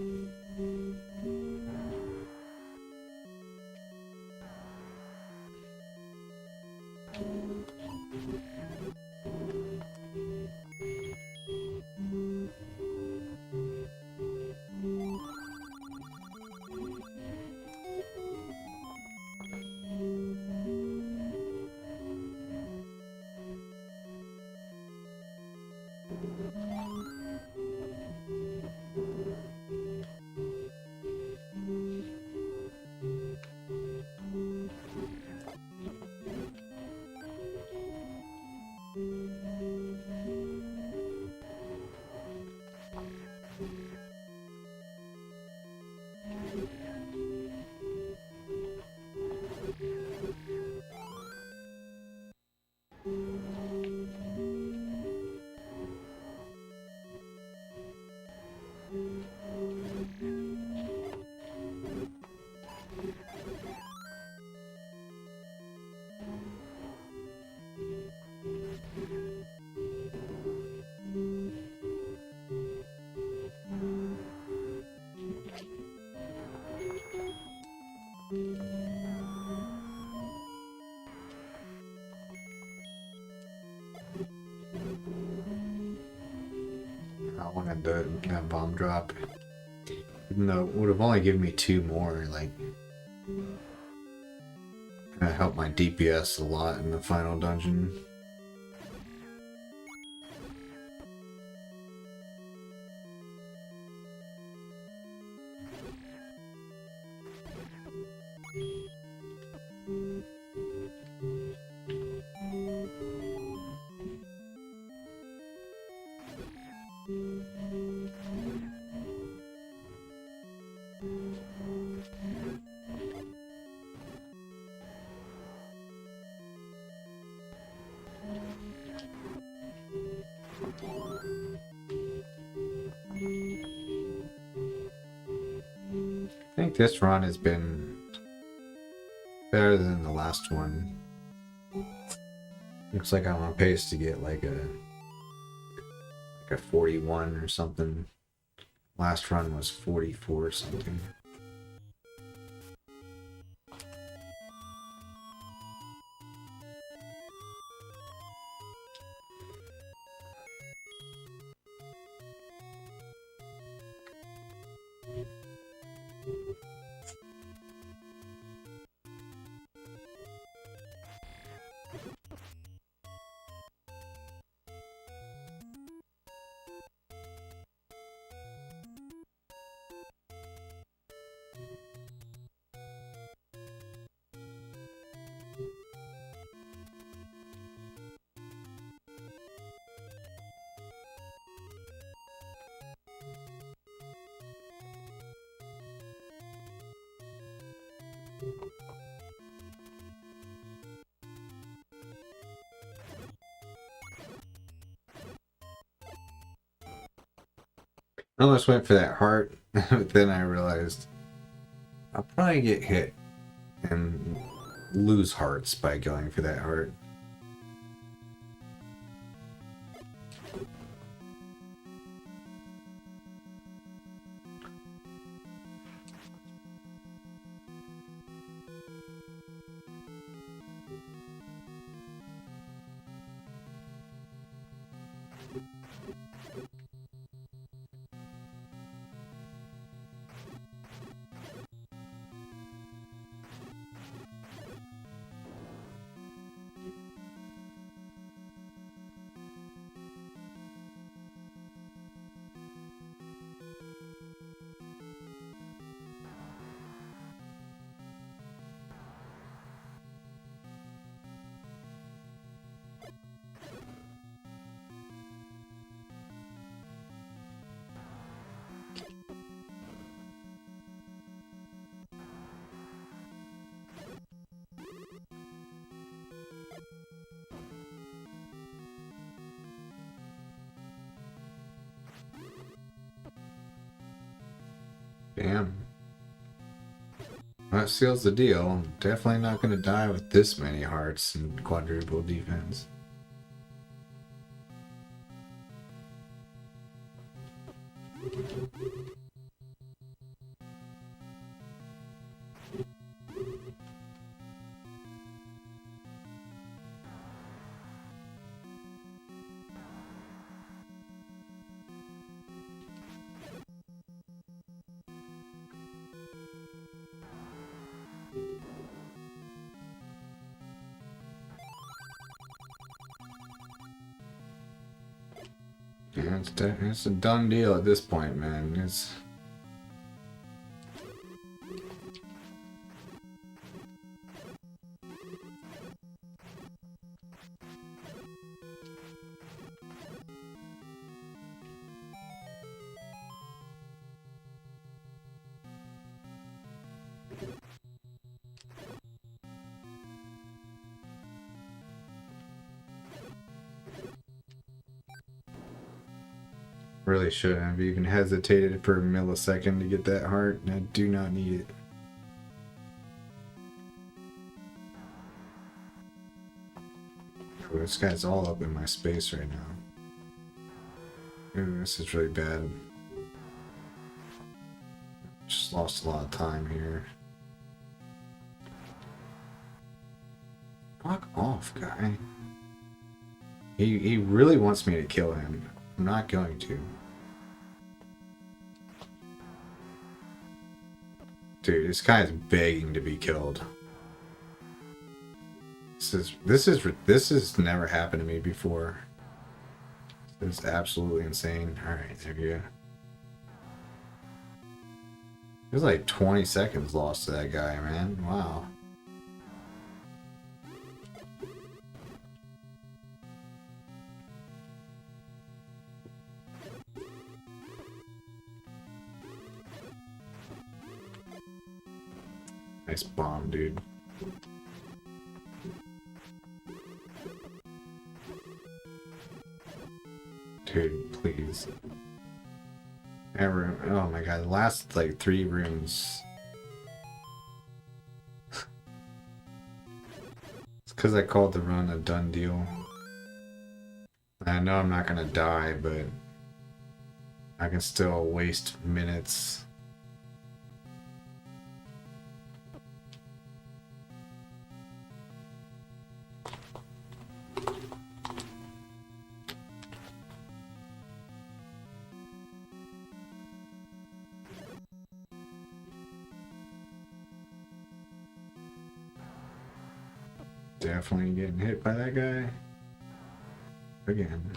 I wanted that bomb drop. Even though it would have only given me 2 more, like, that helped my DPS a lot in the final dungeon. I think this run has been better than the last one. Looks like I'm on pace to get like a 41 or something. Last run was 44 or something. I almost went for that heart, but then I realized I'll probably get hit and lose hearts by going for that heart. Damn. That seals the deal. Definitely not going to die with this many hearts and quadruple defense. Yeah, it's a done deal at this point, man. It's really shouldn't have even hesitated for a millisecond to get that heart. I do not need it. Oh, this guy's all up in my space right now. Ooh, this is really bad. Just lost a lot of time here. Fuck off, guy. He really wants me to kill him. I'm not going to. Dude, this guy is begging to be killed. This has never happened to me before. This is absolutely insane. Alright, there you go. There's like 20 seconds lost to that guy, man. Wow. Nice bomb, dude. Dude, please. Ever. Oh my god, the last like 3 rooms. It's because I called the run a done deal. I know I'm not gonna die, but I can still waste minutes. Definitely getting hit by that guy. Again.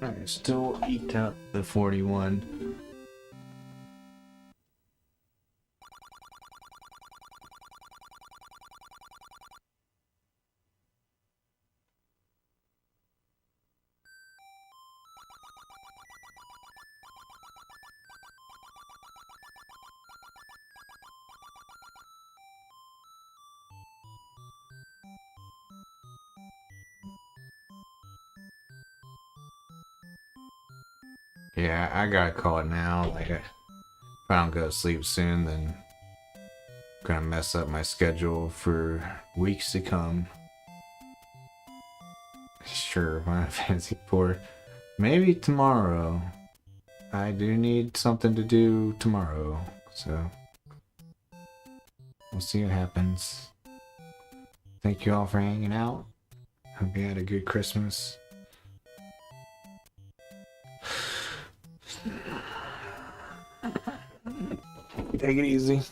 I still eked out the 41. Yeah, I gotta call it now. Like, if I don't go to sleep soon, then I'm gonna mess up my schedule for weeks to come. Sure, Final Fantasy 4. Maybe tomorrow. I do need something to do tomorrow. So we'll see what happens. Thank you all for hanging out. Hope you had a good Christmas. Take it easy.